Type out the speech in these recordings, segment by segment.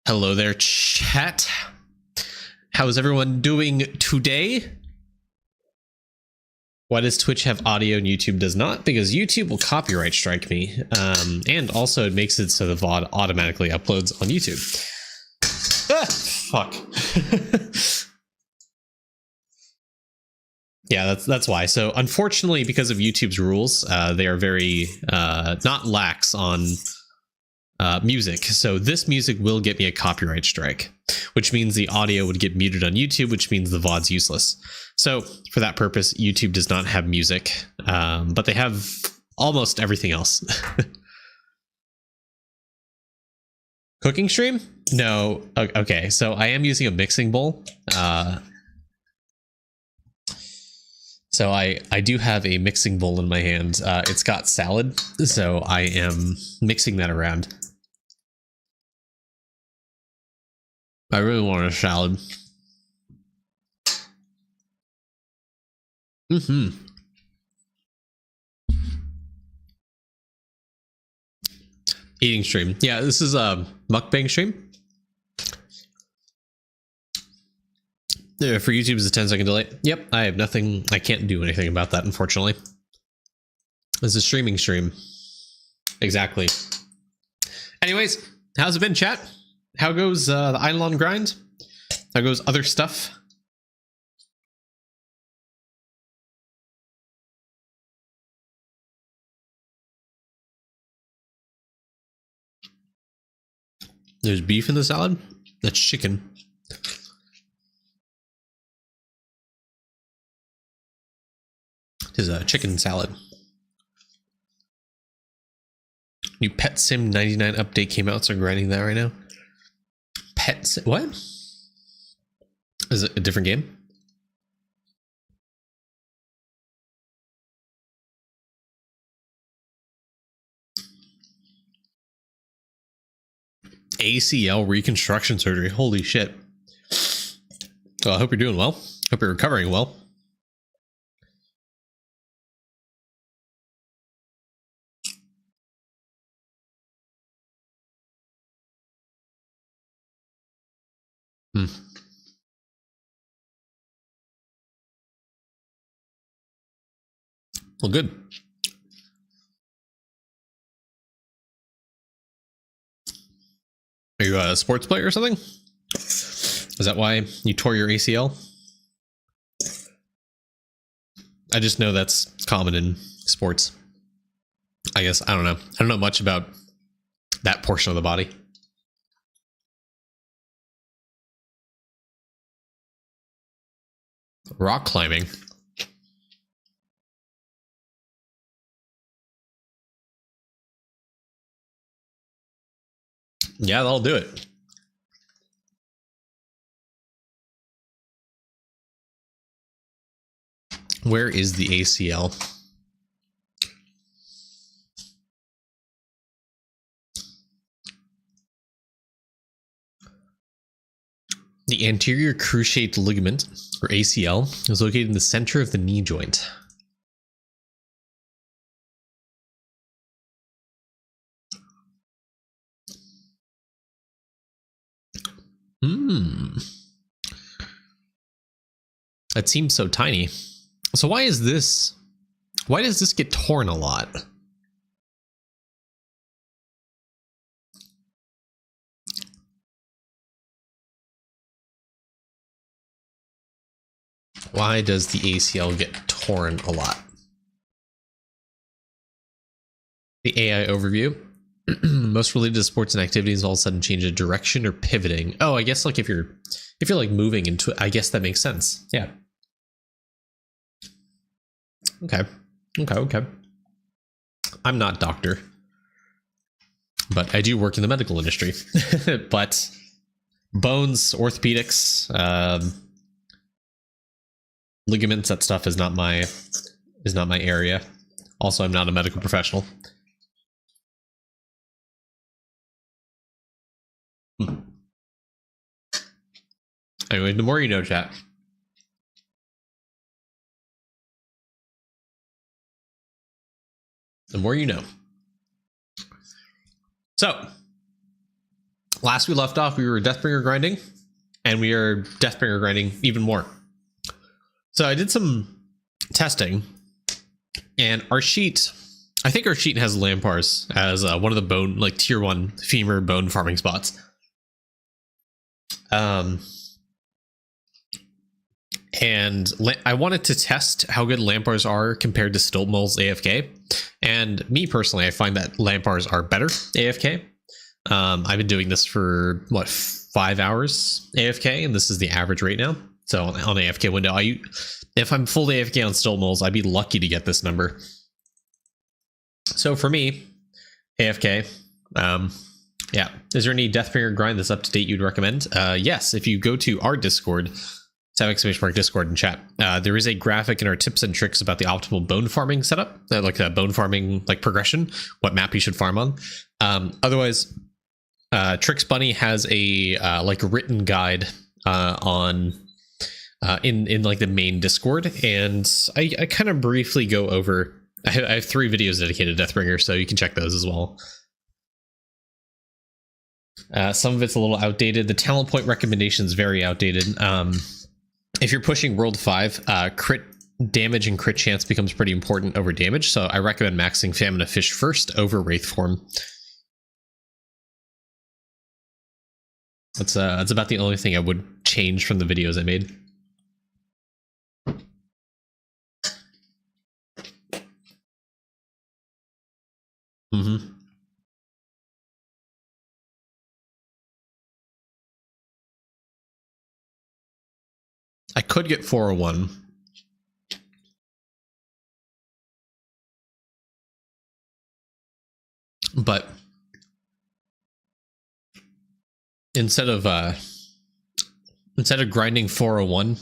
Hello there, chat. How's everyone doing today? Why does Twitch have audio and YouTube does not? Because YouTube will copyright strike me. And also it makes it so the VOD automatically uploads on YouTube. Ah, fuck. Yeah, that's why. So unfortunately, because of YouTube's rules, they are very not lax on music. So this music will get me a copyright strike, which means the audio would get muted on YouTube, which means the VOD's useless. So for that purpose, YouTube does not have music, but they have almost everything else. Cooking stream? No. Okay, so I am using a mixing bowl. So I do have a mixing bowl in my hand. It's got salad, so I am mixing that around. I really want a salad. Eating stream. Yeah, this is a mukbang stream. For YouTube, it's a 10-second delay. Yep, I have nothing. I can't do anything about that, unfortunately. This is a streaming stream. Exactly. Anyways, how's it been, chat? How goes the Eidolon grind? How goes other stuff? There's beef in the salad? That's chicken. It is a chicken salad. New Pet Sim 99 update came out, so I'm grinding that right now. Pet Sim, what? Is it a different game? ACL reconstruction surgery. Holy shit. Well, I hope you're doing well. Hope you're recovering well. Well, good. Are you a sports player or something? Is that why you tore your ACL? I just know that's common in sports. I guess, I don't know. I don't know much about that portion of the body. Rock climbing. Yeah, that'll do it. Where is the ACL? The anterior cruciate ligament, or ACL, is located in the center of the knee joint. That seems so tiny. So why does this get torn a lot? Why does the ACL get torn a lot? The AI overview. Most related to sports and activities all of a sudden change a direction or pivoting. Oh, I guess like if you're like moving into it, I guess that makes sense. Yeah. Okay. I'm not doctor, but I do work in the medical industry. But bones, orthopedics, ligaments, that stuff is not my area. Also, I'm not a medical professional. Anyway, the more you know, chat. The more you know. So, last we left off, we were Deathbringer grinding, and we are Deathbringer grinding even more. So I did some testing, and our sheet, I think our sheet has Lampars as one of the bone, like tier 1 femur bone farming spots. And I wanted to test how good Lampars are compared to Stiltmole's AFK. And me personally, I find that Lampars are better AFK. I've been doing this for what, 5 hours AFK, and this is the average right now. So on AFK window, if I'm full AFK on Stiltmoles, I'd be lucky to get this number. So for me, AFK, yeah. Is there any Deathbringer grind that's up to date you'd recommend? Yes, if you go to our Discord, ! Discord in chat, there is a graphic in our tips and tricks about the optimal bone farming setup, like a bone farming like progression, what map you should farm on. Otherwise, Tricks Bunny has a like written guide on in like the main Discord, and I kind of briefly go over. I have 3 videos dedicated to Deathbringer, so you can check those as well. Some of it's a little outdated. The talent point recommendation is very outdated. If you're pushing World 5, crit damage and crit chance becomes pretty important over damage, so I recommend maxing Famine of Fish first over Wraith Form. That's about the only thing I would change from the videos I made. I could get 401. But instead of grinding 401,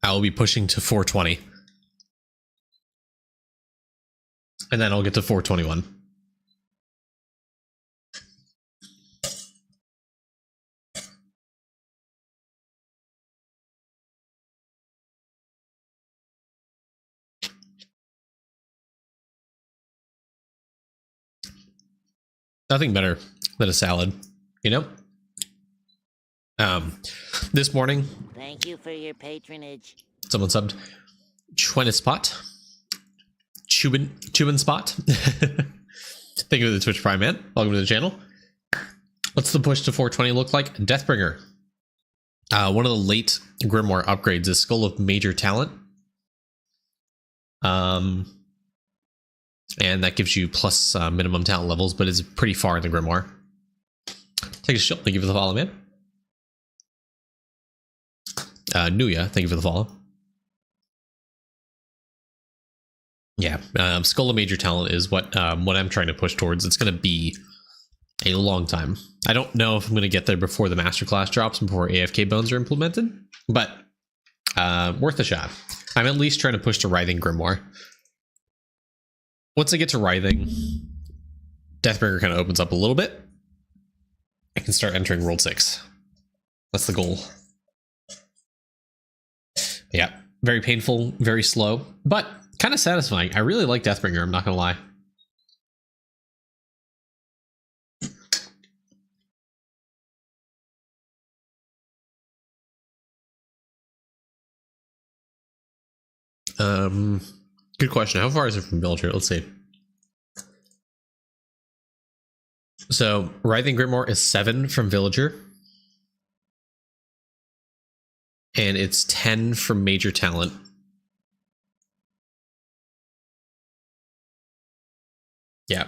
I will be pushing to 420. And then I'll get to 421. Nothing better than a salad, you know? This morning, thank you for your patronage. Someone subbed Chubin Spot. Thank you for the Twitch Prime, man. Welcome to the channel. What's the push to 420 look like? Deathbringer. One of the late Grimoire upgrades is Skull of Major Talent. And that gives you plus minimum talent levels, but it's pretty far in the Grimoire. Take a shot. Thank you for the follow, man. Nuya, thank you for the follow. Yeah, Skull of Major Talent is what I'm trying to push towards. It's going to be a long time. I don't know if I'm going to get there before the Masterclass drops and before AFK bones are implemented, but worth a shot. I'm at least trying to push to Writhing Grimoire. Once I get to Writhing, Deathbringer kind of opens up a little bit. I can start entering World 6. That's the goal. Yeah, very painful, very slow, but kind of satisfying. I really like Deathbringer, I'm not going to lie. Good question. How far is it from Villager? Let's see. So, Writhing Grimoire is 7 from Villager. And it's 10 from Major Talent. Yeah.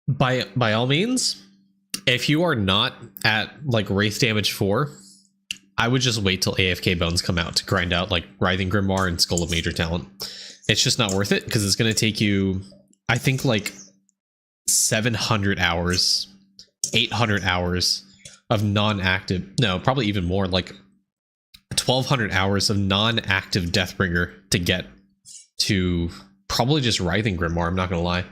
By all means, if you are not at like Wraith Damage 4, I would just wait till AFK bones come out to grind out like Writhing Grimoire and Skull of Major Talent. It's just not worth it because it's going to take you, I think, like 700 hours, 800 hours of non-active, no, probably even more, like 1200 hours of non-active Deathbringer to get to probably just Writhing Grimoire, I'm not going to lie. I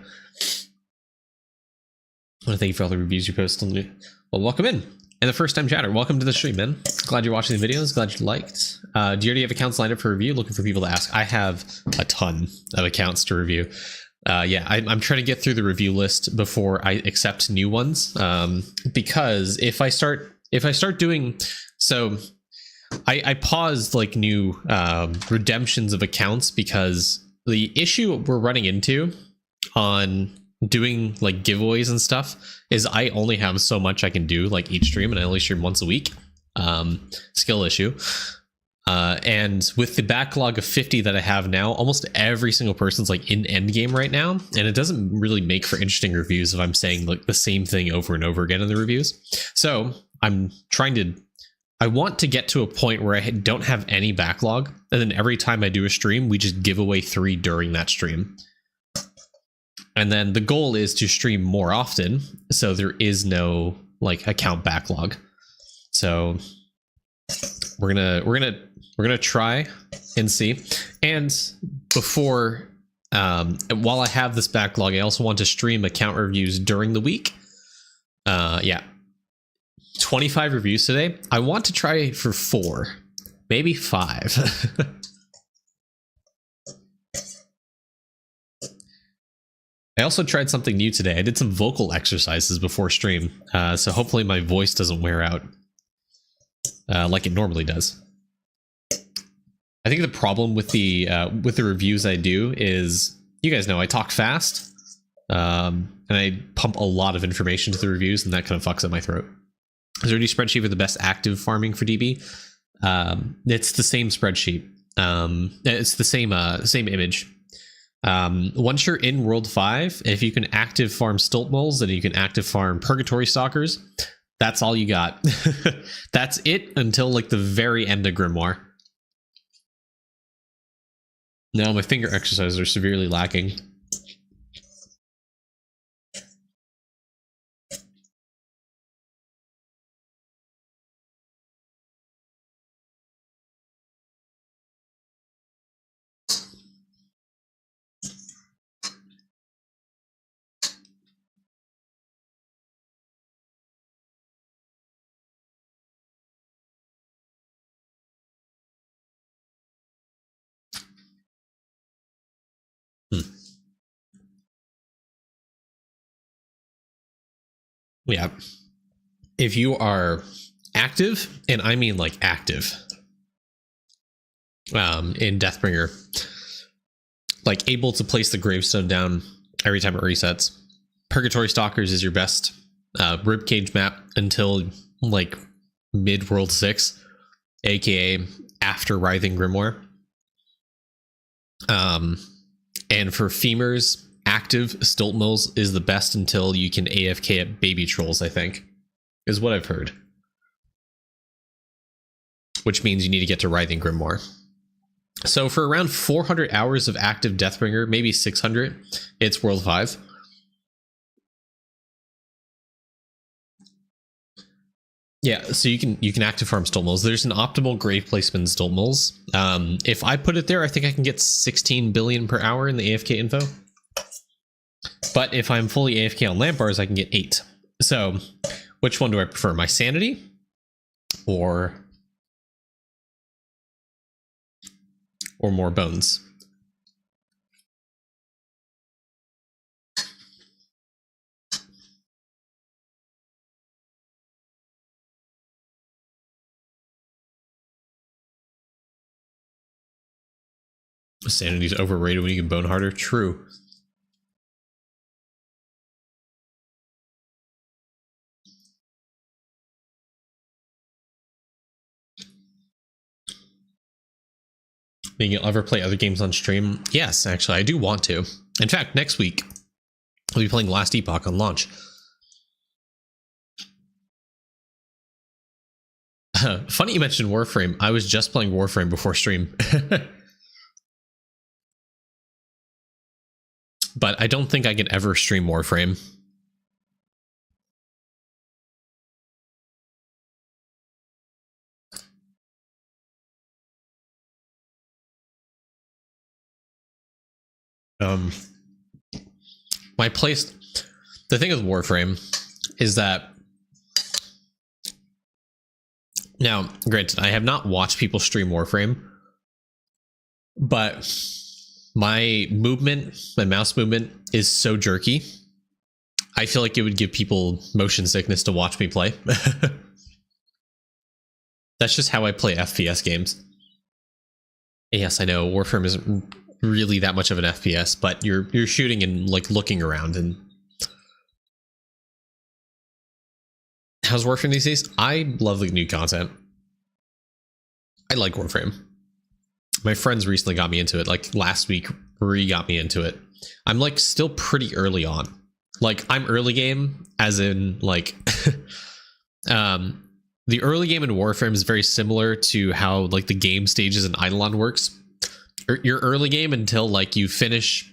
want to thank you for all the reviews you post on the... Well, welcome in. And the first time chatter, welcome to the stream, man. Glad you're watching the videos, glad you liked. Do you already have accounts lined up for review? Looking for people to ask. I have a ton of accounts to review. Yeah, I'm trying to get through the review list before I accept new ones. Because if I start doing so, I paused like new redemptions of accounts because the issue we're running into on doing like giveaways and stuff is I only have so much I can do like each stream, and I only stream once a week. Skill issue. And with the backlog of 50 that I have now, almost every single person's like in endgame right now, and it doesn't really make for interesting reviews if I'm saying like the same thing over and over again in the reviews. So I want to get to a point where I don't have any backlog, and then every time I do a stream, we just give away 3 during that stream. And then the goal is to stream more often, so there is no like account backlog. So we're gonna try and see. And before while I have this backlog, I also want to stream account reviews during the week. Yeah, 25 reviews today. I want to try for 4, maybe 5. I also tried something new today. I did some vocal exercises before stream, so hopefully my voice doesn't wear out like it normally does. I think the problem with the reviews I do is, you guys know I talk fast, and I pump a lot of information to the reviews, and that kind of fucks up my throat. Is there any spreadsheet for the best active farming for DB? It's the same spreadsheet. It's the same image. Once you're in World 5, if you can active farm stilt moles, then you can active farm purgatory stalkers. That's all you got. That's it until like the very end of Grimoire. No, my finger exercises are severely lacking. Yeah. If you are active, and I mean like active, in Deathbringer, like able to place the gravestone down every time it resets, Purgatory Stalkers is your best ribcage map until like mid World 6, aka after Writhing Grimoire. And for femurs, active stilt moles is the best until you can AFK at baby trolls, I think, is what I've heard. Which means you need to get to Writhing Grimoire. So for around 400 hours of active Deathbringer, maybe 600, it's World 5. Yeah, so you can active farm stilt moles. There's an optimal grave placement stilt moles. If I put it there, I think I can get 16 billion per hour in the AFK info. But if I'm fully AFK on lamp bars, I can get 8. So which one do I prefer? My sanity or more bones? Sanity's overrated when you can bone harder. True. Think you'll ever play other games on stream? Yes, actually, I do want to. In fact, next week, I'll be playing Last Epoch on launch. Funny you mentioned Warframe. I was just playing Warframe before stream. But I don't think I can ever stream Warframe. My place, the thing with Warframe is that, now granted, I have not watched people stream Warframe, but My movement, my mouse movement is so jerky. I feel like it would give people motion sickness to watch me play. That's just how I play FPS games. Yes, I know Warframe isn't really that much of an FPS, but you're shooting and like looking around. And how's Warframe these days? I love the new content. I like Warframe. My friends recently got me into it. Like last week, got me into it. I'm like still pretty early on. Like I'm early game, as in like, the early game in Warframe is very similar to how like the game stages in Eidolon works. Your early game until like you finish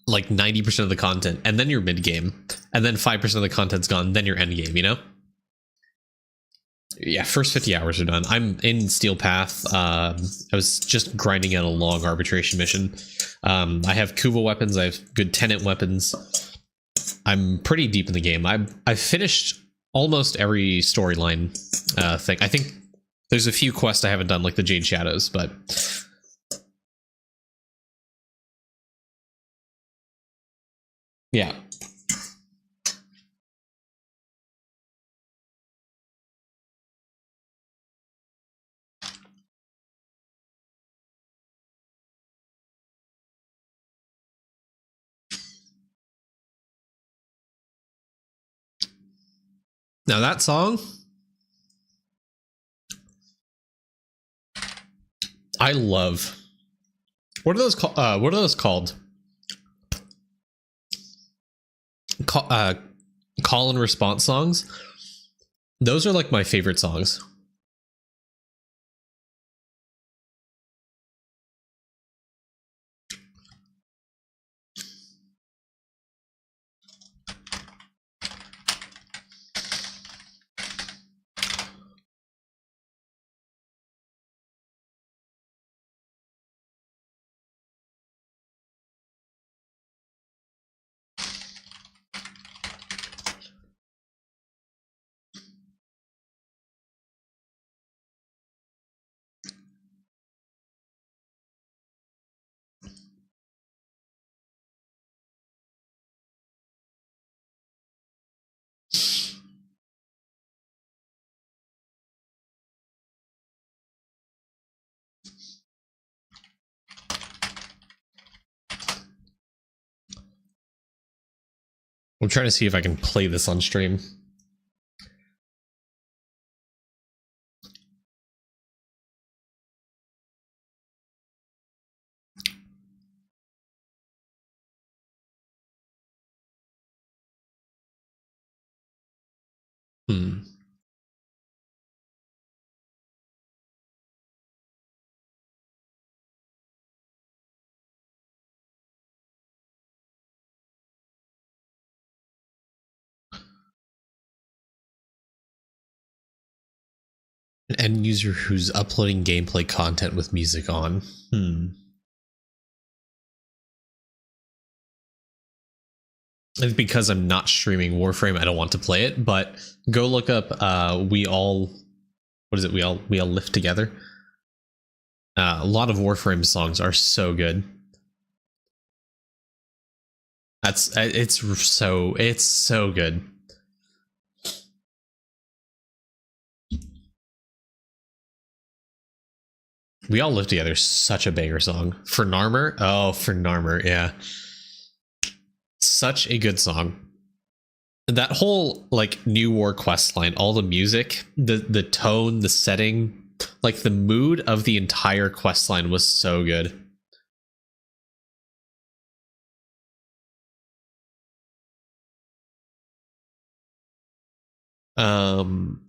like 90% of the content, and then your mid game, and then 5% of the content's gone, then your end game. You know. Yeah, first 50 hours are done. I'm in Steel Path. I was just grinding out a long arbitration mission. I have Kuva weapons. I have good tenant weapons. I'm pretty deep in the game. I've finished almost every storyline thing. I think there's a few quests I haven't done, like the Jade Shadows, but yeah. Now that song, I love. What are those called? What are those called? Call and response songs. Those are like my favorite songs. I'm trying to see if I can play this on stream. An end user who's uploading gameplay content with music on. It's because I'm not streaming Warframe, I don't want to play it, but go look up We All, what is it? We all live together. A lot of Warframe songs are so good. It's so good. We All Live Together is such a banger song. For Narmer, yeah. Such a good song. That whole like New War quest line, all the music, the tone, the setting, like the mood of the entire quest line was so good.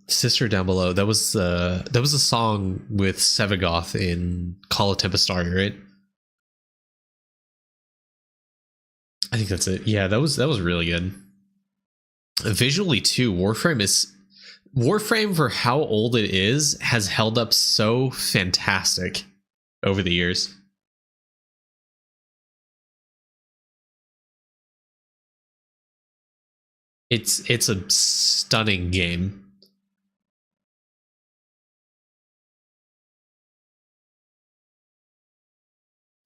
Sister Down Below, that was a song with Sevagoth in Call of Tempestari, right? I think that's it. Yeah, that was really good. Visually too, Warframe for how old it is has held up so fantastic over the years. It's a stunning game.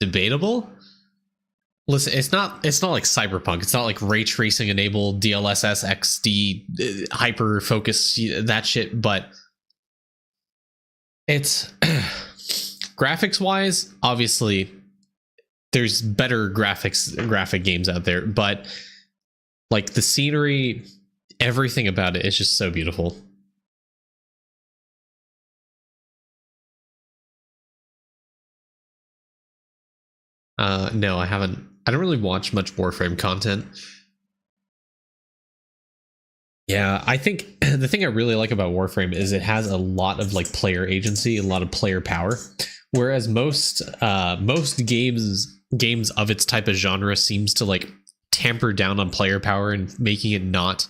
Debatable. Listen, it's not like Cyberpunk. It's not like ray tracing enabled DLSS XD hyper focus that shit, but it's graphics wise, obviously there's better graphic games out there, but like the scenery, everything about it is just so beautiful. No, I haven't. I don't really watch much Warframe content. Yeah, I think the thing I really like about Warframe is it has a lot of like player agency, a lot of player power, whereas most games of its type of genre seems to like tamper down on player power and making it not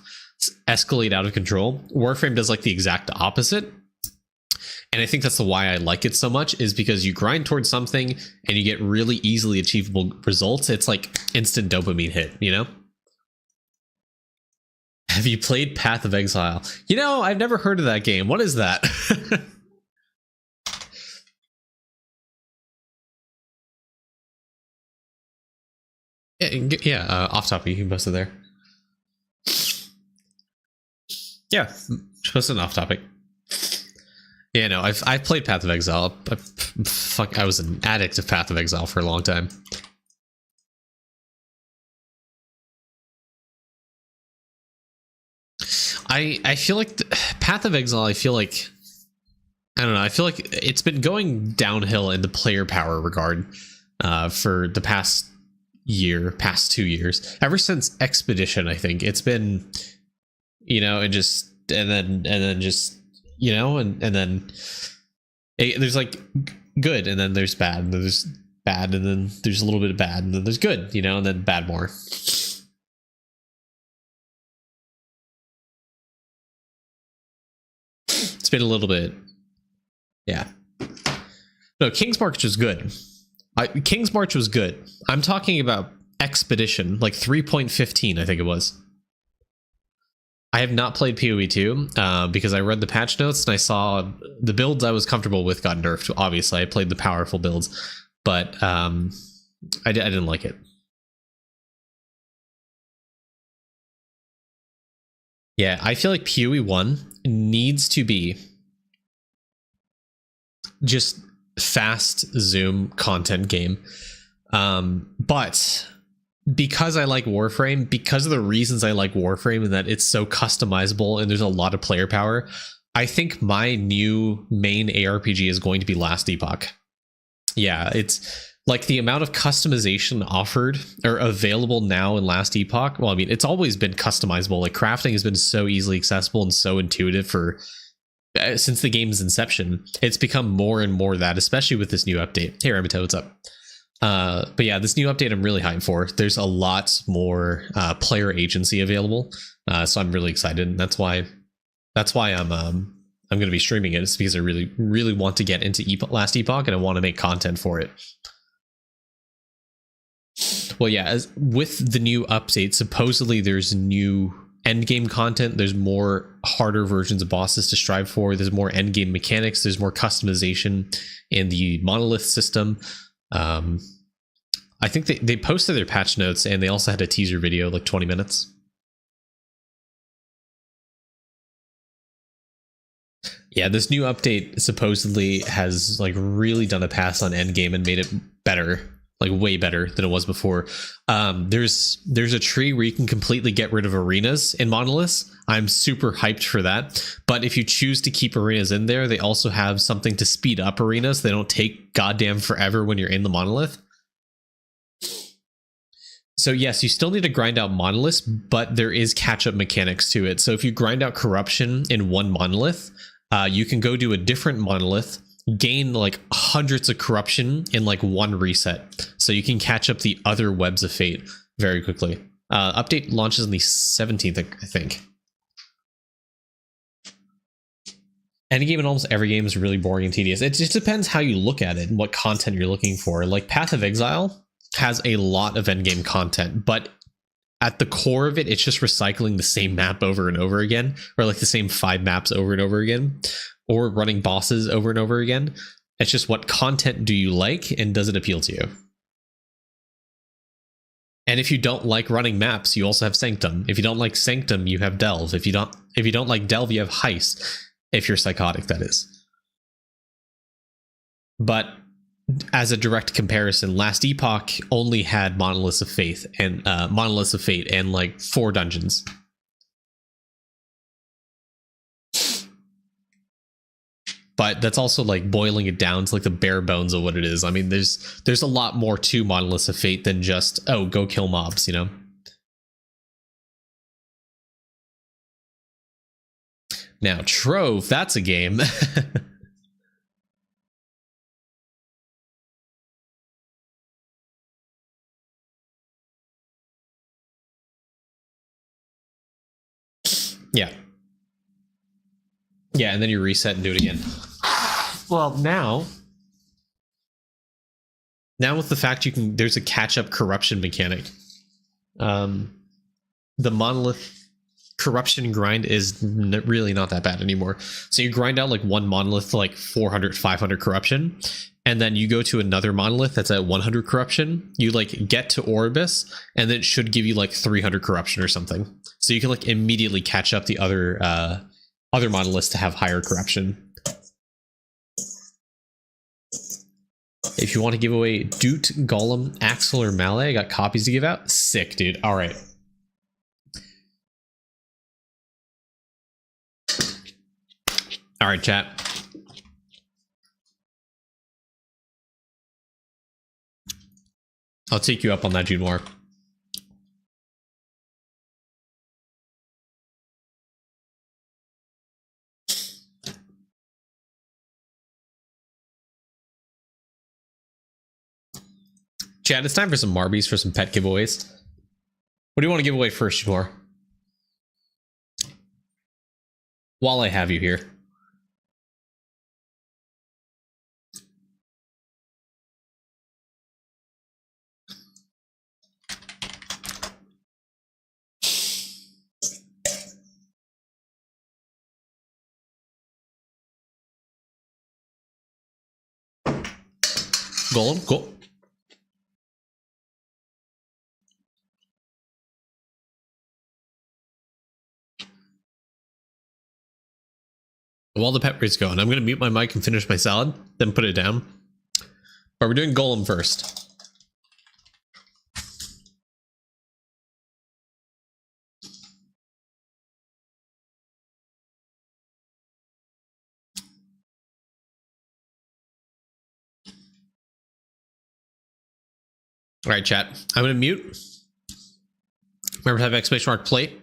escalate out of control. Warframe does like the exact opposite. And I think that's why I like it so much, is because you grind towards something and you get really easily achievable results. It's like instant dopamine hit, you know? Have you played Path of Exile? You know, I've never heard of that game. What is that? Yeah, off topic, you can post it there. Yeah, post it off topic. Yeah, no, I've played Path of Exile. I was an addict of Path of Exile for a long time. I feel like Path of Exile, I feel like, I don't know, I feel like it's been going downhill in the player power regard for the past 2 years. Ever since Expedition, I think it's been, you know, and then just, you know, and then there's like good, and then there's bad, and then there's bad, and then there's a little bit of bad, and then there's good, you know, and then bad more. It's been a little bit, yeah. No, King's March was good. King's March was good. I'm talking about Expedition, like 3.15, I think it was. I have not played PoE 2 because I read the patch notes and I saw the builds I was comfortable with got nerfed. Obviously, I played the powerful builds, but I didn't like it. Yeah, I feel like PoE 1 needs to be just fast zoom content game. But because I like Warframe, because of the reasons I like Warframe and that it's so customizable and there's a lot of player power, I think my new main ARPG is going to be Last Epoch. Yeah, it's like the amount of customization offered or available now in Last Epoch. Well, I mean, it's always been customizable. Like crafting has been so easily accessible and so intuitive for since the game's inception. It's become more and more that, especially with this new update. Hey, Ramito, what's up? But yeah, this new update I'm really hyped for. There's a lot more player agency available, so I'm really excited. And that's why I'm going to be streaming it. It's because I really want to get into Last Epoch and I want to make content for it. Well, yeah, with the new update, supposedly there's new endgame content. There's more harder versions of bosses to strive for. There's more endgame mechanics. There's more customization in the monolith system. I think they posted their patch notes and they also had a teaser video, like 20 minutes. Yeah, this new update supposedly has like really done a pass on endgame and made it better, like way better than it was before. There's a tree where you can completely get rid of arenas in monoliths. I'm super hyped for that. But if you choose to keep arenas in there, they also have something to speed up arenas. So they don't take goddamn forever when you're in the monolith. So yes, you still need to grind out monoliths, but there is catch-up mechanics to it. So if you grind out corruption in one monolith, you can go do a different monolith, gain like hundreds of corruption in like one reset. So you can catch up the other webs of fate very quickly. Update launches on the 17th, I think. Any game in almost every game is really boring and tedious. It just depends how you look at it and what content you're looking for. Like Path of Exile has a lot of endgame content, but at the core of it, it's just recycling the same map over and over again, or like the same 5 maps over and over again, or running bosses over and over again. It's just what content do you like and does it appeal to you? And if you don't like running maps, you also have Sanctum. If you don't like Sanctum, you have Delve. If you don't like Delve, you have Heist. If you're psychotic, that is. But as a direct comparison, Last Epoch only had Monoliths of Fate and like 4 dungeons. But that's also like boiling it down to like the bare bones of what it is. I mean, there's a lot more to Monoliths of Fate than just, oh, go kill mobs, you know? Now, Trove, that's a game. Yeah. Yeah, and then you reset and do it again. Well, now with the fact there's a catch-up corruption mechanic. The monolith corruption grind is really not that bad anymore. So you grind out like one monolith to like 400, 500 corruption, and then you go to another monolith that's at 100 corruption. You like get to Orbis, and then it should give you like 300 corruption or something. So you can like immediately catch up the other monoliths to have higher corruption. If you want to give away Doot, Golem, Axel, or Malay, I got copies to give out. Sick, dude. All right. All right, chat. I'll take you up on that, Junwar. Chat, it's time for some Marbies for some pet giveaways. What do you want to give away first, Junwar? While I have you here. Golem, cool. While the pet rate's going, I'm going to mute my mic and finish my salad, then put it down. But we're doing Golem first. All right, chat. I'm going to mute. Remember to have exclamation mark plate.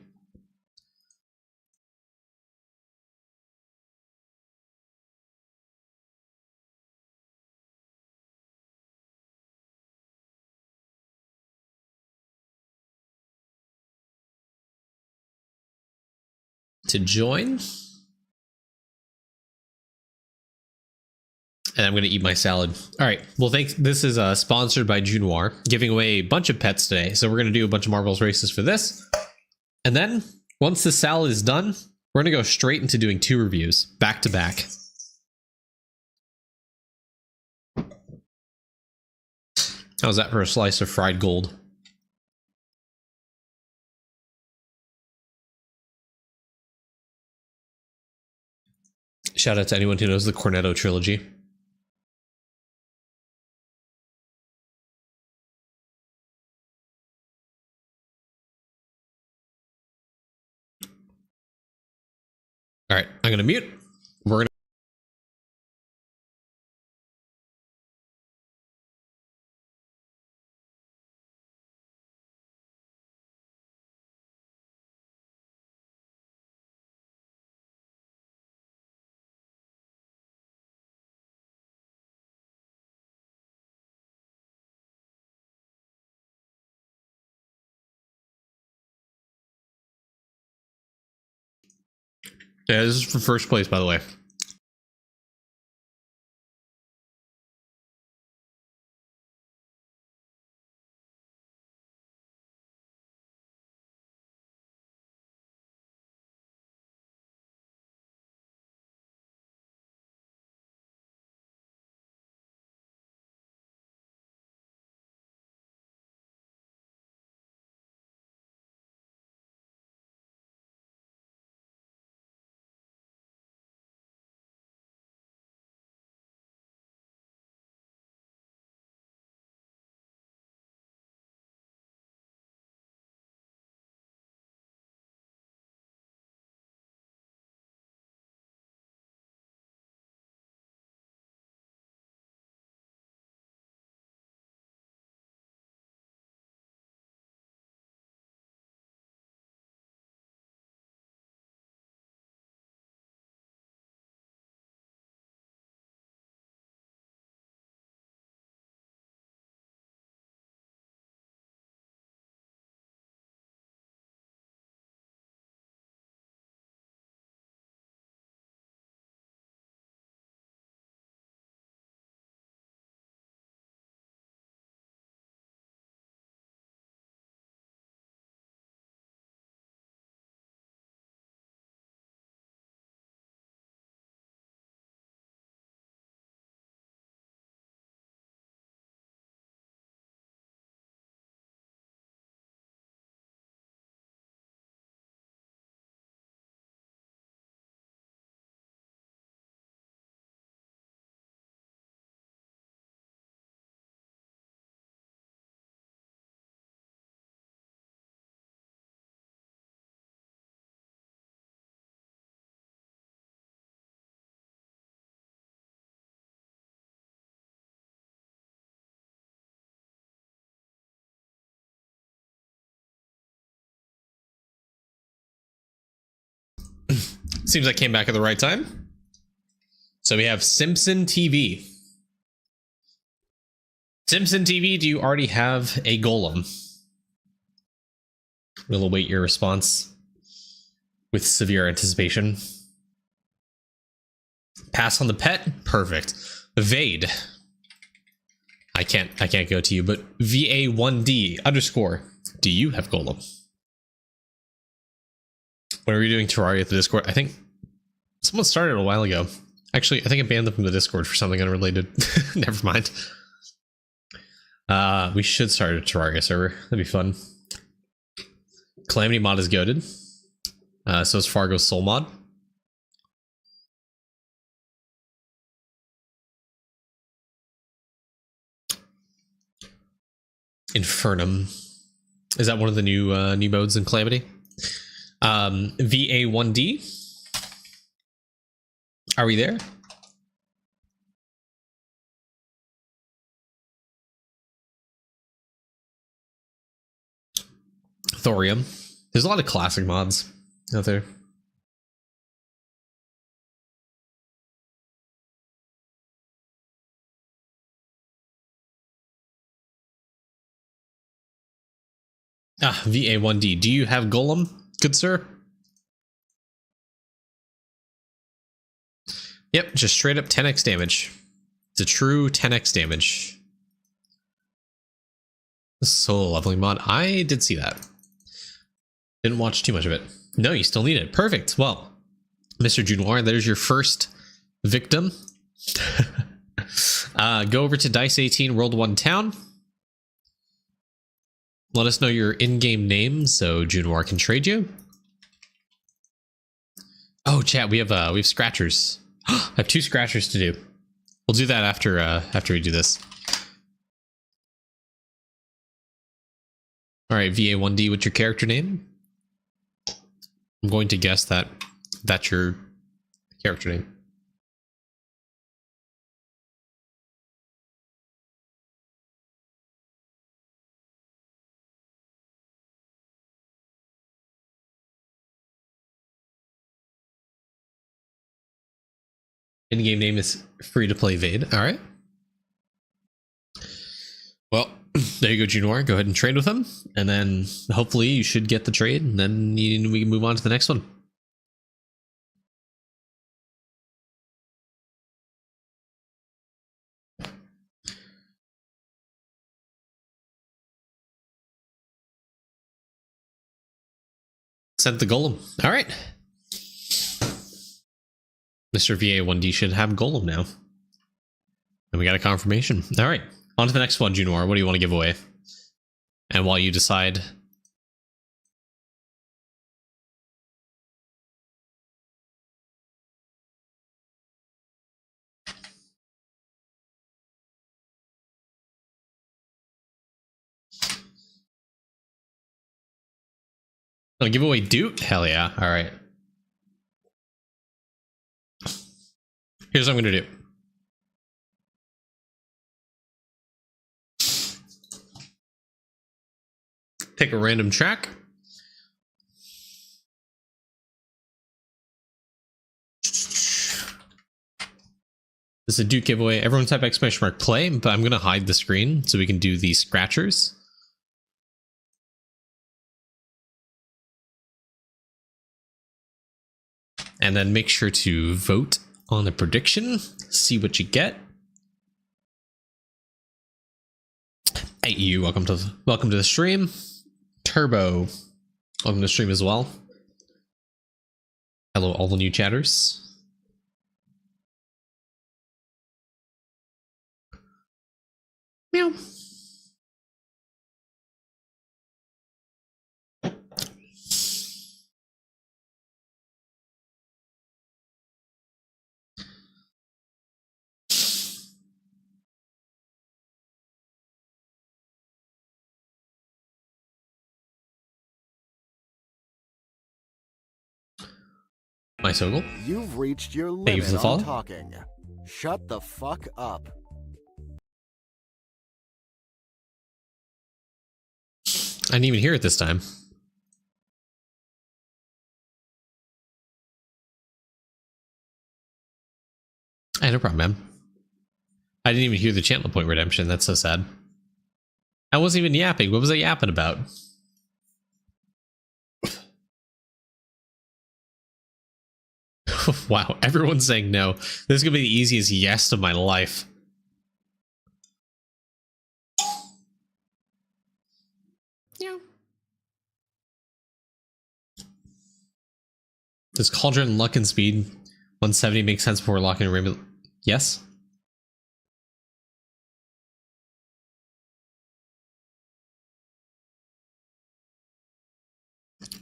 To join. And I'm going to eat my salad. All right. Well, thanks. This is sponsored by Junwar, giving away a bunch of pets today. So we're going to do a bunch of Marvel's races for this. And then once the salad is done, we're going to go straight into doing 2 reviews back to back. How's that for a slice of fried gold? Shout out to anyone who knows the Cornetto trilogy. All right, I'm going to mute. We're going to Yeah, this is for first place, by the way. Seems I came back at the right time. So we have Simpson TV. Simpson TV, do you already have a golem? We'll await your response with severe anticipation. Pass on the pet? Perfect. Evade. I can't go to you, but VA1D _ do you have golem? When are we doing Terraria at the Discord? I think someone started a while ago. Actually, I think I banned them from the Discord for something unrelated. Never mind. We should start a Terraria server. That'd be fun. Calamity mod is goated. So is Fargo's Soul mod. Infernum. Is that one of the new modes in Calamity? VA1D. Are we there? Thorium. There's a lot of classic mods out there. VA1D. Do you have golem, good sir? Yep, just straight up 10x damage. It's a true 10x damage. Soul leveling mod. I did see that. Didn't watch too much of it. No, you still need it. Perfect. Well, Mr. Junwar, there's your first victim. Go over to Dice 18 World 1 Town. Let us know your in-game name so Junwar can trade you. Oh, chat, we have scratchers. I have 2 scratchers to do. We'll do that after we do this. All right, VA1D, what's your character name? I'm going to guess that that's your character name. In-game name is free to play Vade. All right. Well, there you go, Junwar. Go ahead and trade with him, and then hopefully you should get the trade, and then we can move on to the next one. Sent the golem. All right. Mr. VA1D should have golem now. And we got a confirmation. All right. On to the next one, Junwar. What do you want to give away? And while you decide... Oh, give away Doot? Hell yeah. All right. Here's what I'm going to do. Pick a random track. This is a Duke giveaway. Everyone type !+ play, but I'm going to hide the screen so we can do the scratchers. And then make sure to vote on the prediction. See what you get. Hey, you. Welcome to the stream. Turbo, welcome to the stream as well. Hello, all the new chatters. Meow. My Sogol. You've reached your Thank you for limit the follow. on talking. Shut the fuck up. I didn't even hear it this time. Hey, no problem, man. I didn't even hear the channel point redemption. That's so sad. I wasn't even yapping. What was I yapping about? Wow, everyone's saying no. This is gonna be the easiest yes of my life. Yeah. Does Cauldron luck and speed 170 make sense before locking a rainbow? Yes.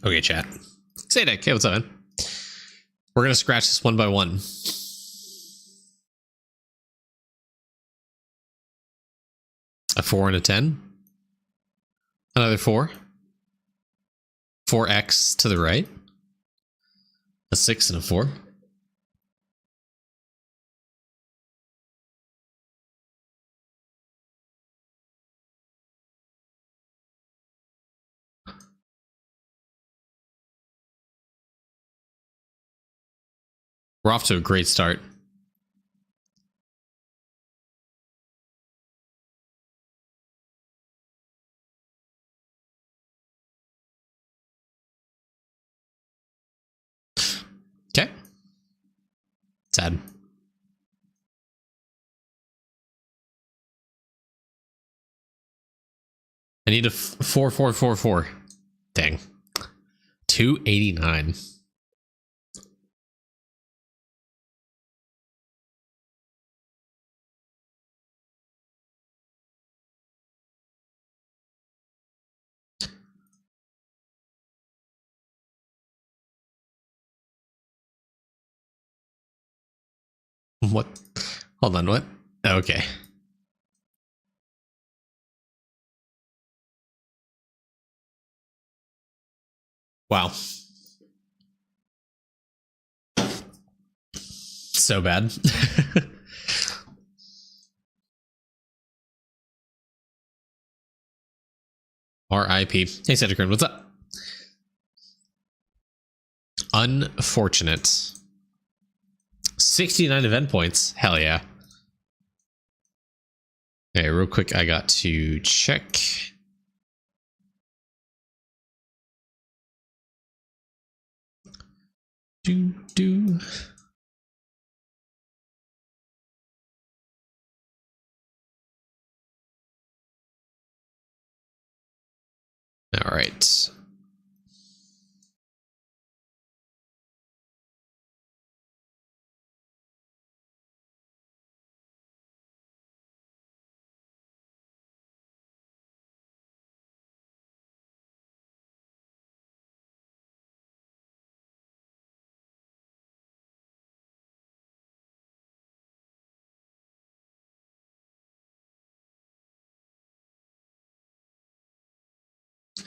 Okay, chat. Say that. Okay, what's up, man? We're gonna scratch this one by one. A 4 and a 10. Another 4. 4x to the right. A 6 and a 4. We're off to a great start. Okay. Sad. I need a 4444. Dang. 289. What? Hold on, what? Okay. Wow. So bad. R.I.P. Hey, Santa Cruz, what's up? Unfortunate. 69 event points. Hell yeah. Okay, real quick, I got to check. Do. All right.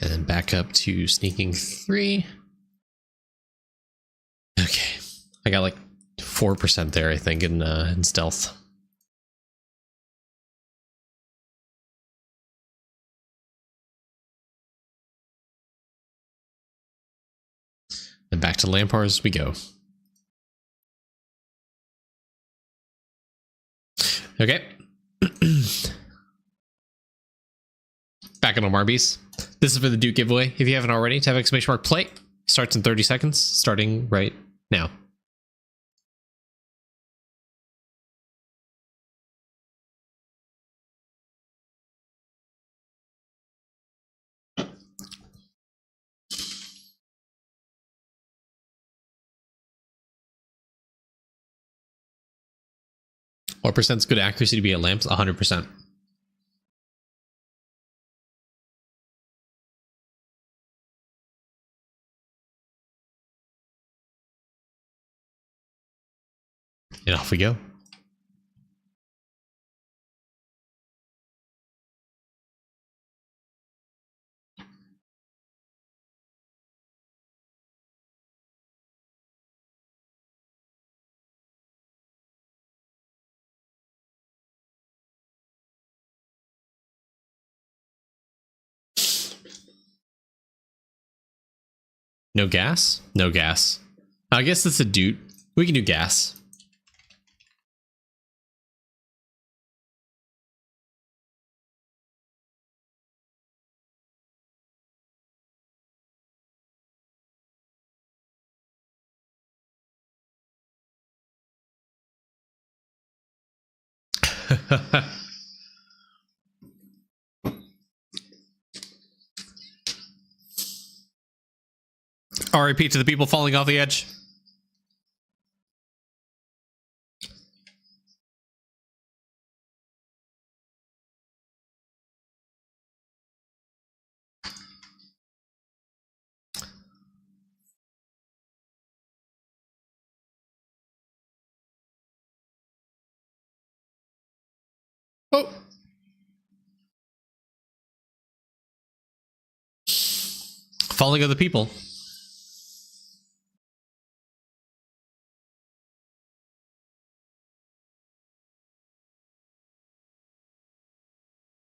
And then back up to sneaking 3. Okay. I got like 4% there, I think, in stealth. And back to Lampars we go. Okay. Back on Marbies. This is for the Duke giveaway. If you haven't already, type exclamation mark play. Starts in 30 seconds, starting right now. What percent's good accuracy to be at lamps? 100%. And off we go. No gas? No gas. I guess that's a dude. We can do gas. RIP to the people falling off the edge. Oh. Falling of the people.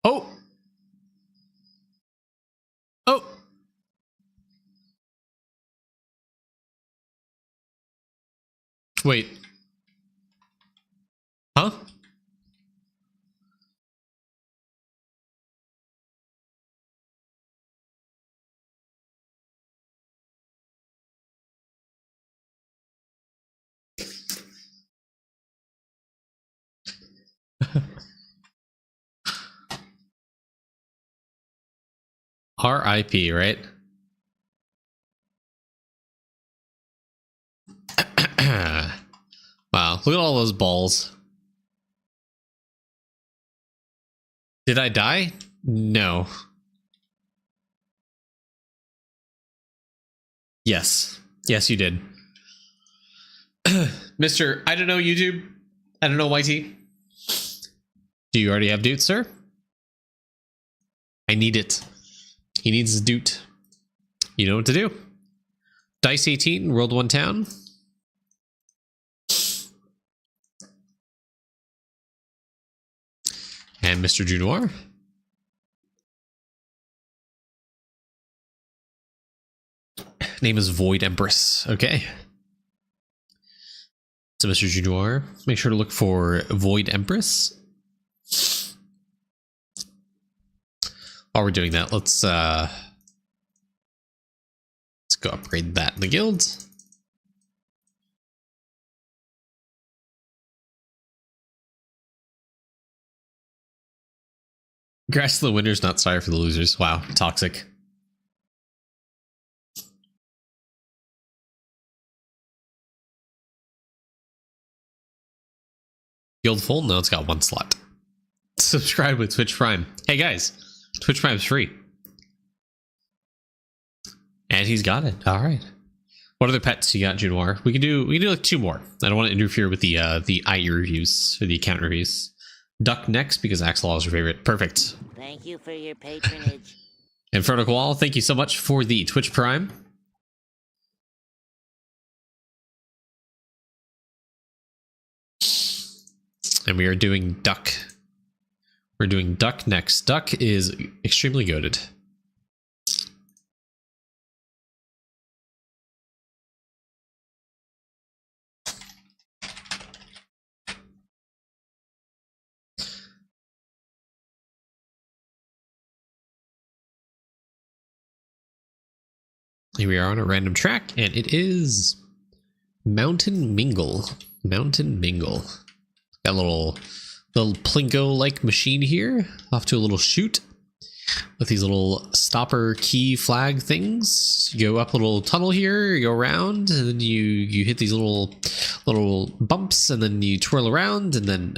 Oh. Oh. Wait. Huh? RIP, right? Wow, look at all those balls. Did I die? No. Yes. Yes, you did. Mr. I don't know YouTube. I don't know YT. Do you already have Doot, sir? I need it. He needs Doot. You know what to do. Dice 18, World 1 Town. And Mr. Junoir. Name is Void Empress. Okay. So Mr. Junoir, make sure to look for Void Empress. While we're doing that, let's go upgrade that in the guild. Grass to the winners, not sorry for the losers. Wow, toxic. Guild full? No, it's got one slot. Subscribe with Twitch Prime. Hey guys, Twitch Prime's free. And he's got it. All right. What other pets you got, Junoir? We can do like 2 more. I don't want to interfere with the IE reviews or the account reviews. Duck next because Axolotl is your favorite. Perfect. Thank you for your patronage. Inferno Koala, thank you so much for the Twitch Prime. And we are doing Duck. We're doing Duck next. Duck is extremely goated. Here we are on a random track, and it is Mountain Mingle. Mountain Mingle. Got a little Plinko-like machine here, off to a little shoot with these little stopper key flag things. You go up a little tunnel here, you go around, and then you hit these little bumps, and then you twirl around, and then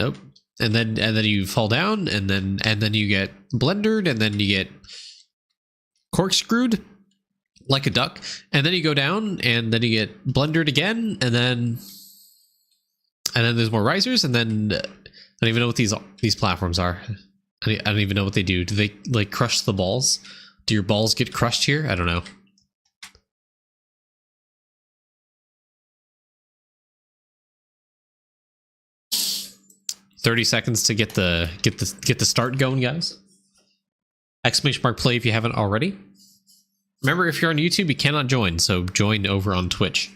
and then you fall down, and then you get blendered, and then you get corkscrewed like a duck, and then you go down, and then you get blendered again, and then there's more risers, and then I don't even know what these platforms are. I don't even know what they do. Do they like crush the balls? Do your balls get crushed here? I don't know. $30 seconds to get the start going, guys. Exclamation mark play if you haven't already. Remember, if you're on YouTube, you cannot join, so join over on Twitch.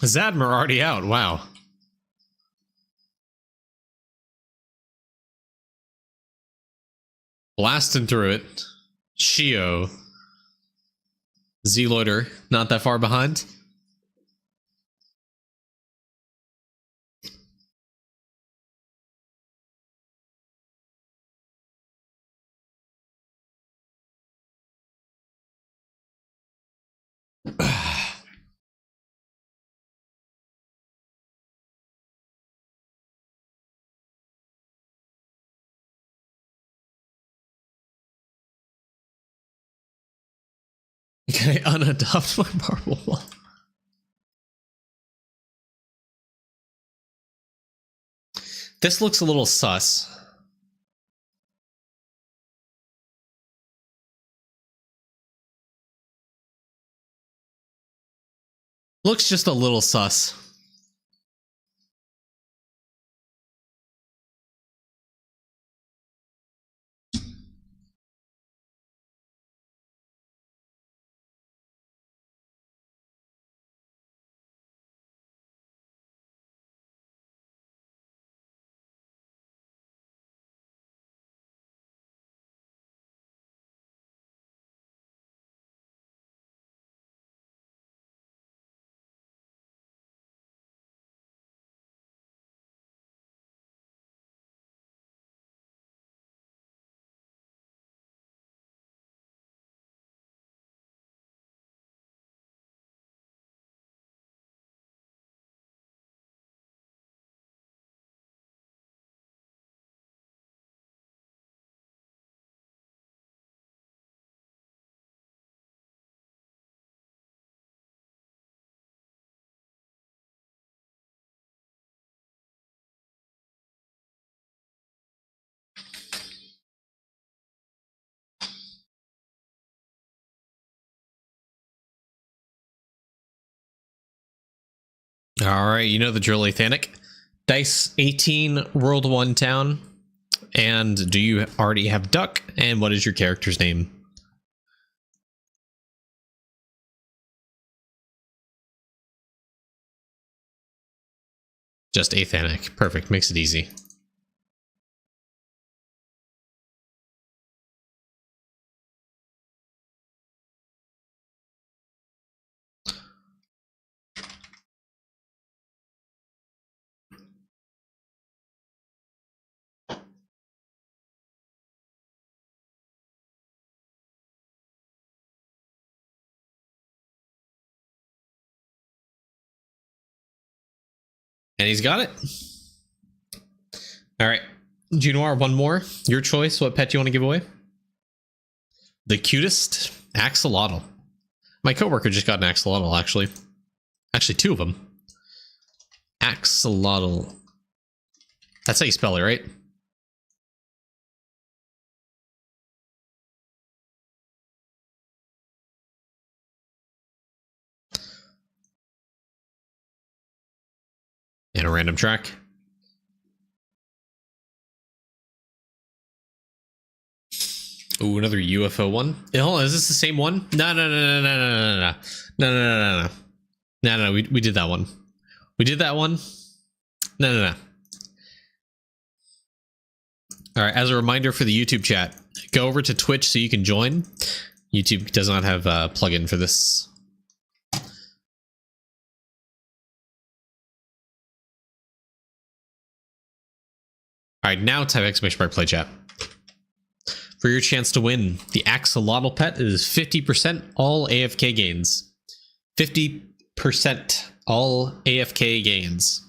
Zadmer already out. Wow. Blasting through it. Shio. Z-Loiter, not that far behind. Can I unadopt my marble wall? This looks a little sus. Looks just a little sus. All right, you know the drill, Athanic. Dice 18, World 1 town. And do you already have Duck? And what is your character's name? Just Athanic. Perfect. Makes it easy. And he's got it. All right. Junor, one more. Your choice. What pet do you want to give away? The cutest axolotl. My coworker just got an axolotl, actually. Actually, two of them. Axolotl. That's how you spell it, right? And a random track. Ooh, another UFO one. Oh, is this the same one? No. No, we did that one. We did that one. No. All right, as a reminder for the YouTube chat, go over to Twitch so you can join. YouTube does not have a plugin for this. All right, now type exclamation mark play chat. For your chance to win, the axolotl pet is 50% all AFK gains. 50% all AFK gains.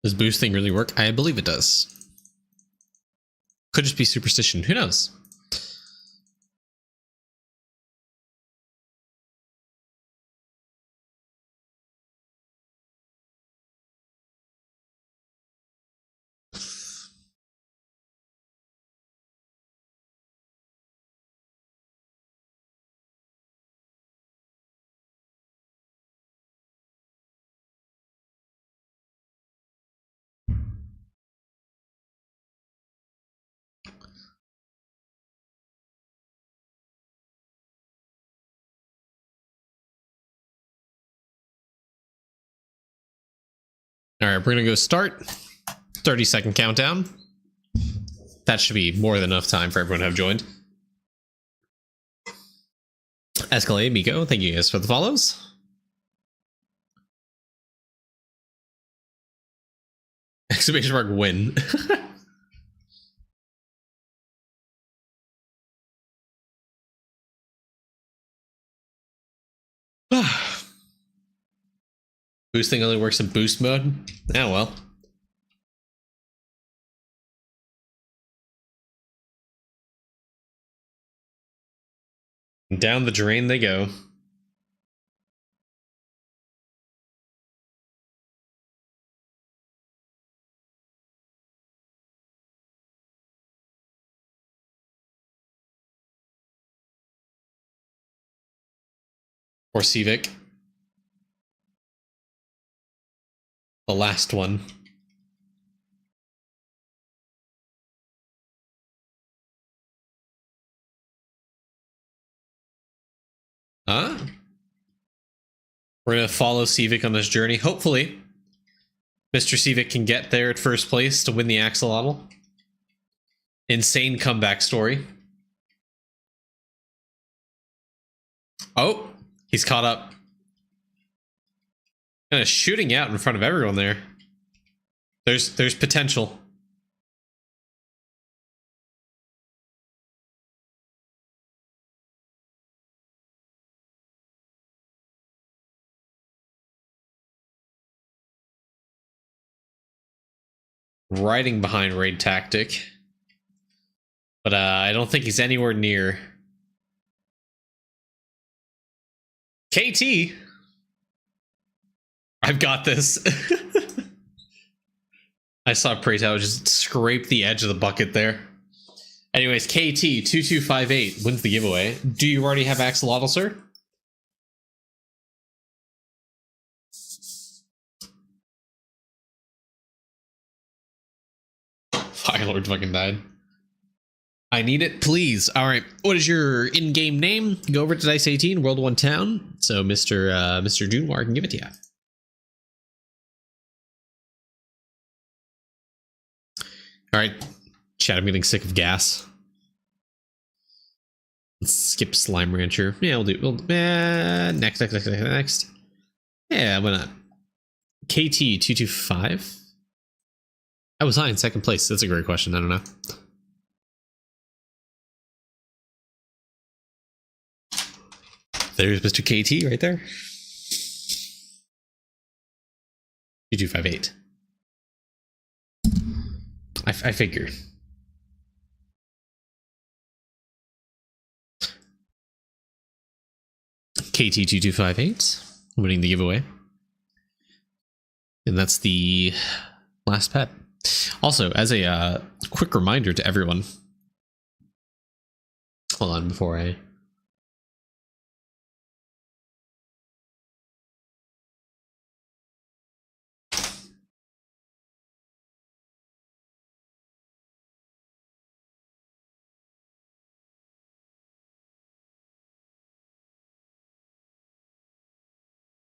Does boosting really work? I believe it does. Could just be superstition. Who knows? All right, we're going to go start. 30-second countdown. That should be more than enough time for everyone to have joined. Escalade, Miko, thank you guys for the follows. Exclamation mark win. Boosting only works in boost mode? Oh well. Down the drain they go. Or Civic. The last one. Huh? We're gonna follow Civic on this journey. Hopefully, Mr. Civic can get there at first place to win the axolotl. Insane comeback story. Oh, he's caught up. Kind of shooting out in front of everyone there. There's potential. Riding behind Raid Tactic. But I don't think he's anywhere near. KT! I've got this. I saw Preytow just scrape the edge of the bucket there. Anyways, KT2258 wins the giveaway. Do you already have Axolotl, sir? Firelord fucking died. I need it, please. All right. What is your in-game name? Go over to Dice 18, World 1 Town. So Mr. Junewar can give it to you. All right. Chat, I'm getting sick of gas. Let's skip Slime Rancher. Yeah, next. Yeah, why not? KT225. I was high in second place. That's a great question. I don't know. There's Mr. KT right there. 2258. I figured. KT2258 winning the giveaway. And that's the last pet. Also, as a quick reminder to everyone. Hold on before I...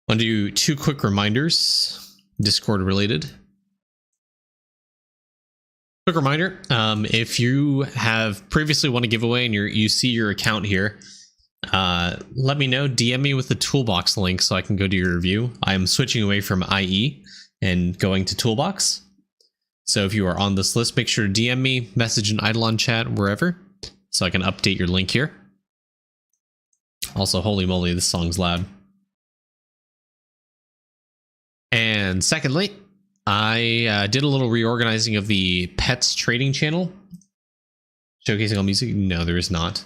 I'll do two quick reminders, Discord related. Quick reminder, if you have previously won a giveaway and you see your account here, let me know, DM me with the toolbox link so I can go do your review. I am switching away from IE and going to toolbox. So if you are on this list, make sure to DM me, message an Eidolon chat, wherever, so I can update your link here. Also, holy moly, this song's loud. And secondly, I did a little reorganizing of the pets trading channel. Showcasing all music? No, there is not.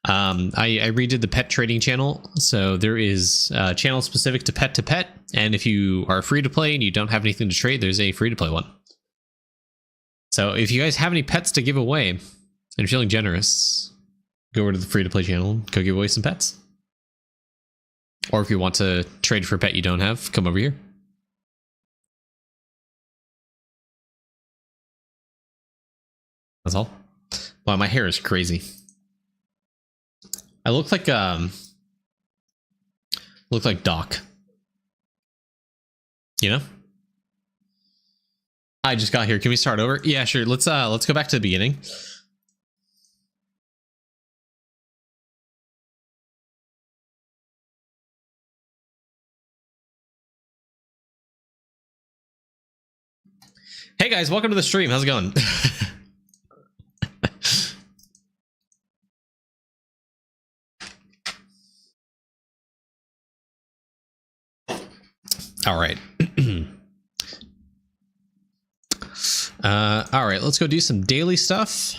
I redid the pet trading channel. So there is a channel specific to pet. And if you are free to play and you don't have anything to trade, there's a free to play one. So if you guys have any pets to give away and you're feeling generous, go over to the free to play channel, go give away some pets. Or if you want to trade for a pet you don't have, come over here. That's all. Wow, my hair is crazy. I look like Doc. You know? I just got here. Can we start over? Yeah, sure. Let's go back to the beginning. Hey guys, welcome to the stream. How's it going? All right. All right, let's go do some daily stuff.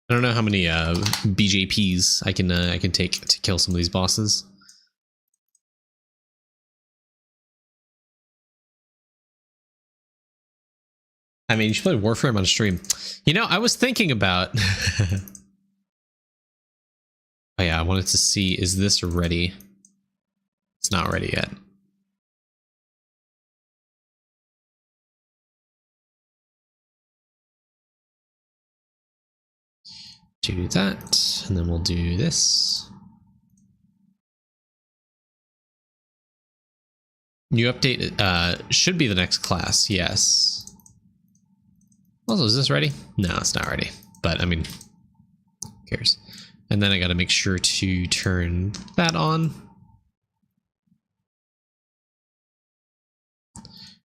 I don't know how many BJPs I can take to kill some of these bosses. I mean, you should play Warframe on stream. You know, I was thinking about. Oh yeah, I wanted to see, is this ready? It's not ready yet. Do that, and then we'll do this. New update should be the next class, yes. Also, is this ready? No, it's not ready. But I mean, who cares? And then I got to make sure to turn that on.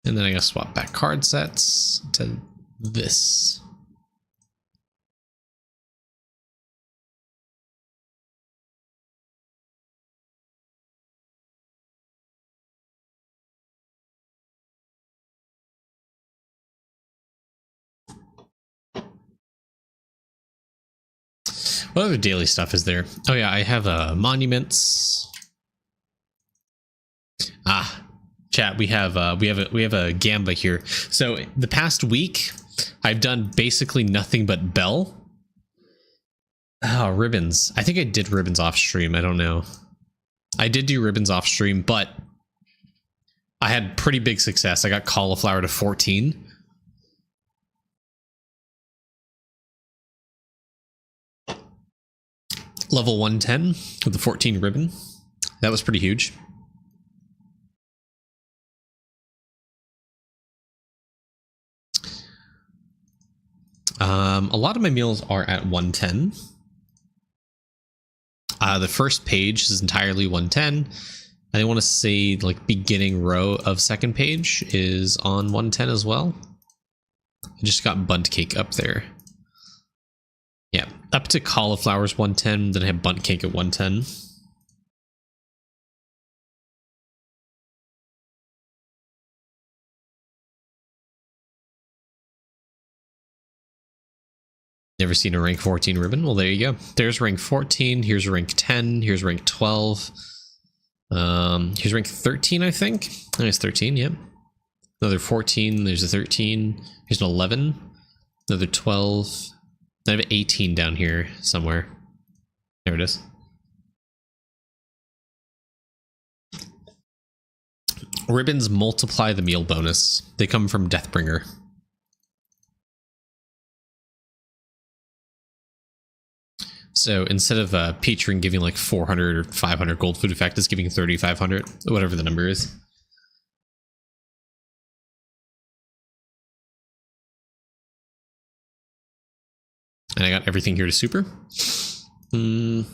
And then I got to swap back card sets to this. What other daily stuff is there? Oh yeah, I have monuments. Chat, we have a Gamba here. So the past week, I've done basically nothing but Bell. Oh, ribbons. I think I did ribbons off stream. I don't know. I did do ribbons off stream, but I had pretty big success. I got cauliflower to 14. Level 110 with the 14 ribbon. That was pretty huge. A lot of my meals are at 110. The first page is entirely 110. I want to say like beginning row of second page is on 110 as well. I just got bunt cake up there. Yeah, up to cauliflower's 110, then I have bunt cake at 110. Never seen a rank 14 ribbon? Well, there you go. There's rank 14, here's rank 10, here's rank 12. Here's rank 13, I think. There's 13, yep. Another 14, there's a 13, here's an 11, another 12. I have 18 down here somewhere. There it is. Ribbons multiply the meal bonus. They come from Deathbringer. So instead of Patron giving like 400 or 500 gold food effect, it's giving 3,500, whatever the number is. And I got everything here to super. I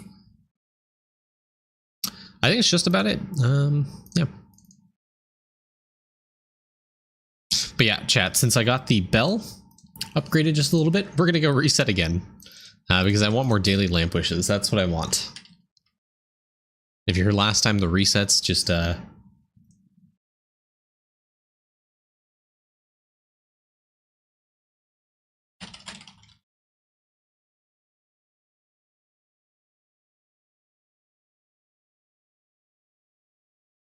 think it's just about it. Yeah. But yeah, chat, since I got the bell upgraded just a little bit, we're going to go reset again. Because I want more daily lamp wishes. That's what I want. If you're here last time, the resets just...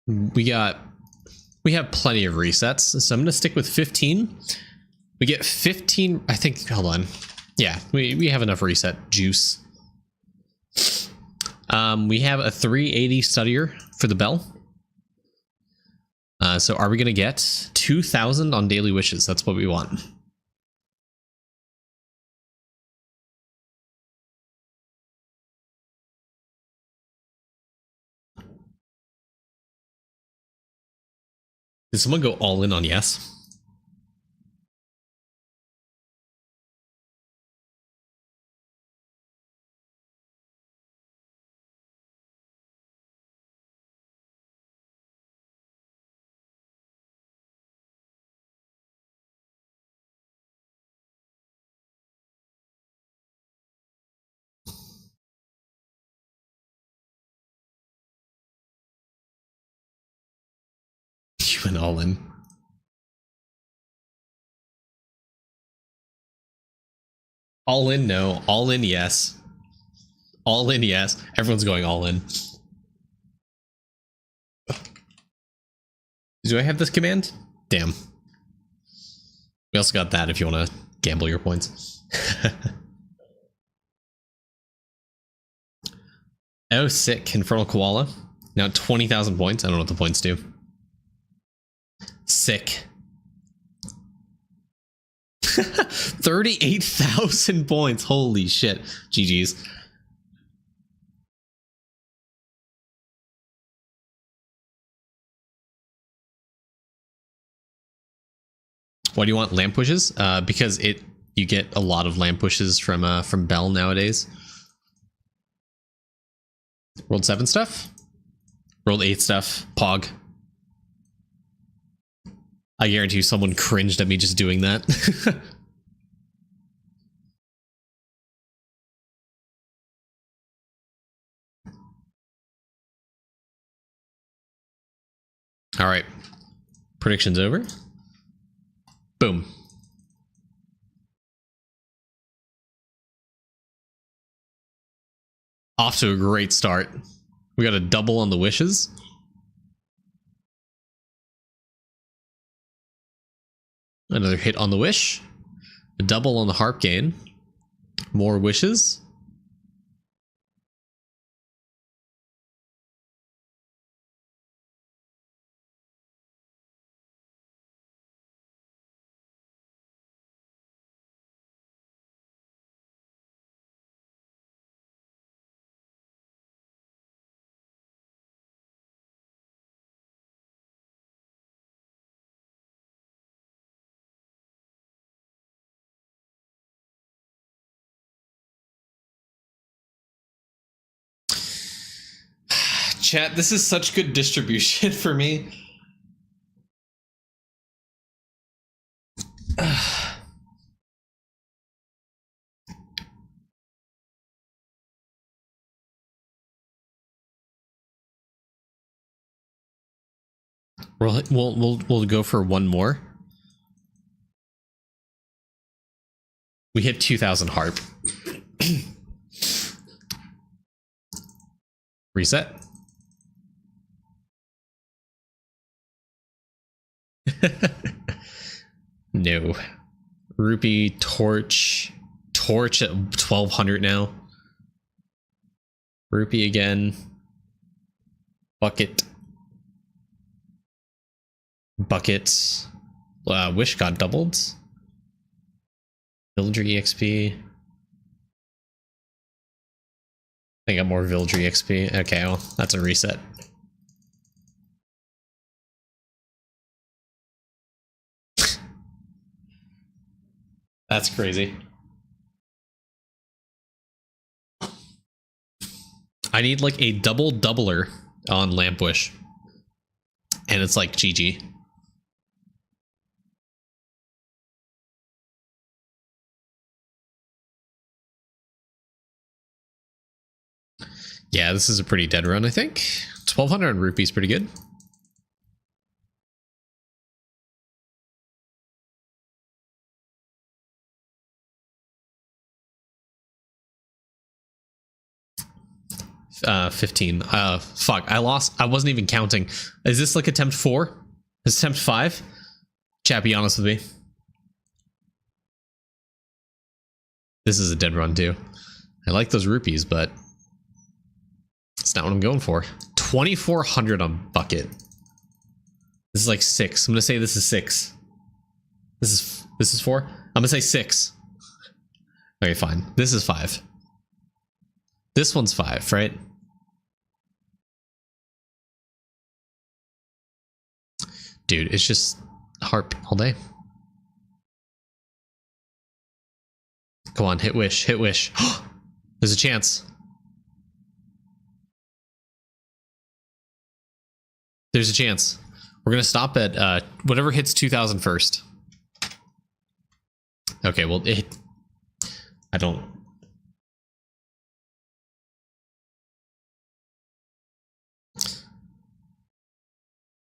We have plenty of resets, so I'm going to stick with 15. We get 15, I think, hold on. Yeah, we have enough reset juice. We have a 380 studier for the bell. So are we going to get 2,000 on daily wishes? That's what we want. Did someone go all in on yes? She went all in. All in, no. All in, yes. All in, yes. Everyone's going all in. Do I have this command? Damn. We also got that if you want to gamble your points. Oh, sick. Infernal Koala. Now 20,000 points. I don't know what the points do. Sick. 38,000 points. Holy shit. GG's. Why do you want lamp pushes? Because you get a lot of lamp pushes from Bell nowadays. World 7 stuff? World 8 stuff. Pog. I guarantee you someone cringed at me just doing that. All right. Predictions over. Boom. Off to a great start. We got a double on the wishes. Another hit on the wish. A double on the harp gain. More wishes. Chat, this is such good distribution for me. We'll go for one more. We hit 2,000 harp. Reset. No. Rupee, torch at 1,200 now. Rupee again. Bucket. Wish got doubled. Villager EXP. I got more Villager EXP. Okay, well, that's a reset. That's crazy. I need like a double doubler on Lampwish. And it's like GG. Yeah, this is a pretty dead run, I think. 1,200 rupees, pretty good. Uh, 15. Fuck, I lost. I wasn't even counting. Is this like attempt 4? Is attempt 5? Chat, be honest with me. This is a dead run too. I like those rupees, but it's not what I'm going for. 2,400 on bucket. This is like 6. I'm gonna say this is 6. This is 4. I'm gonna say 6. Okay, fine. This is 5. This one's 5, right? Dude, it's just harp all day. Come on, hit wish, hit wish. There's a chance. There's a chance. We're gonna stop at whatever hits 2,000 first. Okay, well, I don't.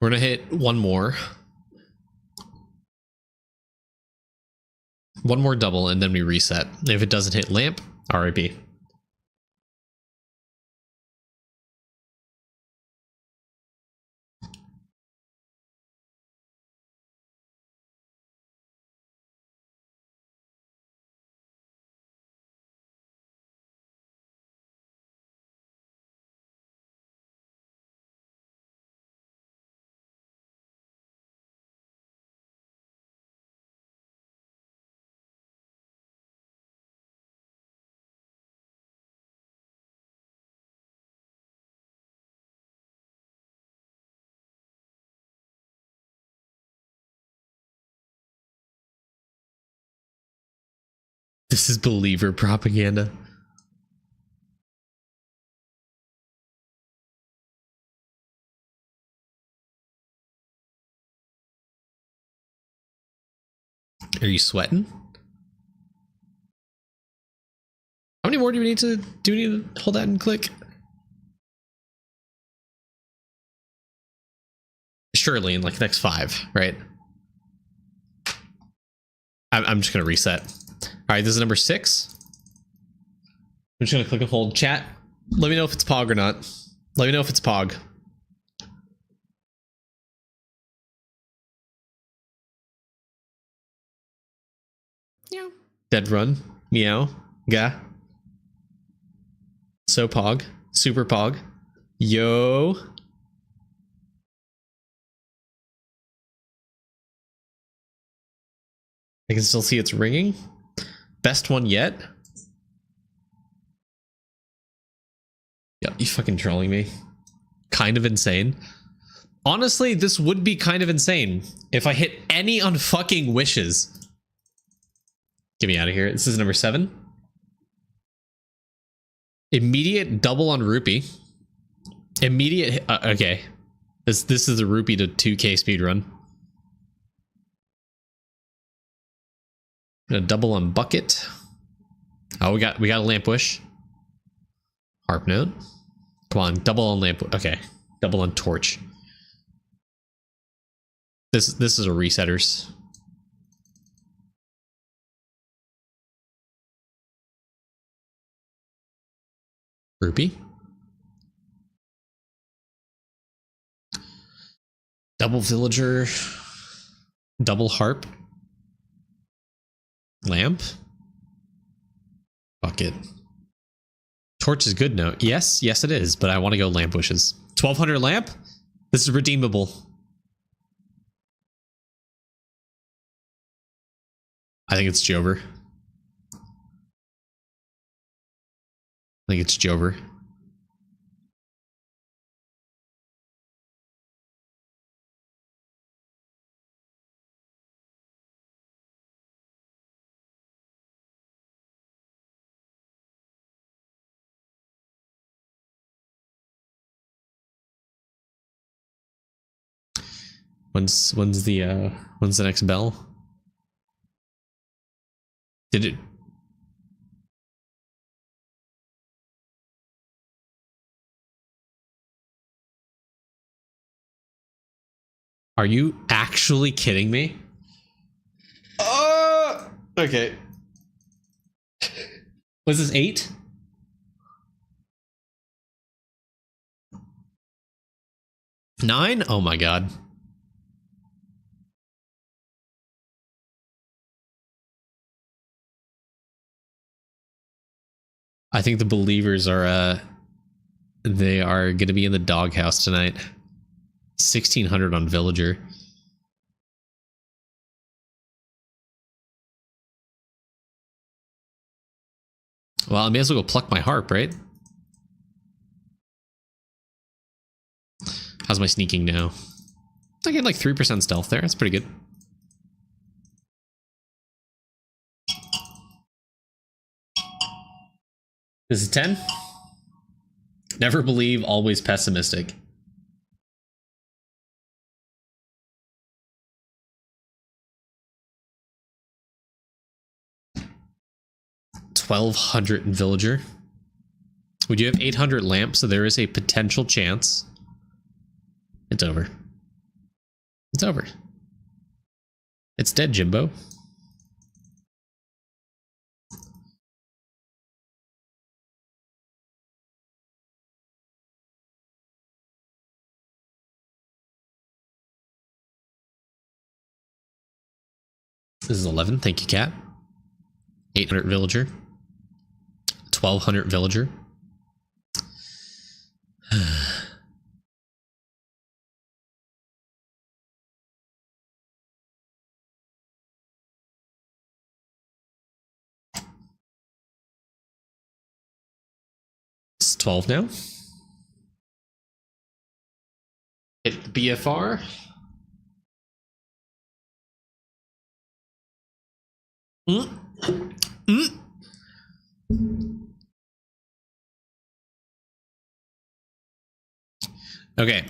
We're gonna hit one more. One more double, and then we reset. If it doesn't hit lamp, RIP. This is believer propaganda. Are you sweating? How many more do we need to hold that and click? Surely in like the next 5, right? I'm just gonna reset. All right, this is number 6. I'm just gonna click and hold. Chat, let me know if it's Pog or not. Let me know if it's Pog. Yeah. Dead run. Meow. Ga. So Pog. Super Pog. Yo. I can still see it's ringing. Best one yet. Yeah, you fucking trolling me. Kind of insane. Honestly, this would be kind of insane if I hit any unfucking wishes. Get me out of here. This is number 7. Immediate double on rupee. Immediate. Okay. This is a rupee to 2K speed run. A double on bucket. Oh, we got a lamp wish. Harp note. Come on, double on lamp. Okay, double on torch. This is a resetters. Rupee. Double villager. Double harp. Lamp. Bucket. Torch is good note. Yes, it is, but I want to go lamp wishes. 1200 lamp? This is redeemable. I think it's Jover. I think it's Jover. When's the next bell? Did it? Are you actually kidding me? Okay. Was this 8? Nine? Oh my god. I think the believers are they are gonna be in the doghouse tonight. 1600 on villager. Well, I may as well go pluck my harp, right? How's my sneaking now? I get like 3% stealth there. That's pretty good. This is 10. Never believe, always pessimistic. $1,200 in villager. We do have 800 lamps, so there is a potential chance. It's over. It's over. It's dead, Jimbo. This is 11. Thank you, cat. 800 villager. 1200 villager. It's 12 now. Hit the BFR. Okay.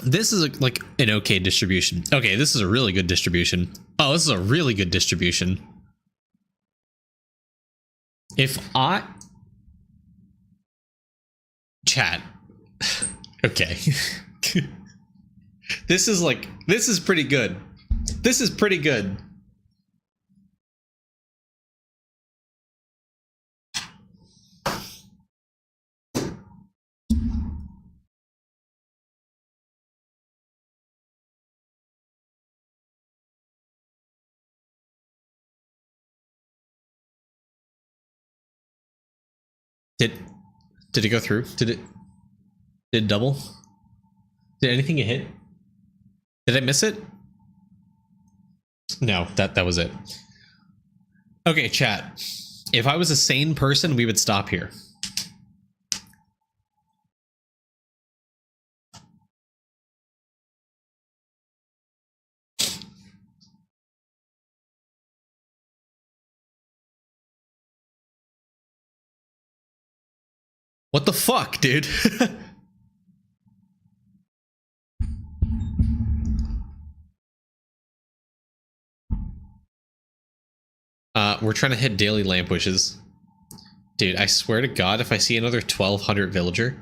This is like an okay distribution. Okay, this is a really good distribution. Oh, this is a really good distribution. If I... Chat. Okay. This is pretty good. This is pretty good. Did it go through? Did it double? Did anything get hit? Did I miss it? No, that was it. Okay, chat. If I was a sane person, we would stop here. What the fuck, dude? We're trying to hit daily lamp wishes. Dude, I swear to God, if I see another 1200 villager,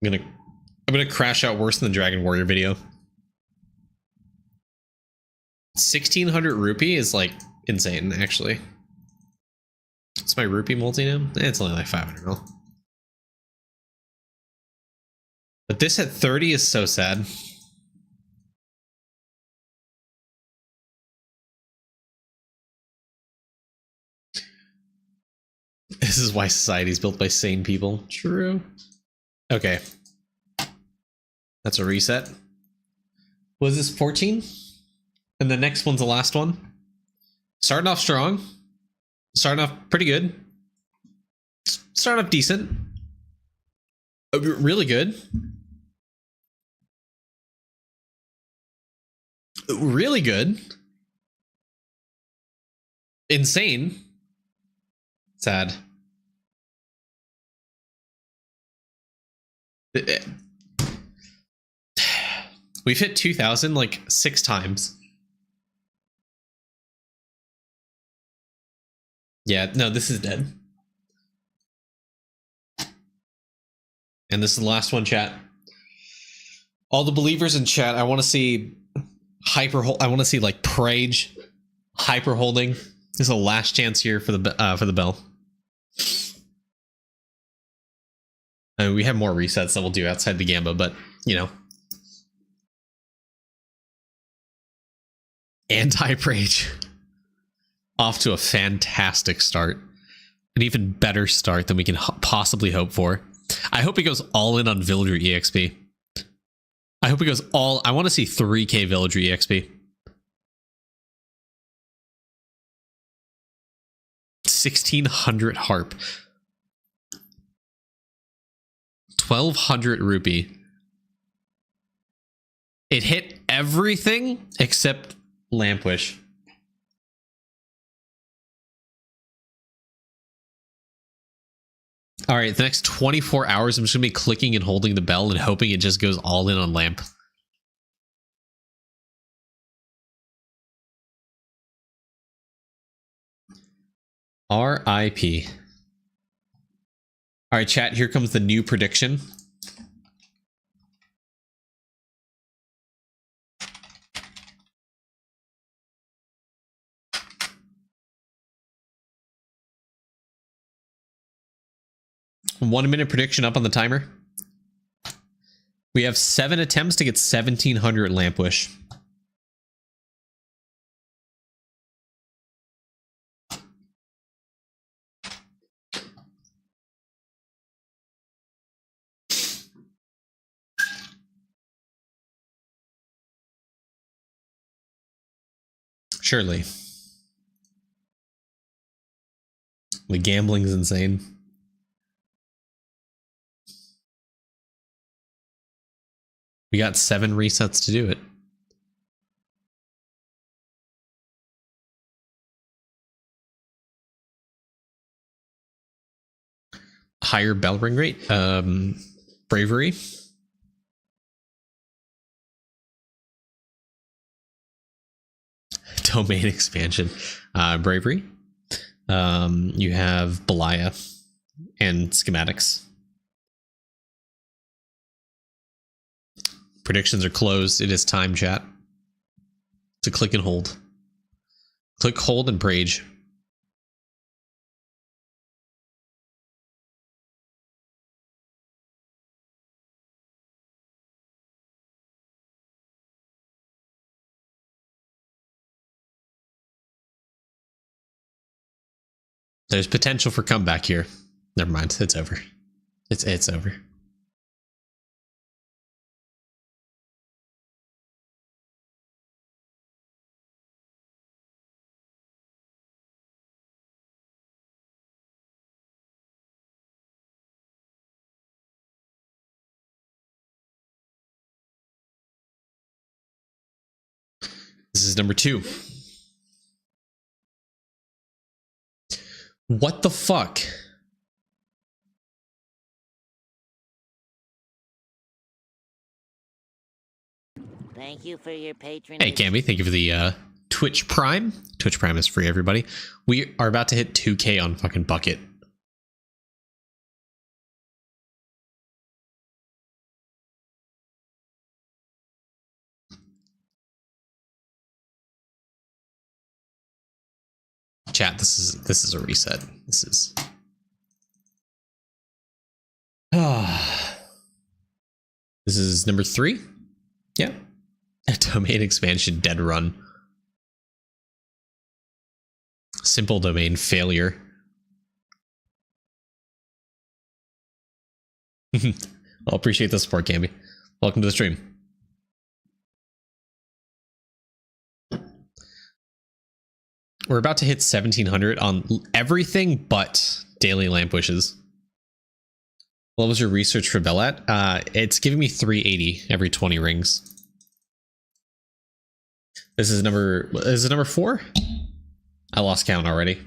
I'm gonna crash out worse than the Dragon Warrior video. 1600 rupee is like insane, actually. It's my rupee multi now? It's only like 500 mil. But this at 30 is so sad. This is why society is built by sane people. True. Okay. That's a reset. Was this 14? And the next one's the last one. Starting off strong. Starting off pretty good. Starting off decent. Really good. Really good. Insane. Sad. We've hit 2000 like 6 times. Yeah, no, this is dead. And this is the last one, chat. All the believers in chat, I want to see I want to see like Prage hyper holding. This is the last chance here for the bell. I mean, we have more resets that we'll do outside the Gamba, but you know. Anti-Prage. Off to a fantastic start. An even better start than we can possibly hope for. I hope he goes all in on Villager EXP. I hope he goes all... I want to see 3k Villager EXP. 1600 harp. 1200 rupee. It hit everything except Lampwish. All right, the next 24 hours, I'm just going to be clicking and holding the bell and hoping it just goes all in on Lamp. RIP. All right, chat, here comes the new prediction. 1 minute prediction up on the timer. We have 7 attempts to get 1700 lamp wish. Surely. The gambling's insane. We got 7 resets to do it. Higher bell ring rate. Bravery. Domain expansion. Bravery. You have Belia and schematics. Predictions are closed. It is time, chat. To click and hold. Click, hold, and rage. There's potential for comeback here. Never mind. It's over. It's over. This is number 2. What the fuck? Thank you for your patronage. Hey, Camby, thank you for the Twitch Prime. Twitch Prime is free, everybody. We are about to hit 2K on fucking Bucket. Chat, this is a reset. This is this is number 3. Yeah. Domain expansion dead run. Simple domain failure. I'll appreciate the support, Camby. Welcome to the stream. We're about to hit 1700 on everything but daily lamp wishes. What was your research for Bell at? It's giving me 380 every 20 rings. This is number 4? I lost count already.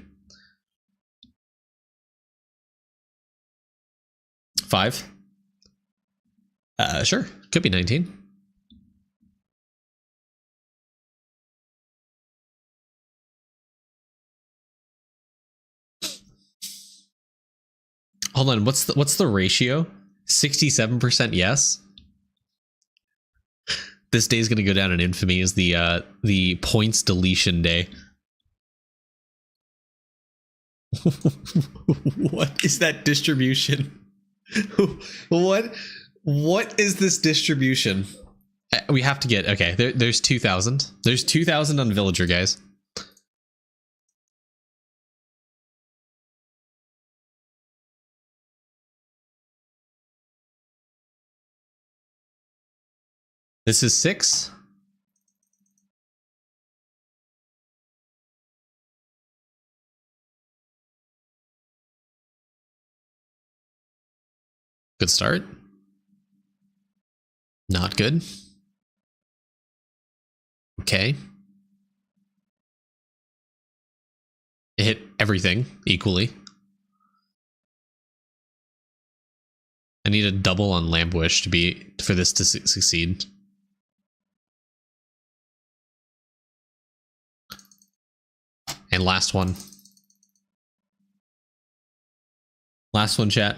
5? Sure. Could be 19. Hold on, what's the ratio? 67% yes. This day is going to go down in infamy as the points deletion day. What is that distribution? What is this distribution? We have to get okay. There's 2,000. There's 2,000 on villager, guys. This is 6. Good start. Not good. Okay. It hit everything equally. I need a double on Lamp Wish for this to succeed. And last one. Last one, chat.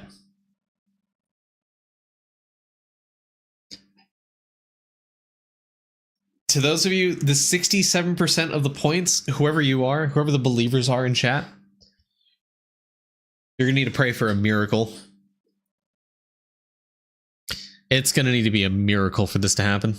To those of you, the 67% of the points, whoever you are, whoever the believers are in chat, you're gonna need to pray for a miracle. It's gonna need to be a miracle for this to happen.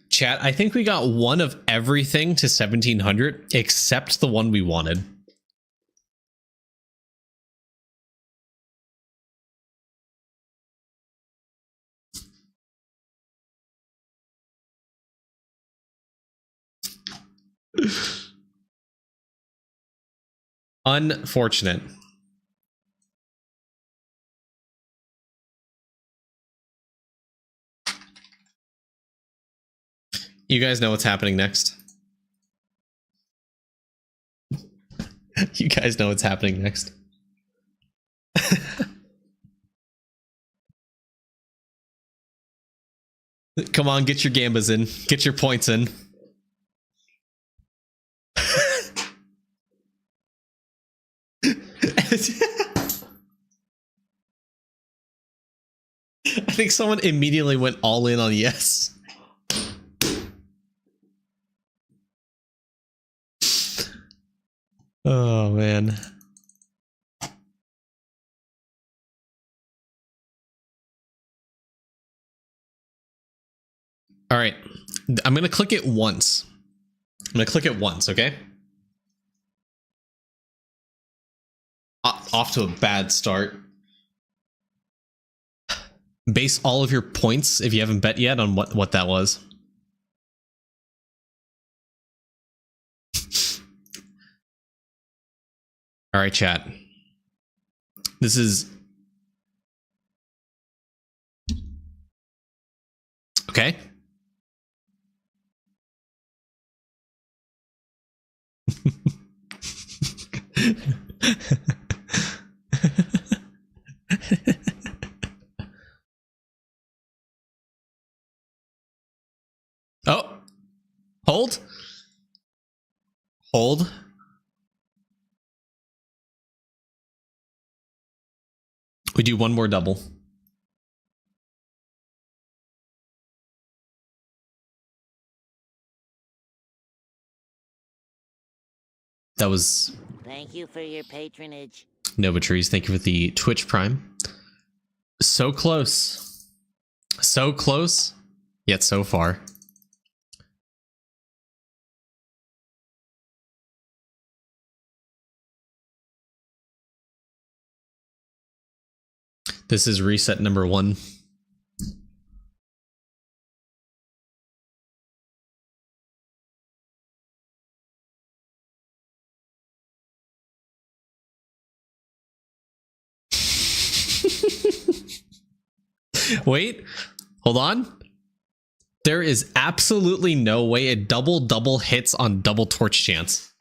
Chat, I think we got one of everything to 1700 except the one we wanted. Unfortunate. You guys know what's happening next. You guys know what's happening next. Come on, get your gambas in. Get your points in. I think someone immediately went all in on yes. Oh, man. All right. I'm going to click it once. I'm going to click it once, okay? Off to a bad start. Base all of your points, if you haven't bet yet, on what that was. All right, chat. This is... Okay. Oh. Hold. Hold. We do one more double. That was... Thank you for your patronage. Novatrees, thank you for the Twitch Prime. So close. So close, yet so far. This is reset number 1. Wait, hold on. There is absolutely no way a double hits on double torch chance.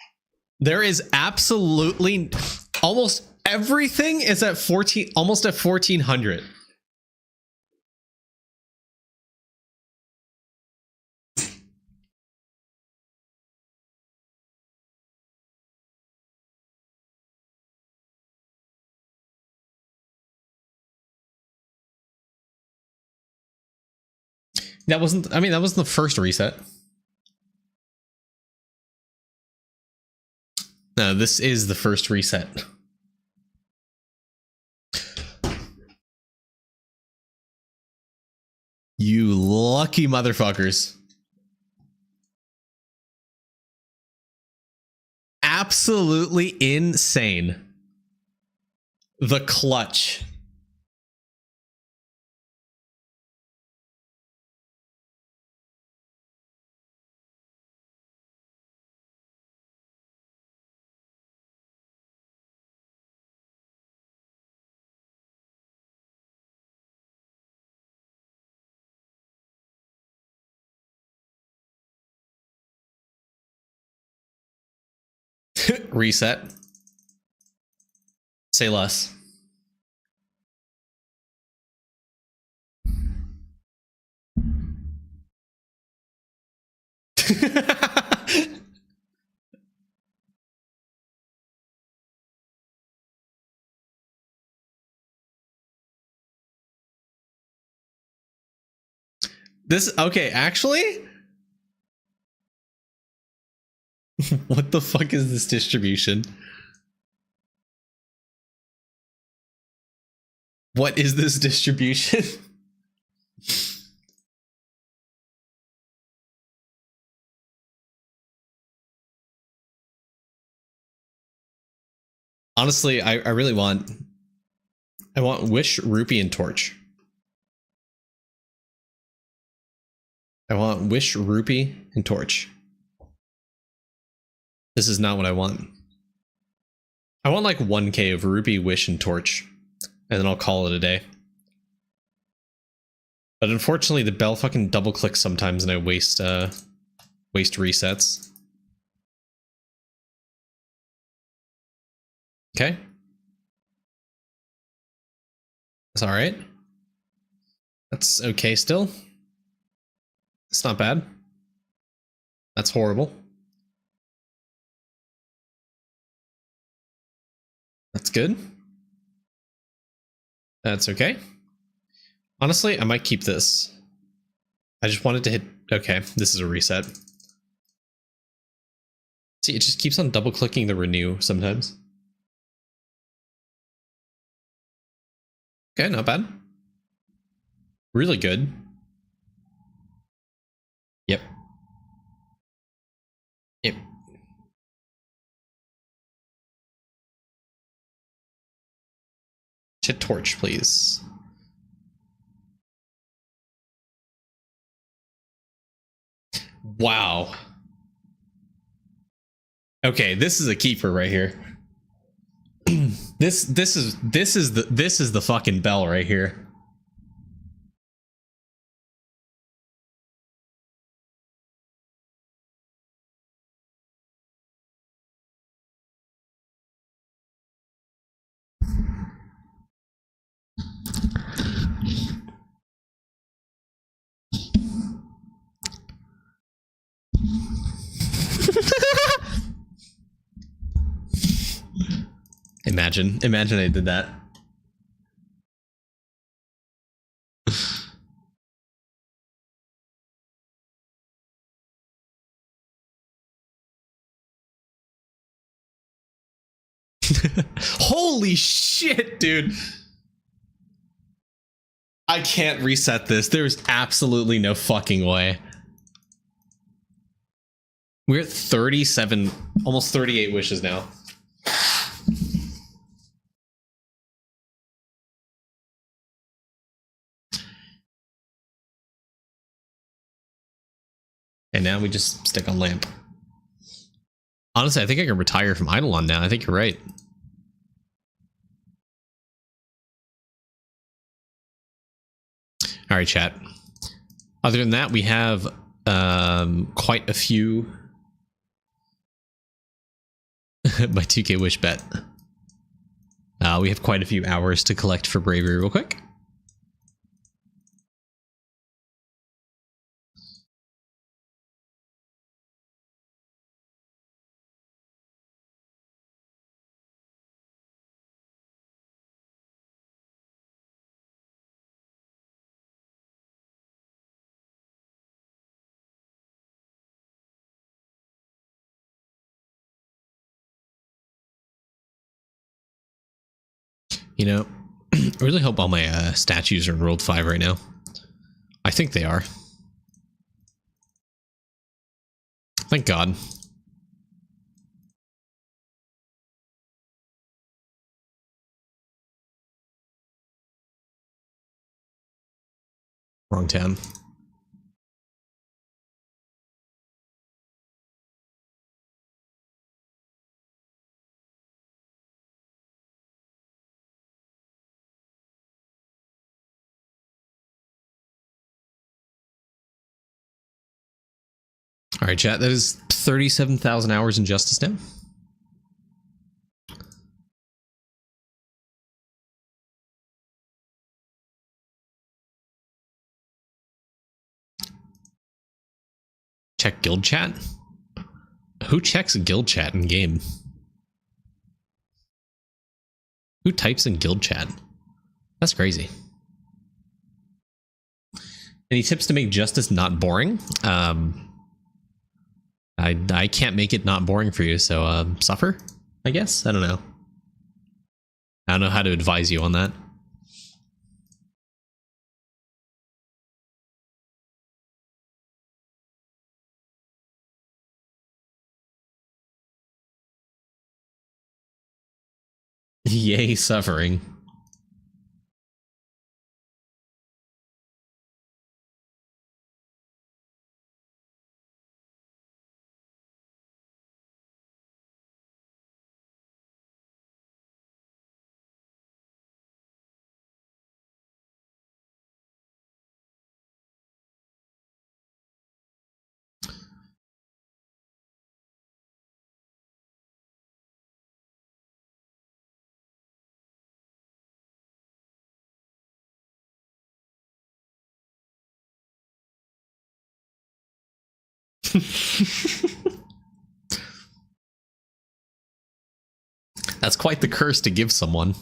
There is absolutely... Almost everything is at 14, almost at 1400. That wasn't, I mean, that wasn't the first reset. No, this is the first reset. You lucky motherfuckers. Absolutely insane. The clutch. Reset. Say less. This, okay, actually? What the fuck is this distribution? What is this distribution? Honestly, I really want... I want Wish, Rupee, and Torch. I want Wish, Rupee, and Torch. This is not what I want. I want like 1k of Rupee, Wish, and Torch. And then I'll call it a day. But unfortunately, the bell fucking double clicks sometimes and I waste resets. Okay. That's alright. That's okay still. It's not bad. That's horrible. That's good. That's okay. Honestly, I might keep this. I just wanted to hit... Okay, this is a reset. See, it just keeps on double clicking the renew sometimes. Okay, not bad. Really good. Yep. Yep. Hit Torch, please. Wow. Okay, this is a keeper right here. This is the fucking bell right here. Imagine I did that. Holy shit, dude. I can't reset this. There's absolutely no fucking way. We're at 37, almost 38 wishes now. And now we just stick on lamp. Honestly, I think I can retire from Eidolon now. I think you're right. All right, chat. Other than that, we have quite a few. My 2k wish bet. We have quite a few hours to collect for bravery real quick. You know, I really hope all my statues are in World 5 right now. I think they are. Thank God. Wrong town. All right, chat. That is 37,000 hours in Justice now. Check guild chat? Who checks guild chat in game? Who types in guild chat? That's crazy. Any tips to make justice not boring? I can't make it not boring for you, so suffer, I guess. I don't know. I don't know how to advise you on that. Yay, suffering. That's quite the curse to give someone.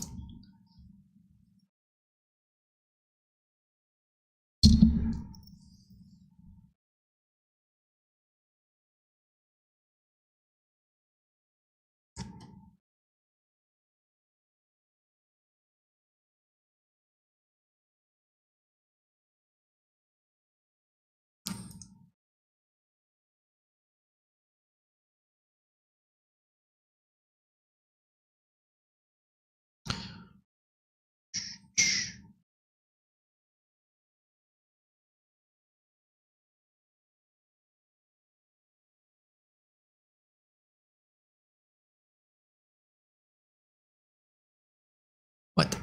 What?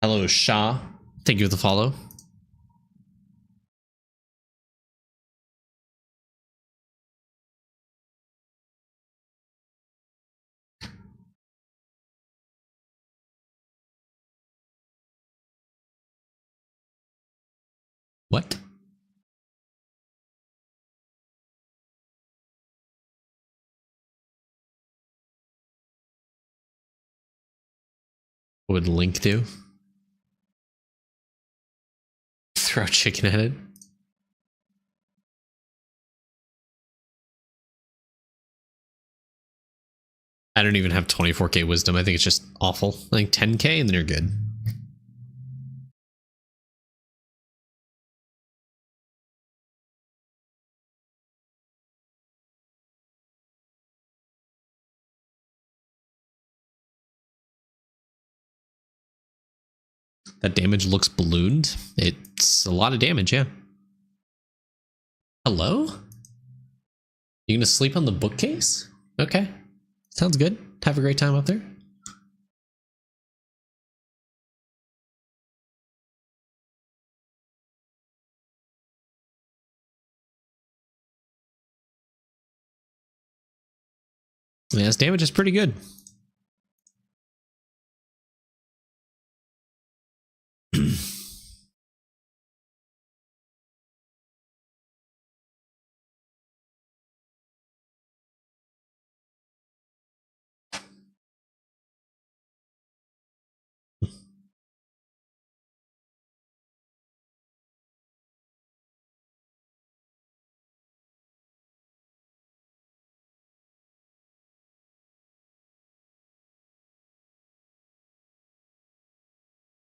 Hello, Shah. Thank you for the follow. What? What would Link do? Throw chicken at it? I don't even have 24k wisdom. I think it's just awful. I think 10k and then you're good. That damage looks ballooned. It's a lot of damage, yeah. Hello? You gonna sleep on the bookcase? Okay. Sounds good. Have a great time up there. Yeah, this damage is pretty good.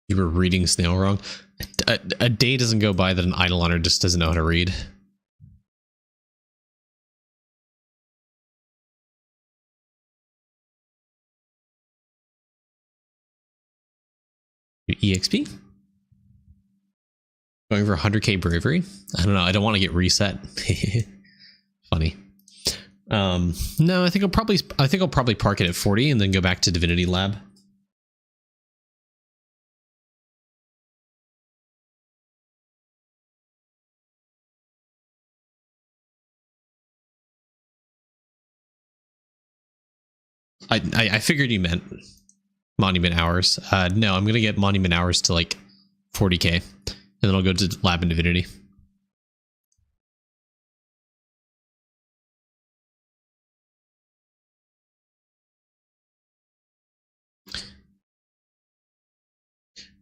You were reading Snail wrong. A day doesn't go by that an Eidolonner just doesn't know how to read. EXP? Going for 100k bravery? I don't know. I don't want to get reset. Funny. No, I think I'll probably park it at 40 and then go back to Divinity Lab. I figured you meant monument hours. No, I'm gonna get monument hours to like 40k, and then I'll go to Lab and Divinity.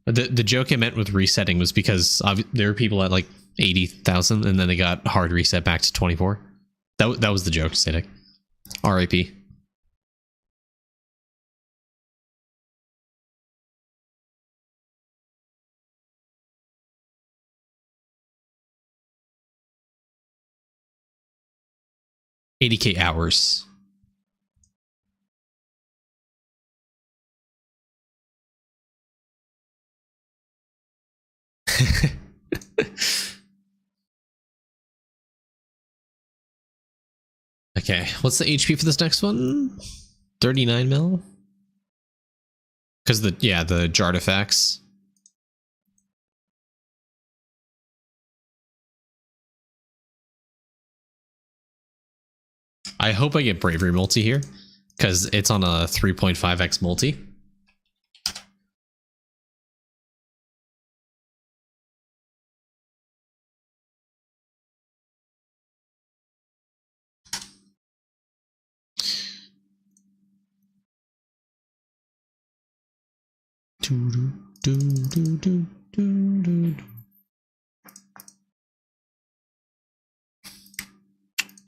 The joke I meant with resetting was because there were people at like 80,000, and then they got hard reset back to 24. That was the joke, Static. RIP. $80k hours. Okay, what's the HP for this next one? 39 mil? Because the Jartifacts. I hope I get Bravery multi here, because it's on a 3.5x multi.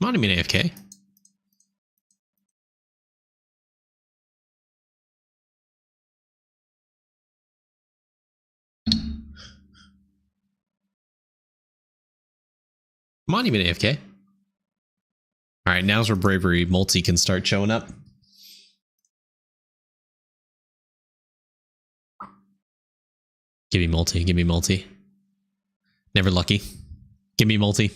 Monument AFK. Monument AFK. All right, now's where Bravery multi can start showing up. Give me multi. Give me multi. Never lucky. Give me multi.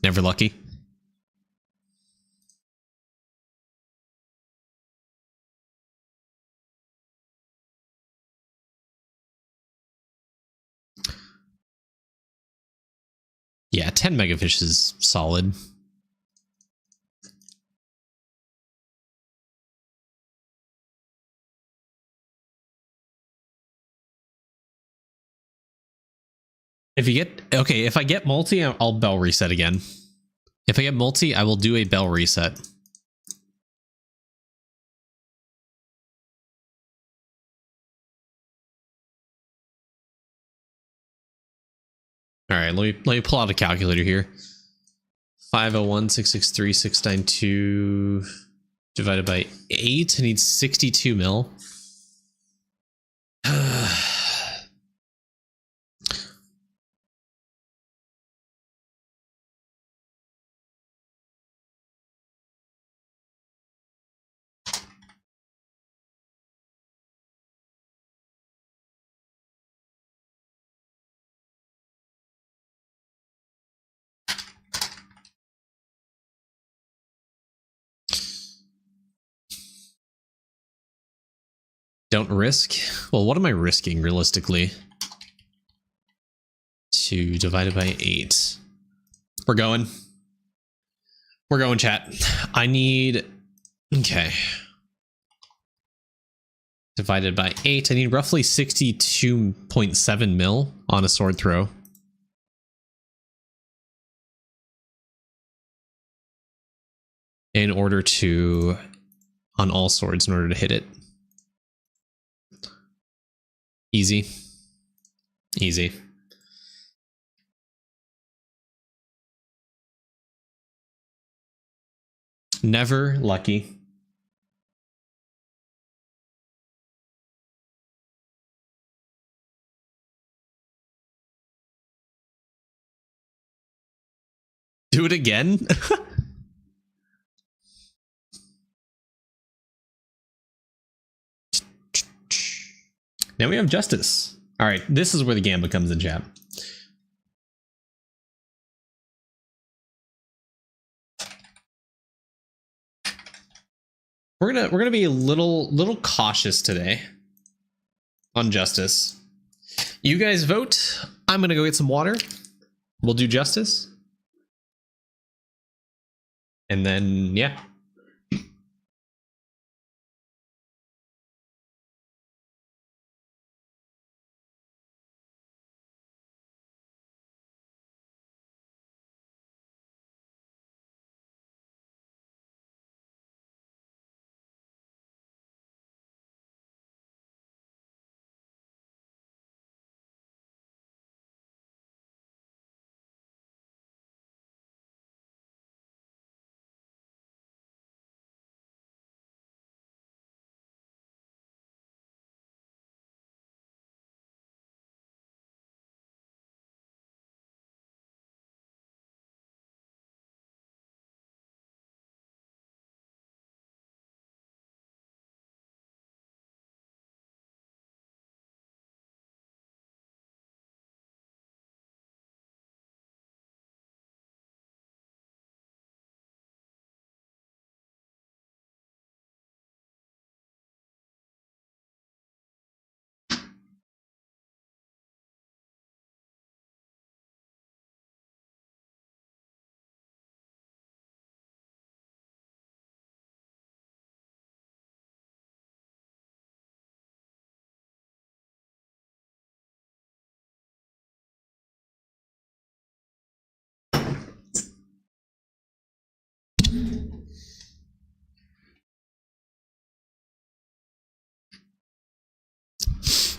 Never lucky. Yeah, 10 megafish is solid. If I get multi, I'll bell reset again. If I get multi, I will do a bell reset. All right, let me pull out a calculator here. 501,663,692 divided by 8. I need 62 mil. Don't risk. Well, what am I risking realistically? 2 divided by 8. We're going. We're going, chat. I need... Okay. Divided by 8. I need roughly 62.7 mil on a sword throw. In order to... On all swords in order to hit it. Easy. Easy. Never lucky. Do it again? Now we have justice. All right, this is where the gambit comes in, chat. We're gonna be a little cautious today on justice. You guys vote. I'm gonna go get some water. We'll do justice. And then, yeah.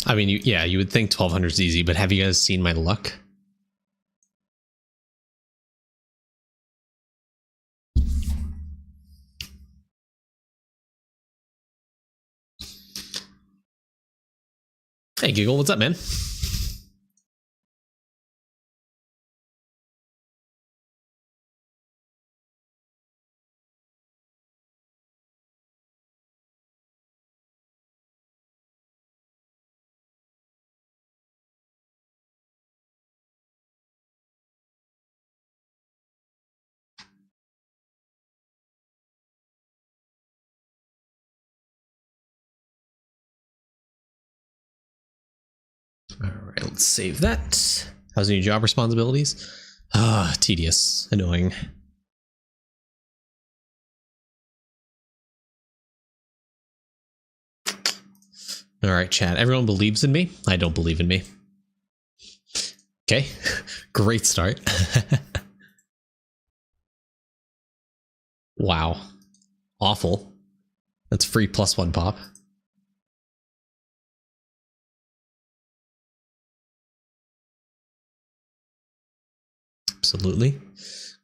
I mean, you would think 1200 is easy, but have you guys seen my luck? Hey, Giggle, what's up, man? All right, let's save that. How's your new job responsibilities? Ah, tedious, annoying. All right, chat. Everyone believes in me. I don't believe in me. Okay, great start. Wow, awful. That's free +1 pop. Absolutely.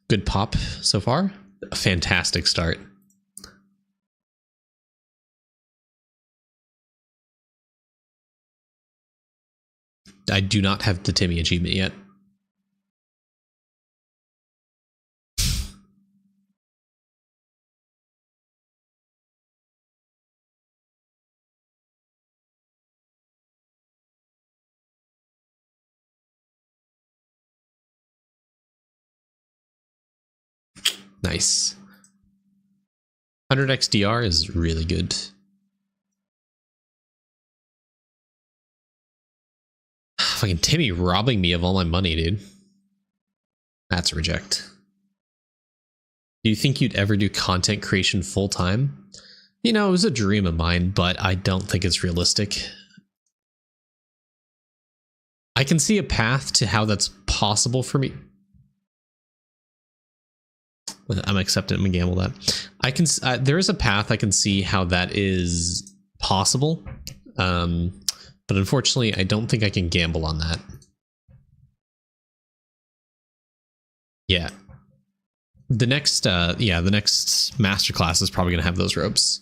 Good pop so far. A fantastic start. I do not have the Timmy achievement yet. Nice. 100 XDR is really good. Fucking Timmy robbing me of all my money, dude. That's a reject. Do you think you'd ever do content creation full time? You know, it was a dream of mine, but I don't think it's realistic. I can see a path to how that's possible for me. I'm accepting. I'm gonna gamble that. I can. There is a path I can see how that is possible, but unfortunately, I don't think I can gamble on that. Yeah, the next, the next masterclass is probably gonna have those ropes.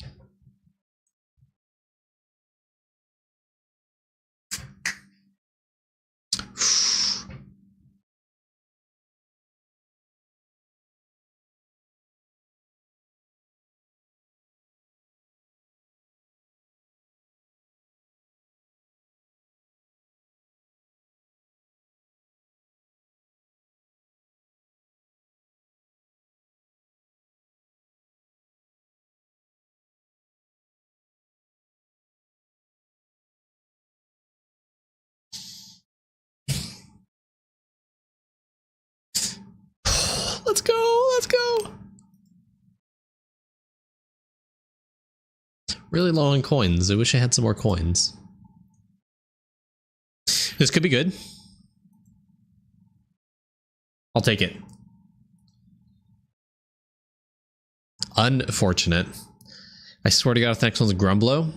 Let's go. Let's go. Really low on coins. I wish I had some more coins. This could be good. I'll take it. Unfortunate. I swear to God, if the next one's Grumblo.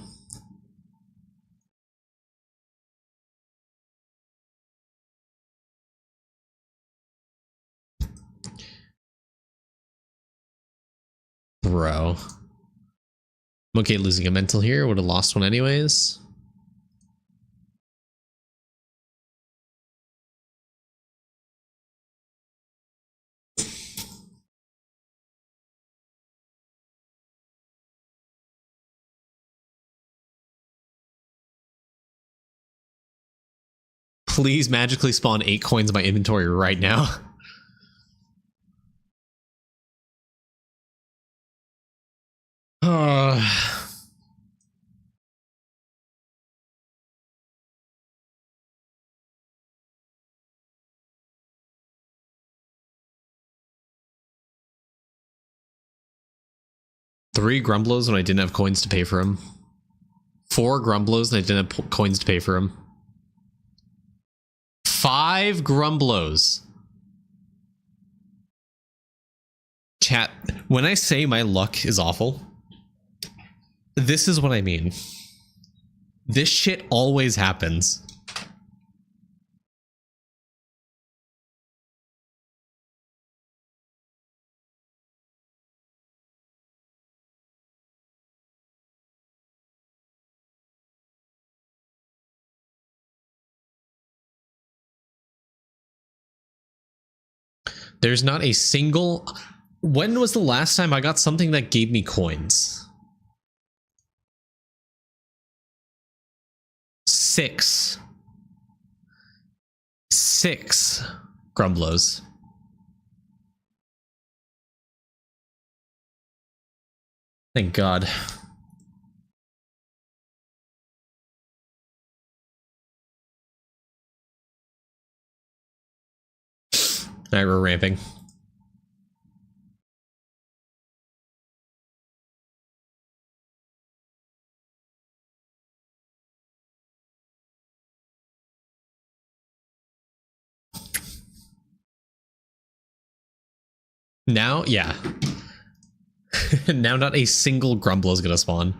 Bro. I'm okay losing a mental here. Would have lost one anyways. Please magically spawn 8 coins in my inventory right now. Three Grumblos when I didn't have coins to pay for them. 4 Grumblos and I didn't have coins to pay for them. 5 Grumblos. Chat, when I say my luck is awful, this is what I mean. This shit always happens. There's not a single... When was the last time I got something that gave me coins? 6 Grumblos. Thank God. Alright, we're ramping. Now, yeah. Now not a single Grumblo is gonna spawn.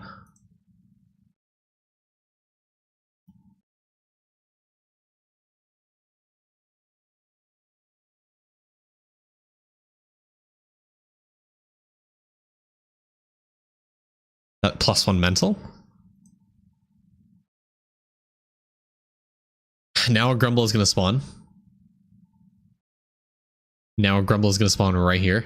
+1 mental. Now a Grumblo is gonna spawn. Now a Grumblo is gonna spawn right here.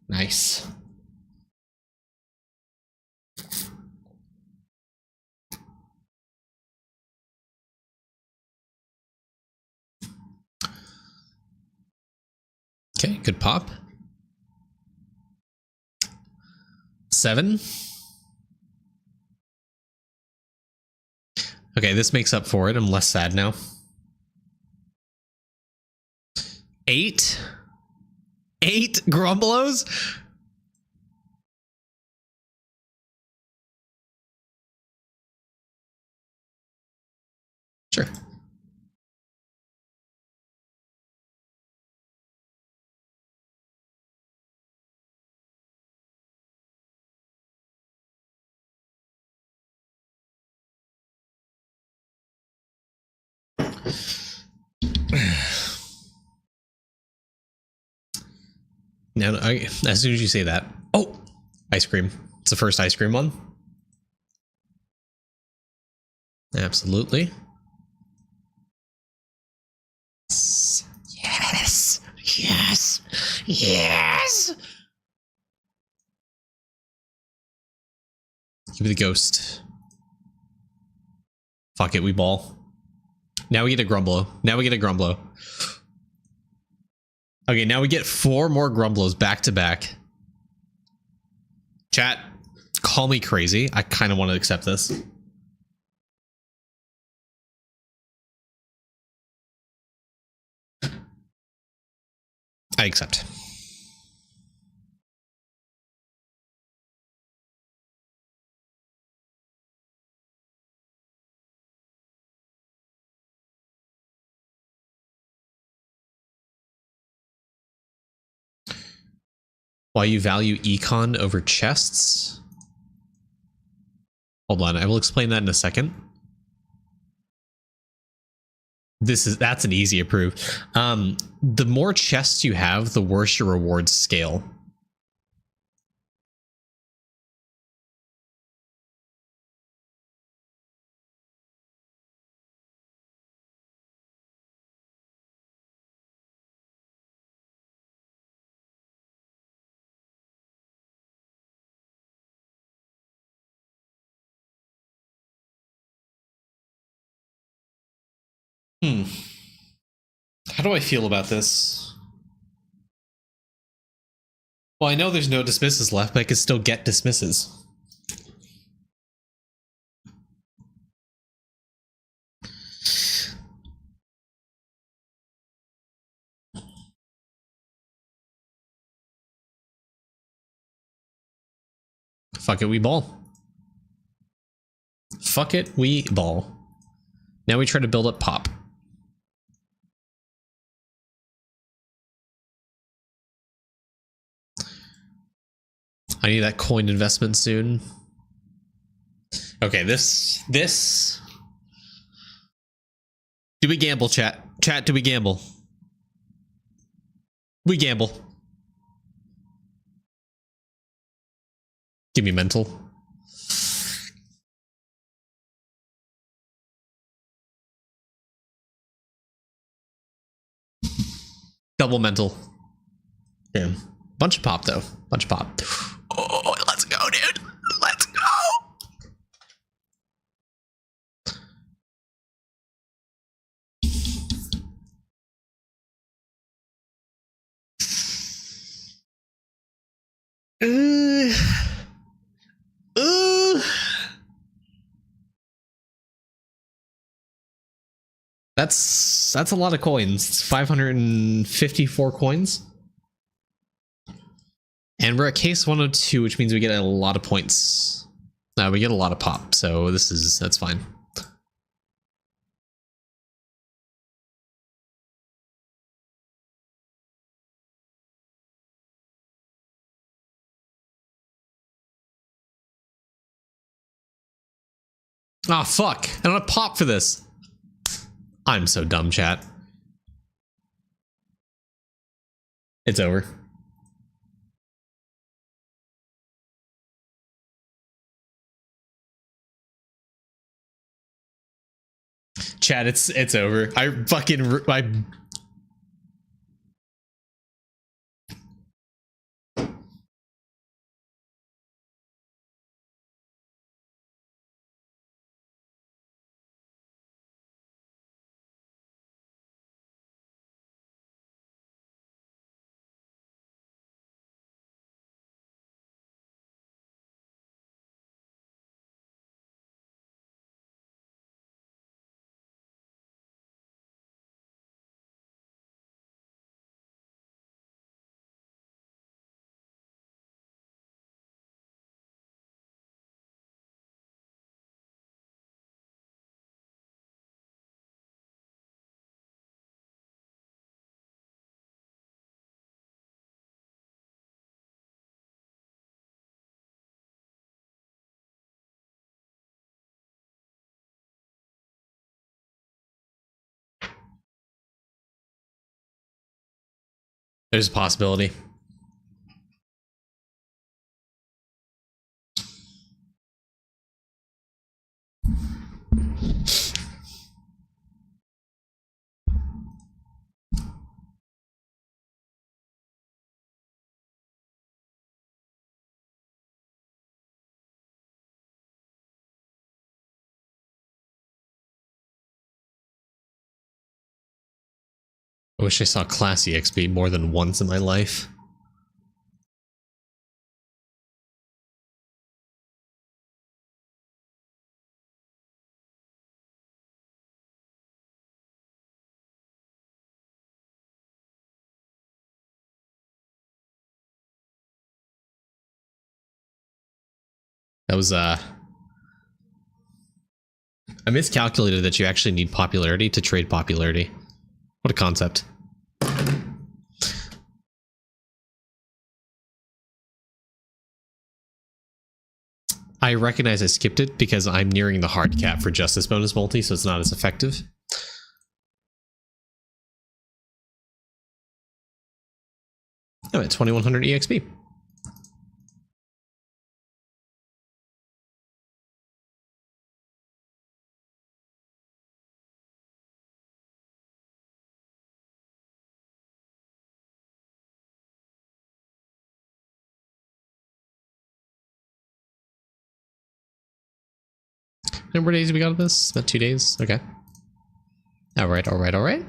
Nice. Okay, good pop. 7. Okay, this makes up for it. I'm less sad now. 8? 8 Grumblos? Sure. Now, as soon as you say that, oh, ice cream. It's the first ice cream one. Absolutely. Yes, yes, yes. Give me the ghost. Fuck it, we ball. Now we get a Grumblo. Now we get a Grumblo. Okay, now we get 4 more Grumblos back to back. Chat, call me crazy. I kind of want to accept this. I accept. Why you value econ over chests? Hold on, I will explain that in a second. That's an easy approve. The more chests you have, the worse your rewards scale. How do I feel about this? Well, I know there's no dismisses left, but I can still get dismisses. Fuck it, we ball. Fuck it, we ball. Now we try to build up pop. I need that coin investment soon. Okay, this. Do we gamble, chat? Chat, do we gamble? We gamble. Give me mental. Double mental. Damn. Bunch of pop, though. Bunch of pop. Oh, let's go, dude. Let's go. That's a lot of coins. It's 554 coins. And we're at case 102, which means we get a lot of points. We get a lot of pop, so that's fine. Oh, fuck. I don't have pop for this. I'm so dumb, chat. It's over. Chat, it's over. I There's a possibility. I wish I saw Classy XP more than once in my life. That was I miscalculated that you actually need popularity to trade popularity. What a concept. I recognize I skipped it because I'm nearing the hard cap for Justice Bonus Multi, so it's not as effective. I'm at 2100 EXP. How many days we got of this? About 2 days? Okay. Alright, alright, alright.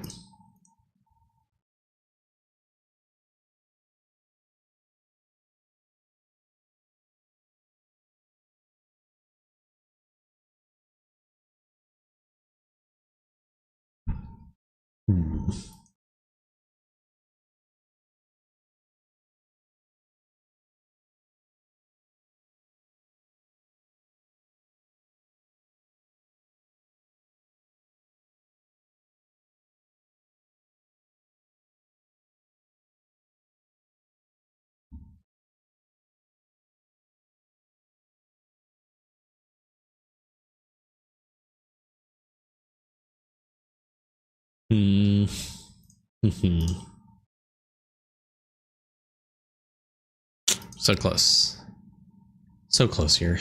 Hmm. So close. So close here.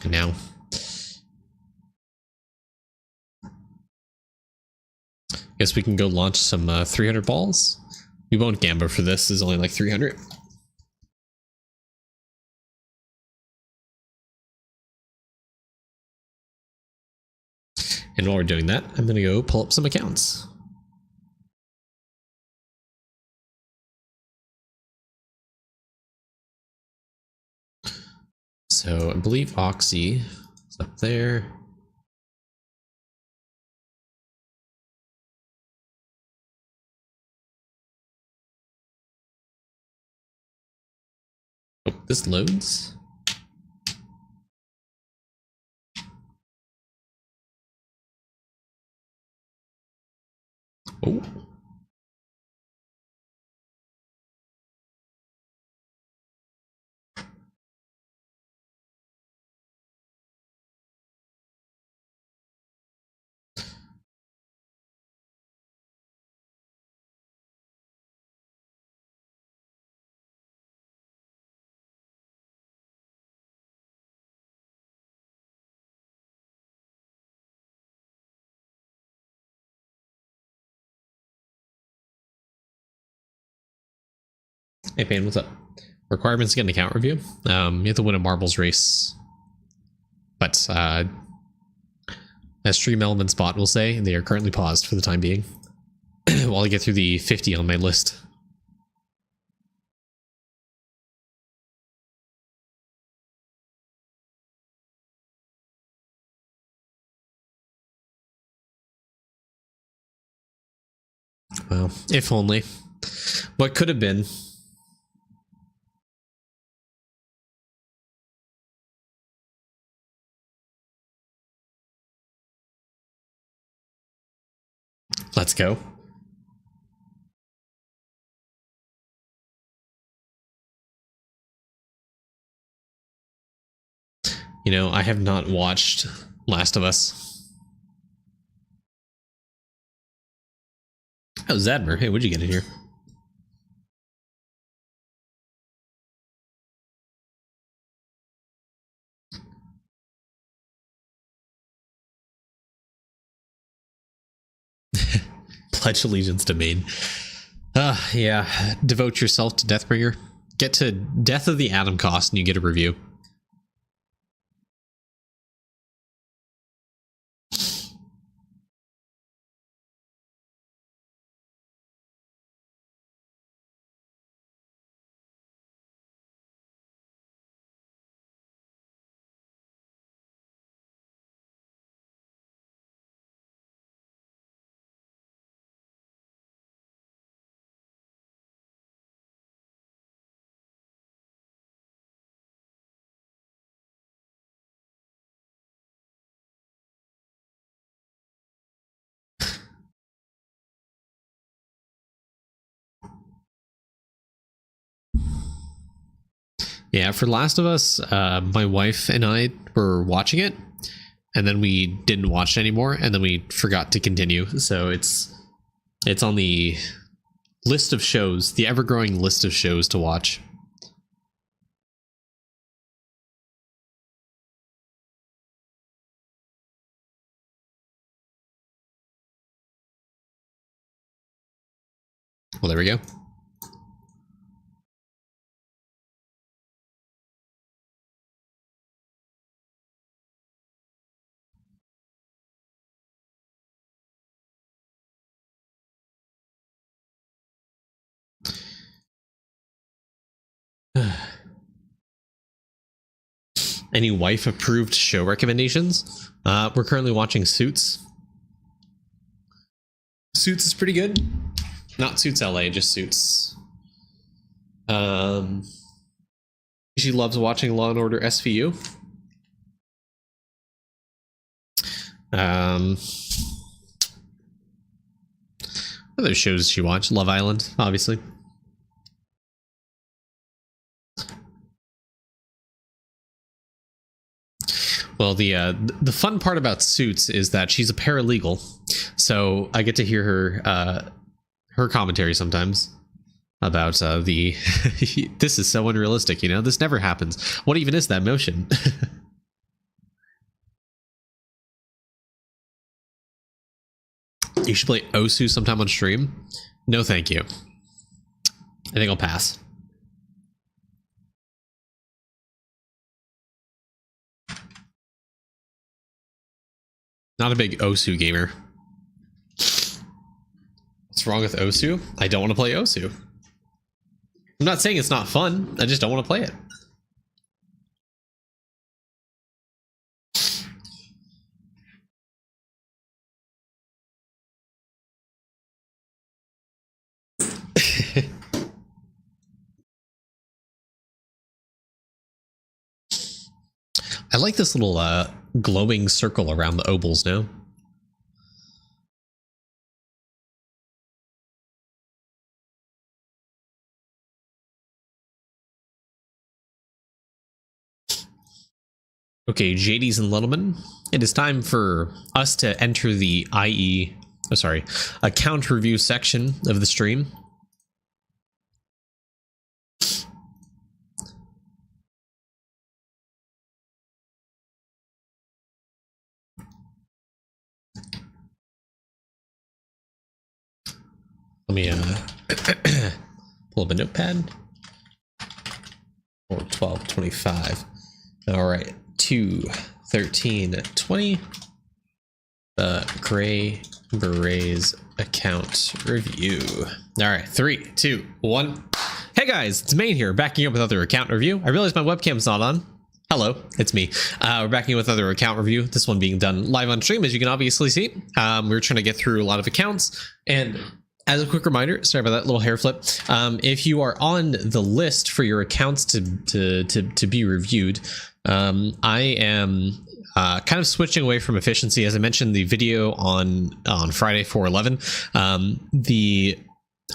Now. Guess we can go launch some 300 balls. We won't gamble for this. It's only like 300. And while we're doing that, I'm going to go pull up some accounts. So I believe Oxy is up there. Oh, this loads. Oh. Hey, Payne, what's up? Requirements to get an account review. You have to win a marbles race. But as Stream Elements bot will say, they are currently paused for the time being. While I get through the 50 on my list. Well, if only. What could have been. Let's go. You know, I have not watched Last of Us. Oh, Zadmer. Hey, what'd you get in here? Pledge allegiance to Maine. Yeah. Devote yourself to Deathbringer. Get to Death of the Atom Cost and you get a review. Yeah, for Last of Us, my wife and I were watching it, and then we didn't watch it anymore, and then we forgot to continue. So it's on the list of shows, the ever-growing list of shows to watch. Well, there we go. Any wife-approved show recommendations? We're currently watching Suits. Suits is pretty good. Not Suits LA, just Suits. She loves watching Law and Order SVU. Other shows she watched? Love Island, obviously. Well, the fun part about Suits is that she's a paralegal, so I get to hear her commentary sometimes about the this is so unrealistic, you know, this never happens. What even is that motion? You should play Osu sometime on stream. No, thank you. I think I'll pass. Not a big Osu gamer. What's wrong with Osu? I don't want to play Osu. I'm not saying it's not fun. I just don't want to play it. I like this little glowing circle around the ovals now. Okay, JDs and Littleman, it is time for us to enter the account review section of the stream. Let me pull up a notepad. 4, 12, 25. All right, 2, 13, 20. The Gray Berets account review. All right, 3, 2, 1. Hey guys, it's Maine here, backing up with another account review. I realize my webcam's not on. Hello, it's me. We're backing with another account review. This one being done live on stream, as you can obviously see. We're trying to get through a lot of accounts, and as a quick reminder, sorry about that little hair flip. If you are on the list for your accounts to be reviewed, I am kind of switching away from efficiency. As I mentioned, the video on Friday 4/11, the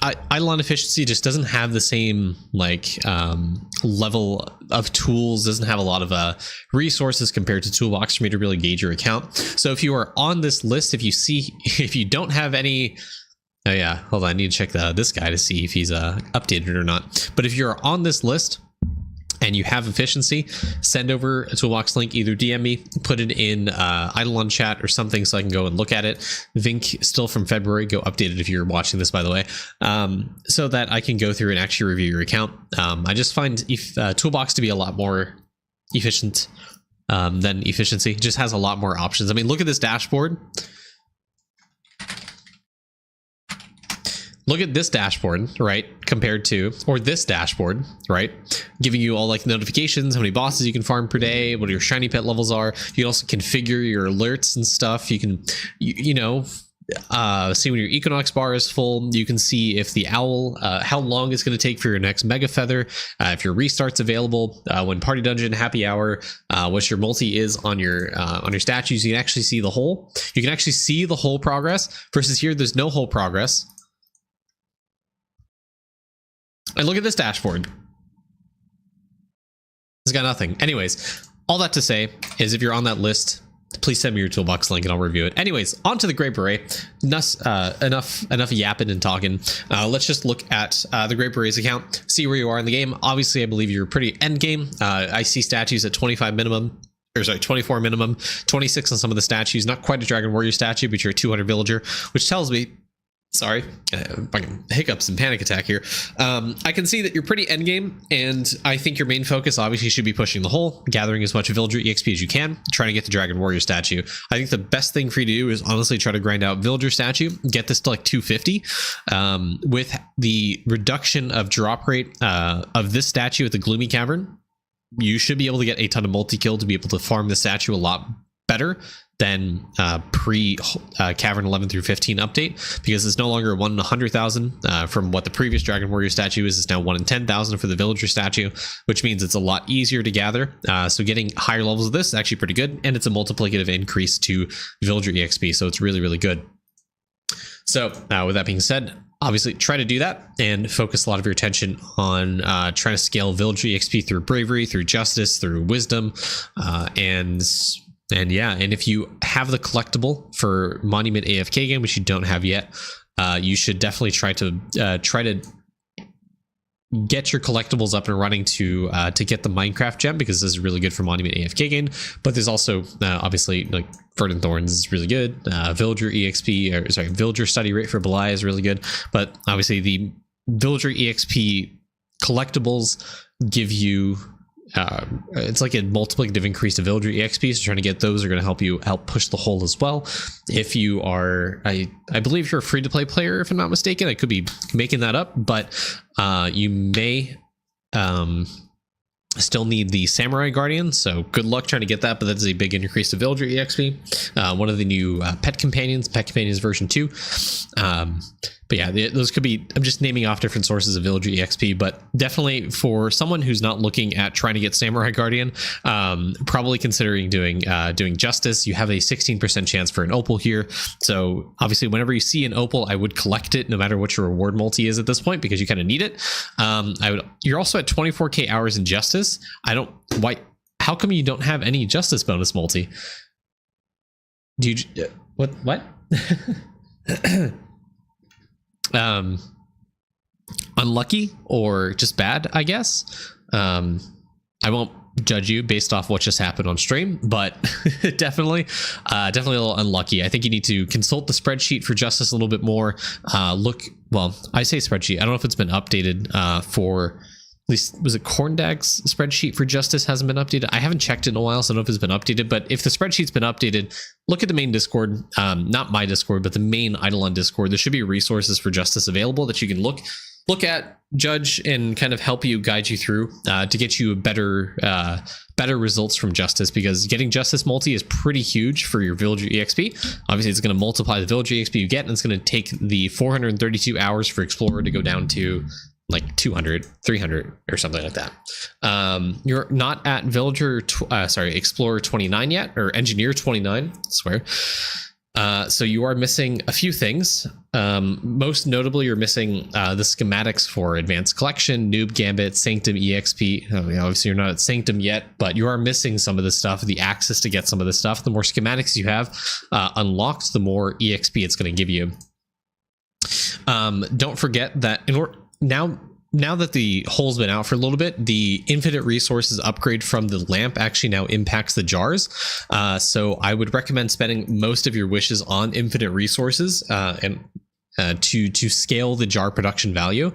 Eidolon efficiency just doesn't have the same level of tools, doesn't have a lot of resources compared to Toolbox for me to really gauge your account. So if you are on this list, if you don't have any. Oh yeah, hold on, I need to check this guy to see if he's updated or not. But if you're on this list and you have efficiency, send over a Toolbox link, either DM me, put it in Eidolon chat or something so I can go and look at it. Vink still from February, go update it if you're watching this, by the way, so that I can go through and actually review your account. I just find Toolbox to be a lot more efficient than efficiency. It just has a lot more options. I mean, look at this dashboard. Look at this dashboard, right? Compared to, or this dashboard, right? Giving you all like notifications, how many bosses you can farm per day, what your shiny pet levels are. You can also configure your alerts and stuff. You can, see when your Equinox bar is full. You can see if the owl, how long it's going to take for your next mega feather, if your restart's available, when party dungeon, happy hour, what your multi is on your statues. You can actually see the whole. You can actually see the whole progress. Versus here, there's no whole progress. And look at this dashboard. got nothing. Anyways, all that to say is if you're on that list, please send me your toolbox link and I'll review it. Anyways, on to the Great Beret. Enough yapping and talking. Let's just look at the Great Beret's account, see where you are in the game. Obviously, I believe you're pretty end game. I see statues at 25 minimum. Or sorry, 24 minimum, 26 on some of the statues. Not quite a Dragon Warrior statue, but you're a 200 villager, which tells me, sorry, fucking hiccups and panic attack here. I can see that you're pretty endgame, and I think your main focus obviously should be pushing the hole, gathering as much villager EXP as you can, trying to get the Dragon Warrior statue. I think the best thing for you to do is honestly try to grind out villager statue, get this to like 250. With the reduction of drop rate of this statue at the Gloomy Cavern, you should be able to get a ton of multi-kill to be able to farm the statue a lot better than pre Cavern 11 through 15 update, because it's no longer 1 in 100,000 from what the previous Dragon Warrior statue is. It's now 1 in 10,000 for the villager statue, which means it's a lot easier to gather. So getting higher levels of this is actually pretty good, and it's a multiplicative increase to villager EXP, so it's really, really good. So with that being said, obviously try to do that and focus a lot of your attention on trying to scale villager EXP through bravery, through justice, through wisdom, and if you have the collectible for Monument AFK game, which you don't have yet, you should definitely try to get your collectibles up and running to get the Minecraft gem, because this is really good for Monument AFK game. But there's also obviously like Verdant Thorns is really good. Villager EXP, or sorry, Villager Study Rate for Belai is really good. But obviously the Villager EXP collectibles give you it's like a multiplicative increase to villager EXP, so trying to get those are going to help push the hole as well. If you are, I believe you're a free-to-play player, if I'm not mistaken. I could be making that up, but you may still need the Samurai Guardian, so good luck trying to get that, but that's a big increase to villager EXP. One of the new pet companions version 2. But yeah, those could be, I'm just naming off different sources of villager EXP, but definitely for someone who's not looking at trying to get Samurai Guardian, probably considering doing Justice. You have a 16% chance for an opal here. So obviously whenever you see an opal, I would collect it no matter what your reward multi is at this point, because you kind of need it. You're also at 24k hours in Justice. How come you don't have any Justice bonus multi? Do you, what? Unlucky or just bad, I guess. I won't judge you based off what just happened on stream, but definitely a little unlucky. I think you need to consult the spreadsheet for Justice a little bit more. Well, I say spreadsheet, I don't know if it's been updated for, at least, was it Corndag's spreadsheet for Justice hasn't been updated? I haven't checked in a while, so I don't know if it's been updated, but if the spreadsheet's been updated, look at the main Discord, not my Discord, but the main Eidolon Discord. There should be resources for Justice available that you can look at, judge, and kind of help you, guide you through to get you better results from Justice, because getting Justice multi is pretty huge for your villager EXP. Obviously, it's going to multiply the villager EXP you get, and it's going to take the 432 hours for Explorer to go down to like 200, 300 or something like that. You're not at Explorer 29 yet, or Engineer 29, I swear. So you are missing a few things. Most notably, you're missing the schematics for Advanced Collection, Noob Gambit, Sanctum EXP. Obviously, you're not at Sanctum yet, but you are missing some of the stuff, the access to get some of the stuff. The more schematics you have unlocked, the more EXP it's going to give you. Don't forget that now that the hole's been out for a little bit, the infinite resources upgrade from the lamp actually now impacts the jars. So I would recommend spending most of your wishes on infinite resources and to scale the jar production value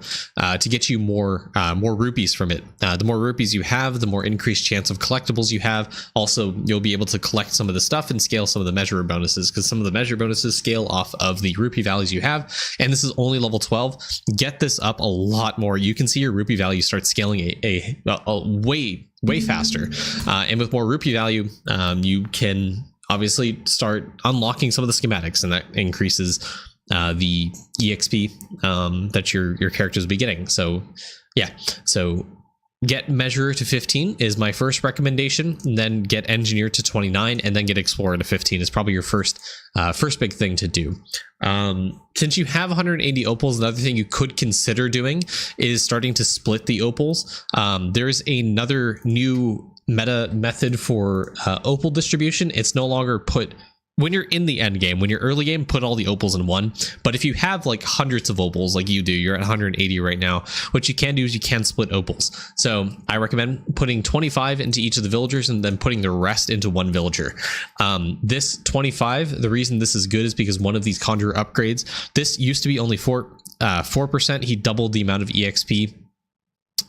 to get you more rupees from it. The more rupees you have, the more increased chance of collectibles you have. Also, you'll be able to collect some of the stuff and scale some of the measure bonuses, because some of the measure bonuses scale off of the rupee values you have. And this is only level 12. Get this up a lot more. You can see your rupee value start scaling a way faster. And with more rupee value, you can obviously start unlocking some of the schematics, and that increases the EXP that your characters will be getting. So yeah, so get Measurer to 15 is my first recommendation, and then get Engineer to 29, and then get Explorer to 15 is probably your first big thing to do. Since you have 180 opals, another thing you could consider doing is starting to split the opals. There's another new meta method for opal distribution. It's no longer put when you're in the end game. When you're early game, put all the opals in one. But if you have like hundreds of opals like you do, you're at 180 right now, what you can do is you can split opals. So I recommend putting 25 into each of the villagers and then putting the rest into one villager. This 25, the reason this is good is because one of these conjurer upgrades, this used to be only 4%. He doubled the amount of EXP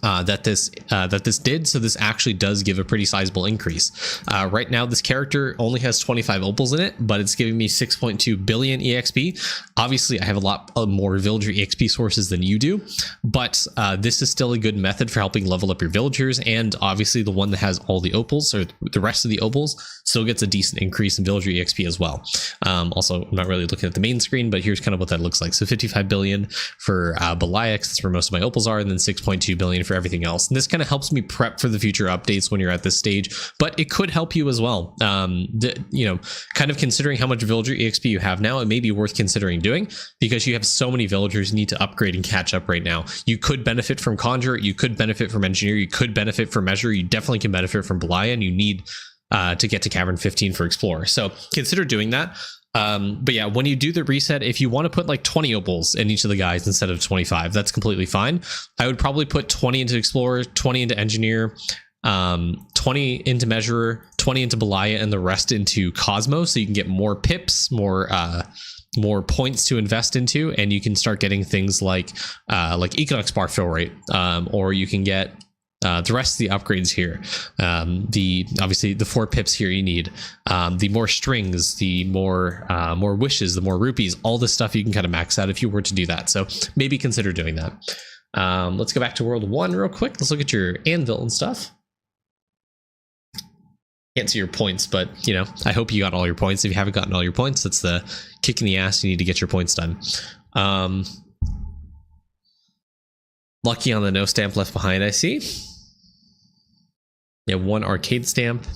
that this did, so this actually does give a pretty sizable increase. Right now this character only has 25 opals in it, but it's giving me 6.2 billion EXP. Obviously I have a lot more villager EXP sources than you do, but this is still a good method for helping level up your villagers, and obviously the one that has all the opals, or the rest of the opals, still gets a decent increase in villager EXP as well. Also, I'm not really looking at the main screen, but here's kind of what that looks like. So 55 billion for Beliax, that's where most of my opals are, and then 6.2 billion for everything else. And this kind of helps me prep for the future updates when you're at this stage, but it could help you as well. You know, kind of considering how much villager EXP you have now, it may be worth considering doing, because you have so many villagers you need to upgrade and catch up right now. You could benefit from Conjurer, you could benefit from Engineer, you could benefit from Measure, you definitely can benefit from Belia, and you need to get to Cavern 15 for Explorer. So consider doing that. But yeah, when you do the reset, if you want to put like 20 opals in each of the guys instead of 25, that's completely fine. I would probably put 20 into Explorer, 20 into Engineer, 20 into Measurer, 20 into Belia, and the rest into Cosmo, so you can get more pips, more points to invest into, and you can start getting things like Equinox bar fill rate, or you can get the rest of the upgrades here. Obviously the 4 pips here you need, the more strings, the more wishes, the more rupees, all this stuff you can kind of max out if you were to do that. So maybe consider doing that. Let's go back to World 1 real quick. Let's look at your anvil and stuff. Can't see your points, but you know, I hope you got all your points. If you haven't gotten all your points, that's the kick in the ass. You need to get your points done. Lucky on the no stamp left behind, I see. Yeah, 1 arcade stamp.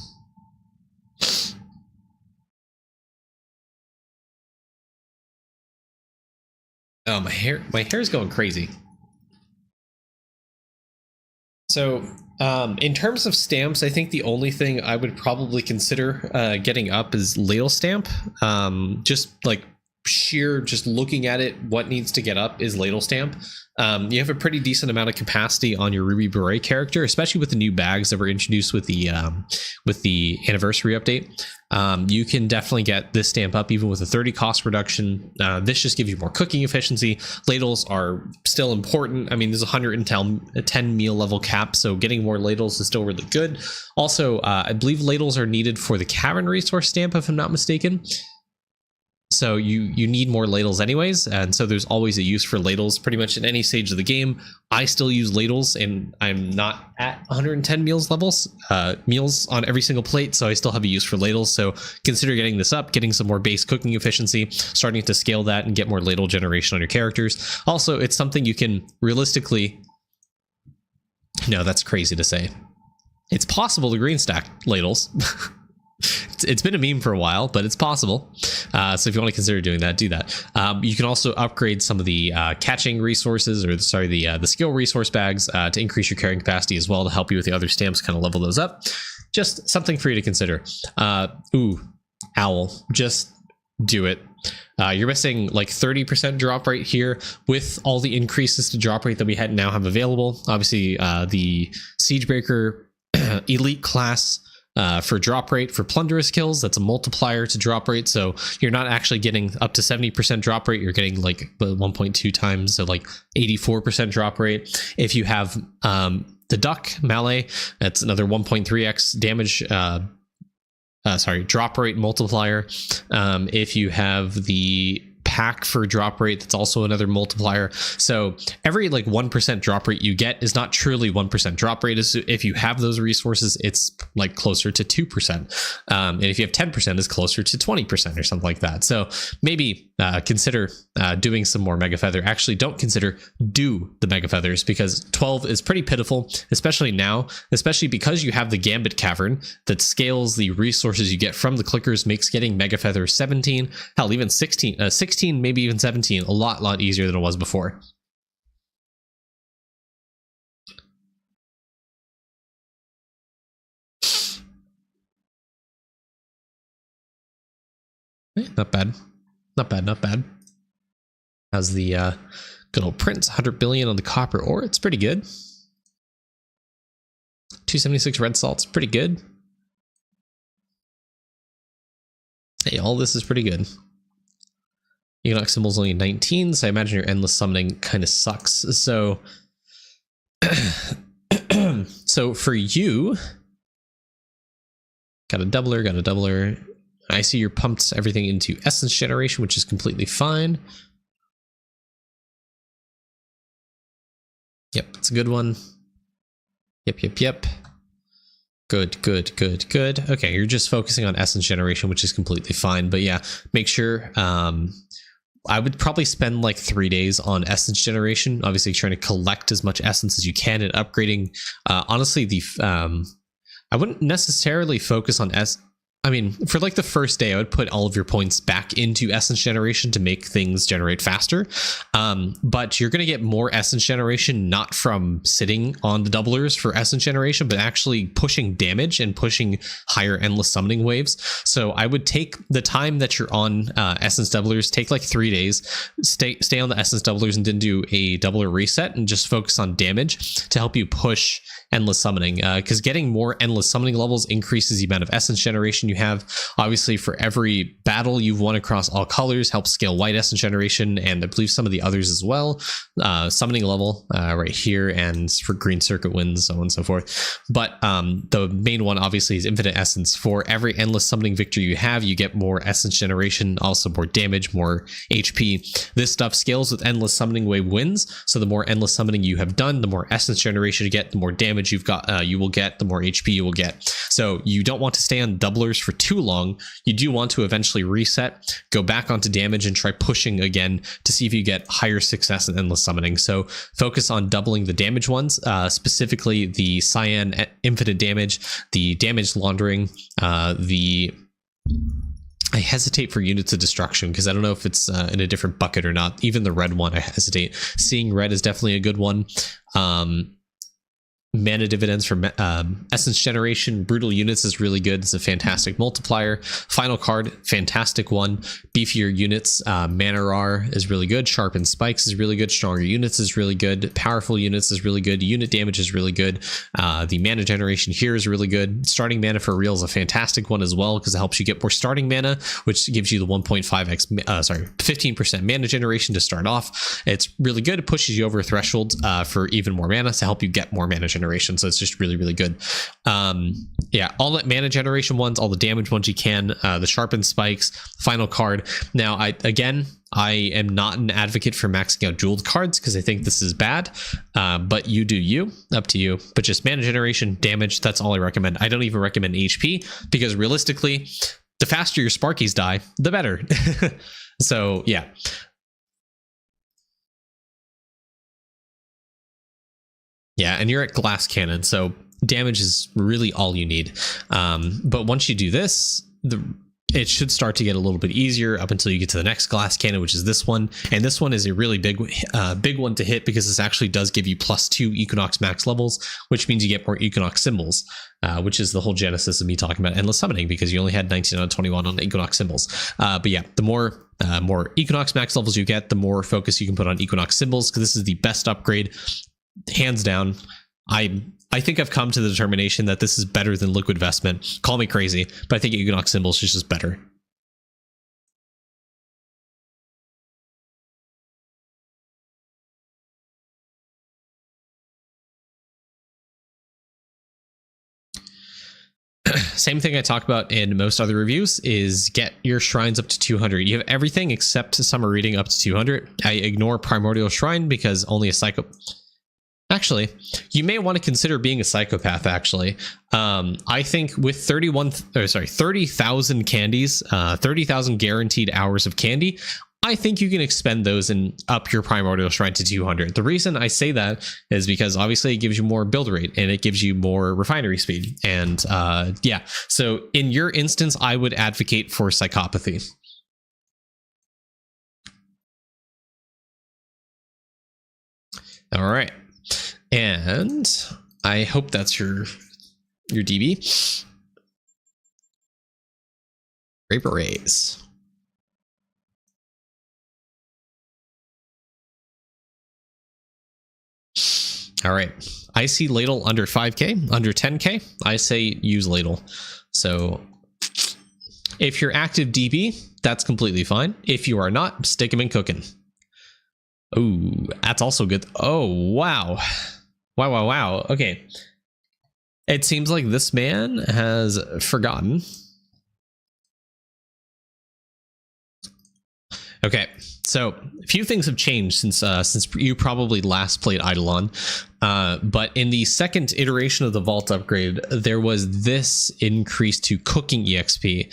Oh, my hair is going crazy. So in terms of stamps, I think the only thing I would probably consider getting up is ladle stamp. Just like just looking at it, what needs to get up is ladle stamp. You have a pretty decent amount of capacity on your Ruby Beret character, especially with the new bags that were introduced with the anniversary update. You can definitely get this stamp up even with a 30 cost reduction. This just gives you more cooking efficiency. Ladles are still important. I mean, there's a 110 meal level cap, so getting more ladles is still really good. Also, I believe ladles are needed for the Cavern resource stamp, if I'm not mistaken. So you need more ladles anyways, and so there's always a use for ladles pretty much in any stage of the game. I still use ladles, and I'm not at 110 meals on every single plate, so I still have a use for ladles. So consider getting this up, getting some more base cooking efficiency, starting to scale that and get more ladle generation on your characters. Also, it's something you can realistically... No, that's crazy to say. It's possible to green stack ladles. It's been a meme for a while, but it's possible. So if you want to consider doing that, do that. You can also upgrade some of the catching resources, or sorry, the skill resource bags to increase your carrying capacity as well, to help you with the other stamps, kind of level those up. Just something for you to consider. Ooh, owl, just do it. You're missing like 30% drop rate here with all the increases to drop rate that we now have available. Obviously, the Siegebreaker elite class for drop rate for plunderous kills, that's a multiplier to drop rate, so you're not actually getting up to 70% drop rate, you're getting like 1.2 times, so like 84% drop rate. If you have the duck melee, that's another 1.3x damage drop rate multiplier. If you have the pack for drop rate, that's also another multiplier. So every like 1% drop rate you get is not truly 1% drop rate. If you have those resources, it's like closer to 2%. And if you have 10%, it's closer to 20% or something like that. So maybe consider doing some more Mega Feather. Actually, don't consider, do the Mega Feathers, because 12 is pretty pitiful, especially now, especially because you have the Gambit Cavern that scales the resources you get from the clickers, makes getting Mega Feather 17, hell, even 16, 16, maybe even 17, a lot easier than it was before. Not bad. Not bad, not bad. How's the good old Prince? 100 billion on the copper ore. It's pretty good. 276 red salts. Pretty good. Hey, all this is pretty good. Econox symbol's only 19, so I imagine your endless summoning kind of sucks. So, so for you, got a doubler. I see you're pumped everything into essence generation, which is completely fine. Yep, it's a good one. Yep. Good. Okay, you're just focusing on essence generation, which is completely fine. But yeah, make sure. I would probably spend like 3 days on essence generation. Obviously, trying to collect as much essence as you can and upgrading. Honestly, I wouldn't necessarily focus on I mean, for like the first day, I would put all of your points back into essence generation to make things generate faster. But you're going to get more essence generation, not from sitting on the doublers for essence generation, but actually pushing damage and pushing higher endless summoning waves. So I would take the time that you're on essence doublers, take like 3 days, stay on the essence doublers, and then do a doubler reset and just focus on damage to help you push endless summoning, because getting more endless summoning levels increases the amount of essence generation you have. Obviously, for every battle you've won across all colors helps scale white essence generation, and I believe some of the others as well. Summoning level right here, and for green circuit wins, so on and so forth. But the main one obviously is infinite essence. For every endless summoning victory you have, you get more essence generation, also more damage, more HP. This stuff scales with endless summoning wave wins, so the more endless summoning you have done, the more essence generation you get, the more damage you've got, you will get, the more HP you will get. So you don't want to stay on doublers for too long. You do want to eventually reset, go back onto damage, and try pushing again to see if you get higher success in endless summoning. So focus on doubling the damage ones, specifically the cyan infinite damage, the damage laundering, I hesitate for units of destruction because I don't know if it's in a different bucket or not. Even the red one, I hesitate. Seeing red is definitely a good one. Mana dividends for essence generation. Brutal units is really good. It's a fantastic multiplier. Final card, fantastic one. Beefier units, mana rar is really good. Sharpened spikes is really good. Stronger units is really good. Powerful units is really good. Unit damage is really good. The mana generation here is really good. Starting mana for real is a fantastic one as well because it helps you get more starting mana, which gives you the 15% mana generation to start off. It's really good. It pushes you over a threshold for even more mana to help you get more mana generation. So it's just really good. Yeah, all the mana generation ones, all the damage ones you can, the sharpened spikes, final card. Now, I am not an advocate for maxing out jeweled cards because I think this is bad, but you do you, up to you. But just mana generation, damage, that's all I recommend. I don't even recommend HP because realistically, the faster your Sparkies die, the better. So yeah. Yeah, and you're at glass cannon, so damage is really all you need. But once you do this, it should start to get a little bit easier up until you get to the next glass cannon, which is this one. And this one is a really big one to hit because this actually does give you +2 Equinox max levels, which means you get more Equinox symbols, which is the whole genesis of me talking about endless summoning because you only had 19 out of 21 on Equinox symbols. But yeah, the more Equinox max levels you get, the more focus you can put on Equinox symbols because this is the best upgrade. Hands down. I think I've come to the determination that this is better than Liquid Vestment. Call me crazy, but I think Equinox Symbols is just better. Same thing I talk about in most other reviews is get your shrines up to 200. You have everything except Summer Reading up to 200. I ignore Primordial Shrine because only a psycho... Actually, you may want to consider being a psychopath, actually. I think with 30,000 candies, 30,000 guaranteed hours of candy, I think you can expend those and up your primordial shrine to 200. The reason I say that is because obviously it gives you more build rate and it gives you more refinery speed. And yeah, so in your instance, I would advocate for psychopathy. All right. And I hope that's your DB. Great berets. All right. I see ladle under 5k, under 10k. I say use ladle. So if you're active DB, that's completely fine. If you are not, stick him in cooking. Oh, that's also good. Oh, wow. Wow. Okay. It seems like this man has forgotten. Okay, so a few things have changed since you probably last played Eidolon, but in the second iteration of the Vault upgrade, there was this increase to cooking EXP.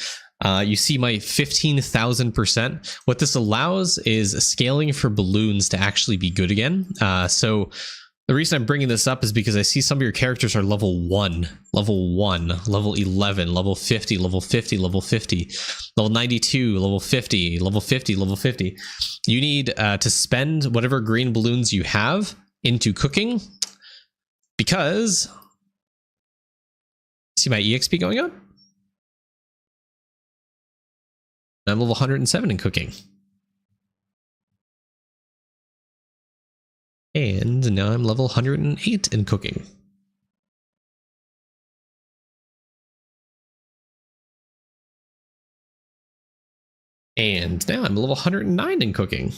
You see my 15,000%. What this allows is scaling for balloons to actually be good again. So the reason I'm bringing this up is because I see some of your characters are level 1, level 11, level 50, level 50, level 50, level 92, level 50, level 50, level 50. You need to spend whatever green balloons you have into cooking because... See my EXP going up? I'm level 107 in cooking. And now I'm level 108 in cooking. And now I'm level 109 in cooking.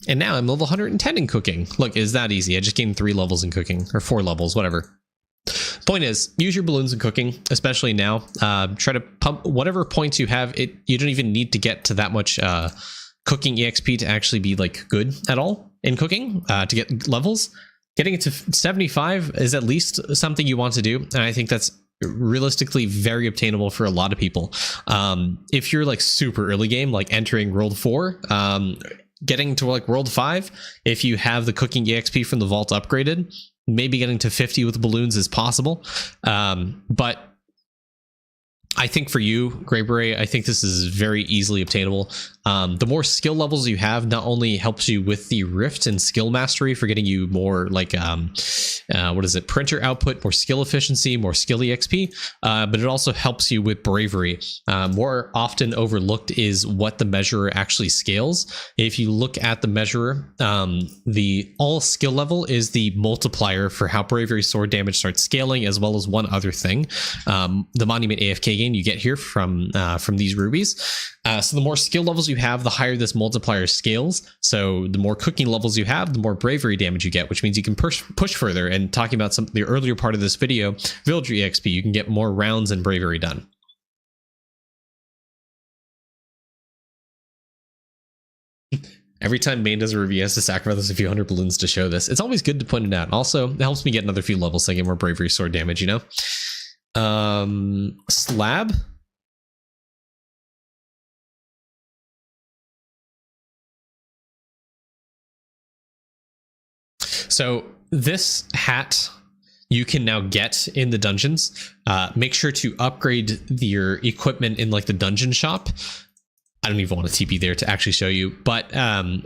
And now I'm level 110 in cooking. Look, it's that easy. I just gained 3 levels in cooking, or 4 levels, whatever. Point is, use your balloons in cooking, especially now. Try to pump whatever points you have. You don't even need to get to that much cooking EXP to actually be like good at all in cooking to get levels. Getting it to 75 is at least something you want to do, and I think that's realistically very obtainable for a lot of people. If you're like super early game, like entering World 4, getting to like World 5, if you have the cooking EXP from the Vault upgraded, maybe getting to 50 with balloons is possible. But I think for you, Grey Beret, I think this is very easily obtainable. The more skill levels you have not only helps you with the Rift and skill mastery for getting you more like, what is it, printer output, more skill efficiency, more skill EXP, but it also helps you with bravery. More often overlooked is what the measurer actually scales. If you look at the measurer, the all skill level is the multiplier for how bravery sword damage starts scaling, as well as one other thing. The Monument AFK gain you get here from these rubies. So the more skill levels you have, the higher this multiplier scales. So the more cooking levels you have, the more bravery damage you get, which means you can push further. And talking about the earlier part of this video, villager EXP, you can get more rounds and bravery done. Every time Main does a review, he has to sacrifice a few hundred balloons to show this. It's always good to point it out. Also, it helps me get another few levels so I get more bravery sword damage, you know? Slab. So this hat you can now get in the dungeons. Make sure to upgrade your equipment in like the dungeon shop. I don't even want to TP there to actually show you, but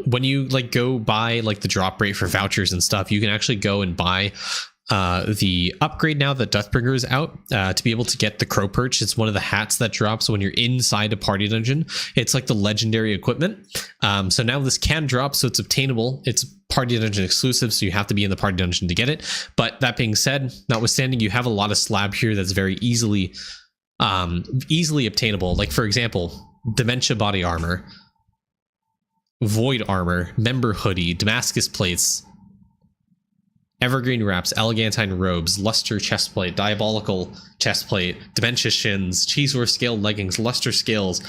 when you like go buy like the drop rate for vouchers and stuff, you can actually go and buy the upgrade now that Deathbringer is out to be able to get the Crow Perch. It's one of the hats that drops when you're inside a party dungeon. It's like the legendary equipment. So now this can drop, so it's obtainable. It's party dungeon exclusive, so you have to be in the party dungeon to get it. But that being said, notwithstanding, you have a lot of slab here that's very easily obtainable. Like for example, Dementia body armor, Void armor, member hoodie, Damascus plates, Evergreen wraps, Elegantine robes, Luster chestplate, Diabolical chestplate, Dementia shins, Cheesewar scale leggings, Luster scales,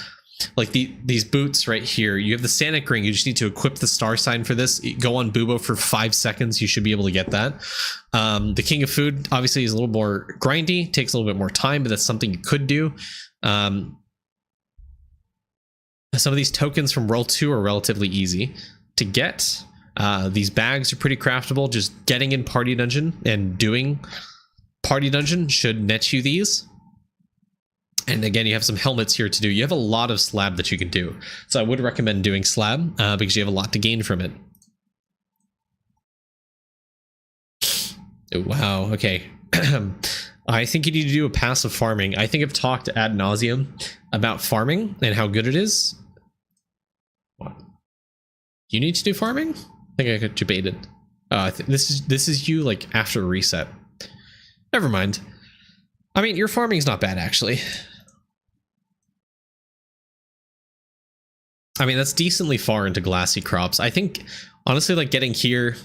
like these boots right here. You have the Sanic ring. You just need to equip the star sign for this. Go on Bubo for 5 seconds. You should be able to get that. The King of Food obviously is a little more grindy, takes a little bit more time, but that's something you could do. Some of these tokens from World 2 are relatively easy to get. These bags are pretty craftable. Just getting in Party Dungeon and doing Party Dungeon should net you these. And again, you have some helmets here to do. You have a lot of slab that you can do. So I would recommend doing slab because you have a lot to gain from it. Oh, wow. Okay. I think you need to do a passive farming. I think I've talked ad nauseum about farming and how good it is. What? You need to do farming? I think I got debated. This is you like after reset. Never mind. I mean, your farming's not bad actually. I mean, that's decently far into glassy crops. I think honestly, like getting into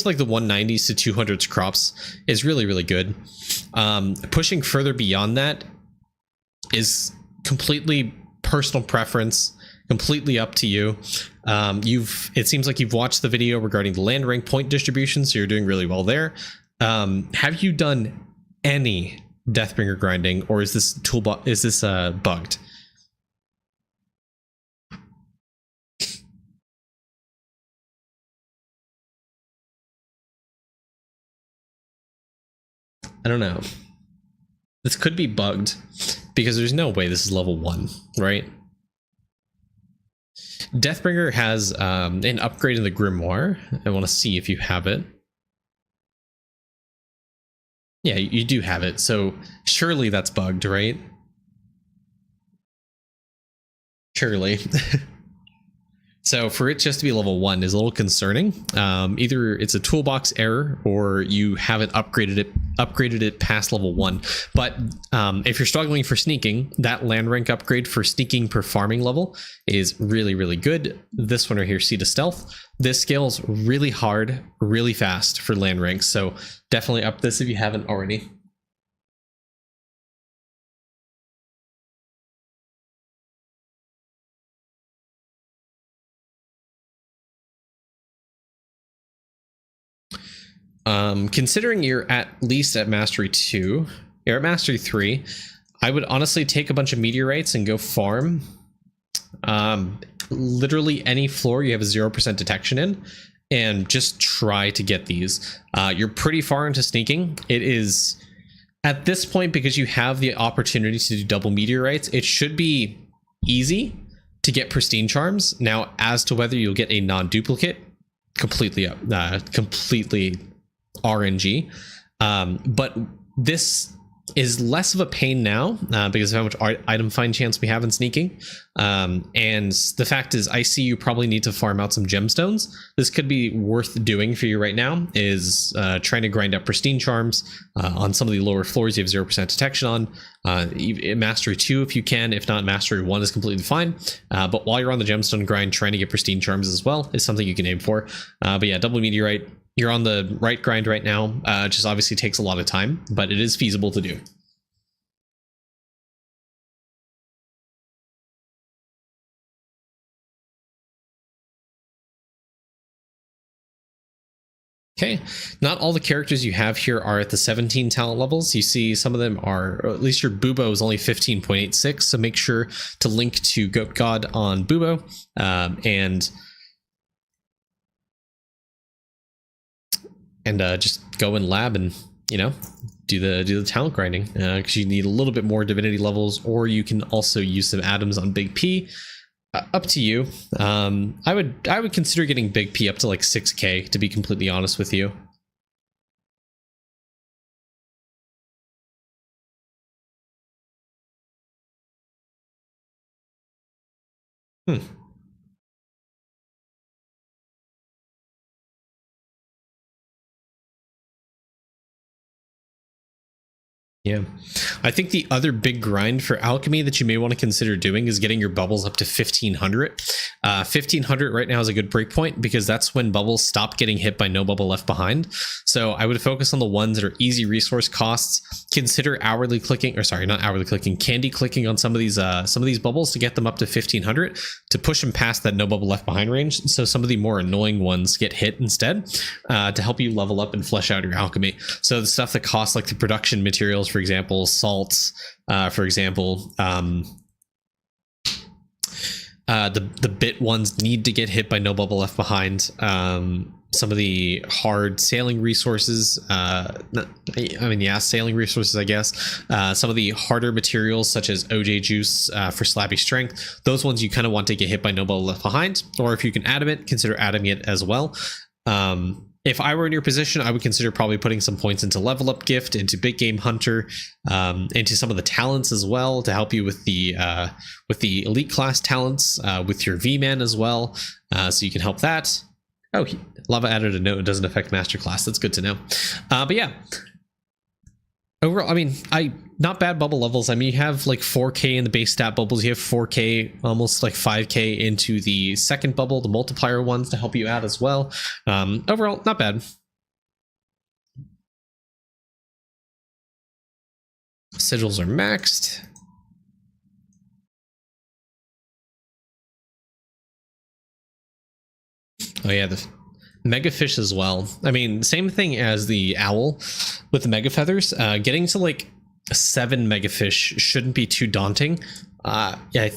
like the 190s to 200s crops is really, really good. Pushing further beyond that is completely personal preference, completely up to you. It seems like you've watched the video regarding the land rank point distribution, so you're doing really well there. Have you done any Deathbringer grinding, or is this bugged? I don't know. This could be bugged because there's no way this is level 1, right? Deathbringer has an upgrade in the Grimoire. I want to see if you have it. Yeah, you do have it. So surely that's bugged, right? Surely. So for it just to be level 1 is a little concerning. Either it's a toolbox error or you haven't upgraded it past level 1. But if you're struggling for sneaking, that land rank upgrade for sneaking per farming level is really, really good. This one right here, Seed of Stealth, this scales really hard, really fast for land ranks. So definitely up this if you haven't already. Considering you're at least at Mastery 2, you're at Mastery 3, I would honestly take a bunch of meteorites and go farm. Literally any floor you have a 0% detection in, and just try to get these. You're pretty far into sneaking. It is, at this point, because you have the opportunity to do double meteorites, it should be easy to get pristine charms. Now, as to whether you'll get a non-duplicate, completely RNG, but this is less of a pain now because of how much item find chance we have in sneaking, and the fact is I see you probably need to farm out some gemstones. This could be worth doing for you right now, is trying to grind up pristine charms on some of the lower floors you have 0% detection on. Mastery 2 if you can, if not Mastery 1 is completely fine, but while you're on the gemstone grind, trying to get pristine charms as well is something you can aim for. But yeah, double meteorite, you're on the right grind right now. Just obviously takes a lot of time, but it is feasible to do. Okay, not all the characters you have here are at the 17 talent levels. You see some of them are, or at least your Bubo is only 15.86, so make sure to link to Goat God on Bubo, and just go in lab and, you know, do the talent grinding, because you need a little bit more divinity levels, or you can also use some atoms on Big P. Up to you. I would consider getting Big P up to like 6k, to be completely honest with you. Yeah, I think the other big grind for alchemy that you may want to consider doing is getting your bubbles up to 1500. 1500 right now is a good break point because that's when bubbles stop getting hit by no bubble left behind. So I would focus on the ones that are easy resource costs. Consider hourly clicking, or sorry, not hourly clicking, candy clicking on some of these bubbles to get them up to 1500 to push them past that no bubble left behind range. So some of the more annoying ones get hit instead to help you level up and flesh out your alchemy. So the stuff that costs like the production materials, for example, salts, for example, the bit ones need to get hit by no bubble left behind. Some of the hard sailing resources, sailing resources, I guess. Some of the harder materials such as OJ juice for slappy strength, those ones you kind of want to get hit by no bubble left behind, or if you can adamant, consider adding it as well. If I were in your position, I would consider probably putting some points into level up gift, into big game hunter, into some of the talents as well to help you with the elite class talents, with your V-Man as well, so you can help that. Oh, Lava added a note. It doesn't affect master class. That's good to know. But yeah, overall, I mean, not bad bubble levels. I mean, you have like 4K in the base stat bubbles. You have 4K, almost like 5K into the second bubble, the multiplier ones to help you out as well. Overall, not bad. Sigils are maxed. Oh yeah, the mega fish as well. I mean, same thing as the owl with the mega feathers. Getting to like 7 mega fish shouldn't be too daunting. Yeah,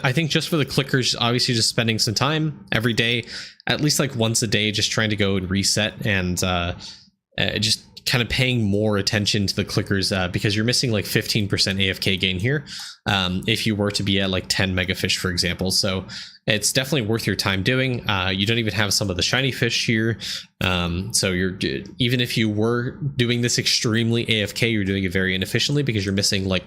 I think just for the clickers, obviously just spending some time every day, at least like once a day, just trying to go and reset and just kind of paying more attention to the clickers because you're missing like 15% AFK gain here if you were to be at like 10 mega fish, for example. So it's definitely worth your time doing. You don't even have some of the shiny fish here. So you're, even if you were doing this extremely AFK, you're doing it very inefficiently because you're missing like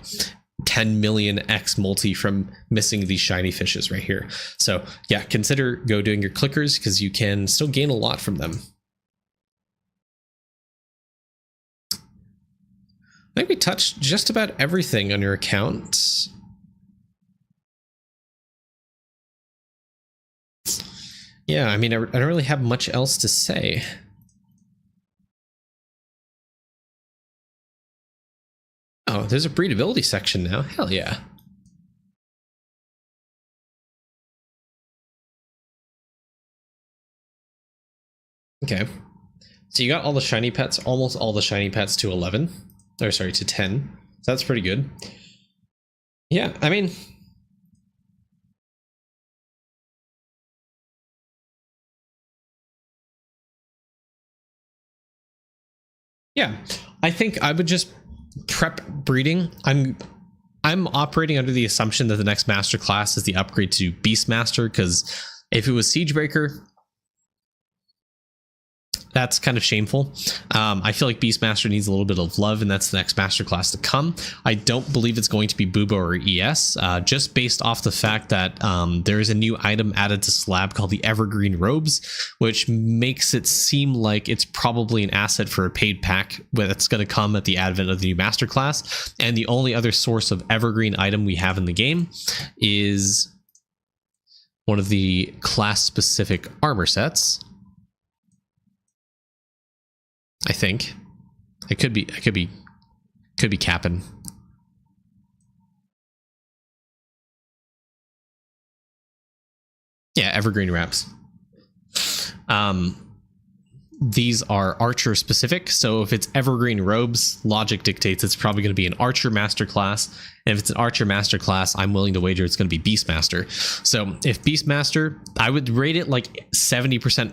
10 million X multi from missing these shiny fishes right here. So yeah, consider go doing your clickers because you can still gain a lot from them. I think we touched just about everything on your account. Yeah, I mean, I don't really have much else to say. Oh, there's a breedability section now. Hell yeah. Okay. So you got all the shiny pets, almost all the shiny pets to 11. Or sorry, to 10. So that's pretty good. Yeah, I mean, yeah, I think I would just prep breeding. I'm operating under the assumption that the next master class is the upgrade to Beastmaster, because if it was Siegebreaker, that's kind of shameful. I feel like Beastmaster needs a little bit of love, and that's the next master class to come. I don't believe it's going to be Bubo or ES, just based off the fact that there is a new item added to Slab called the Evergreen Robes, which makes it seem like it's probably an asset for a paid pack that's going to come at the advent of the new master class. And the only other source of Evergreen item we have in the game is one of the class-specific armor sets. I think I could be capping. Yeah, Evergreen wraps. These are archer specific, so if it's Evergreen robes, logic dictates it's probably going to be an archer masterclass. And if it's an archer masterclass, I'm willing to wager it's going to be Beastmaster. So if Beastmaster, I would rate it like 70%.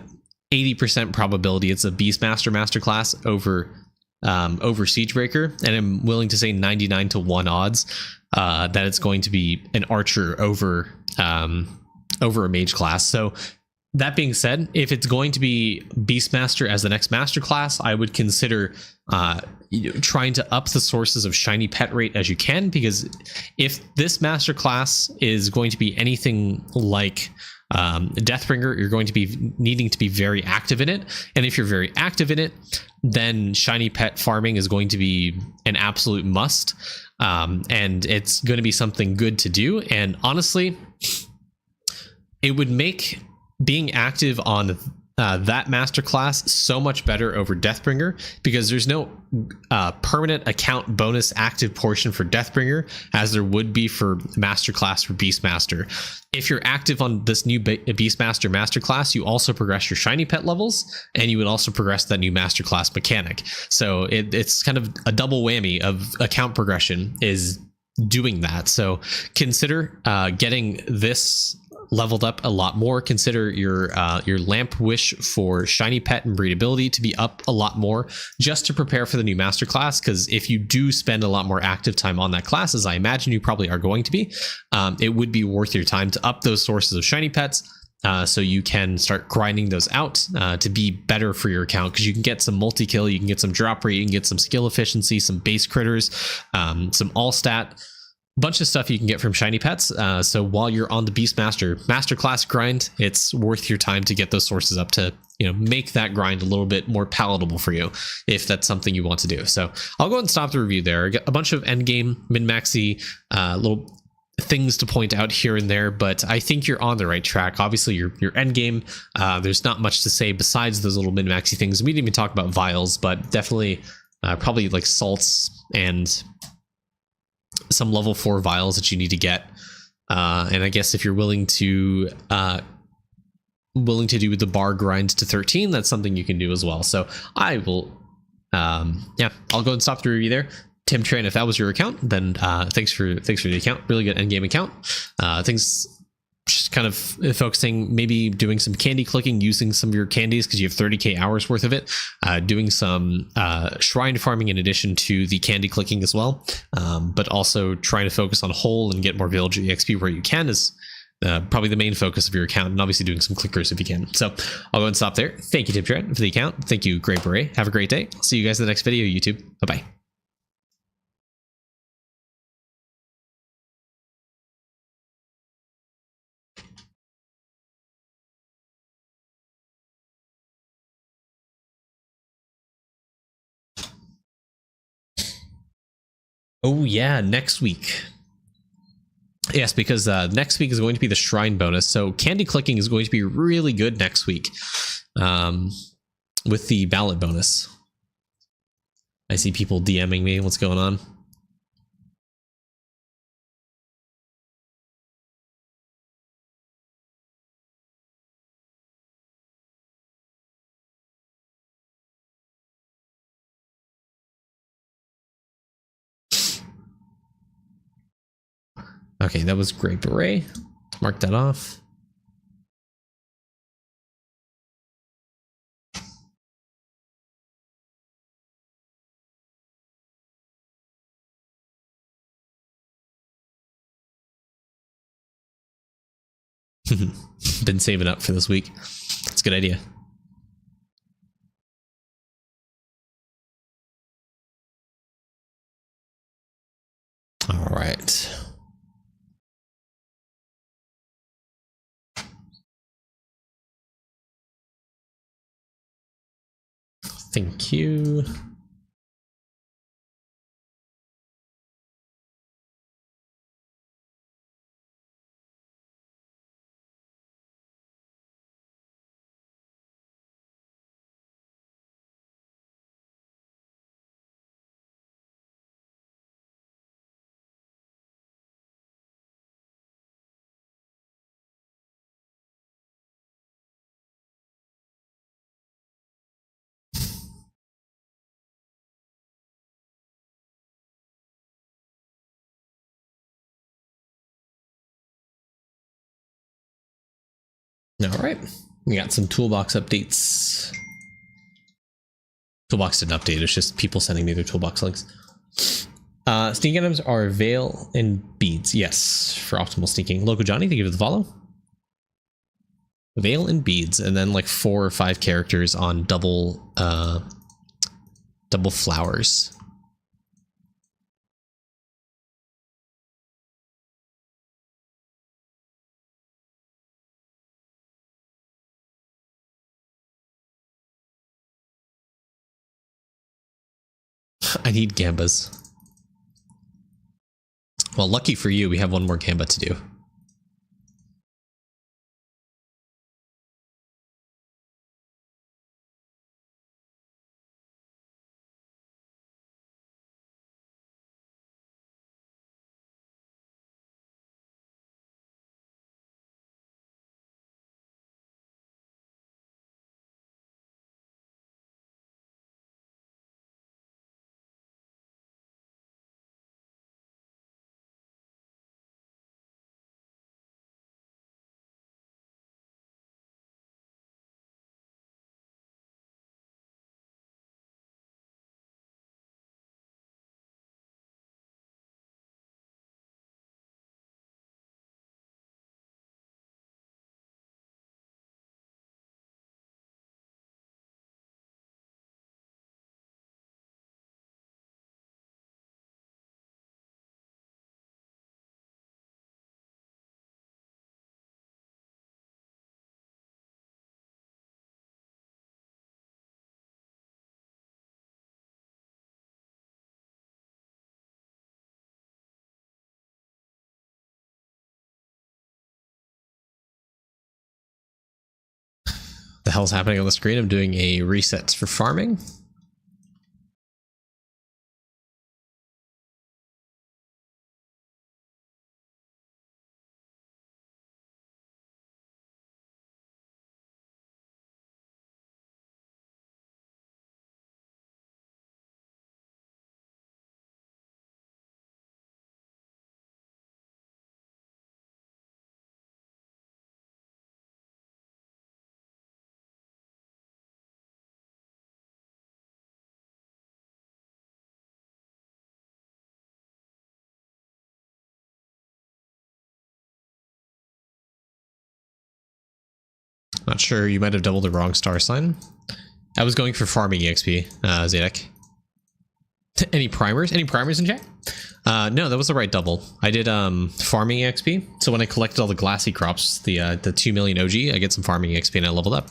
80% probability it's a Beastmaster masterclass over Siegebreaker, and I'm willing to say 99 to 1 odds that it's going to be an archer over a mage class. So that being said, if it's going to be Beastmaster as the next master class, I would consider trying to up the sources of shiny pet rate as you can, because if this master class is going to be anything like Deathbringer, you're going to be needing to be very active in it. And if you're very active in it, then shiny pet farming is going to be an absolute must. And it's going to be something good to do. And honestly, it would make being active on that masterclass so much better over Deathbringer, because there's no permanent account bonus active portion for Deathbringer as there would be for masterclass for Beastmaster. If you're active on this new Beastmaster masterclass, you also progress your shiny pet levels, and you would also progress that new masterclass mechanic. So it's kind of a double whammy of account progression is doing that. So consider getting this leveled up a lot more. Consider your lamp wish for shiny pet and breedability to be up a lot more, just to prepare for the new master class. Because if you do spend a lot more active time on that class, as I imagine you probably are going to be, it would be worth your time to up those sources of shiny pets, so you can start grinding those out to be better for your account, because you can get some multi-kill, you can get some drop rate, you can get some skill efficiency, some base critters, some all stat, bunch of stuff you can get from shiny pets. So while you're on the Beastmaster masterclass grind, it's worth your time to get those sources up to, make that grind a little bit more palatable for you, if that's something you want to do. So I'll go ahead and stop the review there. I got a bunch of endgame min-maxy little things to point out here and there, but I think you're on the right track. Obviously your endgame, there's not much to say besides those little min-maxy things. We didn't even talk about vials, but definitely probably like salts and some level 4 vials that you need to get, and I guess if you're willing to do the bar grind to 13, that's something you can do as well. So I will I'll go and stop the review there. Tim Tran, if that was your account, then thanks for the account. Really good endgame account. Things just kind of focusing, maybe doing some candy clicking, using some of your candies because you have 30k hours worth of it, doing some shrine farming in addition to the candy clicking as well, but also trying to focus on whole and get more village exp where you can is probably the main focus of your account, and obviously doing some clickers if you can. So I'll go and stop there. Thank you, Tim Trent, for the account. Thank you, Grey Beret. Have a great day. See you guys in the next video, YouTube. Bye-bye. Oh yeah, next week. Yes, because next week is going to be the shrine bonus. So candy clicking is going to be really good next week, with the ballot bonus. I see people DMing me. What's going on? Okay, that was Grey Beret. Mark that off. Been saving up for this week. It's a good idea. All right. Thank you. All right, we got some toolbox updates. Toolbox didn't update, it's just people sending me their toolbox links. Sneak items are veil and beads. Yes, for optimal sneaking. Loco Johnny, thank you for the follow. Veil and beads, and then like 4 or 5 characters on double flowers. I need gambas. Well, lucky for you, we have one more gamba to do. The hell's happening on the screen? I'm doing a reset for farming. Not sure, you might have doubled the wrong star sign. I was going for farming EXP, Zadek. Any primers? Any primers in chat? No, that was the right double. I did farming EXP. So when I collected all the glassy crops, the 2 million OG, I get some farming EXP and I leveled up.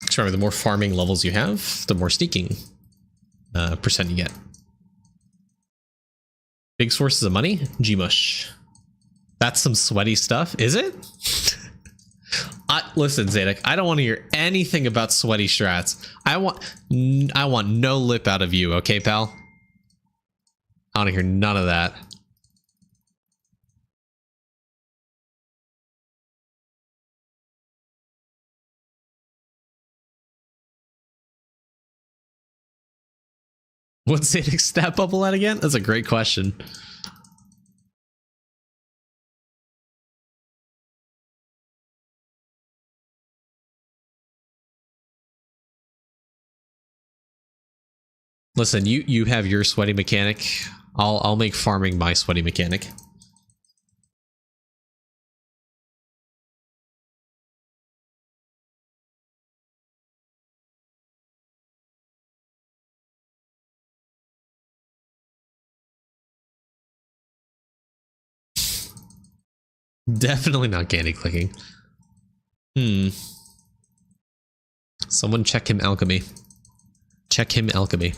Just remember, the more farming levels you have, the more sneaking percent you get. Big sources of money? Gmush. That's some sweaty stuff, is it? Listen, Zadek, I don't want to hear anything about sweaty strats. I want no lip out of you, okay, pal? I want to hear none of that. What's Zadek's stat bubble at again? That's a great question. Listen, you have your sweaty mechanic. I'll make farming my sweaty mechanic. Definitely not candy clicking. Someone check him alchemy. Check him alchemy.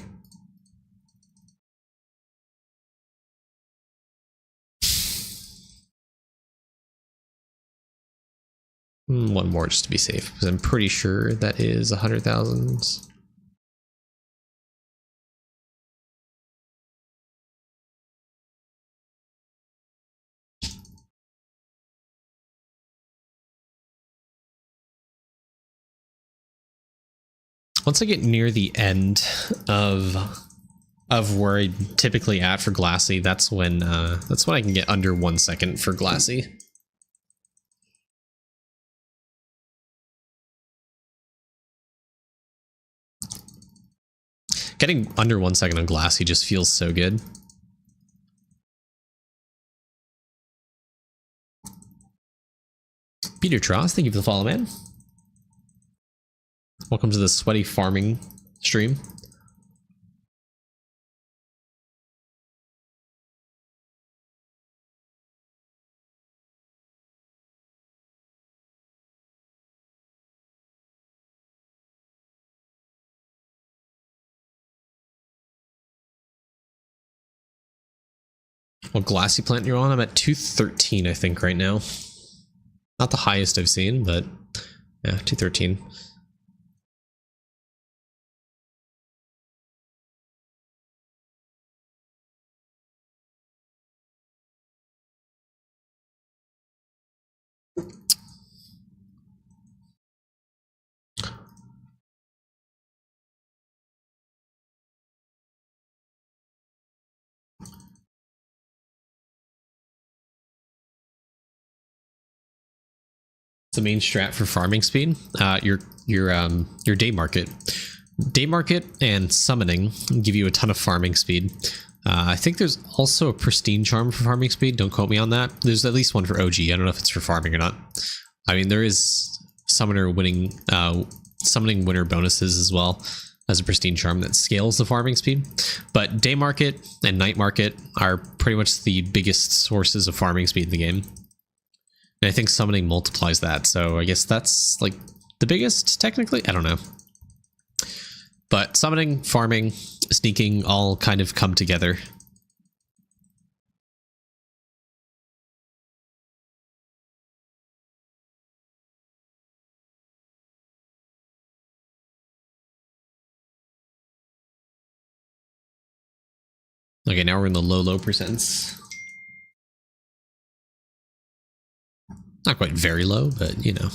One more just to be safe, because I'm pretty sure that is 100,000. Once I get near the end of where I'm typically at for glassy, that's when I can get under 1 second for glassy. Getting under 1 second on glassy just feels so good. Peter Tross, thank you for the follow, man. Welcome to the sweaty farming stream. What glassy plant you're on? I'm at 213, I think, right now. Not the highest I've seen, but yeah, 213. The main strat for farming speed, your day market. Day market and summoning give you a ton of farming speed. I think there's also a pristine charm for farming speed. Don't quote me on that. There's at least one for OG. I don't know if it's for farming or not. I mean, there is summoning winner bonuses as well as a pristine charm that scales the farming speed. But day market and night market are pretty much the biggest sources of farming speed in the game. And I think summoning multiplies that, so I guess that's like the biggest technically. I don't know, but summoning, farming, sneaking all kind of come together. Okay, now we're in the low percents. Not quite very low, but you know.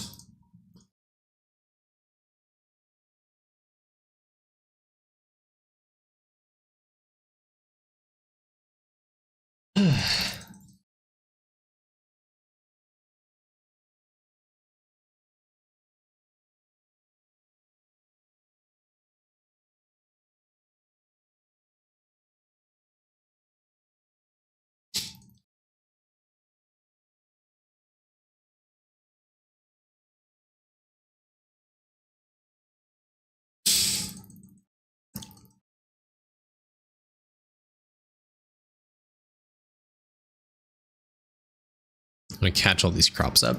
I'm gonna catch all these crops up.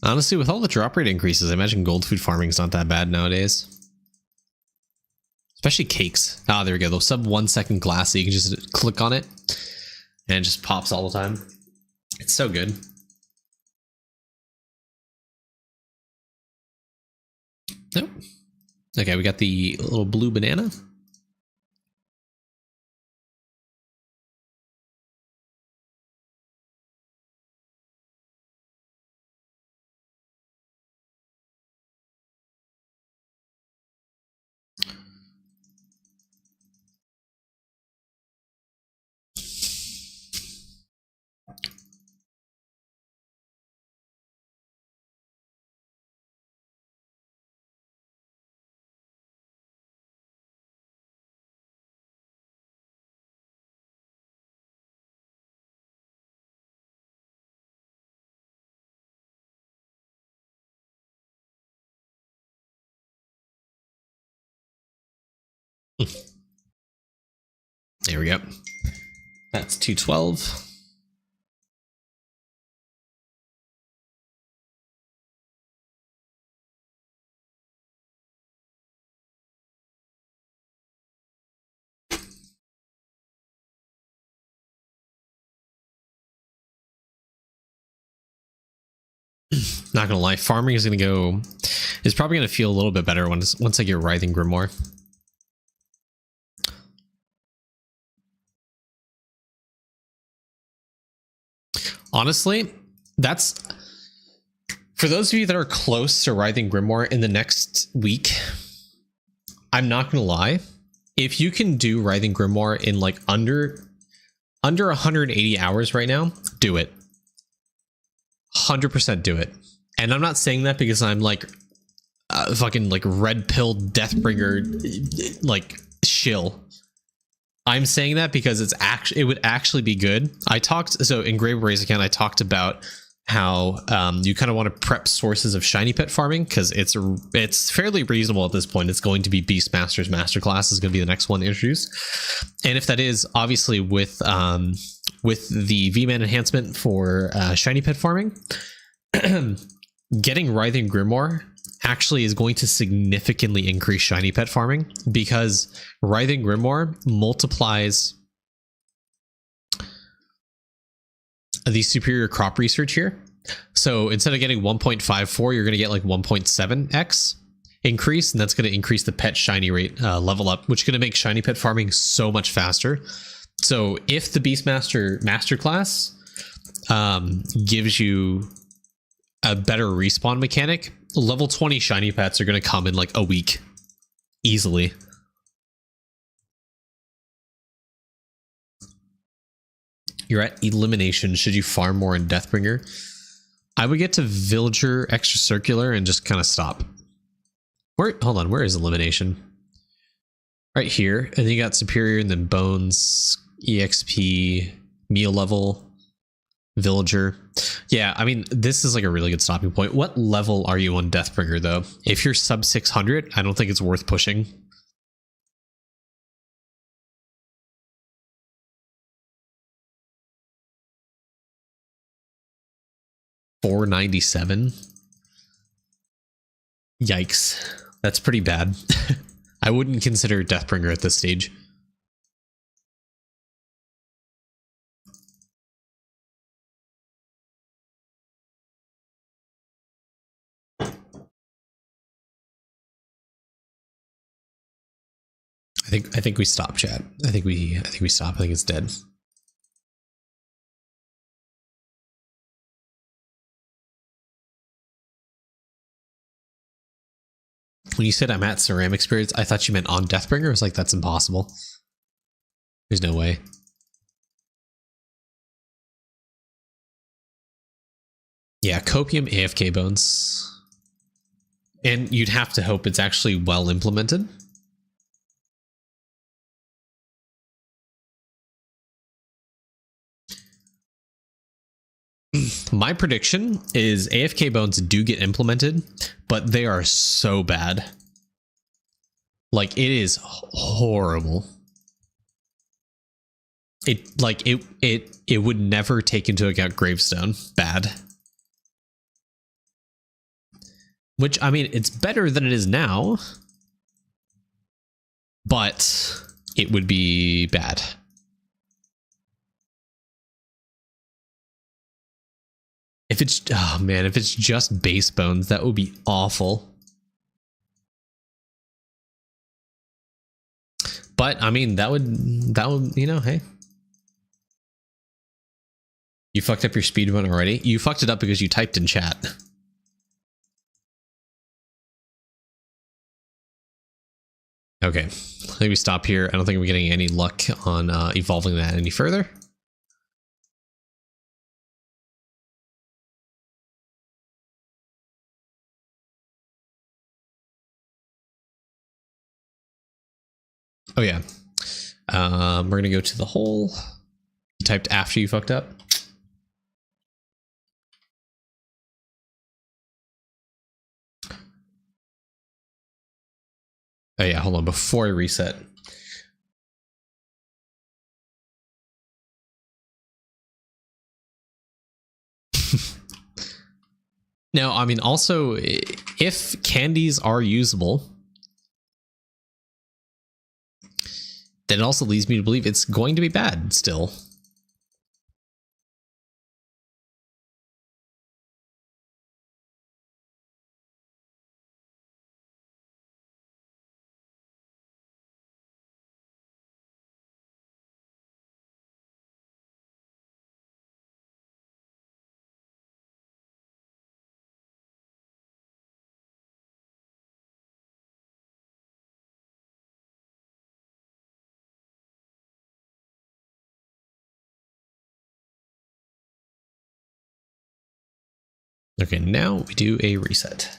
Honestly, with all the drop rate increases, I imagine gold food farming is not that bad nowadays. Especially cakes. Ah, there we go. Those sub 1 second glass, so you can just click on it and it just pops all the time. It's so good. Nope. Okay, we got the little blue banana. There we go. That's 212. Not gonna lie, farming is probably gonna feel a little bit better once I get Writhing Grimoire. Honestly, that's for those of you that are close to Writhing Grimoire in the next week. I'm not gonna lie, if you can do Writhing Grimoire in like under 180 hours right now, do it. 100% do it. And I'm not saying that because I'm like fucking like red pill Deathbringer like shill. I'm saying that because it would actually be good. So in Grave Race account, I talked about how you kind of want to prep sources of shiny pet farming because it's fairly reasonable at this point. It's going to be Beastmaster's Masterclass is going to be the next one to introduce, and if that is obviously with the V-Man enhancement for shiny pet farming, getting Writhing Grimoire actually is going to significantly increase shiny pet farming because Writhing Grimoire multiplies the superior crop research here. So instead of getting 1.54, you're going to get like 1.7x increase, and that's going to increase the pet shiny rate level up, which is going to make shiny pet farming so much faster. So if the Beastmaster Masterclass gives you a better respawn mechanic, level 20 shiny pets are going to come in like a week easily. You're at elimination. Should you farm more in Deathbringer? I would get to Villager Extra Circular and just kind of stop. Hold on, where is elimination? Right here. And then you got Superior and then Bones, EXP, Meal Level, Villager. Yeah, I mean, this is like a really good stopping point. What level are you on Deathbringer though? If you're sub 600, I don't think it's worth pushing. $497. Yikes. That's pretty bad. I wouldn't consider Deathbringer at this stage. I think we stop, chat. I think we stop. I think it's dead. When you said I'm at ceramic spirits, I thought you meant on Deathbringer. I was like, that's impossible. There's no way. Yeah, Copium AFK bones. And you'd have to hope it's actually well implemented. My prediction is AFK bones do get implemented, but they are so bad. Like, it is horrible. It would never take into account gravestone. Bad. Which, I mean, it's better than it is now, but it would be bad. If it's, oh man, if it's just base bones, that would be awful. But I mean, that would, you know, hey. You fucked up your speedrun already? You fucked it up because you typed in chat. Okay, I think we stop here. I don't think we're getting any luck on evolving that any further. Oh yeah. We're gonna go to the hole. You typed after you fucked up. Oh yeah, hold on, before I reset. Now, I mean, also, if candies are usable, then it also leads me to believe it's going to be bad still. Okay, now we do a reset.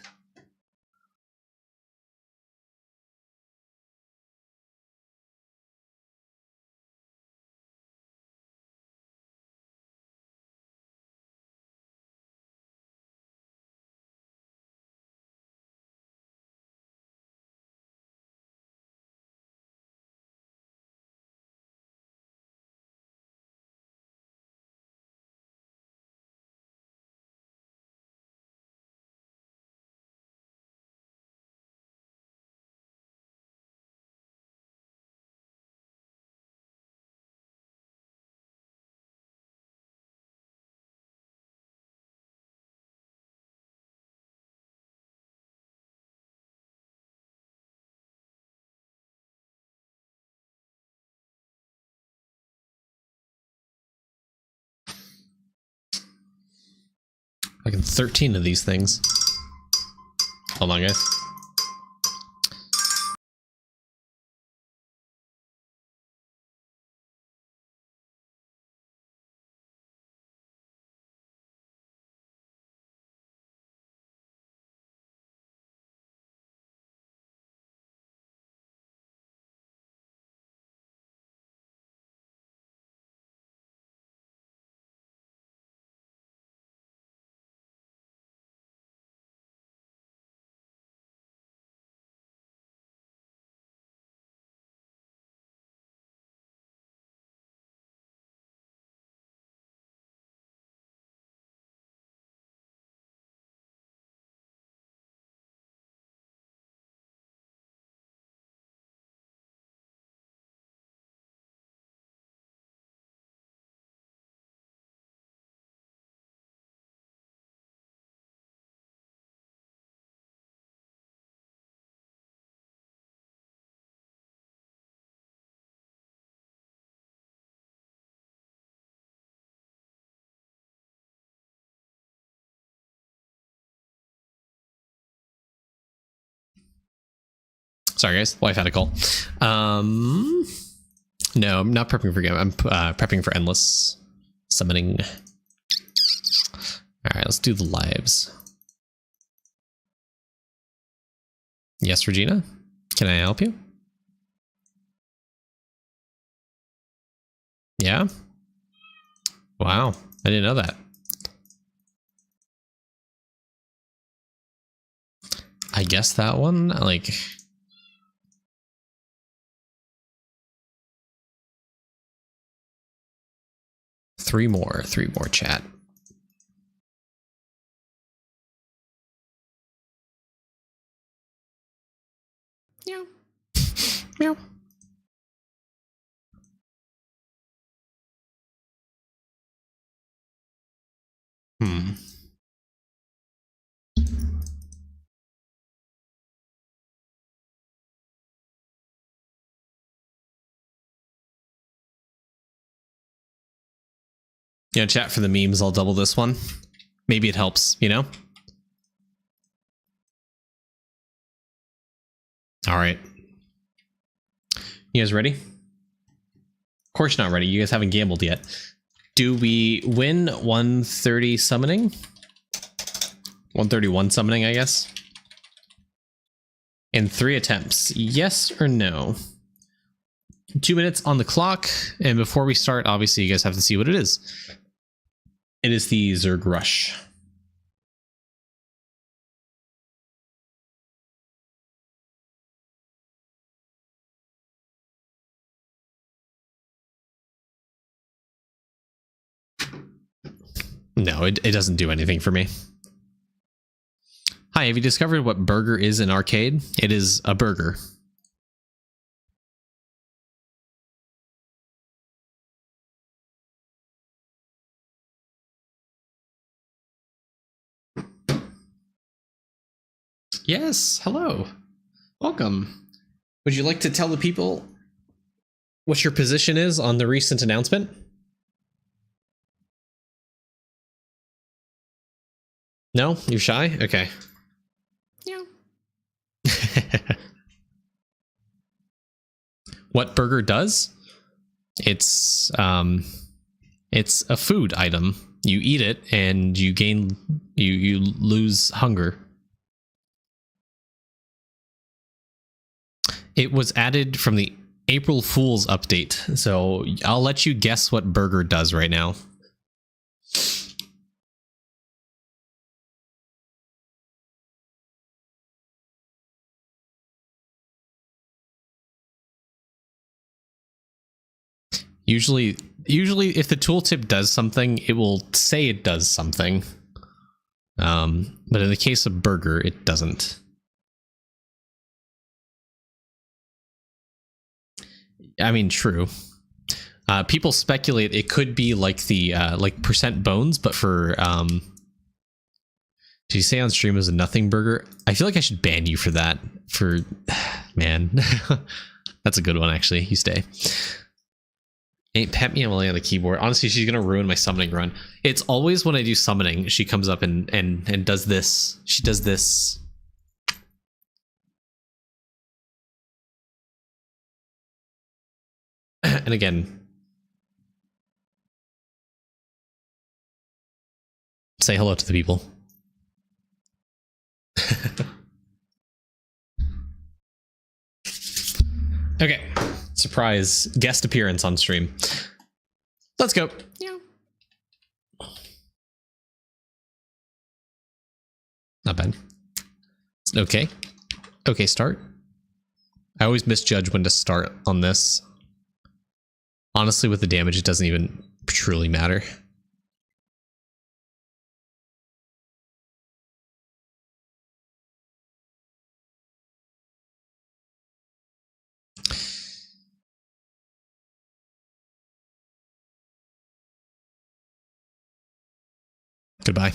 Like 13 of these things. Hold on, guys. Sorry, guys. Wife had a call. No, I'm not prepping for game. I'm prepping for endless summoning. All right, let's do the lives. Yes, Regina? Can I help you? Yeah? Wow, I didn't know that. I guess that one, like... Three more chat. Meow. Meow. Hmm. You know, chat for the memes, I'll double this one. Maybe it helps, you know? All right. You guys ready? Of course you're not ready. You guys haven't gambled yet. Do we win 130 summoning? 131 summoning, I guess. In 3 attempts. Yes or no? 2 minutes on the clock. And before we start, obviously, you guys have to see what it is. It is the Zerg Rush. No, it doesn't do anything for me. Hi, have you discovered what burger is in arcade? It is a burger. Yes, hello. Welcome. Would you like to tell the people what your position is on the recent announcement? No? You're shy? Okay. Yeah. What burger does? It's a food item. You eat it and you gain, you lose hunger. It was added from the April Fool's update, so I'll let you guess what burger does right now. Usually if the tooltip does something, it will say it does something. But in the case of burger, it doesn't. I mean, true. People speculate it could be like the like percent bones, but for did you say on stream it was a nothing burger? I feel like I should ban you for that. For man, that's a good one actually. You stay. Ain't pet me Emily on the keyboard. Honestly, she's gonna ruin my summoning run. It's always when I do summoning, she comes up and does this. She does this. And again, say hello to the people. Okay, surprise guest appearance on stream. Let's go. Yeah. Not bad. Okay. Okay, start. I always misjudge when to start on this. Honestly, with the damage, it doesn't even truly matter. Goodbye.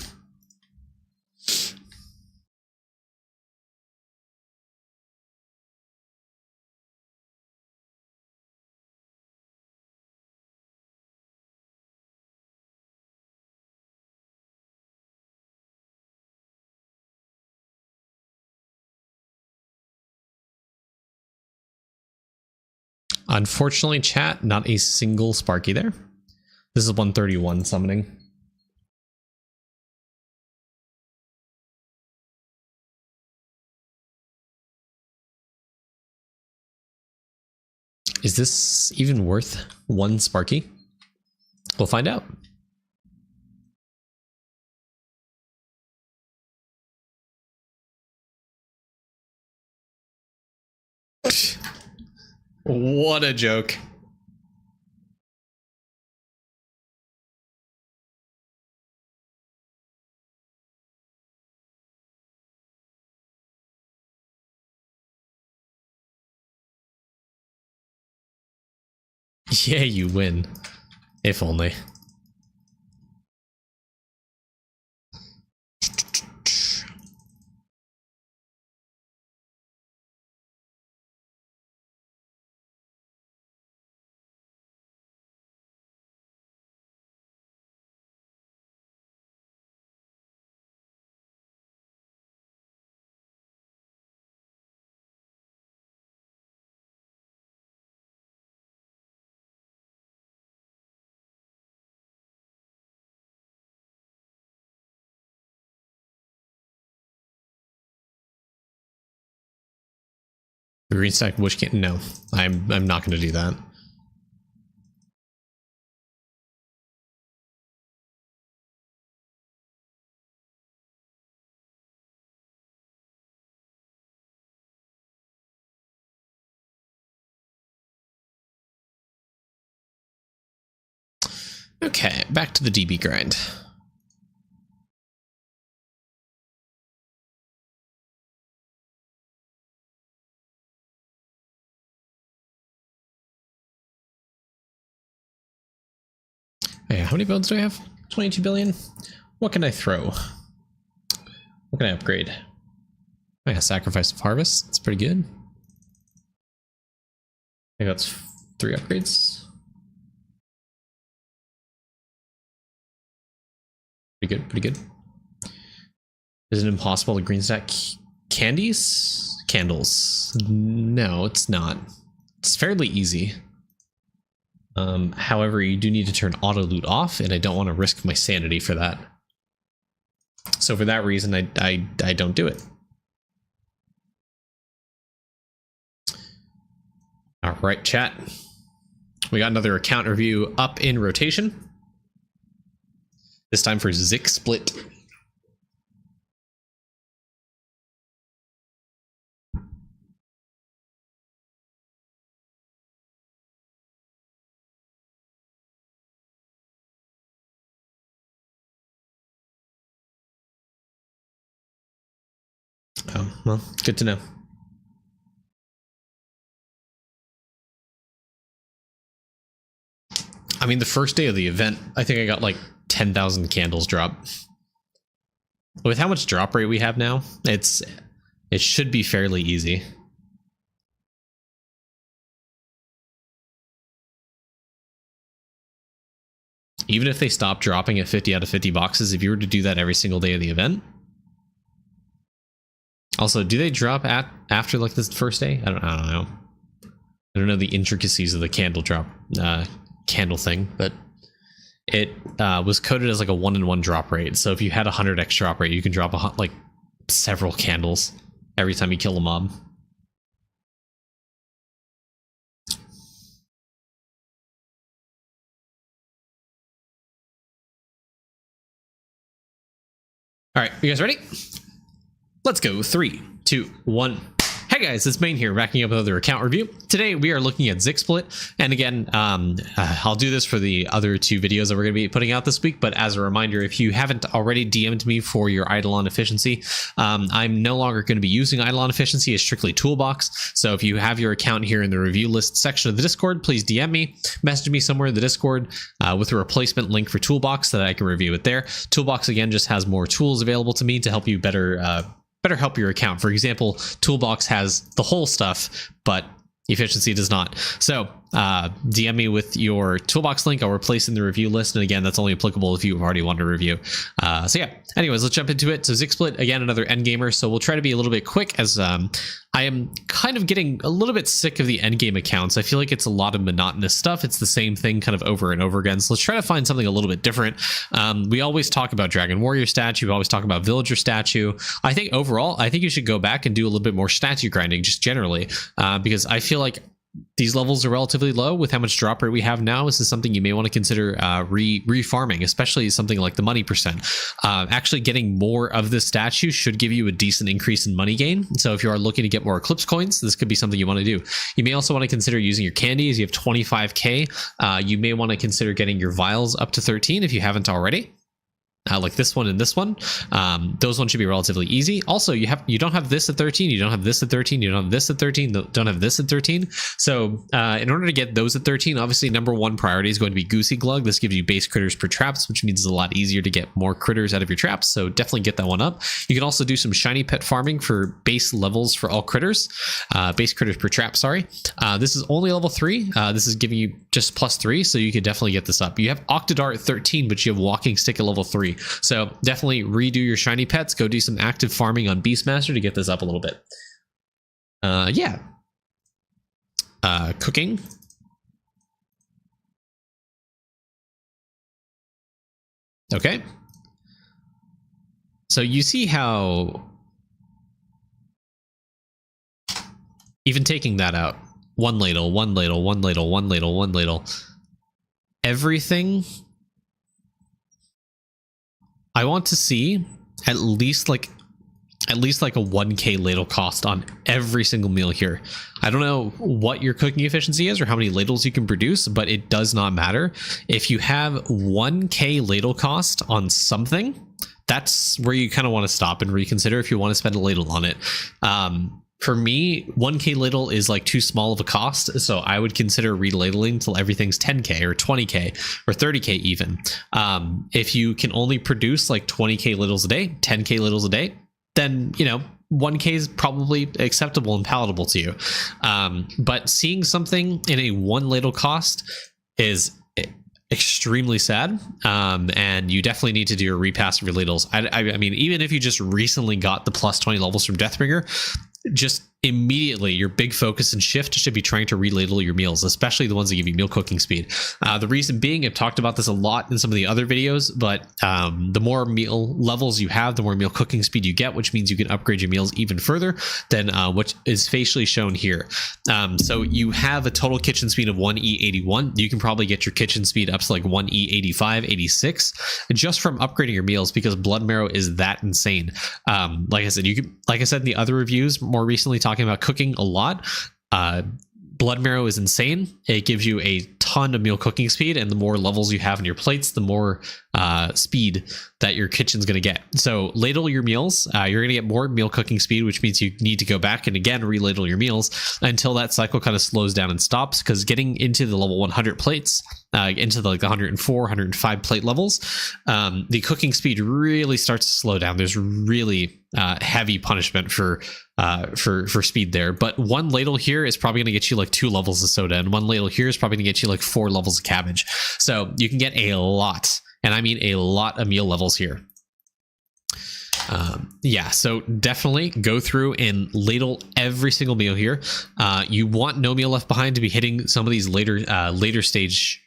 Unfortunately, chat, not a single Sparky there. This is 131 summoning. Is this even worth one Sparky? We'll find out. What a joke. Yeah, you win. If only. The green stack wish can't. No, I'm not going to do that. Okay, back to the DB grind. Hey, how many bones do I have? 22 billion. What can I throw? What can I upgrade? Oh yeah, Sacrifice of Harvest. That's pretty good. I think that's 3 upgrades. Pretty good, pretty good. Is it impossible to green stack candies? Candles. No, it's not. It's fairly easy. However, you do need to turn auto loot off, and I don't want to risk my sanity for that. So for that reason, I don't do it. All right, chat. We got another account review up in rotation. This time for Zik Split. Oh, well, good to know. I mean, the first day of the event, I think I got like 10,000 candles drop. With how much drop rate we have now, it should be fairly easy. Even if they stop dropping at 50 out of 50 boxes, if you were to do that every single day of the event. Also, do they drop after like this first day? I don't know. I don't know the intricacies of the candle drop candle thing, but it was coded as like a 1-in-1 drop rate. So if you had 100x drop rate, you can drop like several candles every time you kill a mob. All right, you guys ready? Let's go. 3, 2, 1. Hey guys, it's Main here, backing up another account review. Today we are looking at Zik Split, and again, I'll do this for the other 2 videos that we're going to be putting out this week, but as a reminder, if you haven't already DM'd me for your Eidolon efficiency, I'm no longer going to be using Eidolon efficiency as strictly Toolbox, so if you have your account here in the review list section of the Discord, please DM me, message me somewhere in the Discord with a replacement link for Toolbox so that I can review it there. Toolbox, again, just has more tools available to me to help you better help your account. For example, Toolbox has the whole stuff, but efficiency does not. So DM me with your Toolbox link. I'll replace in the review list. And again, that's only applicable if you've already wanted to review. So yeah, anyways, let's jump into it. So Zik Split, again, another endgamer. So we'll try to be a little bit quick as I am kind of getting a little bit sick of the endgame accounts. I feel like it's a lot of monotonous stuff. It's the same thing kind of over and over again. So let's try to find something a little bit different. We always talk about Dragon Warrior statue. We always talk about Villager statue. I think overall, I think you should go back and do a little bit more statue grinding just generally, because I feel like these levels are relatively low with how much drop rate we have now. This is something you may want to consider re-farming, especially something like the money percent. Actually getting more of this statue should give you a decent increase in money gain. So if you are looking to get more Eclipse coins, this could be something you want to do. You may also want to consider using your candies. You have 25k. You may want to consider getting your vials up to 13 if you haven't already. Like this one and this one, those ones should be relatively easy. Also, you don't have this at 13, you don't have this at 13, you don't have this at 13, don't have this at 13. So in order to get those at 13, obviously number 1 priority is going to be Goosey Glug. This gives you base critters per traps, which means it's a lot easier to get more critters out of your traps. So definitely get that one up. You can also do some shiny pet farming for base levels for all critters, base critters per trap. Sorry, this is only level 3. This is giving you just +3, so you could definitely get this up. You have Octodart at 13, but you have Walking Stick at level 3. So definitely redo your shiny pets. Go do some active farming on Beastmaster to get this up a little bit. Yeah. Cooking. Okay. So you see how even taking that out, one ladle, one ladle, one ladle, one ladle, one ladle, everything. I want to see at least like a 1k ladle cost on every single meal here. I don't know what your cooking efficiency is or how many ladles you can produce, but it does not matter. If you have 1k ladle cost on something, that's where you kind of want to stop and reconsider if you want to spend a ladle on it. For me, 1k ladle is like too small of a cost, so I would consider reladling till everything's 10k or 20k or 30k even. If you can only produce like 20k ladles a day, 10k ladles a day, then 1k is probably acceptable and palatable to you. But seeing something in a 1 ladle cost is extremely sad, and you definitely need to do a repass of your ladles. I mean, even if you just recently got the +20 levels from Deathbringer, just immediately your big focus and shift should be trying to reladle your meals, especially the ones that give you meal cooking speed. The reason being, I've talked about this a lot in some of the other videos, but the more meal levels you have, the more meal cooking speed you get, which means you can upgrade your meals even further than what is facially shown here. So you have a total kitchen speed of 1E81. You can probably get your kitchen speed up to like 1E85, 86 just from upgrading your meals, because blood marrow is that insane. Like I said, like I said in the other reviews more recently, talking about cooking a lot, blood marrow is insane. It gives you a ton of meal cooking speed, and the more levels you have in your plates, the more speed that your kitchen's going to get. So ladle your meals. You're going to get more meal cooking speed, which means you need to go back and again reladle your meals until that cycle kind of slows down and stops, because getting into the level 100 plates, into the 104, 105 plate levels, the cooking speed really starts to slow down. There's really heavy punishment for speed there. But one ladle here is probably going to get you like 2 levels of soda, and one ladle here is probably going to get you like 4 levels of cabbage. So you can get a lot, and I mean a lot of meal levels here. Yeah, so definitely go through and ladle every single meal here. You want no meal left behind to be hitting some of these later stage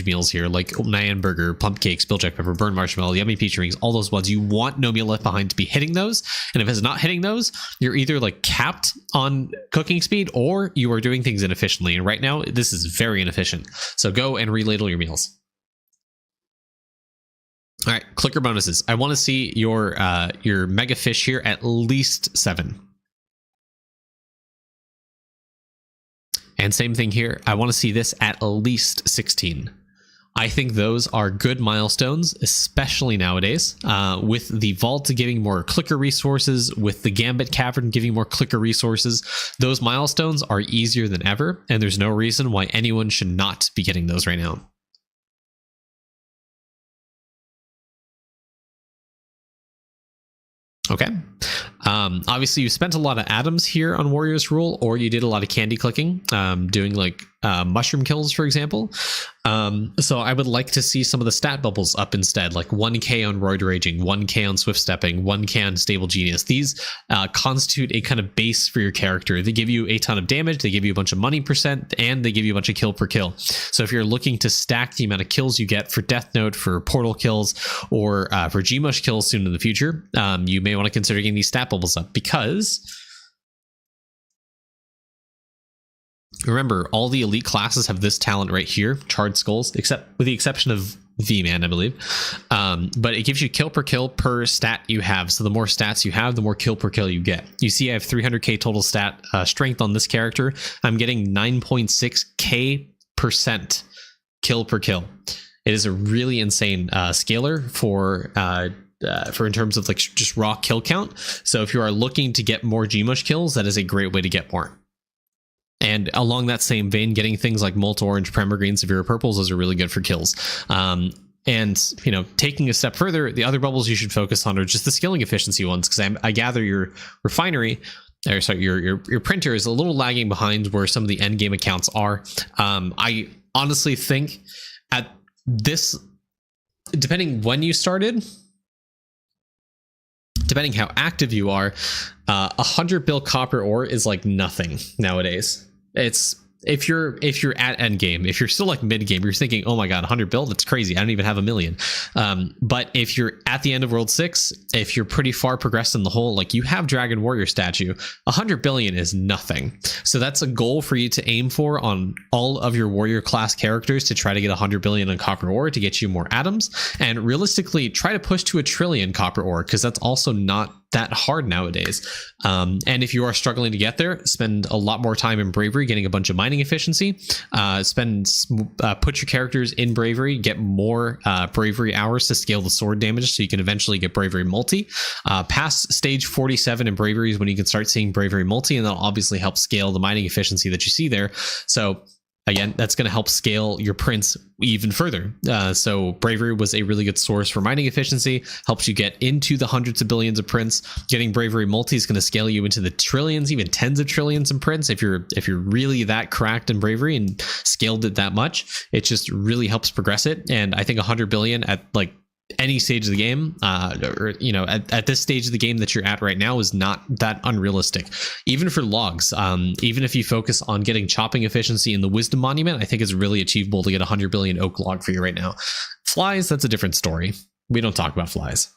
meals here, like Nyan burger, pump cake, spilljack pepper, burn marshmallow, yummy peach rings, all those ones. You want no meal left behind to be hitting those, and if it's not hitting those, you're either like capped on cooking speed or you are doing things inefficiently, and right now this is very inefficient. So go and reladle your meals. All right, clicker bonuses. I want to see your mega fish here at least 7. And same thing here. I want to see this at least 16. I think those are good milestones, especially nowadays, with the vault giving more clicker resources, with the Gambit Cavern giving more clicker resources. Those milestones are easier than ever, and there's no reason why anyone should not be getting those right now. Okay. Obviously, you spent a lot of atoms here on Warrior's Rule, or you did a lot of candy clicking, doing like mushroom kills, for example. So I would like to see some of the stat bubbles up instead, like 1k on Roid Raging, 1k on Swift Stepping, 1k on Stable Genius. These constitute a kind of base for your character. They give you a ton of damage, they give you a bunch of money percent, and they give you a bunch of kill per kill. So if you're looking to stack the amount of kills you get for Death Note, for Portal kills, or for Gmush kills soon in the future, you may want to consider getting these stat bubbles up, because remember, all the elite classes have this talent right here, Charred Skulls, except with the exception of V-Man, I believe. But it gives you kill per stat you have. So the more stats you have, the more kill per kill you get. You see, I have 300k total stat strength on this character. I'm getting 9.6k percent kill per kill. It is a really insane scaler for in terms of like just raw kill count. So if you are looking to get more Gmush kills, that is a great way to get more. And along that same vein, getting things like Molt Orange, Prema Green, Severe Purples, those are really good for kills. And, you know, taking a step further, the other bubbles you should focus on are just the skilling efficiency ones, because I gather your refinery, or sorry, your printer is a little lagging behind where some of the end game accounts are. I honestly think at this, depending when you started, depending how active you are, 100 bill copper ore is like nothing nowadays. It's if you're at end game, if you're still like mid game, you're thinking, oh my god, 100 bill, that's crazy, I don't even have a million. But if you're at the end of World 6, if you're pretty far progressed in the whole, like you have Dragon Warrior statue, 100 billion is nothing. So that's a goal for you to aim for on all of your warrior class characters, to try to get 100 billion in copper ore to get you more atoms, and realistically try to push to 1 trillion copper ore, because that's also not that hard nowadays. And if you are struggling to get there, spend a lot more time in Bravery getting a bunch of mining efficiency. Put your characters in Bravery, get more Bravery hours to scale the sword damage, so you can eventually get Bravery multi. Past stage 47 in Bravery is when you can start seeing Bravery multi, and that'll obviously help scale the mining efficiency that you see there. So again, that's going to help scale your prints even further. So Bravery was a really good source for mining efficiency, helps you get into the hundreds of billions of prints. Getting Bravery multi is going to scale you into the trillions, even tens of trillions in prints. If you're really that cracked in Bravery and scaled it that much, it just really helps progress it. And I think 100 billion at like any stage of the game, or at this stage of the game that you're at right now is not that unrealistic. Even for logs, even if you focus on getting chopping efficiency in the wisdom monument, I think it's really achievable to get 100 billion oak log for you right now. Flies, that's a different story. We don't talk about flies.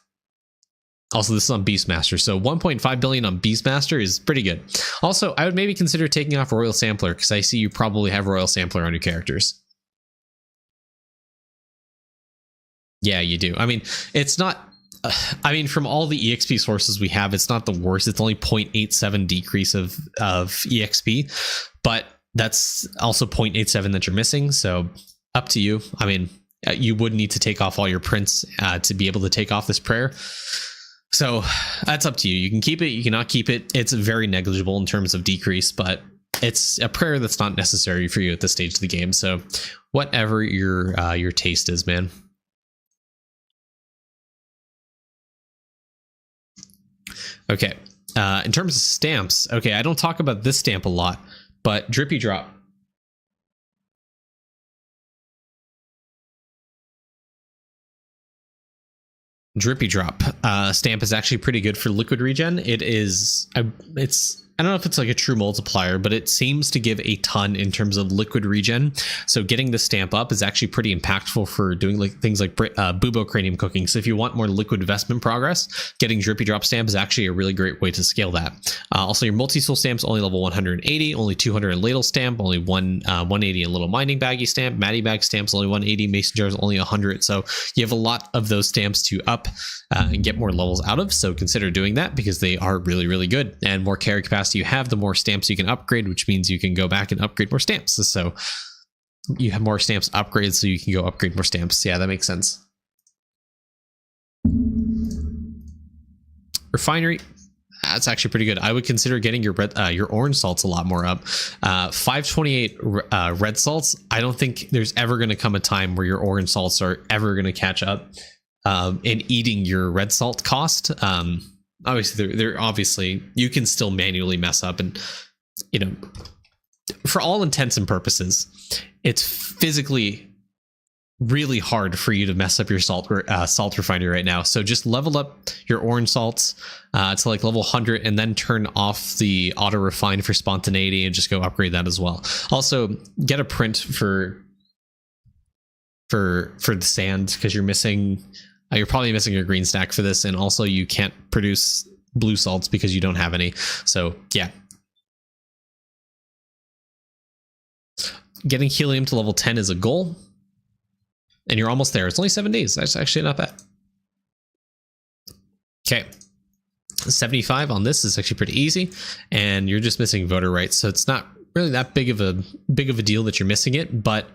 Also, this is on Beastmaster, so 1.5 billion on Beastmaster is pretty good. Also, I would maybe consider taking off Royal Sampler, because I see you probably have Royal Sampler on your characters. Yeah, you do. I mean, it's not... from all the EXP sources we have, it's not the worst. It's only 0.87 decrease of EXP, but that's also 0.87 that you're missing, so up to you. I mean, you would need to take off all your prints to be able to take off this prayer. So that's up to you. You can keep it, you cannot keep it. It's very negligible in terms of decrease, but it's a prayer that's not necessary for you at this stage of the game. So whatever your taste is, man. Okay. In terms of stamps, okay, I don't talk about this stamp a lot, but Drippy Drop. Drippy Drop stamp is actually pretty good for liquid regen. I don't know if it's like a true multiplier, but it seems to give a ton in terms of liquid regen. So getting the stamp up is actually pretty impactful for doing like things like bubo cranium cooking. So if you want more liquid investment progress, getting Drippy Drop stamp is actually a really great way to scale that. Also, your multi-soul stamps only level 180, only 200 in ladle stamp, only 180 in little mining baggy stamp, matty bag stamps only 180, mason jars only 100. So you have a lot of those stamps to up and get more levels out of. So consider doing that because they are really, really good. And more carry capacity you have, the more stamps you can upgrade, which means you can go back and upgrade more stamps. So you have more stamps upgrade, so you can go upgrade more stamps. Yeah, that makes sense. Refinery, that's actually pretty good. I would consider getting your orange salts a lot more up. 528 red salts. I don't think there's ever going to come a time where your orange salts are ever going to catch up in eating your red salt cost. Obviously, they're obviously you can still manually mess up, and for all intents and purposes, it's physically really hard for you to mess up your salt refinery right now. So just level up your orange salts to like level 100, and then turn off the auto refine for spontaneity, and just go upgrade that as well. Also, get a print for the sand, because you're missing. You're probably missing a green stack for this, and also you can't produce blue salts because you don't have any. So yeah. Getting helium to level 10 is a goal, and you're almost there. It's only 7 days. That's actually not bad. Okay. 75 on this is actually pretty easy, and you're just missing voter rights. So it's not really that big of a deal that you're missing it, but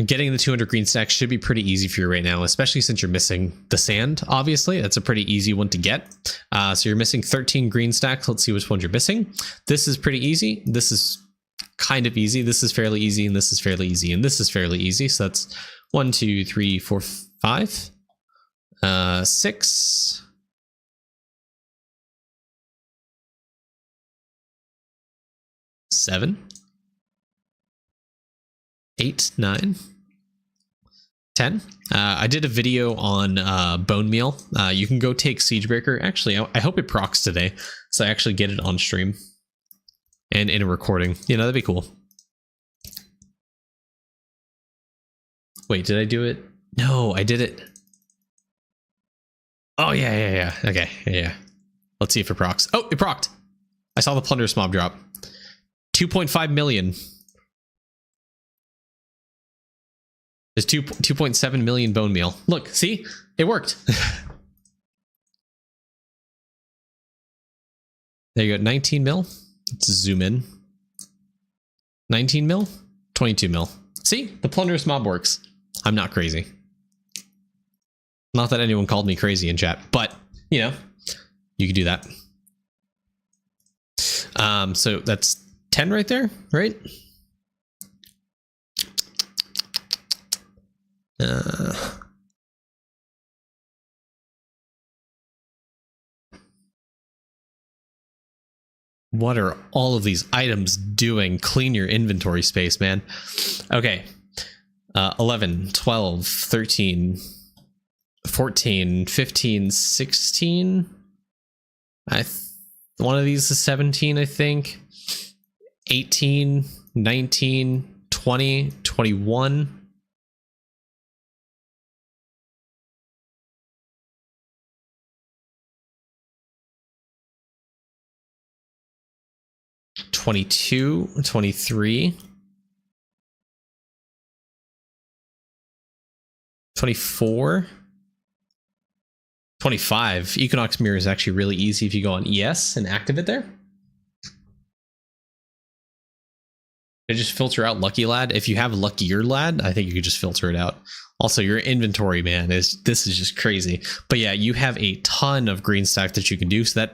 getting the 200 green stacks should be pretty easy for you right now, especially since you're missing the sand. Obviously, that's a pretty easy one to get. So you're missing 13 green stacks. Let's see which ones you're missing. This is pretty easy. This is kind of easy. This is fairly easy, and this is fairly easy, and this is fairly easy. So that's 1, 2, 3, 4, 5, 6. 7, 8, 9, 10. I did a video on bone meal. You can go take Siegebreaker. Actually, I hope it procs today, so I actually get it on stream and in a recording. That'd be cool. Wait, did I do it? No, I did it. Oh yeah. Okay, yeah. Let's see if it procs. Oh, it procced. I saw the Plunderous Mob drop. 2.5 million. There's 2.7 million bone meal. Look, see? It worked. There you go, 19 mil. Let's zoom in. 19 mil, 22 mil. See? The Plunderous Mob works. I'm not crazy. Not that anyone called me crazy in chat, but, you can do that. So that's 10 right there, right? What are all of these items doing? Clean your inventory space, man. Okay. 11, 12, 13, 14, 15, 16. One of these is 17, I think. 18, 19, 20, 21. 22, 23, 24, 25. Equinox Mirror is actually really easy if you go on ES and activate there. They just filter out Lucky Lad. If you have Luckier Lad, I think you could just filter it out. Also, your inventory, man, this is just crazy. But yeah, you have a ton of green stack that you can do. So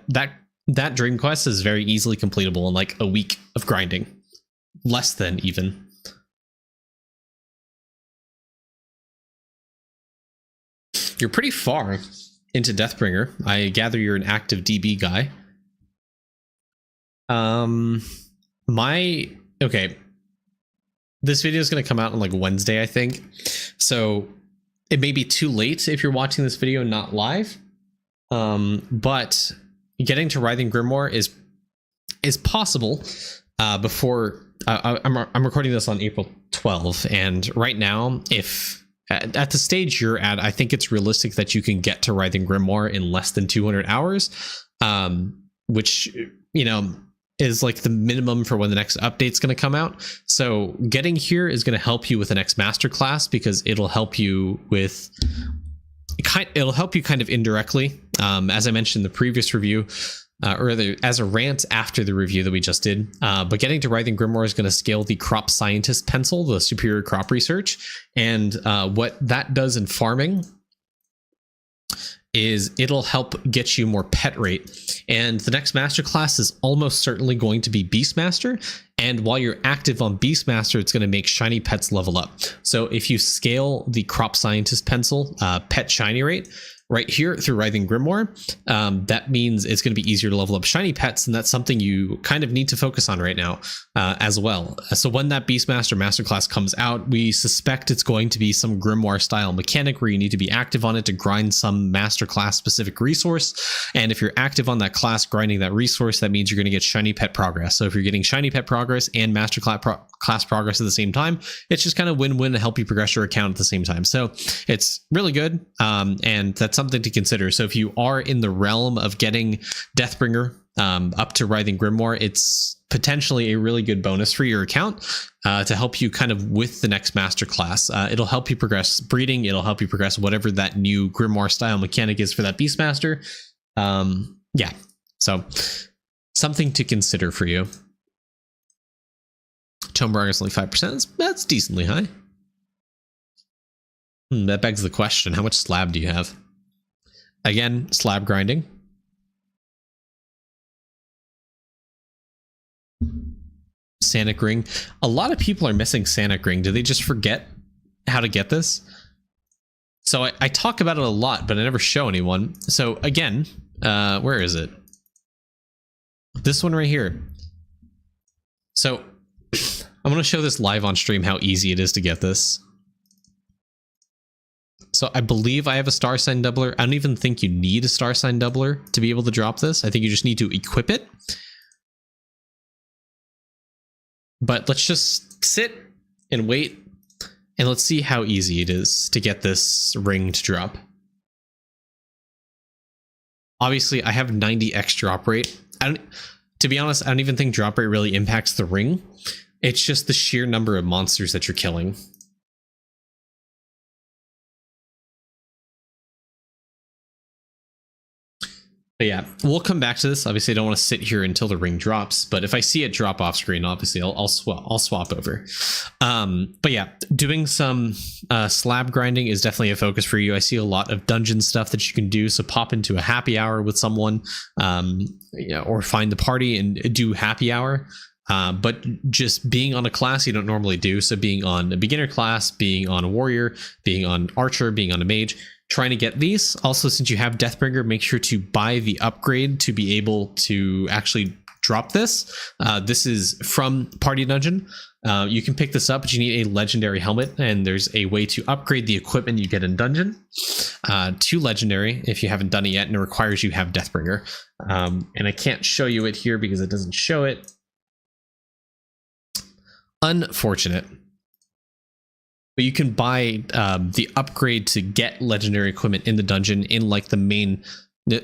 that dream quest is very easily completable in like a week of grinding. Less than even. You're pretty far into Deathbringer. I gather you're an active DB guy. Okay. This video is going to come out on like Wednesday, I think. So it may be too late if you're watching this video not live. But getting to Writhing Grimoire is possible before I'm recording this on April 12th, and right now, if at the stage you're at, I think it's realistic that you can get to Writhing Grimoire in less than 200 hours, which, you know, is like the minimum for when the next update's going to come out. So getting here is going to help you with the next masterclass, because it'll help you with it'll help you kind of indirectly, as I mentioned in the previous review, or as a rant after the review that we just did. But getting to Writhing Grimoire is going to scale the crop scientist pencil, the superior crop research, and what that does in farming is it'll help get you more pet rate. And the next masterclass is almost certainly going to be Beastmaster. And while you're active on Beastmaster, it's going to make shiny pets level up. So if you scale the crop scientist pencil pet shiny rate right here through Writhing Grimoire, that means it's going to be easier to level up shiny pets, and that's something you kind of need to focus on right now as well. So when that Beastmaster masterclass comes out, we suspect it's going to be some Grimoire style mechanic where you need to be active on it to grind some masterclass specific resource. And if you're active on that class grinding that resource, that means you're going to get shiny pet progress. So if you're getting shiny pet progress and class progress at the same time, it's just kind of win-win to help you progress your account at the same time. So it's really good, and that's something to consider. So if you are in the realm of getting Deathbringer up to Writhing Grimoire, it's potentially a really good bonus for your account to help you kind of with the next masterclass. It'll help you progress breeding. It'll help you progress whatever that new Grimoire style mechanic is for that Beastmaster. Yeah, so something to consider for you. Tome progress only 5%. That's decently high. That begs the question, how much slab do you have? Again, slab grinding. Sanic Ring. A lot of people are missing Sanic Ring. Do they just forget how to get this? So I talk about it a lot, but I never show anyone. So again, where is it? This one right here. So I'm going to show this live on stream, how easy it is to get this. So I believe I have a star sign doubler. I don't even think you need a star sign doubler to be able to drop this. I think you just need to equip it. But let's just sit and wait, and let's see how easy it is to get this ring to drop. Obviously, I have 90x drop rate. To be honest, I don't even think drop rate really impacts the ring. It's just the sheer number of monsters that you're killing. But yeah, we'll come back to this. Obviously, I don't want to sit here until the ring drops, but if I see it drop off screen, obviously I'll swap over. But yeah, doing some slab grinding is definitely a focus for you. I see a lot of dungeon stuff that you can do. So pop into a happy hour with someone, or find the party and do happy hour. But just being on a class you don't normally do. So being on a beginner class, being on a warrior, being on archer, being on a mage, trying to get these. Also, since you have Deathbringer, make sure to buy the upgrade to be able to actually drop this. This is from Party Dungeon. You can pick this up, but you need a legendary helmet, and there's a way to upgrade the equipment you get in dungeon to legendary if you haven't done it yet, and it requires you have Deathbringer. And I can't show you it here because it doesn't show it. Unfortunate. But you can buy the upgrade to get legendary equipment in the dungeon in like the main,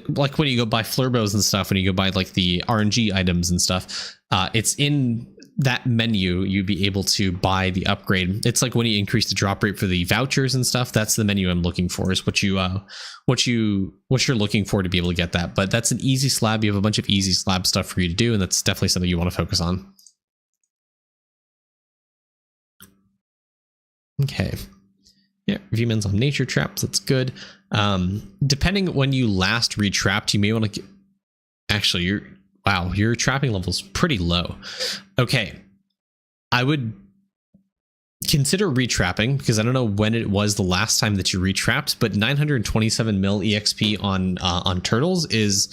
like when you go buy flurbos and stuff, when you go buy like the RNG items and stuff, it's in that menu. You'd be able to buy the upgrade. It's like when you increase the drop rate for the vouchers and stuff. That's the menu I'm looking for, is what you're looking for to be able to get that. But that's an easy slab. You have a bunch of easy slab stuff for you to do, and that's definitely something you want to focus on. Okay. Yeah, V-Man's on nature traps. That's good. Depending when you last retrapped, you may want to... Actually, your trapping level's pretty low. Okay. I would consider retrapping, because I don't know when it was the last time that you retrapped, but 927 mil EXP on turtles is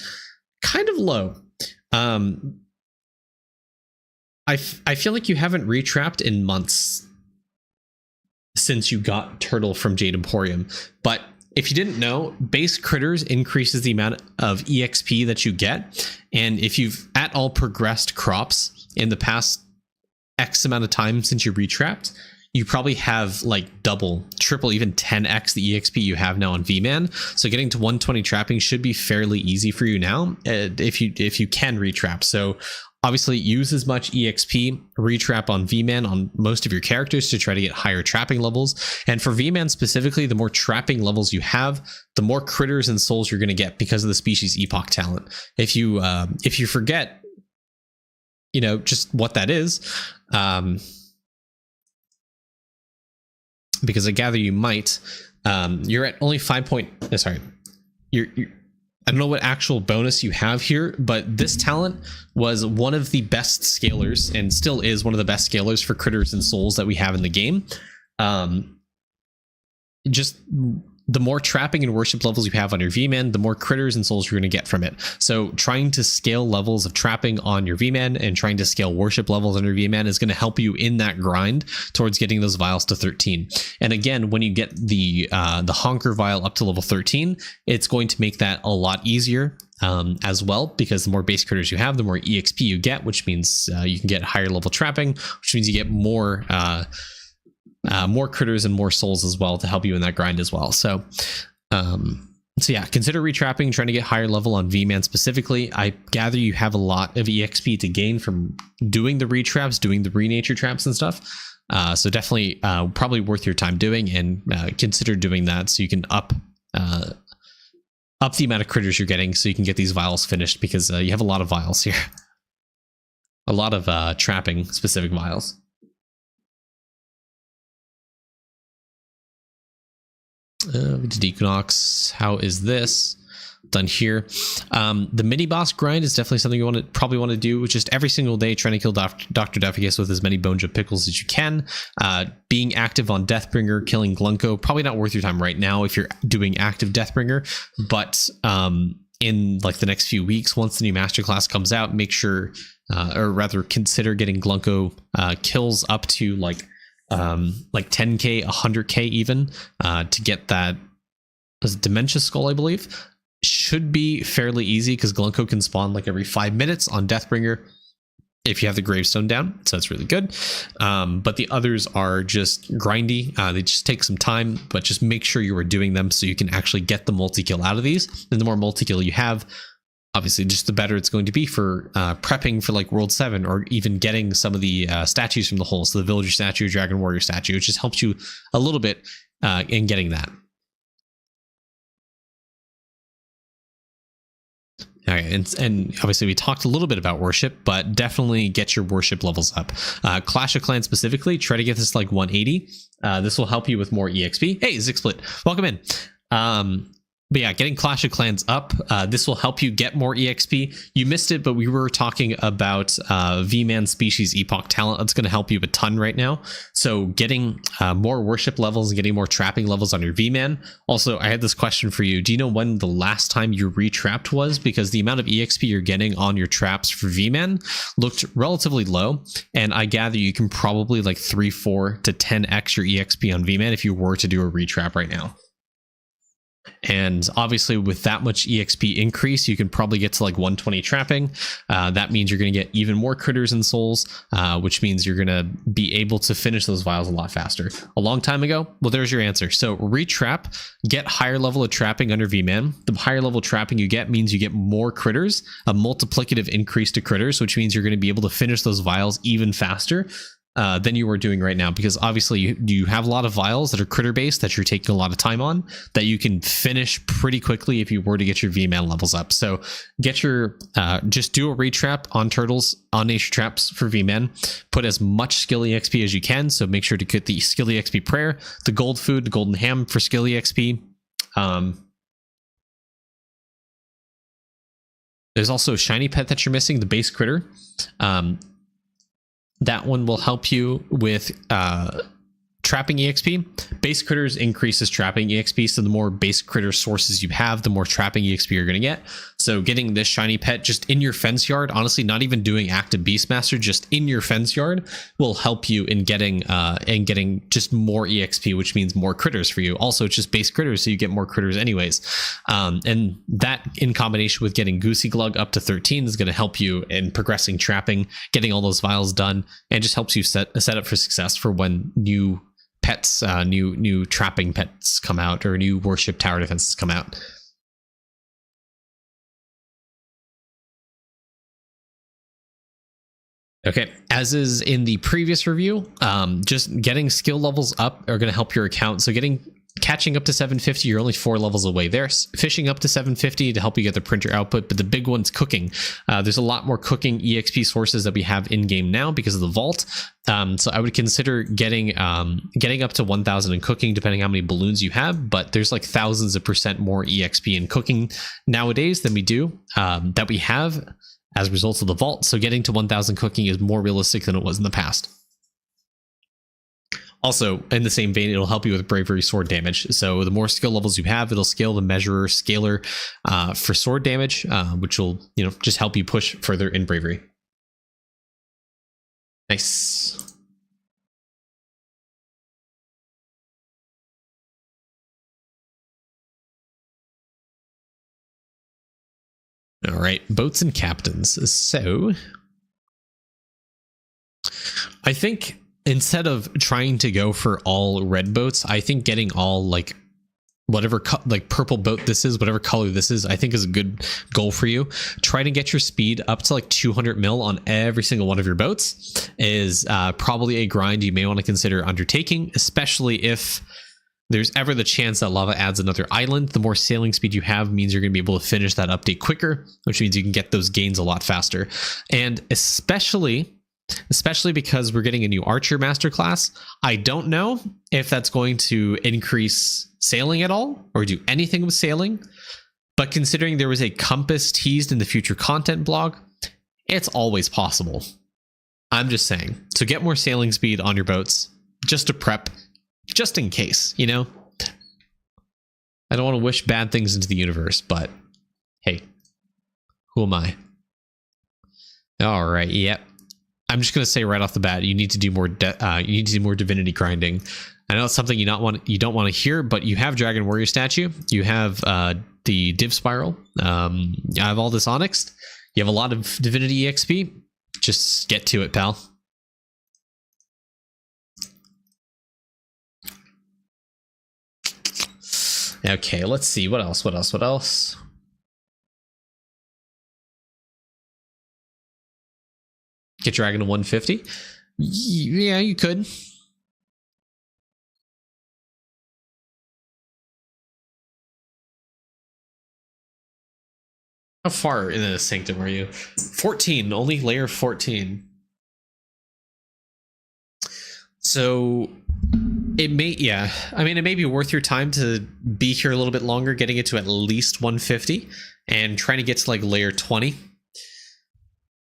kind of low. I feel like you haven't retrapped in months since you got turtle from Jade Emporium. But if you didn't know, base critters increases the amount of EXP that you get. And if you've at all progressed crops in the past X amount of time since you retrapped, you probably have like double, triple, even 10x the EXP you have now on V-Man. So getting to 120 trapping should be fairly easy for you now if you can retrap. So obviously use as much EXP, retrap on V-Man on most of your characters to try to get higher trapping levels. And for V-Man specifically, the more trapping levels you have, the more critters and souls you're going to get because of the species epoch talent. If you forget, just what that is, because I gather you might, you're at only 5 point. Sorry, you're I don't know what actual bonus you have here, but this talent was one of the best scalers, and still is one of the best scalers for critters and souls that we have in the game. Just the more trapping and worship levels you have on your V-Man, the more critters and souls you're going to get from it. So trying to scale levels of trapping on your V-Man and trying to scale worship levels on your V-Man is going to help you in that grind towards getting those vials to 13. And again, when you get the honker vial up to level 13, it's going to make that a lot easier as well, because the more base critters you have, the more EXP you get, which means you can get higher level trapping, which means you get more critters and more souls as well to help you in that grind as well. So yeah, consider retrapping, trying to get higher level on V-Man specifically. I gather you have a lot of EXP to gain from doing the retraps, doing the renature traps and stuff. So definitely probably worth your time doing, and consider doing that so you can up the amount of critters you're getting, so you can get these vials finished, because you have a lot of vials here. A lot of trapping specific vials. We did Equinox. How is this done here? The mini boss grind is definitely something you probably want to do, which is just every single day trying to kill Dr. Defficus with as many Bone Jump Pickles as you can. Being active on Deathbringer, killing Glunko, probably not worth your time right now if you're doing active Deathbringer, but in like the next few weeks, once the new masterclass comes out, make sure, or rather consider getting Glunko kills up to like 10k, 100k even, to get that as Dementia Skull, I believe. Should be fairly easy, because Glunko can spawn like every 5 minutes on Deathbringer if you have the gravestone down, so that's really good. But the others are just grindy. They just take some time, but just make sure you are doing them so you can actually get the multi-kill out of these. And the more multi-kill you have, obviously just the better it's going to be for prepping for like World 7, or even getting some of the statues from the hole. So the Villager statue, Dragon Warrior statue, it just helps you a little bit in getting that. All right, and obviously we talked a little bit about worship, but definitely get your worship levels up. Clash of Clans specifically, try to get this like 180. This will help you with more EXP. Hey, Zixsplit, welcome in. But yeah, getting Clash of Clans up, this will help you get more EXP. You missed it, but we were talking about V-Man Species Epoch Talent. That's going to help you a ton right now. So getting more worship levels and getting more trapping levels on your V-Man. Also, I had this question for you. Do you know when the last time you retrapped was? Because the amount of EXP you're getting on your traps for V-Man looked relatively low. And I gather you can probably like 3, 4 to 10x your EXP on V-Man if you were to do a retrap right now. And obviously with that much EXP increase, you can probably get to like 120 trapping. That means you're going to get even more critters and souls, which means you're going to be able to finish those vials a lot faster. A long time ago, well, there's your answer. So retrap, get higher level of trapping under V-Man. The higher level trapping you get means you get more critters, a multiplicative increase to critters, which means you're going to be able to finish those vials even faster than you were doing right now, because obviously you have a lot of vials that are critter based that you're taking a lot of time on that you can finish pretty quickly if you were to get your V-Man levels up. So get your just do a retrap on turtles, on nature traps for V-Man, put as much skill EXP as you can. So make sure to get the skill EXP prayer, the gold food, the golden ham for skill EXP. There's also a shiny pet that you're missing, the base critter. That one will help you with trapping EXP. Base critters increases trapping EXP, so the more base critter sources you have, the more trapping EXP you're going to get. So getting this shiny pet just in your fence yard, honestly, not even doing active Beastmaster, just in your fence yard will help you in getting just more EXP, which means more critters for you. Also, it's just base critters, so you get more critters anyways. And that in combination with getting Goosey Glug up to 13 is going to help you in progressing trapping, getting all those vials done, and just helps you set up for success for when new pets, new trapping pets come out, or new worship tower defenses come out. Okay, as is in the previous review, just getting skill levels up are going to help your account. So catching up to 750, you're only 4 levels away there. Fishing up to 750 to help you get the printer output, but the big one's cooking. There's a lot more cooking EXP sources that we have in game now because of the vault. So I would consider getting up to 1000 in cooking, depending how many balloons you have. But there's like thousands of % more EXP in cooking nowadays than that we have as a result of the vault. So getting to 1000 cooking is more realistic than it was in the past. Also, in the same vein, it'll help you with bravery sword damage. So the more skill levels you have, it'll scale the measurer scaler for sword damage, which will just help you push further in bravery. Nice. All right, boats and captains. So I think instead of trying to go for all red boats, I think getting all like whatever like purple boat this is, whatever color this is, I think is a good goal for you. Try to get your speed up to like 200 mil on every single one of your boats is probably a grind you may want to consider undertaking, especially if there's ever the chance that lava adds another island. The more sailing speed you have means you're going to be able to finish that update quicker, which means you can get those gains a lot faster. And especially because we're getting a new archer masterclass, I don't know if that's going to increase sailing at all or do anything with sailing. But considering there was a compass teased in the future content blog, it's always possible. I'm just saying. So get more sailing speed on your boats just to prep, just in case, I don't want to wish bad things into the universe, but hey, who am I? All right, yep. I'm just gonna say right off the bat, you need to do more. You need to do more divinity grinding. I know it's something you don't want to hear, but you have Dragon Warrior statue. You have the Div Spiral. You have all this Onyx. You have a lot of divinity EXP. Just get to it, pal. Okay, let's see. What else? Get Dragon to 150? Yeah, you could. How far in the sanctum are you? 14, only layer 14. So It may, yeah. I mean, it may be worth your time to be here a little bit longer, getting it to at least 150 and trying to get to like layer 20.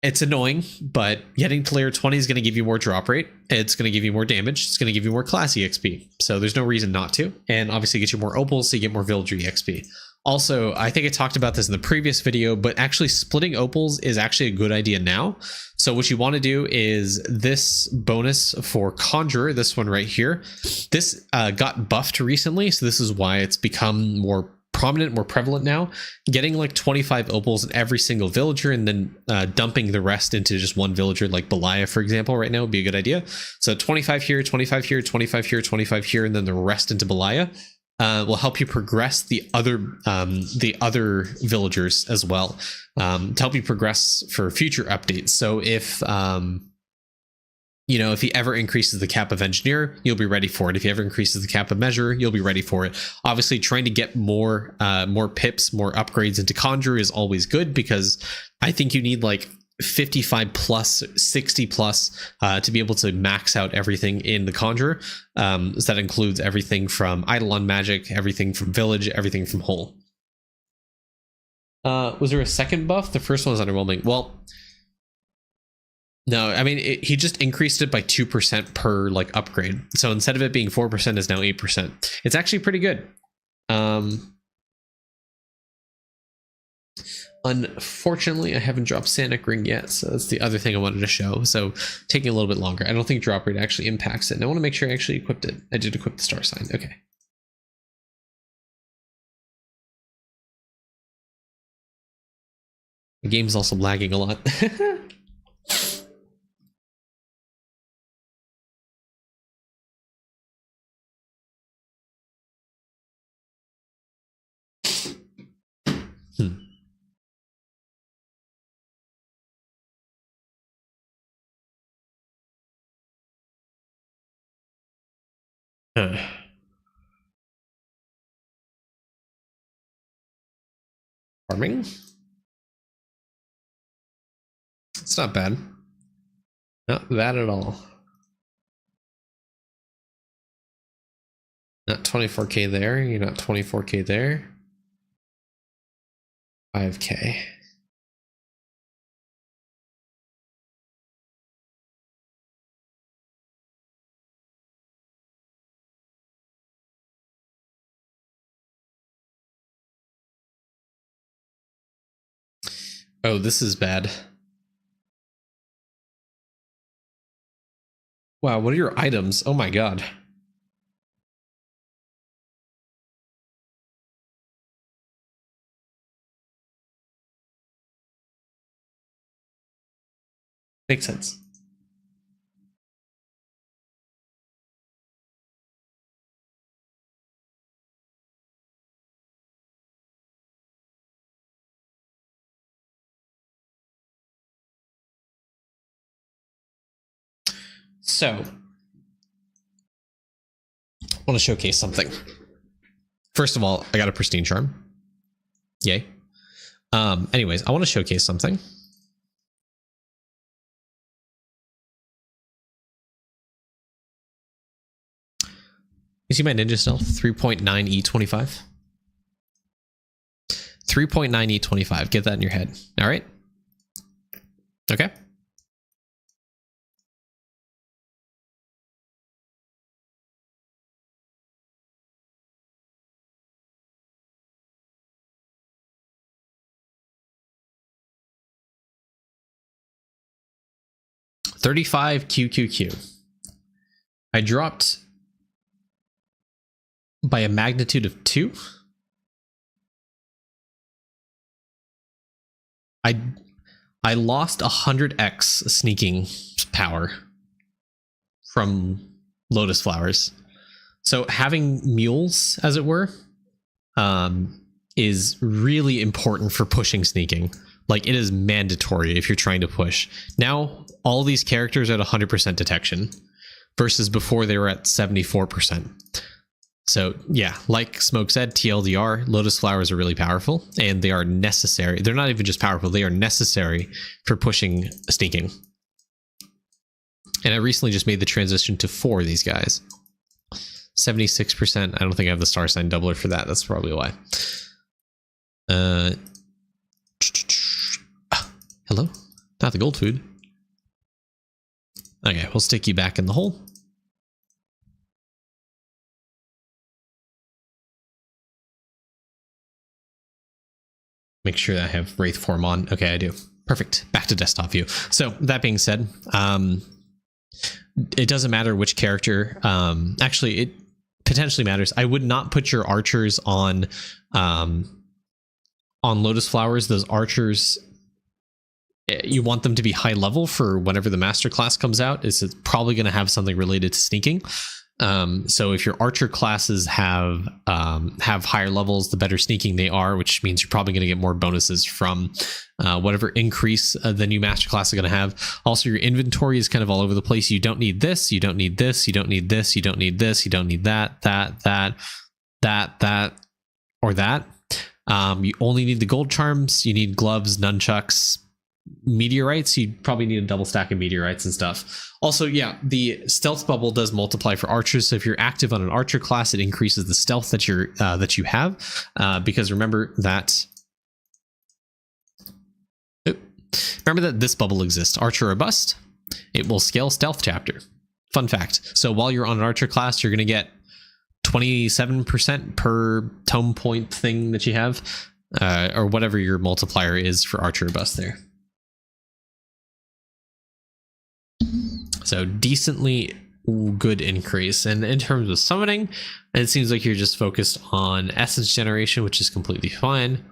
It's annoying, but getting to layer 20 is going to give you more drop rate. It's going to give you more damage. It's going to give you more classy XP. So there's no reason not to. And obviously get you more opals, so you get more villager XP. Also, I think I talked about this in the previous video, but actually splitting opals is actually a good idea now. So what you want to do is this bonus for Conjurer, this one right here, this got buffed recently. So this is why it's become more prominent, more prevalent now. Getting like 25 opals in every single villager and then dumping the rest into just one villager like Belaya, for example, right now would be a good idea. So 25 here, 25 here, 25 here, 25 here, and then the rest into Belaya. Will help you progress the other villagers as well, to help you progress for future updates. So if if he ever increases the cap of engineer, you'll be ready for it. If he ever increases the cap of measure, you'll be ready for it. Obviously, trying to get more pips, more upgrades into Conjure is always good, because I think you need like 55 plus 60 plus to be able to max out everything in the Conjurer. So that includes everything from Eidolon magic, everything from village, everything from whole. Was there a second buff? The first one was underwhelming. Well, no, I mean, he just increased it by 2% per like upgrade. So instead of it being 4%, it's now 8%. It's actually pretty good. Unfortunately, I haven't dropped Sanic Ring yet, so that's the other thing I wanted to show. So taking a little bit longer. I don't think drop rate actually impacts it. And I want to make sure I actually equipped it. I did equip the star sign. Okay. The game's also lagging a lot. Farming? It's not bad. Not bad at all. Not 24k there. You're not 24k there. 5k. Oh, this is bad. Wow, what are your items? Oh my god. Makes sense. So, I want to showcase something. First of all, I got a pristine charm. Yay. Anyways, I want to showcase something. You see my ninja stealth? 3.9 E25. 3.9 E25. Get that in your head. All right. Okay. $35 QQQ. I dropped by a magnitude of 2. I lost 100x sneaking power from lotus flowers. So having mules, as it were, is really important for pushing sneaking. Like, it is mandatory if you're trying to push. Now, all these characters are at 100% detection versus before they were at 74%. So yeah, like Smoke said, TLDR, Lotus Flowers are really powerful, and they are necessary. They're not even just powerful, they are necessary for pushing sneaking. And I recently just made the transition to 4 of these guys. 76%. I don't think I have the star sign doubler for that. That's probably why. Hello? Not the gold food. Okay, we'll stick you back in the hole. Make sure that I have Wraith form on. Okay, I do. Perfect. Back to desktop view. So that being said, it doesn't matter which character. Actually, it potentially matters. I would not put your archers on Lotus Flowers. Those archers, you want them to be high level for whenever the master class comes out. It's probably going to have something related to sneaking. So if your archer classes have higher levels, the better sneaking they are, which means you're probably going to get more bonuses from whatever increase the new master class is going to have. Also, your inventory is kind of all over the place. You don't need this, you don't need this, you don't need this, you don't need this, you don't need that, or that. You only need the gold charms. You need gloves, nunchucks, meteorites. You probably need a double stack of meteorites and stuff. Also, yeah, the stealth bubble does multiply for archers. So if you're active on an archer class, it increases the stealth that you have. Because remember that this bubble exists. Archer or bust. It will scale stealth chapter. Fun fact. So while you're on an archer class, you're going to get 27% per tome point thing that you have, or whatever your multiplier is for archer or bust there. So decently good increase. And in terms of summoning, it seems like you're just focused on essence generation, which is completely fine.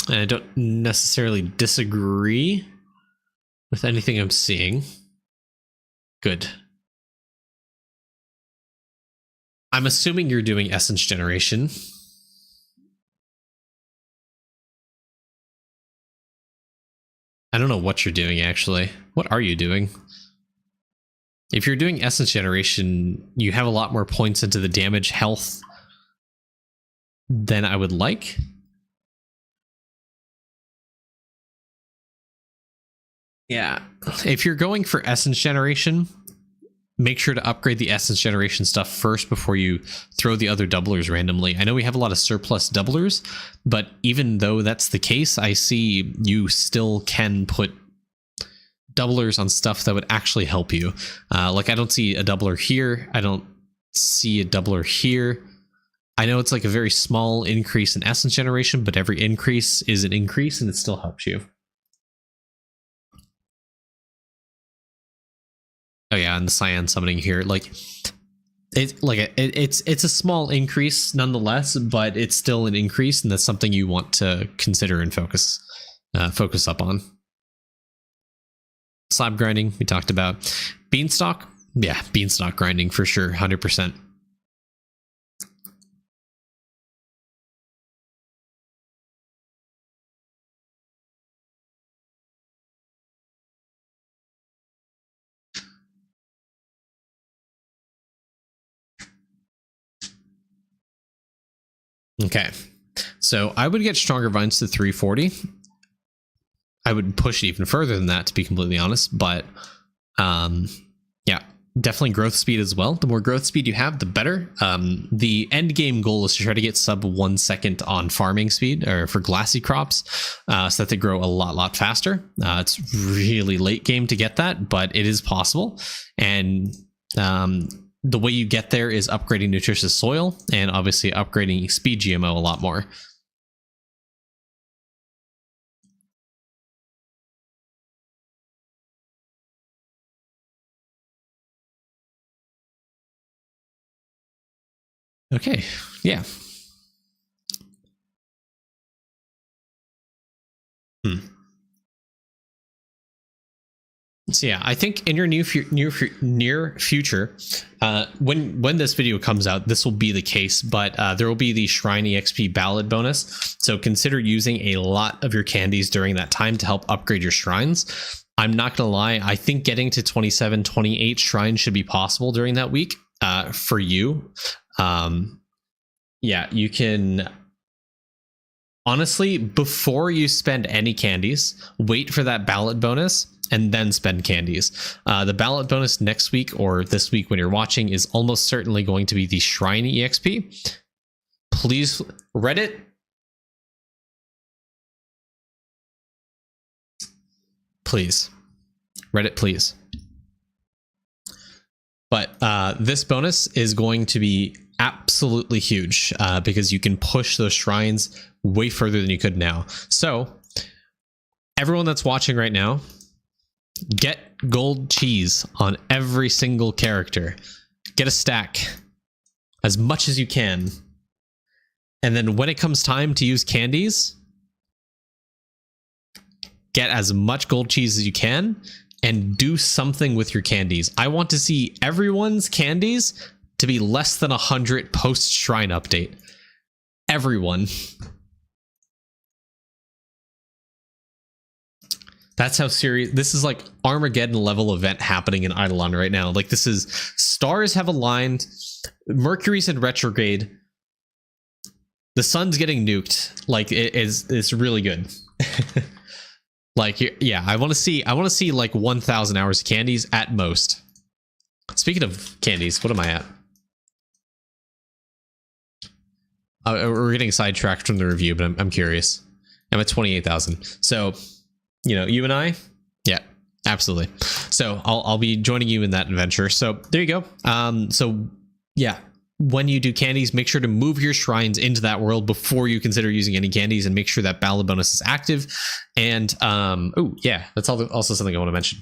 And I don't necessarily disagree with anything I'm seeing. Good. I'm assuming you're doing essence generation. I don't know what you're doing, actually. What are you doing? If you're doing essence generation, you have a lot more points into the damage health than I would like. Yeah. If you're going for essence generation, make sure to upgrade the essence generation stuff first before you throw the other doublers randomly. I know we have a lot of surplus doublers, but even though that's the case, I see you still can put doublers on stuff that would actually help you. Like I don't see a doubler here. I don't see a doubler here. I know it's like a very small increase in essence generation, but every increase is an increase and it still helps you. Oh yeah, and the cyan summoning here, like it's a small increase nonetheless, but it's still an increase, and that's something you want to consider and focus up on. Slab grinding, we talked about. Beanstalk, yeah, beanstalk grinding for sure, 100%. Okay, so I would get stronger vines to 340. I would push it even further than that, to be completely honest, but yeah, definitely growth speed as well. The more growth speed you have, the better. The end game goal is to try to get sub 1 second on farming speed, or for glassy crops, so that they grow a lot faster. It's really late game to get that, but it is possible. And the way you get there is upgrading nutritious soil and obviously upgrading speed GMO a lot more. Okay, yeah. So yeah, I think in your near future, when this video comes out, this will be the case, but there will be the Shrine EXP ballad bonus. So consider using a lot of your candies during that time to help upgrade your shrines. I'm not gonna lie, I think getting to 27, 28 shrines should be possible during that week for you. Yeah, you can honestly, before you spend any candies, wait for that ballot bonus and then spend candies. The ballot bonus next week or this week when you're watching is almost certainly going to be the Shrine EXP. Please, Reddit, please. Reddit, please. But this bonus is going to be absolutely huge because you can push those shrines way further than you could now. So everyone that's watching right now, get gold cheese on every single character. Get a stack, as much as you can. And then when it comes time to use candies, get as much gold cheese as you can and do something with your candies. I want to see everyone's candies to be less than 100 post shrine update. Everyone. That's how serious this is. Like Armageddon level event happening in Eidolon right now. Like this is, stars have aligned, Mercury's in retrograde, the sun's getting nuked. Like it's really good. Like, yeah, I want to see like 1,000 hours of candies at most. Speaking of candies, what am I at? We're getting sidetracked from the review, but I'm curious. I'm at 28,000. So, you know, you and I, yeah, absolutely. So I'll be joining you in that adventure. So there you go. So yeah, when you do candies, make sure to move your shrines into that world before you consider using any candies, and make sure that ballot bonus is active. And oh yeah, that's also something I want to mention.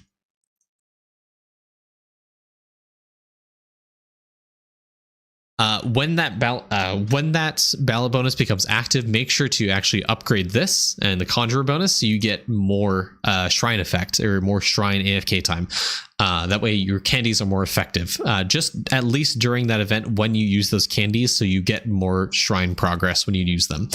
When that ballot bonus becomes active, make sure to actually upgrade this and the conjurer bonus so you get more shrine effect or more shrine AFK time. That way your candies are more effective. Just at least during that event when you use those candies, so you get more shrine progress when you use them.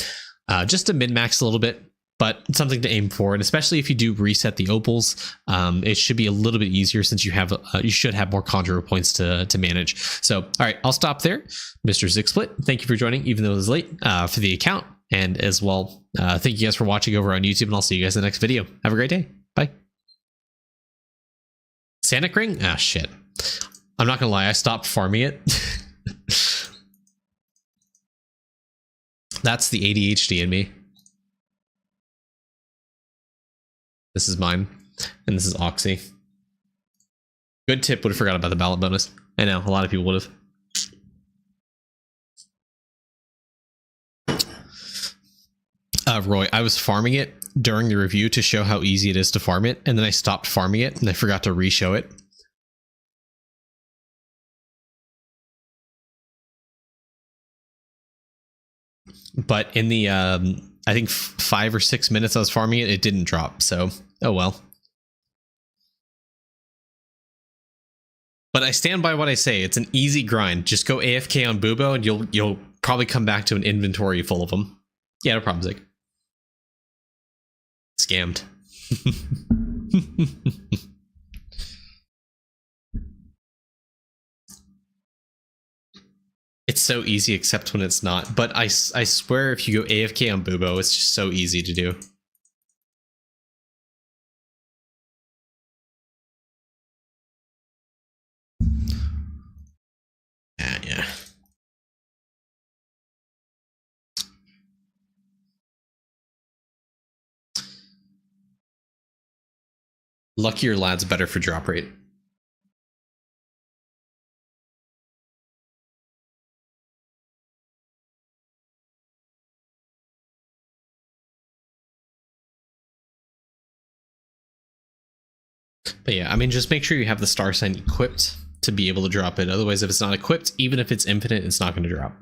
Just to min-max a little bit, but something to aim for. And especially if you do reset the opals, it should be a little bit easier since you have you should have more conjurer points to manage. So, all right, I'll stop there. Mr. Zigsplit, thank you for joining, even though it was late, for the account. And as well, thank you guys for watching over on YouTube, and I'll see you guys in the next video. Have a great day. Bye. Sanic ring? Ah, shit. I'm not gonna lie, I stopped farming it. That's the ADHD in me. This is mine, and this is Oxy. Good tip, would have forgot about the ballot bonus. I know, a lot of people would have. Roy, I was farming it during the review to show how easy it is to farm it, and then I stopped farming it, and I forgot to re-show it. But in the, I think 5 or 6 minutes I was farming it, it didn't drop, so, oh well. But I stand by what I say. It's an easy grind. Just go AFK on Bubo, and you'll probably come back to an inventory full of them. Yeah, no problem, Zig. Scammed. It's so easy, except when it's not. But I swear, if you go AFK on Bubo, it's just so easy to do. Yeah. Luckier Lad's better for drop rate. But yeah, I mean, just make sure you have the star sign equipped to be able to drop it. Otherwise, if it's not equipped, even if it's infinite, it's not going to drop.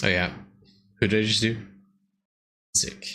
Oh yeah. Who did I just do? Sick.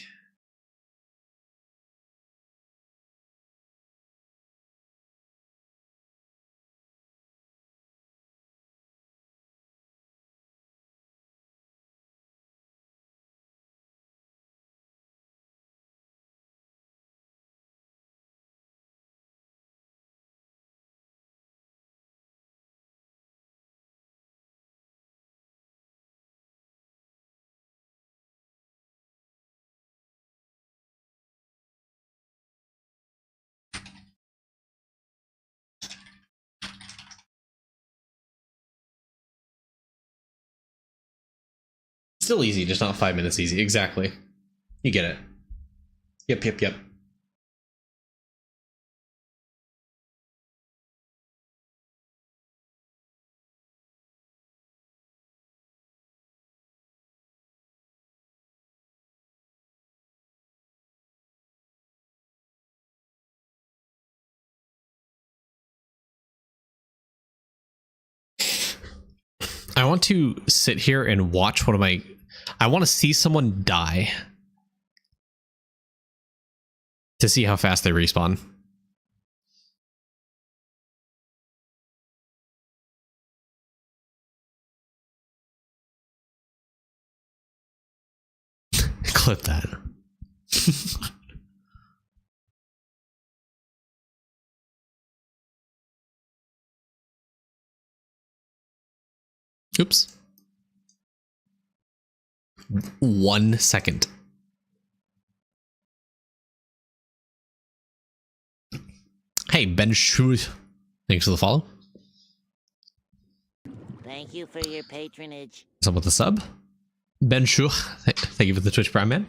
still easy, just not 5 minutes easy. Exactly. You get it. Yep. I want to sit here and watch one of my... I want to see someone die to see how fast they respawn. Clip that. Oops. 1 second. Hey, Ben Shu. Thanks for the follow. Thank you for your patronage. What's up with the sub? Ben Shu. Thank you for the Twitch Prime, man.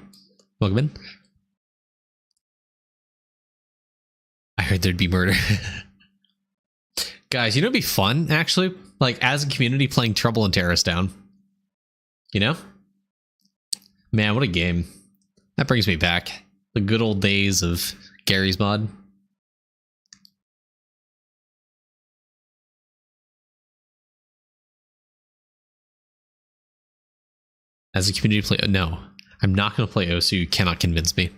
Welcome in. I heard there'd be murder. Guys, you know, it'd be fun, actually, like, as a community playing Trouble in Terrorist Town. You know? Man, what a game. That brings me back. The good old days of Gary's mod. As a community play... No, I'm not going to play Osu. You cannot convince me.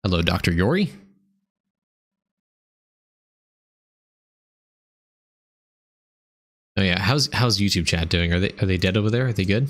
Hello, Dr. Yori. Oh yeah, how's YouTube chat doing? Are they dead over there? Are they good?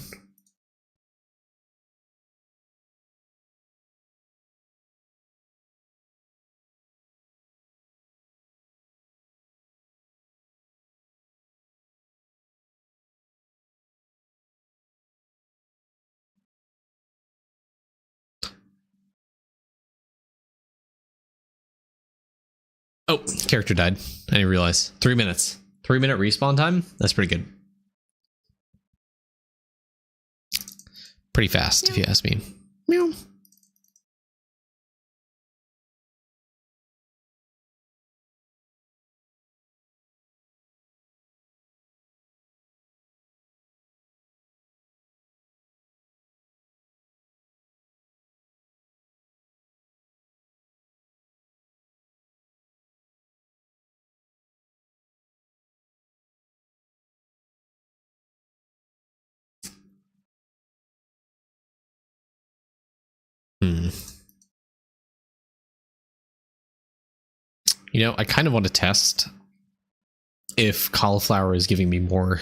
Oh, character died. I didn't realize. 3 minutes. 3 minute respawn time? That's pretty good. Pretty fast, if you ask me. Meow. You know, I kind of want to test if cauliflower is giving me more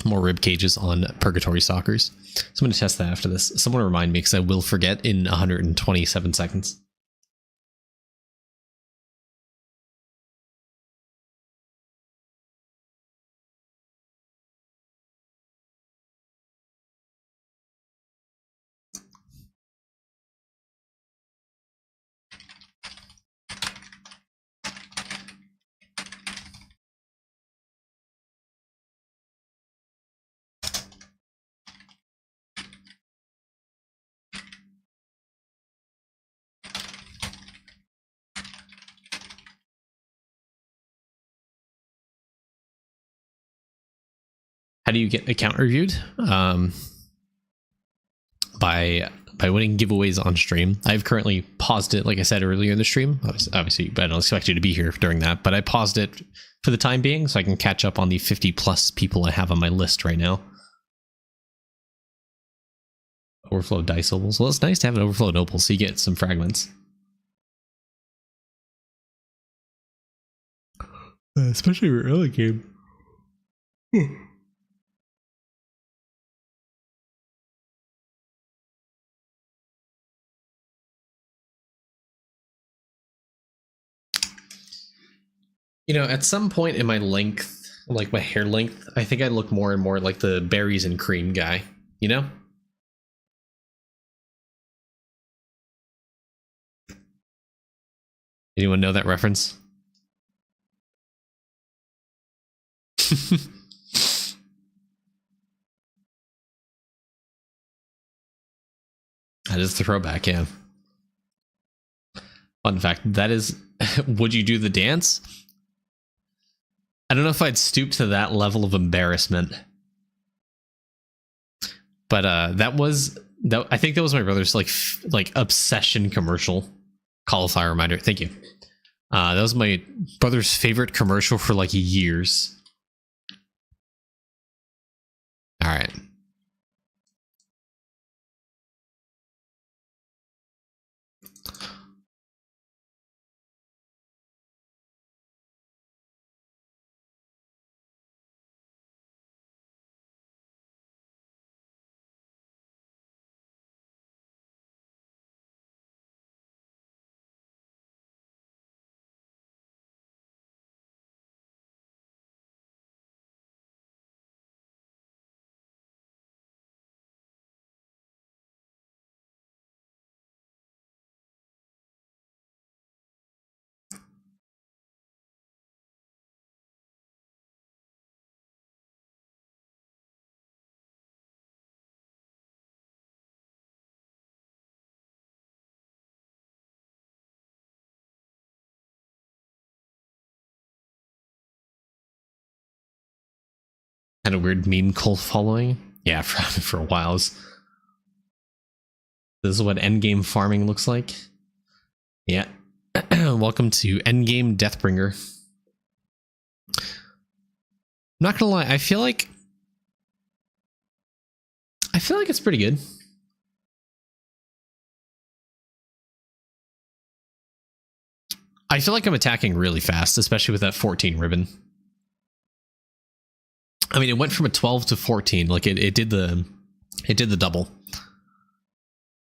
rib cages on Purgatory Stalkers. So I'm going to test that after this. Someone remind me, because I will forget in 127 seconds. How do you get account reviewed? By winning giveaways on stream. I've currently paused it, like I said earlier in the stream. Obviously, I don't expect you to be here during that, but I paused it for the time being so I can catch up on the 50 plus people I have on my list right now. Overflow of dice opals. Well, it's nice to have an overflow of opals so you get some fragments. Especially your early game. You know, at some point in my length, like my hair length, I think I look more and more like the berries and cream guy, you know? Anyone know that reference? That is the throwback, yeah. Fun fact, that is, would you do the dance? I don't know if I'd stoop to that level of embarrassment. But I think that was my brother's like obsession commercial. Cauliflower reminder. Thank you. That was my brother's favorite commercial for like years. All right. Had a weird meme cult following. Yeah, for a while. This is what endgame farming looks like. Yeah. Welcome to endgame Deathbringer. I'm not gonna lie, I feel like it's pretty good. I feel like I'm attacking really fast, especially with that 14 ribbon. I mean, it went from a 12 to 14. Like it did the double.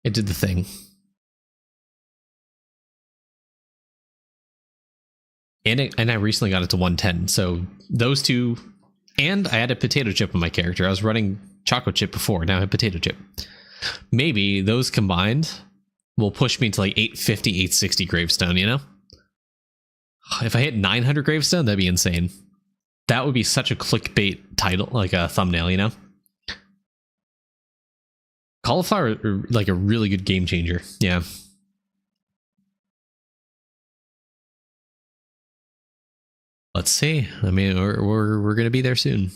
It did the thing. And I recently got it to 110. So those two, and I had a potato chip on my character. I was running chocolate chip before. Now I have potato chip. Maybe those combined will push me to like 850, 860 gravestone, you know? If I hit 900 gravestone, that'd be insane. That would be such a clickbait title, like a thumbnail, you know? Cauliflower, like a really good game changer. Yeah. Let's see. I mean, we're gonna be there soon.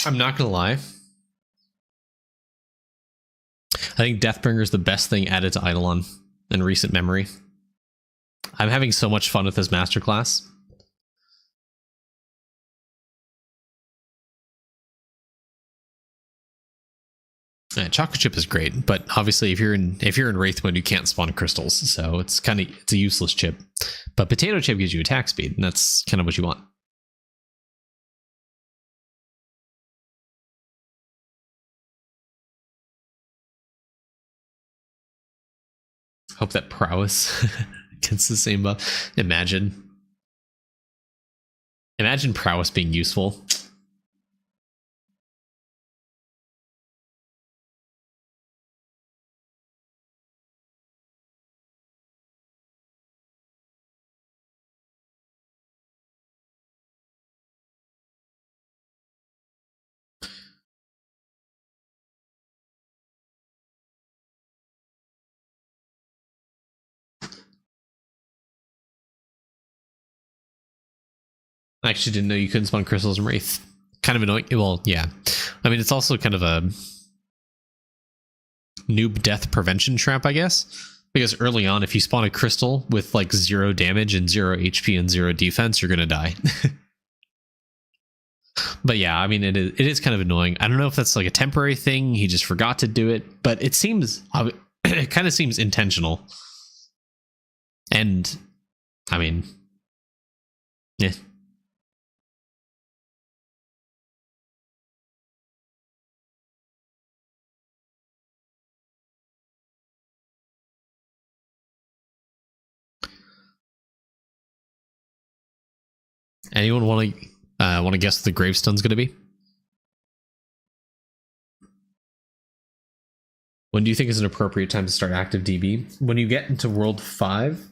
I'm not gonna lie. I think Deathbringer is the best thing added to Eidolon in recent memory. I'm having so much fun with this masterclass. Yeah, chocolate chip is great, but obviously if you're in Wraith mode, you can't spawn crystals, so it's a useless chip. But potato chip gives you attack speed, and that's kind of what you want. Hope that prowess gets the same buff. Imagine prowess being useful. I actually didn't know you couldn't spawn crystals in Wraith. Kind of annoying. Well, yeah. I mean, it's also kind of a noob death prevention trap, I guess. Because early on, if you spawn a crystal with like 0 damage and 0 HP and 0 defense, you're gonna die. But yeah, I mean, it is kind of annoying. I don't know if that's like a temporary thing. He just forgot to do it, but it seems it kind of seems intentional. And I mean, yeah. Anyone want to guess what the gravestone's going to be? When do you think is an appropriate time to start active DB? When you get into World 5,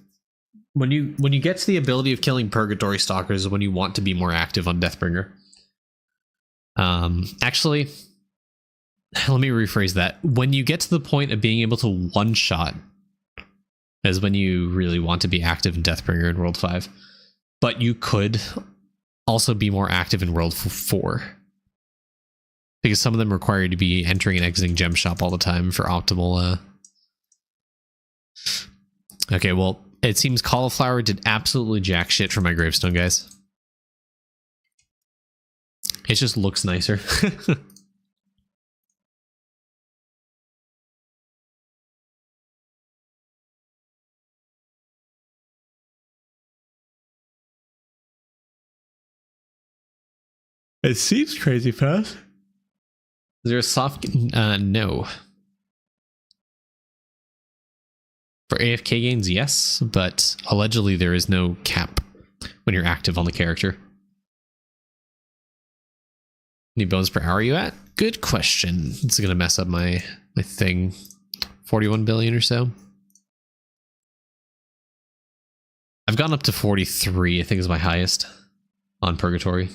when you get to the ability of killing Purgatory Stalkers is when you want to be more active on Deathbringer. Actually, let me rephrase that. When you get to the point of being able to one-shot is when you really want to be active in Deathbringer in World 5. But you could also be more active in World 4. Because some of them require you to be entering and exiting Gem Shop all the time for optimal... Okay, well, it seems Cauliflower did absolutely jack shit for my gravestone, guys. It just looks nicer. It seems crazy fast. Is there a soft... no. For AFK gains, yes, but allegedly there is no cap when you're active on the character. How many bones per hour are you at? Good question. It's going to mess up my thing. 41 billion or so. I've gone up to 43, I think is my highest on Purgatory.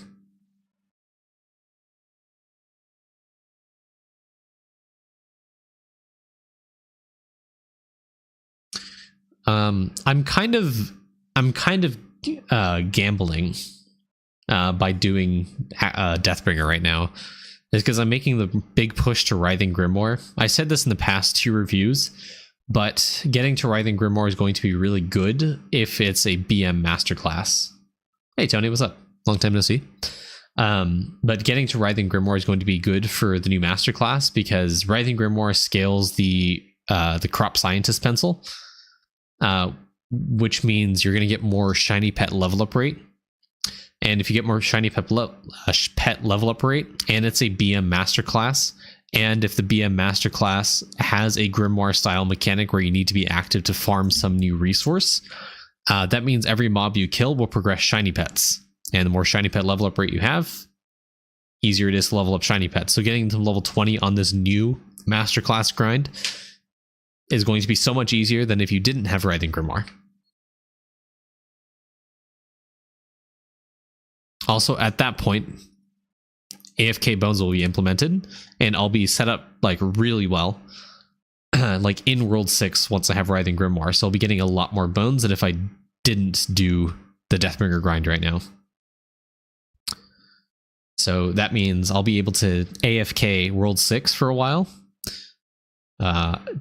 I'm kind of gambling by doing Deathbringer right now, is because I'm making the big push to Writhing Grimoire. I said this in the past 2 reviews, but getting to Writhing Grimoire is going to be really good if it's a BM masterclass. Hey Tony, what's up? Long time no see. But getting to Writhing Grimoire is going to be good for the new masterclass because Writhing Grimoire scales the Crop Scientist pencil. Which means you're going to get more shiny pet level up rate. And if you get more shiny pet level up rate, and it's a BM masterclass, and if the BM masterclass has a Grimoire style mechanic where you need to be active to farm some new resource, that means every mob you kill will progress shiny pets. And the more shiny pet level up rate you have, easier it is to level up shiny pets. So getting to level 20 on this new masterclass grind is going to be so much easier than if you didn't have Writhing Grimoire. Also, at that point, AFK bones will be implemented, and I'll be set up like really well, like in World 6 once I have Writhing Grimoire. So I'll be getting a lot more bones than if I didn't do the Deathbringer grind right now. So that means I'll be able to AFK World 6 for a while,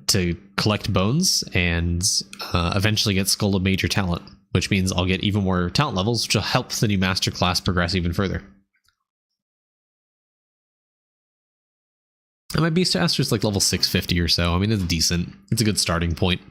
to collect bones and eventually get Skull of Major Talent, which means I'll get even more talent levels, which will help the new masterclass progress even further. And my Beastmaster is like level 650 or so. I mean, it's decent. It's a good starting point.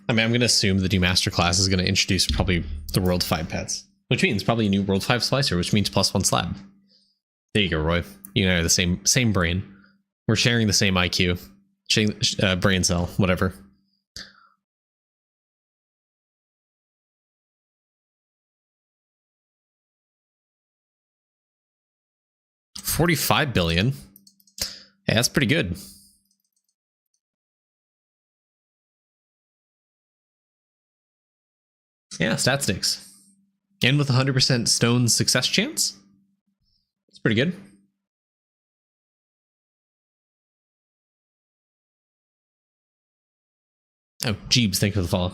I mean, I'm going to assume the new master class is going to introduce probably the World 5 pets, which means probably a new World 5 slicer, which means +1 slab. There you go, Roy. You and I are the same brain. We're sharing the same IQ, brain cell, whatever. $45 billion. Hey, that's pretty good. Yeah, stat sticks. And with 100% stone success chance. It's pretty good. Oh, Jeebs, thank you for the follow.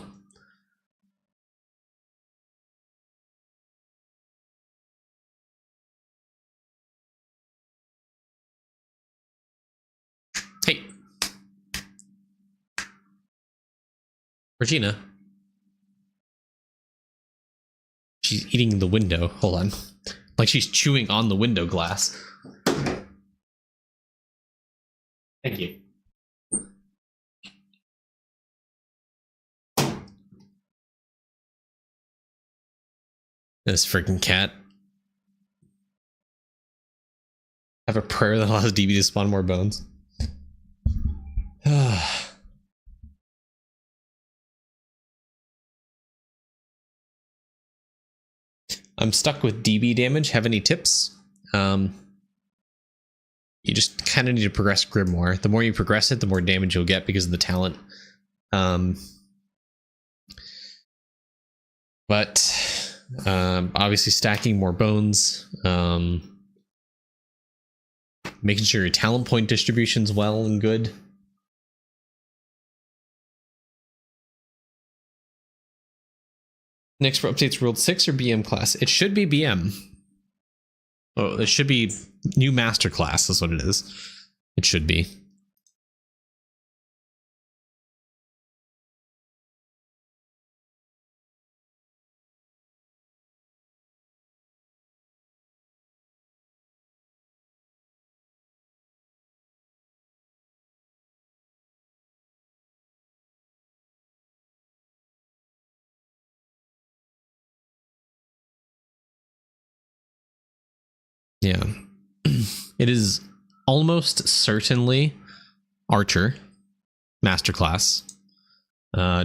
Hey. Regina. She's eating the window. Hold on. Like she's chewing on the window glass. Thank you. This freaking cat. Have a prayer that allows DB to spawn more bones. I'm stuck with DB damage. Have any tips? You just kind of need to progress Grim more. The more you progress it, the more damage you'll get because of the talent. But obviously stacking more bones, making sure your talent point distribution's well and good. Next for updates, World 6 or BM class? It should be BM. Oh, it should be new master class is what it is. It should be. Yeah. It is almost certainly Archer Masterclass.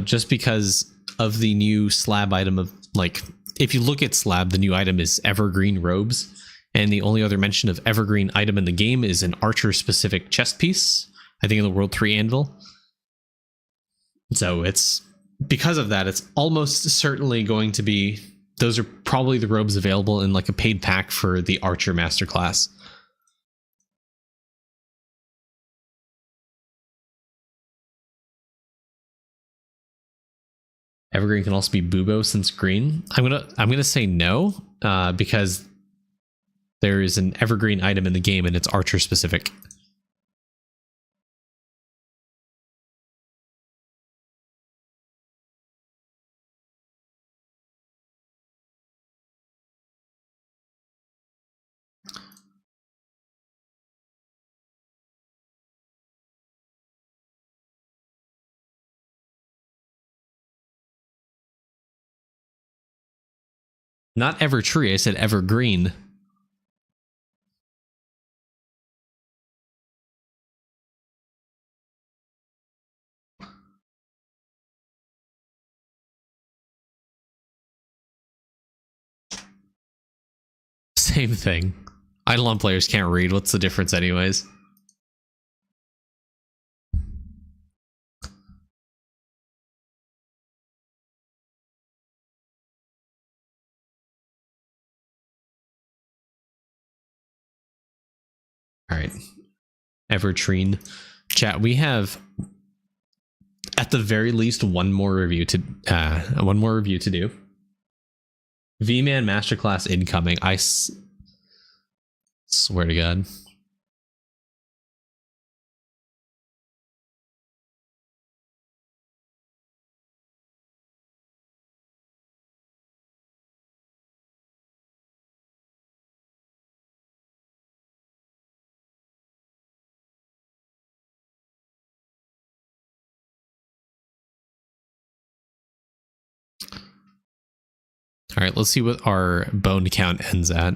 Just because of the new slab item of, like, if you look at slab, the new item is evergreen robes. And the only other mention of evergreen item in the game is an Archer specific chest piece, I think in the World 3 anvil. So it's because of that, it's almost certainly going to be, those are probably the robes available in like a paid pack for the Archer Masterclass. Evergreen can also be Bubo since green. I'm gonna say no, because there is an evergreen item in the game and it's Archer specific. Not Evertree, I said Evergreen. Same thing. Eidolon players can't read. What's the difference anyways? All right. Evertreen. Chat, we have at the very least one more review to do. V-Man Masterclass incoming. I swear to God. All right, let's see what our bone count ends at.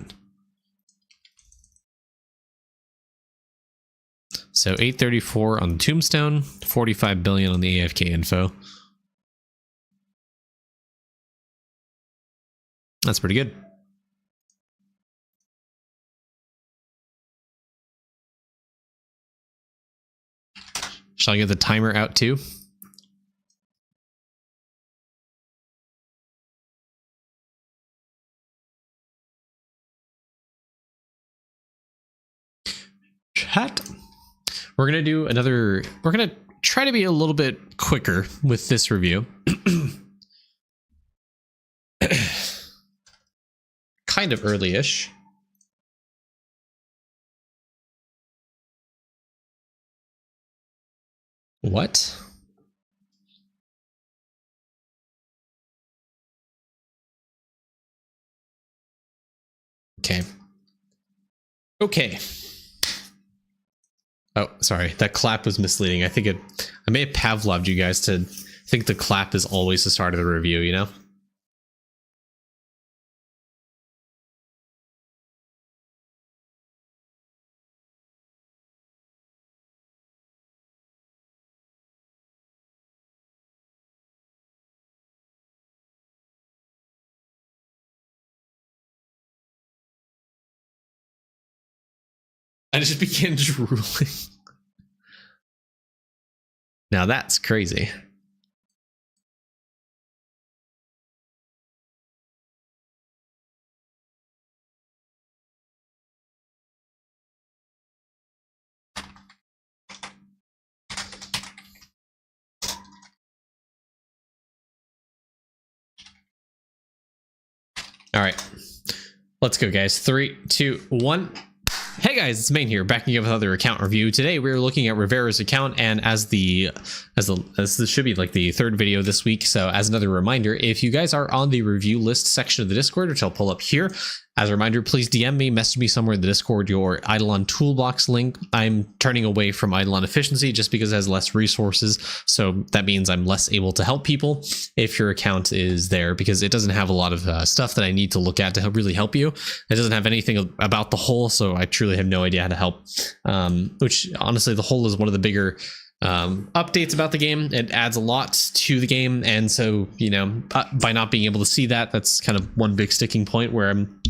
So 834 on the tombstone, 45 billion on the AFK info. That's pretty good. Shall I get the timer out too? Chat. We're going to do another, we're going to try to be a little bit quicker with this review. Kind of early-ish. What? Okay. Okay. Oh, sorry. That clap was misleading. I think I may have Pavloved you guys to think the clap is always the start of the review, you know? I just began drooling. Now that's crazy. All right, let's go, guys. 3, 2, 1. Hey guys, it's Main here, backing up with another account review. Today we're looking at Rivera's account, and as this should be like the third video this week. So as another reminder, if you guys are on the review list section of the Discord, which I'll pull up here, as a reminder, please DM me, message me somewhere in the Discord your Eidolon Toolbox link. I'm turning away from Eidolon Efficiency just because it has less resources. So that means I'm less able to help people if your account is there, because it doesn't have a lot of stuff that I need to look at to really help you. It doesn't have anything about the whole, so I truly have no idea how to help. Which honestly, the whole is one of the bigger updates about the game. It adds a lot to the game, and so, you know, by not being able to see that, that's kind of one big sticking point where I'm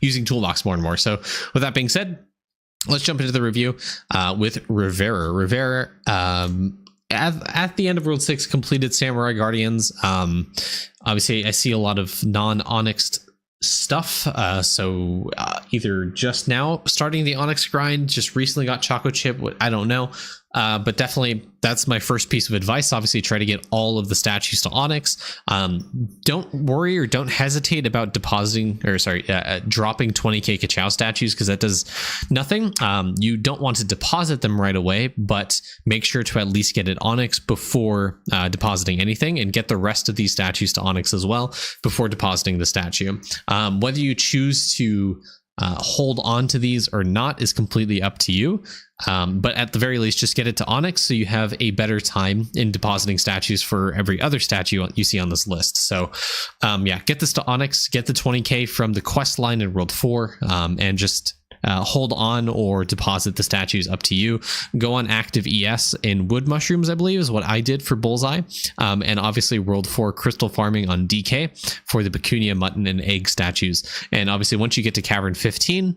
using Toolbox more and more. So with that being said, let's jump into the review with Rivera. Rivera, at the end of World 6, completed Samurai Guardians. Obviously, I see a lot of non-Onyxed stuff. So either just now starting the Onyx grind, just recently got Choco Chip, I don't know. But definitely that's my first piece of advice. Obviously, try to get all of the statues to Onyx. Don't worry or don't hesitate about dropping 20k Kachow statues, because that does nothing. You don't want to deposit them right away, but make sure to at least get it Onyx before depositing anything, and get the rest of these statues to Onyx as well before depositing the statue. Whether you choose to hold on to these or not is completely up to you. But at the very least, just get it to Onyx so you have a better time in depositing statues for every other statue you see on this list. So yeah, get this to Onyx, get the 20k from the quest line in World 4, and just hold on or deposit the statues, up to you. Go on active ES in wood mushrooms, I believe is what I did for Bullseye. And obviously World 4 crystal farming on DK for the Pecunia, mutton, and egg statues. And obviously once you get to Cavern 15,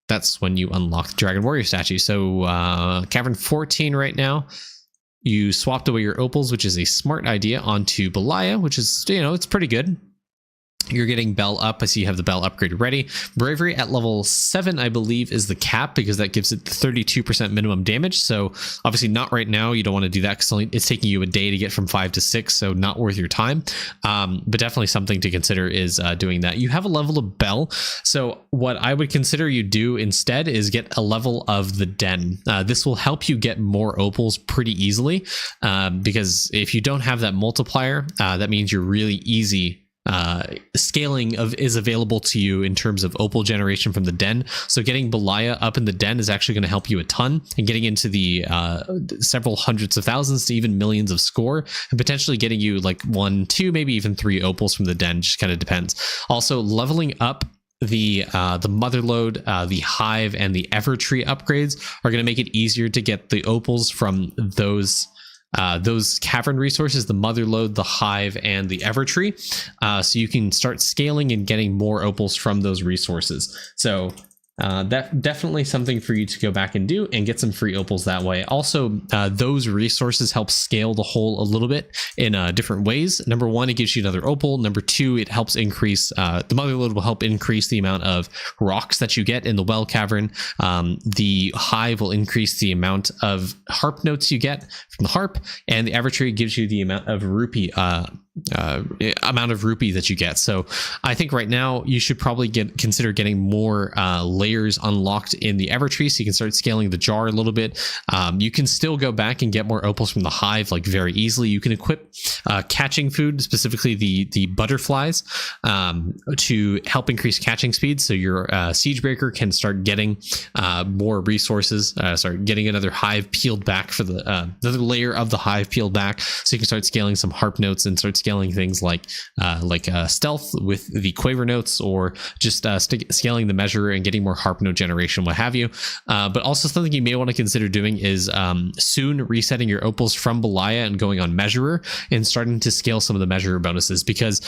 that's when you unlock the Dragon Warrior statue. So Cavern 14 right now, you swapped away your opals, which is a smart idea, onto Belaya, which is, you know, it's pretty good. You're getting Bell up. I see you have the Bell upgrade ready. Bravery at level 7, I believe, is the cap, because that gives it 32% minimum damage. So obviously not right now. You don't want to do that because it's taking you a day to get from 5 to 6, so not worth your time. But definitely something to consider is doing that. You have a level of Bell. So what I would consider you do instead is get a level of the Den. This will help you get more opals pretty easily, because if you don't have that multiplier, that means you're really easy scaling is available to you in terms of opal generation from the den. So getting Belaya up in the den is actually going to help you a ton, and getting into the several hundreds of thousands to even millions of score, and potentially getting you like 1, 2, maybe even 3 opals from the den. Just kind of depends. Also, leveling up the motherlode, the hive, and the evertree upgrades are going to make it easier to get the opals from those cavern resources, the motherlode, the hive, and the evertree, so you can start scaling and getting more opals from those resources. So that definitely something for you to go back and do and get some free opals that way. Also, those resources help scale the hole a little bit in different ways. Number one, it gives you another opal. Number two, it helps increase the motherlode will help increase the amount of rocks that you get in the well cavern. The hive will increase the amount of harp notes you get from the harp, and the evertree gives you the amount of rupee that you get. So I think right now you should probably consider getting more layers unlocked in the evertree, so you can start scaling the jar a little bit. You can still go back and get more opals from the hive like very easily. You can equip catching food, specifically the butterflies, to help increase catching speed, so your siege breaker can start getting more resources, start getting another hive peeled back for the layer of the hive peeled back, so you can start scaling some harp notes and start scaling things like stealth with the quaver notes, or just scaling the measure and getting more harp note generation, what have you. But also something you may want to consider doing is soon resetting your opals from Belaya and going on measurer and starting to scale some of the measurer bonuses, because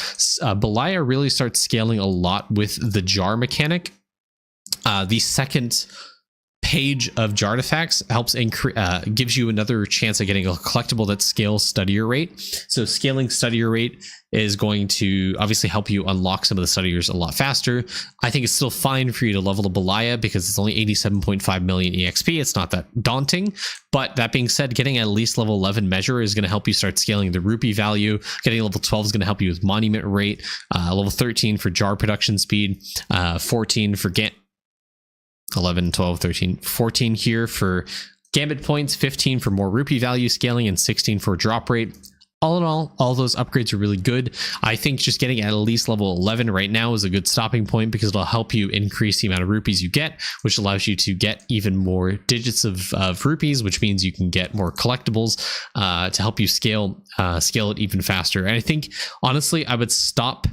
Belaya really starts scaling a lot with the jar mechanic. The second page of jar artifacts helps gives you another chance at getting a collectible that scales studier rate. So scaling studier rate is going to obviously help you unlock some of the studiers a lot faster. I think it's still fine for you to level the Belaya because it's only 87.5 million EXP. It's not that daunting. But that being said, getting at least level 11 measure is going to help you start scaling the rupee value. Getting level 12 is going to help you with monument rate. Level 13 for jar production speed. 14 for 11, 12, 13, 14 here for gambit points, 15 for more rupee value scaling, and 16 for drop rate. All in all those upgrades are really good. I think just getting at least level 11 right now is a good stopping point, because it'll help you increase the amount of rupees you get, which allows you to get even more digits of rupees, which means you can get more collectibles to help you scale it even faster. And I think, honestly, I would stop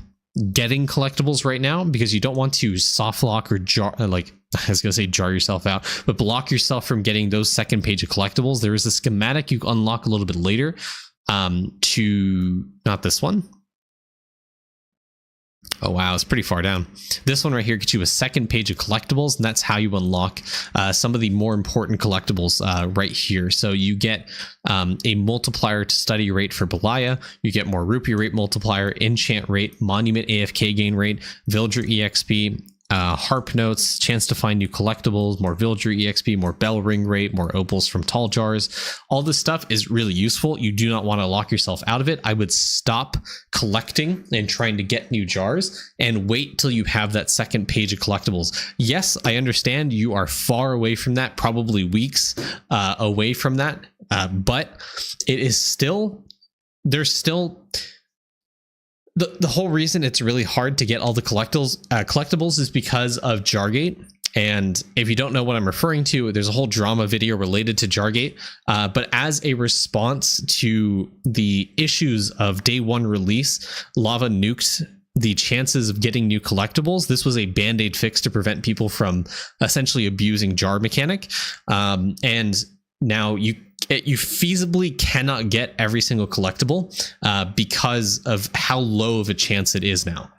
getting collectibles right now, because you don't want to soft lock or jar, like I was going to say jar yourself out, but block yourself from getting those second page of collectibles. There is a schematic you unlock a little bit later to not this one. Oh, wow. It's pretty far down. This one right here gets you a second page of collectibles, and that's how you unlock some of the more important collectibles right here. So you get a multiplier to study rate for Belaya. You get more rupee rate multiplier, enchant rate, monument AFK gain rate, villager EXP, harp notes, chance to find new collectibles, more villager EXP, more bell ring rate, more opals from tall jars. All this stuff is really useful. You do not want to lock yourself out of it. I would stop collecting and trying to get new jars and wait till you have that second page of collectibles. Yes, I understand you are far away from that, probably weeks away from that, but it is still, there's still... The whole reason it's really hard to get all the collectibles is because of Jargate. And if you don't know what I'm referring to, there's a whole drama video related to Jargate. But as a response to the issues of day one release, Lava nuked the chances of getting new collectibles. This was a band-aid fix to prevent people from essentially abusing jar mechanic. And now you feasibly cannot get every single collectible because of how low of a chance it is now.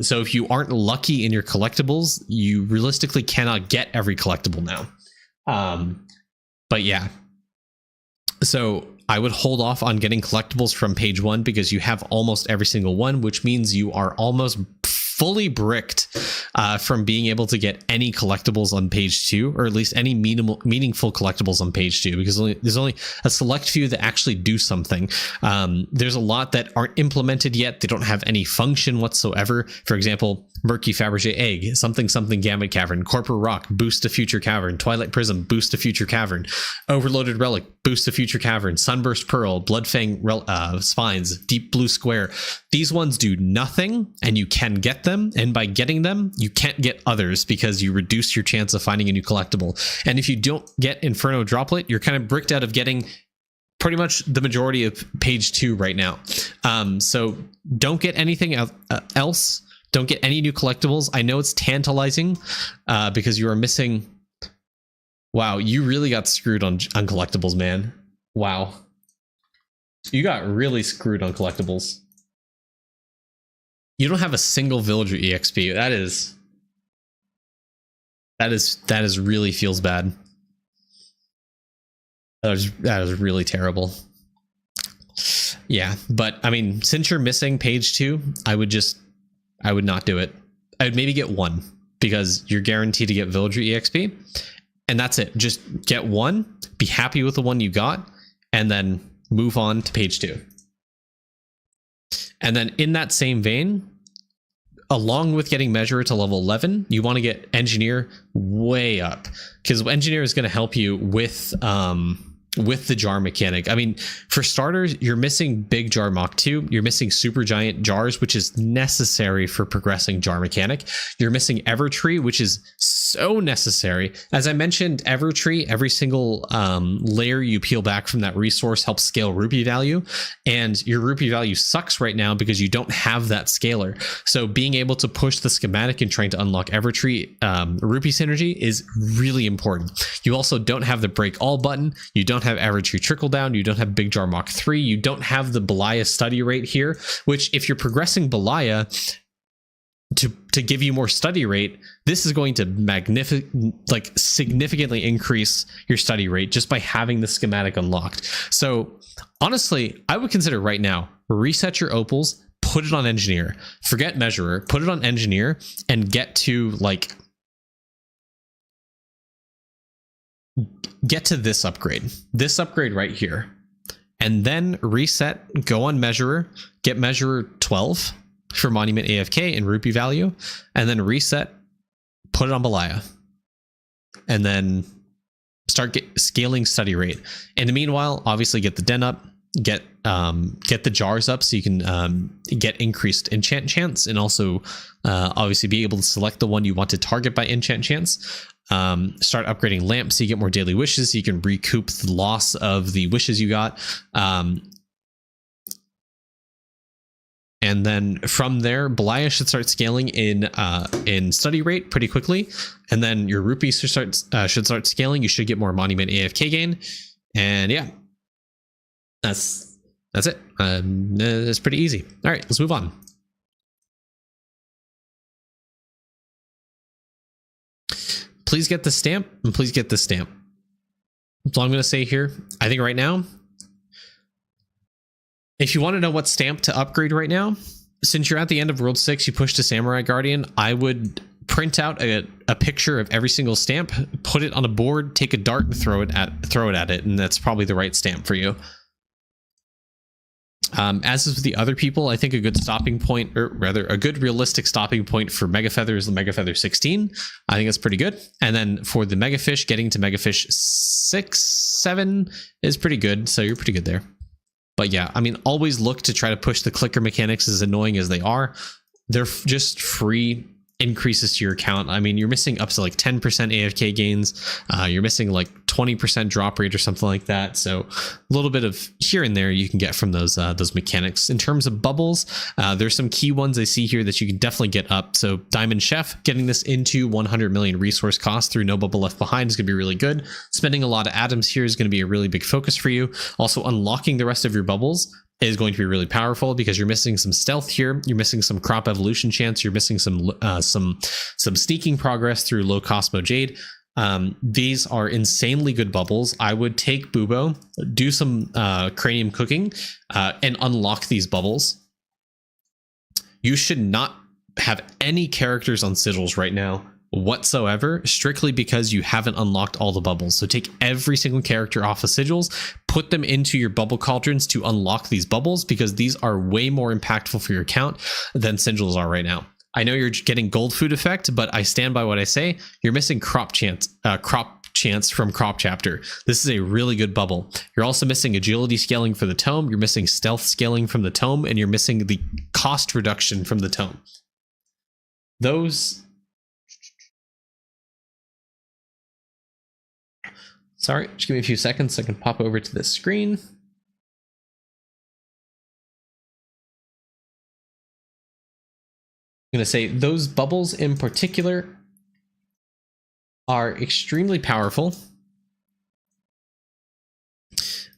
So if you aren't lucky in your collectibles, you realistically cannot get every collectible now. But yeah, so I would hold off on getting collectibles from page 1 because you have almost every single one, which means you are almost fully bricked from being able to get any collectibles on page 2, or at least any meaningful collectibles on page 2, because there's only a select few that actually do something. There's a lot that aren't implemented yet. They don't have any function whatsoever. For example, Murky Fabergé Egg, something something Gamut Cavern, Corporate Rock, boost to Future Cavern, Twilight Prism, boost to Future Cavern, Overloaded Relic, boost to Future Cavern, Sunburst Pearl, Bloodfang Spines, Deep Blue Square. These ones do nothing, and you can get them, and by getting them, you can't get others because you reduce your chance of finding a new collectible. And if you don't get Inferno Droplet, you're kind of bricked out of getting pretty much the majority of page 2 right now. So don't get anything else. Don't get any new collectibles. I know it's tantalizing because you are missing. Wow, you really got screwed on collectibles, man. Wow. You got really screwed on collectibles. You don't have a single villager EXP. That is really feels bad. That is really terrible. Yeah, but I mean, since you're missing page 2, I would not do it. I would maybe get 1 because you're guaranteed to get villager EXP, and that's it. Just get 1, be happy with the one you got, and then move on to page 2. And then in that same vein, along with getting Measurer to level 11, you want to get Engineer way up, because Engineer is going to help you with the jar mechanic. I mean, for starters, you're missing Big Jar Mach 2. You're missing Super Giant Jars, which is necessary for progressing jar mechanic. You're missing Evertree, which is so necessary. As I mentioned, Evertree, every single layer you peel back from that resource helps scale rupee value, and your rupee value sucks right now because you don't have that scaler. So being able to push the schematic and trying to unlock Evertree rupee synergy is really important. You also don't have the break all button. You don't have Evertree trickle down. You don't have Big Jar Mach 3. You don't have the Belaya study rate here, which if you're progressing Belaya to give you more study rate, this is going to significantly increase your study rate just by having the schematic unlocked. So honestly, I would consider right now, reset your opals, put it on Engineer, forget Measurer, put it on Engineer, and get to this upgrade right here, and then reset, go on Measurer, get Measurer 12 for Monument AFK and rupee value, and then reset, put it on Belaya, and then start scaling study rate. In the meanwhile, obviously get the den up, get the jars up so you can get increased enchant chance, and also obviously be able to select the one you want to target by enchant chance. Start upgrading lamps so you get more daily wishes so you can recoup the loss of the wishes you got. And then from there, Belaya should start scaling in study rate pretty quickly, and then your rupees should start scaling. You should get more Monument AFK gain, and yeah, that's it. It's pretty easy. All right, let's move on. Please get the stamp, and please get this stamp. That's all I'm going to say here. I think right now, if you want to know what stamp to upgrade right now, since you're at the end of World 6, you push to Samurai Guardian, I would print out a picture of every single stamp, put it on a board, take a dart, and throw it at it, and that's probably the right stamp for you. As is with the other people, I think a good stopping point, or rather a good realistic stopping point for Mega Feather is the Mega Feather 16. I think that's pretty good. And then for the Mega Fish, getting to Mega Fish 6, 7 is pretty good. So you're pretty good there. But yeah, I mean, always look to try to push the clicker mechanics, as annoying as they are. They're just free increases to your account. I mean, you're missing up to like 10% AFK gains. You're missing like 20% drop rate or something like that. So a little bit of here and there you can get from those mechanics. In terms of bubbles, there's some key ones I see here that you can definitely get up. So Diamond Chef, getting this into 100 million resource cost through No Bubble Left Behind is going to be really good. Spending a lot of atoms here is going to be a really big focus for you. Also, unlocking the rest of your bubbles is going to be really powerful because you're missing some stealth here. You're missing some crop evolution chance. You're missing some sneaking progress through low Cosmo Jade. These are insanely good bubbles. I would take Bubo, do some cranium cooking, and unlock these bubbles. You should not have any characters on sigils right now whatsoever, strictly because you haven't unlocked all the bubbles. So take every single character off of sigils, put them into your bubble cauldrons to unlock these bubbles, because these are way more impactful for your account than sigils are right now. I know you're getting gold food effect, but I stand by what I say. You're missing crop chance from crop chapter. This is a really good bubble. You're also missing agility scaling for the tome. You're missing stealth scaling from the tome, and you're missing the cost reduction from the tome. Those. Sorry, just give me a few seconds so I can pop over to this screen. I'm going to say those bubbles in particular are extremely powerful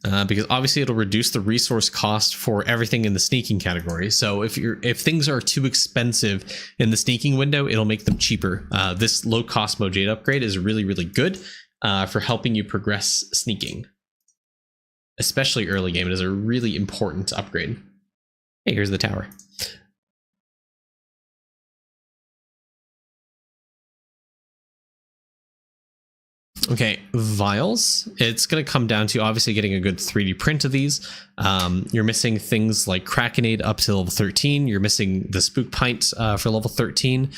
because obviously it'll reduce the resource cost for everything in the sneaking category. So if things are too expensive in the sneaking window, it'll make them cheaper. This low cost Mojade upgrade is really, really good for helping you progress sneaking, especially early game. It is a really important upgrade. Hey, here's the tower. Okay, vials. It's going to come down to obviously getting a good 3D print of these. You're missing things like Krakenade up to level 13. You're missing the Spook Pint for level 13.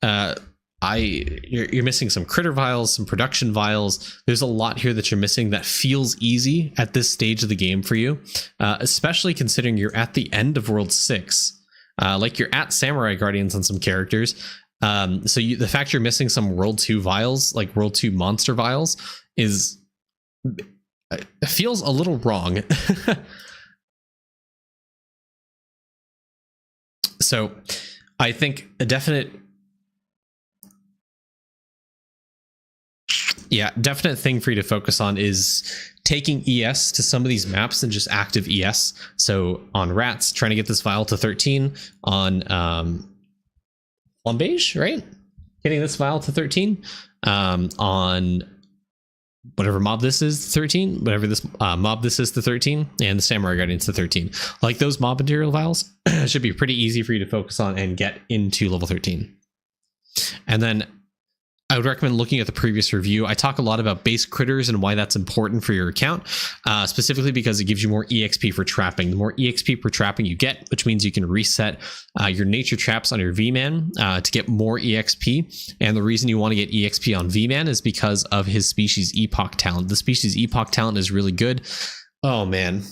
You're missing some critter vials, some production vials. There's a lot here that you're missing that feels easy at this stage of the game for you, especially considering you're at the end of World 6. Like you're at Samurai Guardians on some characters. So the fact you're missing some World 2 vials, like World 2 monster vials, it feels a little wrong. So I think a definite thing for you to focus on is taking ES to some of these maps and just active ES. So on Rats, trying to get this vial to 13. On Beige, right? Getting this vial to 13. On whatever mob this is, 13. Whatever this mob this is to 13. And the Samurai Guardians to 13. Like those mob material vials should be pretty easy for you to focus on and get into level 13. And then I would recommend looking at the previous review. I talk a lot about base critters and why that's important for your account, specifically because it gives you more EXP for trapping. The more EXP per trapping you get, which means you can reset your nature traps on your V-Man to get more EXP. And the reason you want to get EXP on V-Man is because of his species Epoch talent. The species Epoch talent is really good. Oh, man.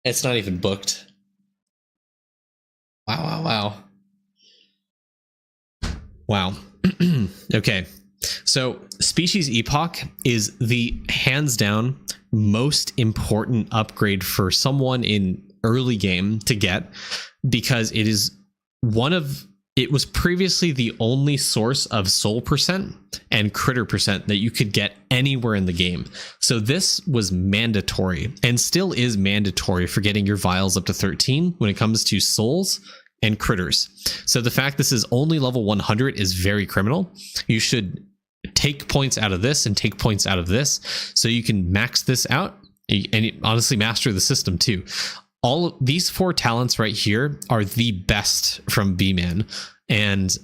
It's not even booked. Wow. Wow. Okay. So species Epoch is the hands down most important upgrade for someone in early game to get, because it was previously the only source of soul percent and critter percent that you could get anywhere in the game. So this was mandatory and still is mandatory for getting your vials up to 13 when it comes to souls and critters. So the fact this is only level 100 is very criminal. You should take points out of this and take points out of this so you can max this out and honestly master the system too. All of these 4 talents right here are the best from V-Man, and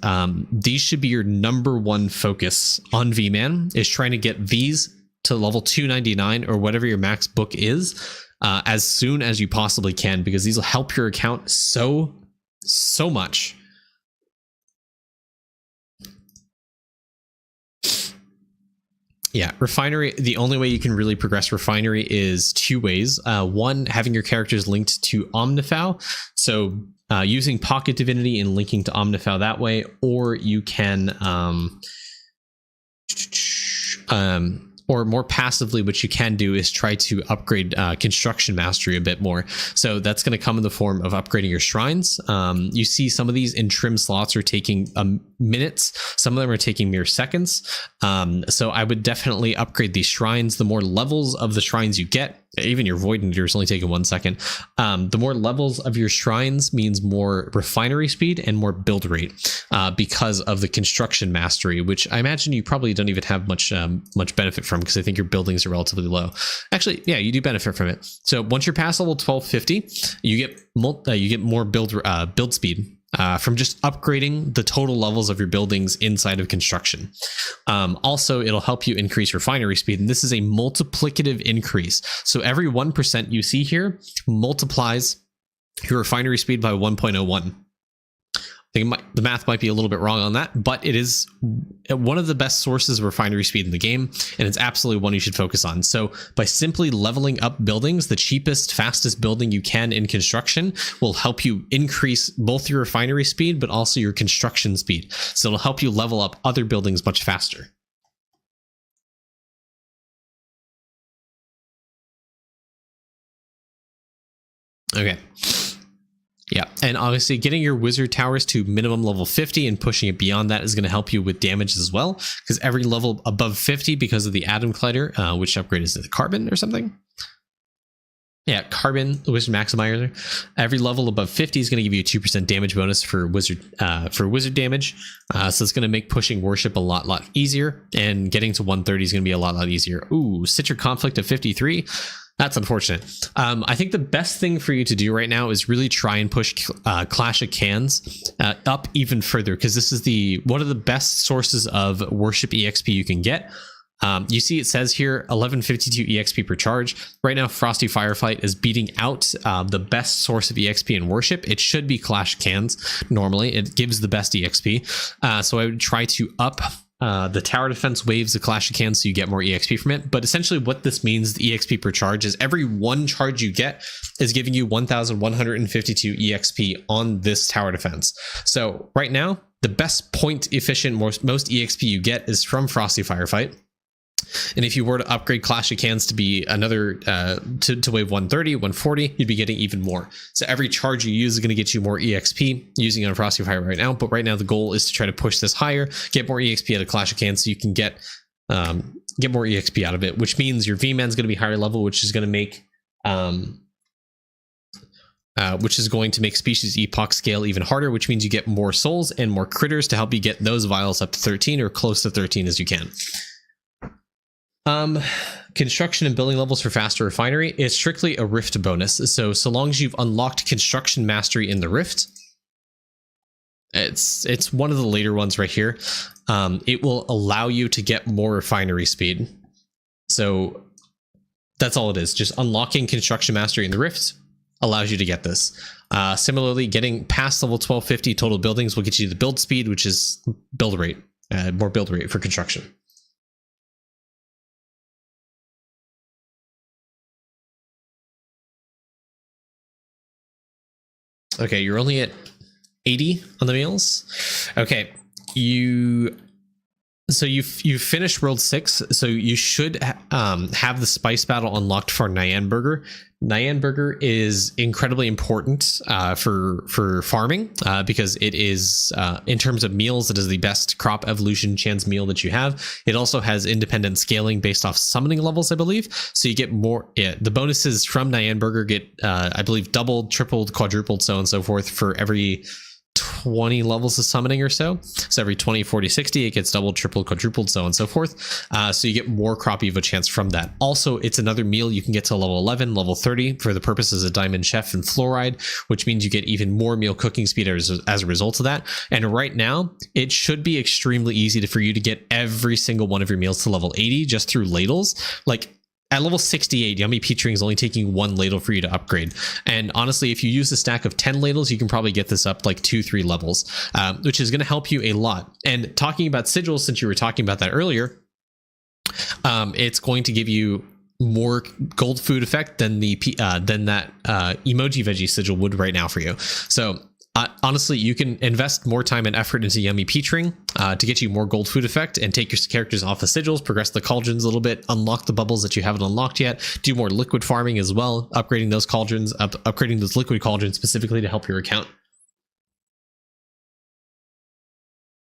these should be your number one focus on V-Man, is trying to get these to level 299 or whatever your max book is as soon as you possibly can, because these will help your account so much. Yeah, refinery. The only way you can really progress refinery is 2 ways. One, having your characters linked to Omnifau. So using Pocket Divinity and linking to Omnifau that way, or you can or more passively, what you can do is try to upgrade construction mastery a bit more. So that's going to come in the form of upgrading your shrines. You see some of these in trim slots are taking minutes. Some of them are taking mere seconds. So I would definitely upgrade these shrines. The more levels of the shrines you get, even your Void Eater is only taking 1 second. The more levels of your shrines means more refinery speed and more build rate because of the construction mastery, which I imagine you probably don't even have much benefit from, because I think your buildings are relatively low. Actually, yeah, you do benefit from it. So once you're past level 1250, you get more build speed from just upgrading the total levels of your buildings inside of construction. Also, it'll help you increase refinery speed, and this is a multiplicative increase. So every 1% you see here multiplies your refinery speed by 1.01. I think the math might be a little bit wrong on that, but it is one of the best sources of refinery speed in the game, and it's absolutely one you should focus on. So by simply leveling up buildings, the cheapest, fastest building you can in construction will help you increase both your refinery speed, but also your construction speed. So it'll help you level up other buildings much faster. Okay. Yeah, and obviously getting your wizard towers to minimum level 50 and pushing it beyond that is going to help you with damage as well, because every level above 50, because of the Atom Collider, which upgrade is it, Carbon or something? Yeah, Carbon, the Wizard Maximizer. Every level above 50 is going to give you a 2% damage bonus for wizard damage. So it's going to make pushing Worship a lot easier, and getting to 130 is going to be a lot easier. Ooh, Citric Conflict of 53. That's unfortunate. I think the best thing for you to do right now is really try and push Clash of Cans up even further, because this is one of the best sources of Worship EXP you can get. You see it says here 1152 EXP per charge. Right now, Frosty Firefight is beating out the best source of EXP in Worship. It should be Clash of Cans. Normally, it gives the best EXP. So I would try to up the tower defense waves of Clash of Cans so you get more EXP from it. But essentially what this means, the EXP per charge, is every one charge you get is giving you 1152 EXP on this tower defense. So right now, the best point efficient, most EXP you get is from Frosty Firefight. And if you were to upgrade Clash of Cans to be another to wave 130, 140, you'd be getting even more. So every charge you use is going to get you more EXP using it on Frosty Fire right now. But right now the goal is to try to push this higher, get more EXP out of Clash of Cans so you can get more EXP out of it, which means your V-Man is going to be higher level, which is going to make Species Epoch scale even harder, which means you get more souls and more critters to help you get those vials up to 13 or close to 13 as you can. Construction and building levels for faster refinery is strictly a rift bonus. So long as you've unlocked construction mastery in the rift, it's one of the later ones right here. It will allow you to get more refinery speed. So that's all it is. Just unlocking construction mastery in the rift allows you to get this. Similarly, getting past level 1250 total buildings will get you the build speed, which is build rate, more build rate for construction. Okay, you're only at 80 on the meals. Okay, you finished World 6, so you should have the Spice Battle unlocked for Nyan Burger. Nyan Burger is incredibly important for farming because it is, in terms of meals, it is the best crop evolution chance meal that you have. It also has independent scaling based off summoning levels, I believe. So you get more. Yeah, the bonuses from Nyan Burger get, I believe, doubled, tripled, quadrupled, so on and so forth for every 20 levels of summoning or so. So every 20, 40, 60, it gets doubled, tripled, quadrupled, so on and so forth. So you get more crop evo chance from that. Also, it's another meal you can get to level 11, level 30 for the purposes of Diamond Chef and Fluoride, which means you get even more meal cooking speed as a result of that. And right now, it should be extremely easy for you to get every single one of your meals to level 80 just through ladles. Like, at level 68, Yummy Peach Ring is only taking one ladle for you to upgrade. And honestly, if you use a stack of 10 ladles, you can probably get this up like 2-3 levels, which is going to help you a lot. And talking about sigils, since you were talking about that earlier, it's going to give you more gold food effect than that emoji veggie sigil would right now for you. So honestly, you can invest more time and effort into Yummy Peach Ring to get you more gold food effect and take your characters off the sigils, progress the cauldrons a little bit, unlock the bubbles that you haven't unlocked yet, do more liquid farming as well, upgrading those cauldrons, upgrading those liquid cauldrons specifically to help your account.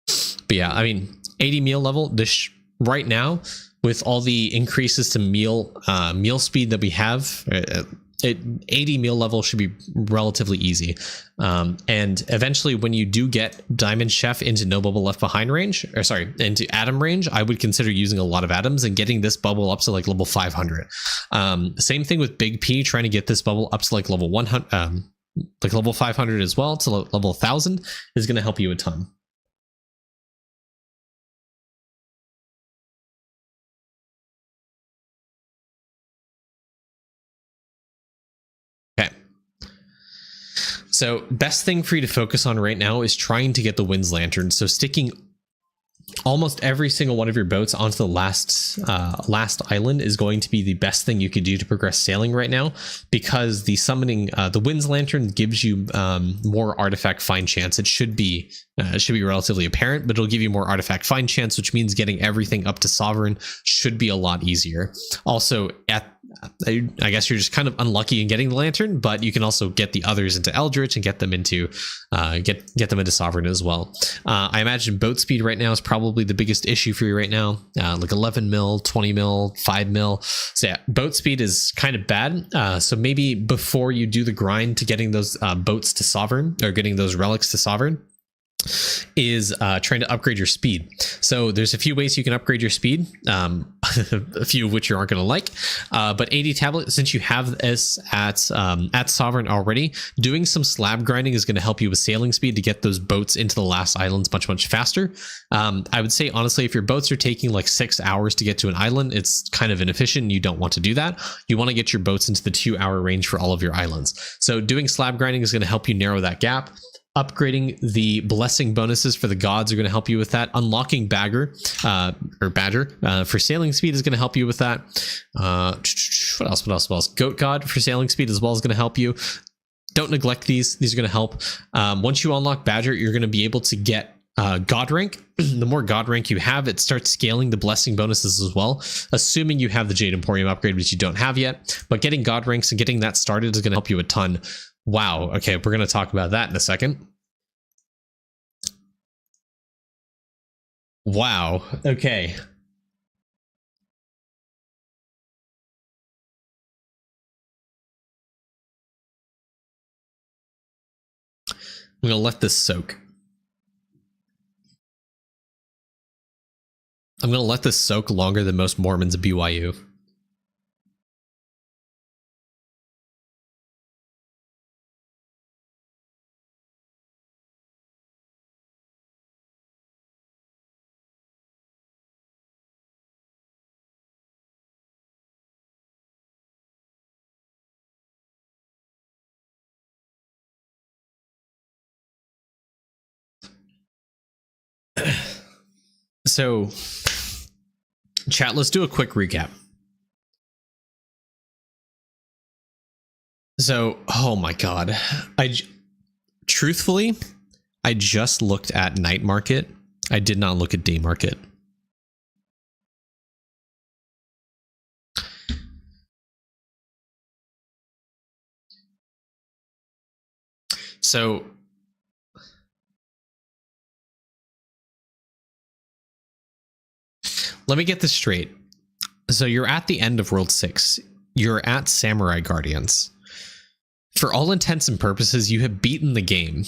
But yeah, I mean, 80 meal level, this right now, with all the increases to meal speed that we have, 80 meal level should be relatively easy. And eventually when you do get Diamond Chef into No Bubble Left Behind range, or sorry, into Atom range, I would consider using a lot of atoms and getting this bubble up to like level 500. Same thing with Big P, trying to get this bubble up to like level 100, like level 500 as well, to level 1000 is going to help you a ton. So best thing for you to focus on right now is trying to get the Wind's Lantern. So sticking almost every single one of your boats onto the last island is going to be the best thing you could do to progress sailing right now, because the summoning the Wind's Lantern gives you more artifact find chance. It should be relatively apparent, but it'll give you more artifact find chance, which means getting everything up to sovereign should be a lot easier. Also, I guess you're just kind of unlucky in getting the lantern, but you can also get the others into Eldritch and get them into get them into sovereign as well. I imagine boat speed right now is probably the biggest issue for you right now, like 11 mil, 20 mil, 5 mil. So yeah, boat speed is kind of bad. So maybe before you do the grind to getting those boats to sovereign, or getting those relics to sovereign, is trying to upgrade your speed. So there's a few ways you can upgrade your speed, a few of which you aren't going to like, but 80 tablet, since you have this at sovereign already, doing some slab grinding is going to help you with sailing speed to get those boats into the last islands much faster. I would say honestly, if your boats are taking like 6 hours to get to an island, it's kind of inefficient and you don't want to do that. You want to get your boats into the 2-hour range for all of your islands. So doing slab grinding is going to help you narrow that gap. Upgrading the blessing bonuses for the gods are going to help you with that. Unlocking Badger for sailing speed is going to help you with that. What else? Goat God for sailing speed as well is going to help you. Don't neglect these. These are going to help. Once you unlock Badger, you're going to be able to get God rank. The more God rank you have, it starts scaling the blessing bonuses as well, assuming you have the Jade Emporium upgrade, which you don't have yet. But getting God ranks and getting that started is going to help you a ton. Wow. Okay, we're going to talk about that in a second. Wow. Okay. I'm going to let this soak. I'm going to let this soak longer than most Mormons at BYU. So, chat, let's do a quick recap. So, oh my god. Truthfully, I just looked at night market. I did not look at day market. So, let me get this straight. So you're at the end of World 6. You're at Samurai Guardians. For all intents and purposes, you have beaten the game.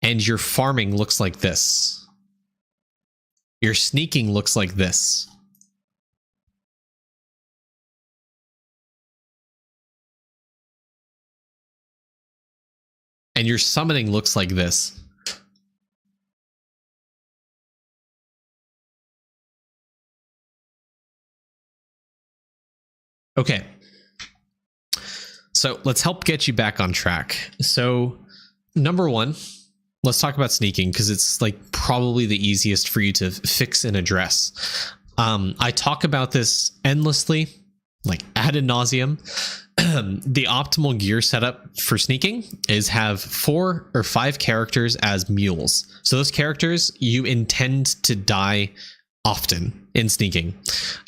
And your farming looks like this. Your sneaking looks like this. And your summoning looks like this. Okay. So let's help get you back on track. So number one, let's talk about sneaking, because it's like probably the easiest for you to fix and address. I talk about this endlessly, like ad nauseum. The optimal gear setup for sneaking is have 4 or 5 characters as mules. So those characters, you intend to die often in sneaking.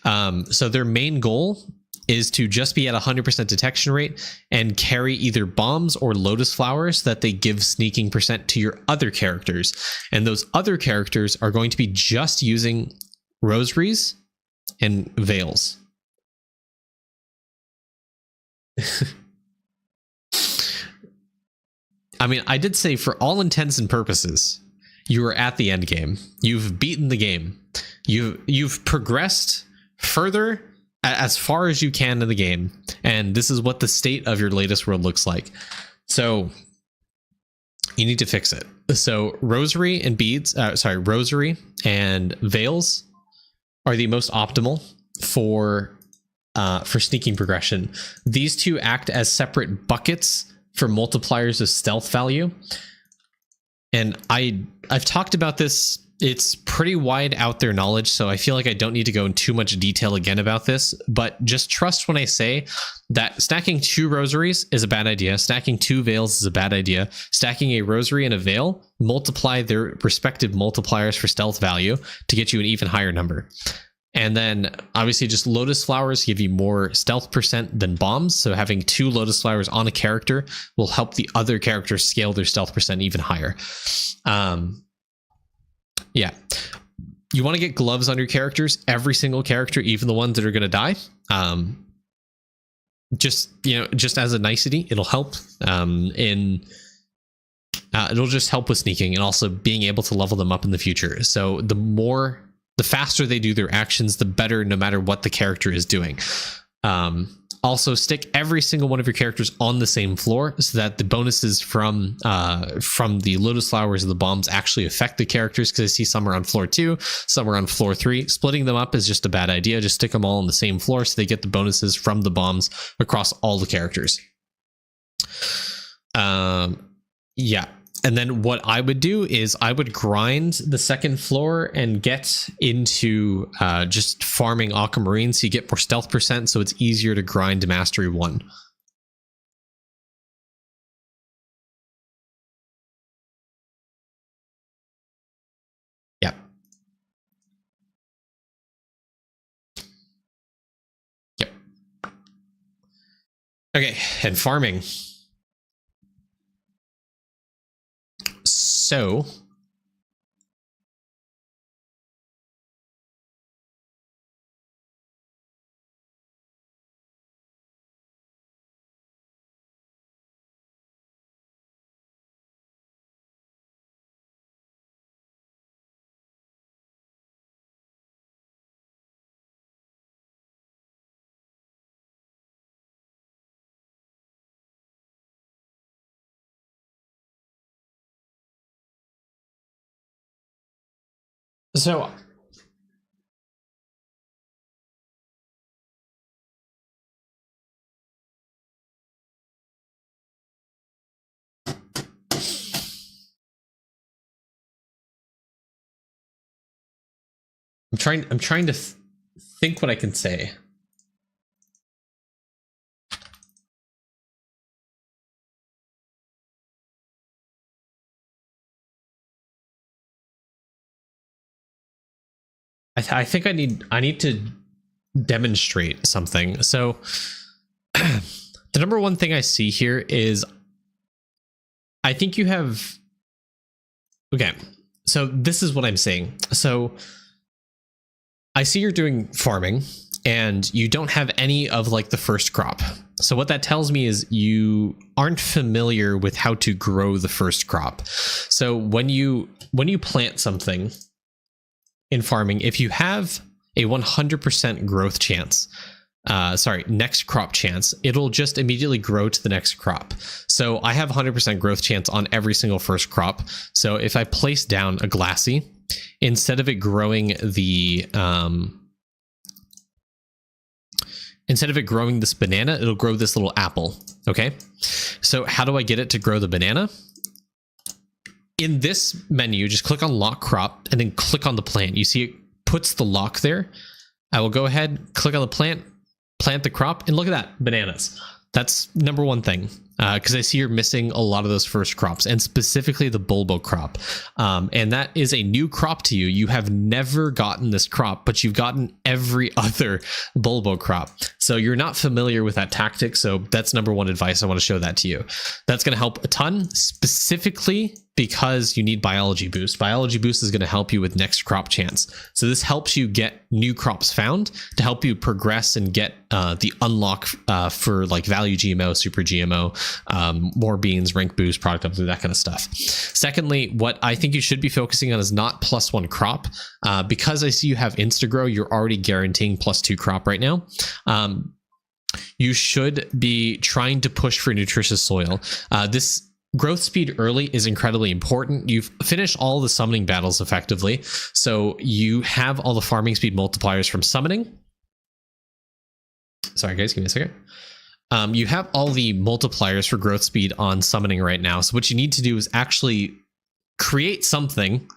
So their main goal is to just be at 100% detection rate and carry either bombs or lotus flowers that they give sneaking percent to your other characters. And those other characters are going to be just using rosaries and veils. I mean, I did say for all intents and purposes, you are at the end game. You've beaten the game. You've progressed further as far as you can in the game, and this is what the state of your latest world looks like. So you need to fix it. So rosary and beads, rosary and veils are the most optimal for for sneaking progression. These two act as separate buckets for multipliers of stealth value. And I've talked about this. It's pretty wide out there knowledge, so I feel like I don't need to go in too much detail again about this, but just trust when I say that stacking 2 rosaries is a bad idea. Stacking 2 veils is a bad idea. Stacking a rosary and a veil multiply their respective multipliers for stealth value to get you an even higher number. And then obviously just lotus flowers give you more stealth percent than bombs. So having 2 lotus flowers on a character will help the other characters scale their stealth percent even higher. Yeah. You want to get gloves on your characters, every single character, even the ones that are going to die. Just as a nicety, it'll help it'll just help with sneaking and also being able to level them up in the future. So the faster they do their actions, the better, no matter what the character is doing. Also, stick every single one of your characters on the same floor so that the bonuses from the lotus flowers and the bombs actually affect the characters, because I see some are on floor 2, some are on floor 3. Splitting them up is just a bad idea. Just stick them all on the same floor so they get the bonuses from the bombs across all the characters. Yeah. And then what I would do is I would grind the second floor and get into just farming aquamarine so you get more stealth percent, so it's easier to grind to mastery 1. Yeah. Yep. Okay, and farming. So So I'm trying to think what I can say. I think I need to demonstrate something. So the number one thing I see here is I think you have, okay, so this is what I'm saying. So I see you're doing farming and you don't have any of like the first crop. So what that tells me is you aren't familiar with how to grow the first crop. So when you plant something in farming, if you have a 100% growth chance, next crop chance, it'll just immediately grow to the next crop. So I have 100% growth chance on every single first crop. So if I place down a glassy, instead of it growing this banana, it'll grow this little apple. Okay. So how do I get it to grow the banana? In this menu, just click on lock crop and then click on the plant. You see it puts the lock there. I will go ahead, click on the plant the crop, and look at that, bananas. That's number one thing, because I see you're missing a lot of those first crops, and specifically the bulbo crop. And that is a new crop to you. You have never gotten this crop, but you've gotten every other bulbo crop. So you're not familiar with that tactic. So that's number one advice. I want to show that to you. That's going to help a ton, specifically because you need biology boost. Biology boost is going to help you with next crop chance. So this helps you get new crops found to help you progress and get the unlock for like value GMO, super GMO, more beans, rank boost, product upgrade, that kind of stuff. Secondly, what I think you should be focusing on is not +1 crop. Because I see you have Instagrow, you're already guaranteeing +2 crop right now. You should be trying to push for nutritious soil. This growth speed early is incredibly important. You've finished all the summoning battles effectively, so you have all the farming speed multipliers from summoning. sorry guys, give me a second. You have all the multipliers for growth speed on summoning right now. So what you need to do is actually create something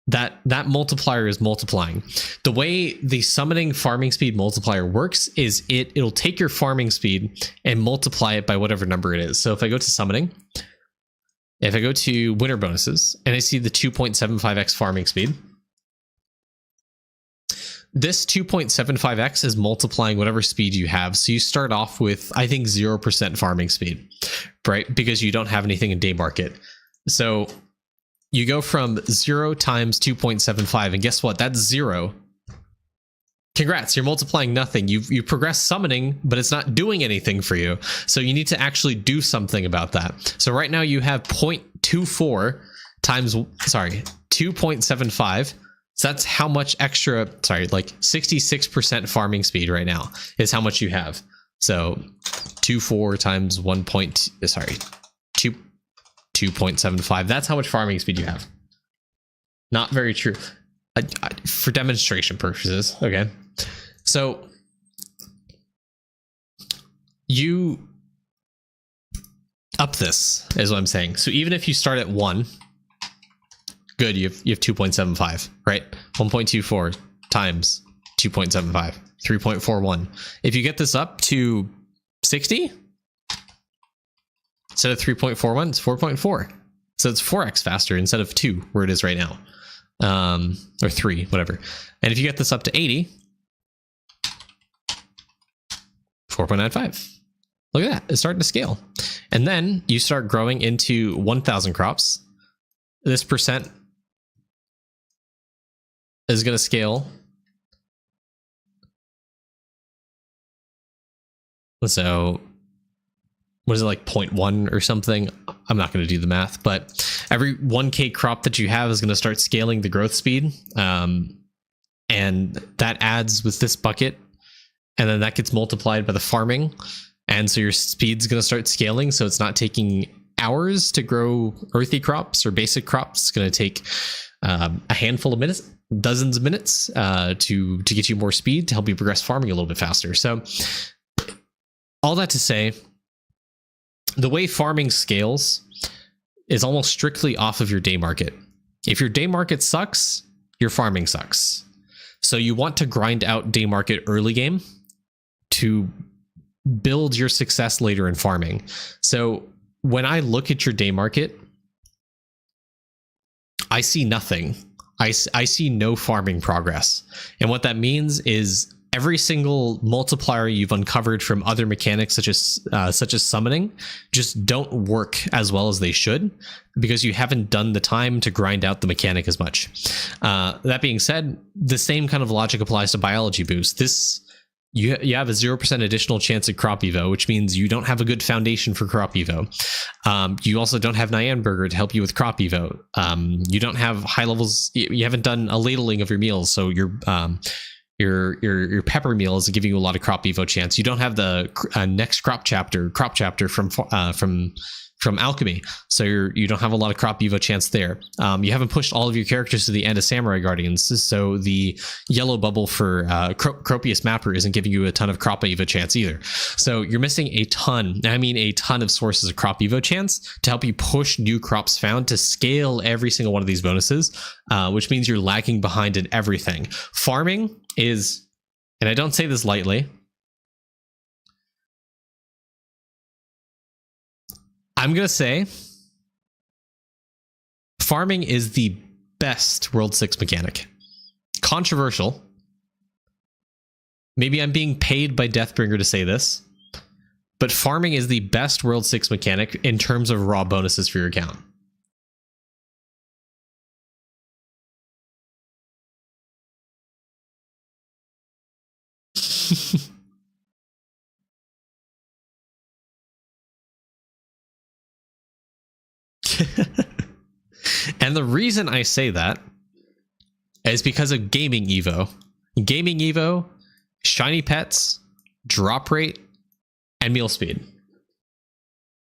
that multiplier is multiplying. The way the summoning farming speed multiplier works is it'll take your farming speed and multiply it by whatever number it is. So if I go to summoning, if I go to winter bonuses and I see the 2.75x farming speed, this 2.75x is multiplying whatever speed you have. So you start off with, I think, 0% farming speed, right? Because you don't have anything in day market. So you go from 0 times 2.75, and guess what? That's 0. Congrats, you're multiplying nothing. You progressed summoning, but it's not doing anything for you. So you need to actually do something about that. So right now you have 0.24 times, 2.75. So that's how much extra, like 66% farming speed right now is how much you have. So 24 times 2.75. That's how much farming speed you have. Not very true. For demonstration purposes. Okay. So you up this is what I'm saying. So even if you start at 1, good, you have 2.75, right? 1.24 times 2.75, 3.41. If you get this up to 60, instead of 3.41, it's 4.4. So it's 4x faster instead of 2, where it is right now. Or 3, whatever. And if you get this up to 80, 4.95. Look at that, it's starting to scale. And then you start growing into 1,000 crops. This percent is going to scale. So what is it, like 0.1 or something? I'm not going to do the math, but every 1k crop that you have is going to start scaling the growth speed. And that adds with this bucket, and then that gets multiplied by the farming. And so your speed's going to start scaling. So it's not taking hours to grow earthy crops or basic crops. It's going to take a handful of minutes, dozens of minutes to get you more speed, to help you progress farming a little bit faster. So all that to say, the way farming scales is almost strictly off of your day market. If your day market sucks, your farming sucks. So you want to grind out day market early game to build your success later in farming. So when I look at your day market, I see nothing. I see no farming progress. And what that means is every single multiplier you've uncovered from other mechanics, such as summoning, just don't work as well as they should, because you haven't done the time to grind out the mechanic as much. That being said, the same kind of logic applies to biology boost. You have a 0% additional chance at crop evo, which means you don't have a good foundation for crop evo. You also don't have Nyanburger to help you with crop evo. You don't have high levels. You haven't done a ladling of your meals, so your pepper meal is giving you a lot of crop evo chance. You don't have the next crop chapter from alchemy, so you don't have a lot of crop evo chance there. You haven't pushed all of your characters to the end of Samurai Guardians, so the yellow bubble for Cropius Mapper isn't giving you a ton of crop evo chance either. So you're missing a ton of sources of crop evo chance to help you push new crops found to scale every single one of these bonuses, which means you're lagging behind in everything. Farming is, and I don't say this lightly, I'm going to say farming is the best World 6 mechanic. Controversial. Maybe I'm being paid by Deathbringer to say this, but farming is the best World 6 mechanic in terms of raw bonuses for your account. And the reason I say that is because of Gaming Evo. Gaming Evo, shiny pets, drop rate, and meal speed.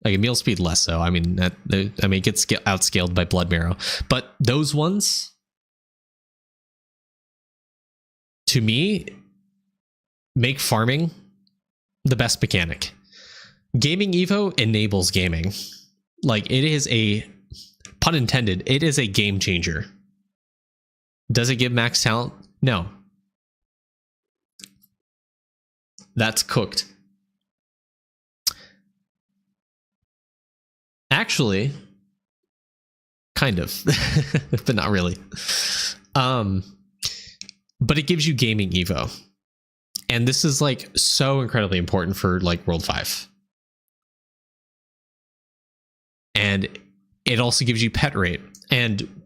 Like a meal speed less so. I mean, it gets outscaled by Blood Marrow. But those ones, to me, make farming the best mechanic. Gaming Evo enables gaming. Like, it is a, pun intended, it is a game changer. Does it give max talent? No. That's cooked. Actually, kind of, but not really. But it gives you Gaming Evo. And this is like so incredibly important for like World 5. And it also gives you pet rate. And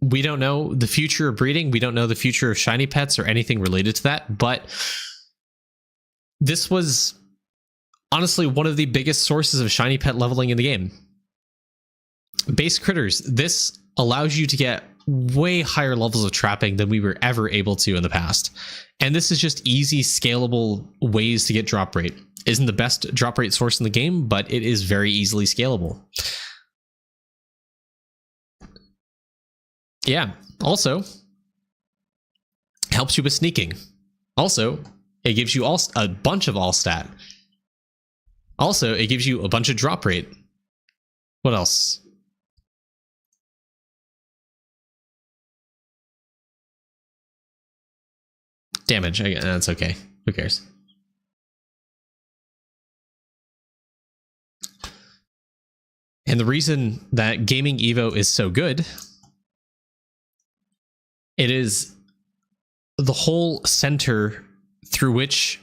we don't know the future of breeding. We don't know the future of shiny pets or anything related to that. But this was honestly one of the biggest sources of shiny pet leveling in the game. Base critters. This allows you to get way higher levels of trapping than we were ever able to in the past. And this is just easy, scalable ways to get drop rate. Isn't the best drop rate source in the game, but it is very easily scalable. Yeah. Also, helps you with sneaking. Also, it gives you a bunch of all stat. Also, it gives you a bunch of drop rate. What else? Damage. That's okay. Who cares? And the reason that Gaming Evo is so good, it is the whole center through which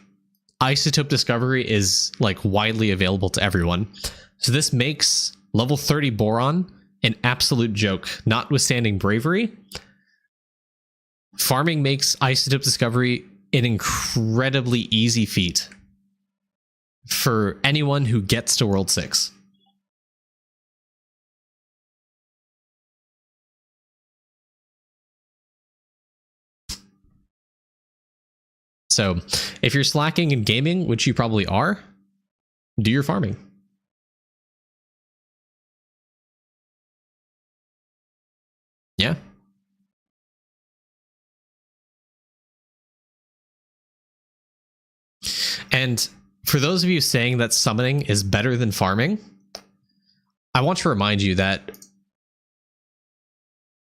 isotope discovery is like widely available to everyone. So this makes level 30 Boron an absolute joke, notwithstanding bravery. Farming makes isotope discovery an incredibly easy feat for anyone who gets to World 6. So if you're slacking in gaming, which you probably are, do your farming. Yeah. And for those of you saying that summoning is better than farming, I want to remind you that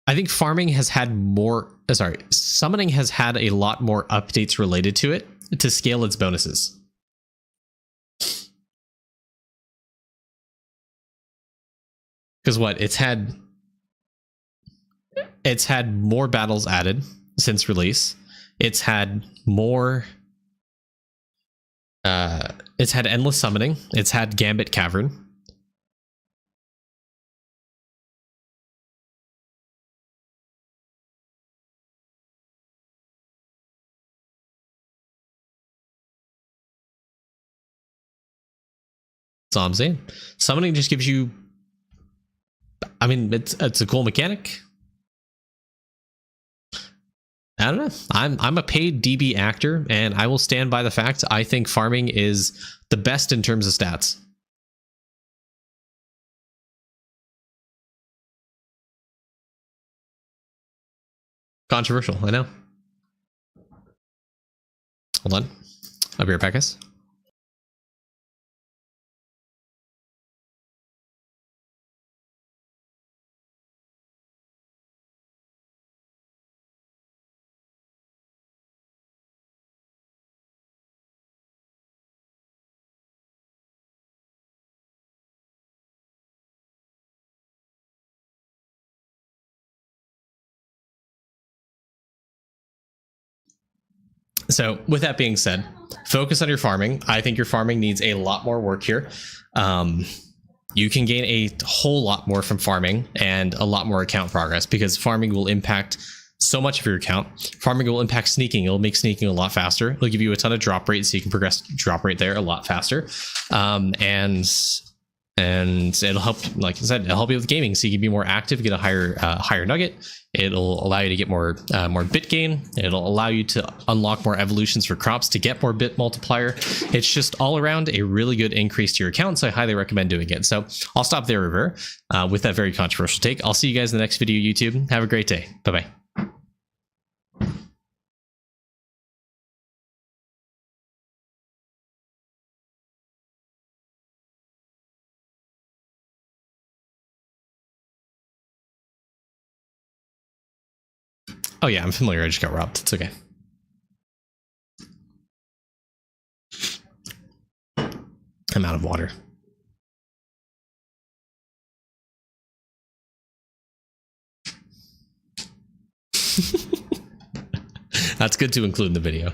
I think farming has had summoning has had a lot more updates related to it to scale its bonuses. Because what? It's had more battles added since release. It's had more it's had endless summoning. It's had Gambit Cavern. That's all I'm saying. Summoning just gives you, I mean, it's a cool mechanic. I don't know. I'm a paid DB actor, and I will stand by the fact I think farming is the best in terms of stats. Controversial, I know. Hold on. I'll be right back, guys. So with that being said, focus on your farming. I think your farming needs a lot more work here. You can gain a whole lot more from farming and a lot more account progress, because farming will impact so much of your account. Farming will impact sneaking. It'll make sneaking a lot faster. It'll give you a ton of drop rate, so you can progress drop rate there a lot faster. And it'll help, like I said, it'll help you with gaming, so you can be more active, get a higher nugget. It'll allow you to get more bit gain. It'll allow you to unlock more evolutions for crops to get more bit multiplier. It's just all around a really good increase to your account, so I highly recommend doing it. So I'll stop there, River, with that very controversial take. I'll see you guys in the next video, YouTube. Have a great day. Bye-bye. Oh yeah, I'm familiar. I just got robbed. It's okay. I'm out of water. That's good to include in the video.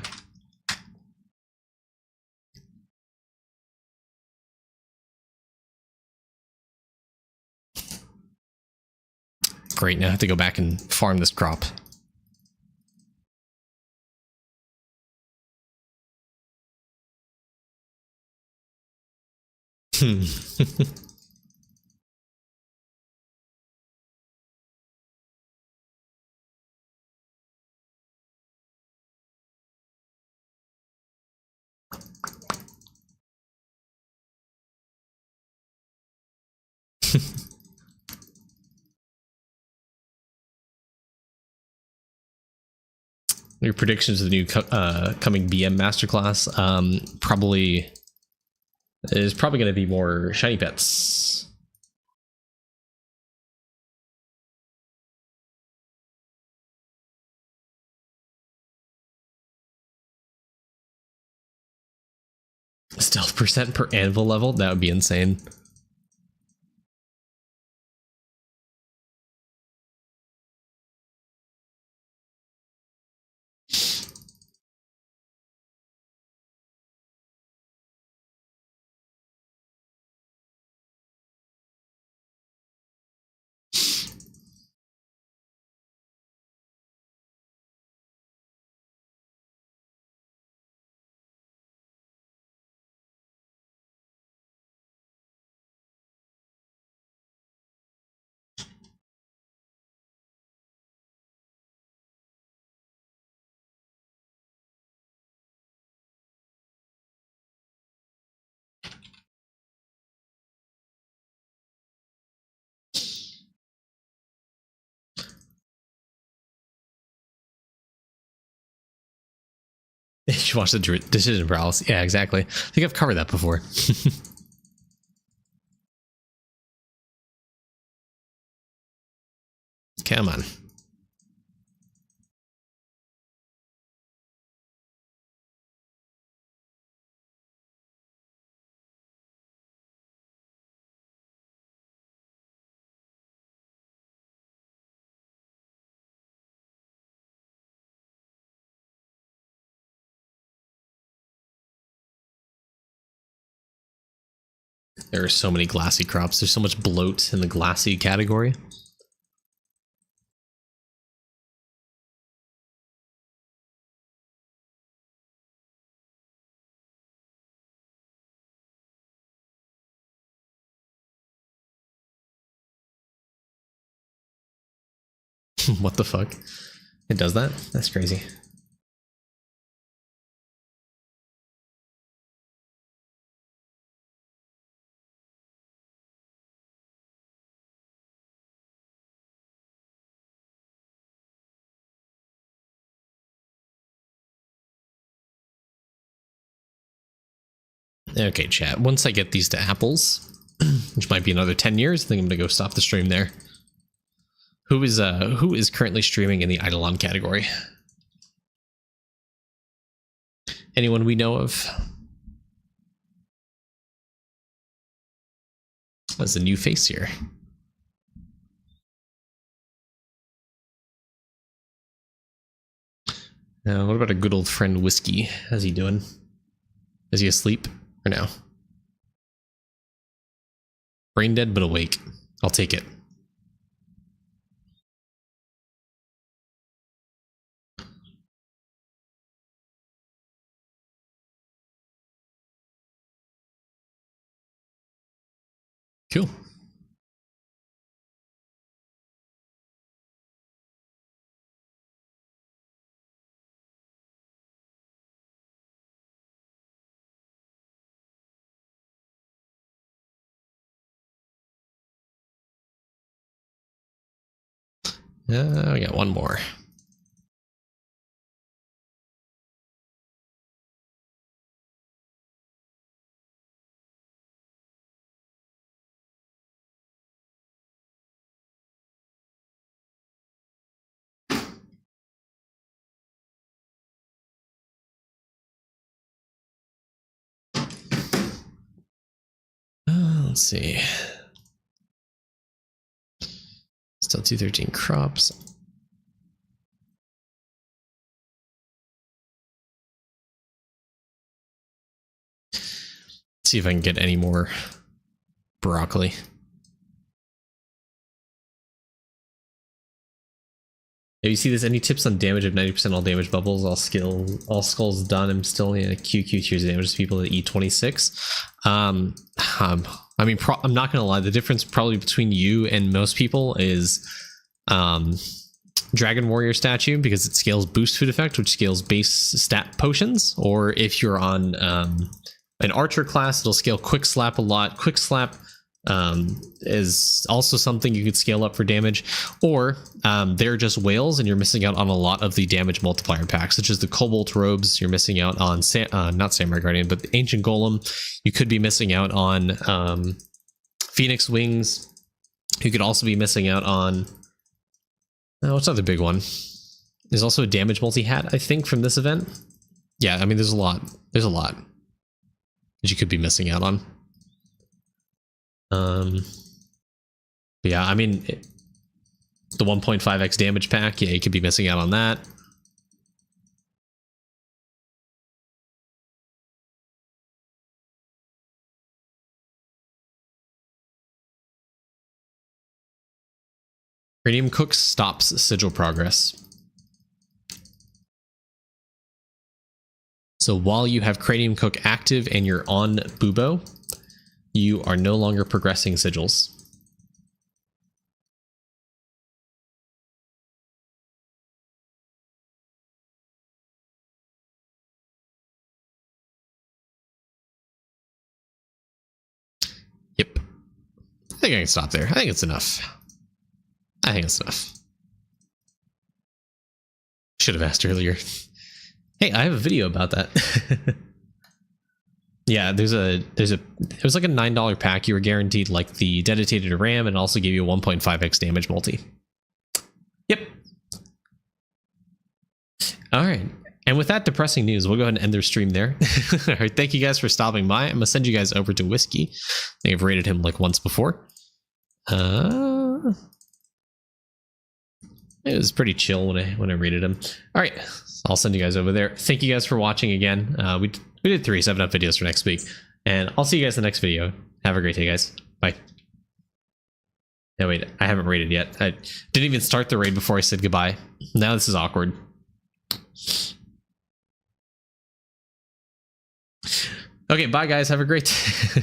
Great, now I have to go back and farm this crop. Your predictions of the new coming BM masterclass? Probably going to be more shiny pets. Stealth percent per anvil level? That would be insane. You should watch the decision paralysis. Yeah, exactly. I think I've covered that before. Come on. There are so many glassy crops. There's so much bloat in the glassy category. What the fuck? It does that? That's crazy. Okay, chat. Once I get these to apples, which might be another 10 years, I think I'm gonna go stop the stream there. Who is currently streaming in the Eidolon category? Anyone we know of? That's a new face here. What about a good old friend Whiskey? How's he doing? Is he asleep or no? Brain dead but awake. I'll take it. Cool. We got one more. Let's see. Still 213 crops. See if I can get any more broccoli. If you see this, any tips on damage of 90% all damage bubbles, all skulls done? I'm still in a QQ tiers of damage to people that eat 26. I mean, I'm not gonna lie, the difference probably between you and most people is Dragon Warrior statue, because it scales boost food effect, which scales base stat potions, or if you're on an archer class, it'll scale quick slap a lot. Quick slap is also something you could scale up for damage, or they're just whales and you're missing out on a lot of the damage multiplier packs, such as the Cobalt robes. You're missing out on not Samurai Guardian, but the Ancient Golem. You could be missing out on Phoenix Wings. You could also be missing out on what's another big one? There's also a damage multi hat, I think, from this event. Yeah, I mean, there's a lot that you could be missing out on. But yeah, I mean, the 1.5x damage pack, yeah, you could be missing out on that. Cranium Cook stops sigil progress. So while you have Cranium Cook active and you're on Bubo, you are no longer progressing sigils. Yep. I think I can stop there. I think it's enough. I think it's enough. Should have asked earlier. Hey, I have a video about that. Yeah, it was like a $9 pack. You were guaranteed like the dedicated RAM, and also gave you a 1.5x damage multi. Yep. All right. And with that depressing news, we'll go ahead and end their stream there. All right, thank you guys for stopping by. I'm gonna send you guys over to Whiskey. I think I've rated him like once before. It was pretty chill when I rated him. All right, I'll send you guys over there. Thank you guys for watching again. We did 3 7-up videos for next week, and I'll see you guys in the next video. Have a great day, guys. Bye. No, wait, I haven't raided yet. I didn't even start the raid before I said goodbye. Now this is awkward. Okay, bye guys. Have a great day.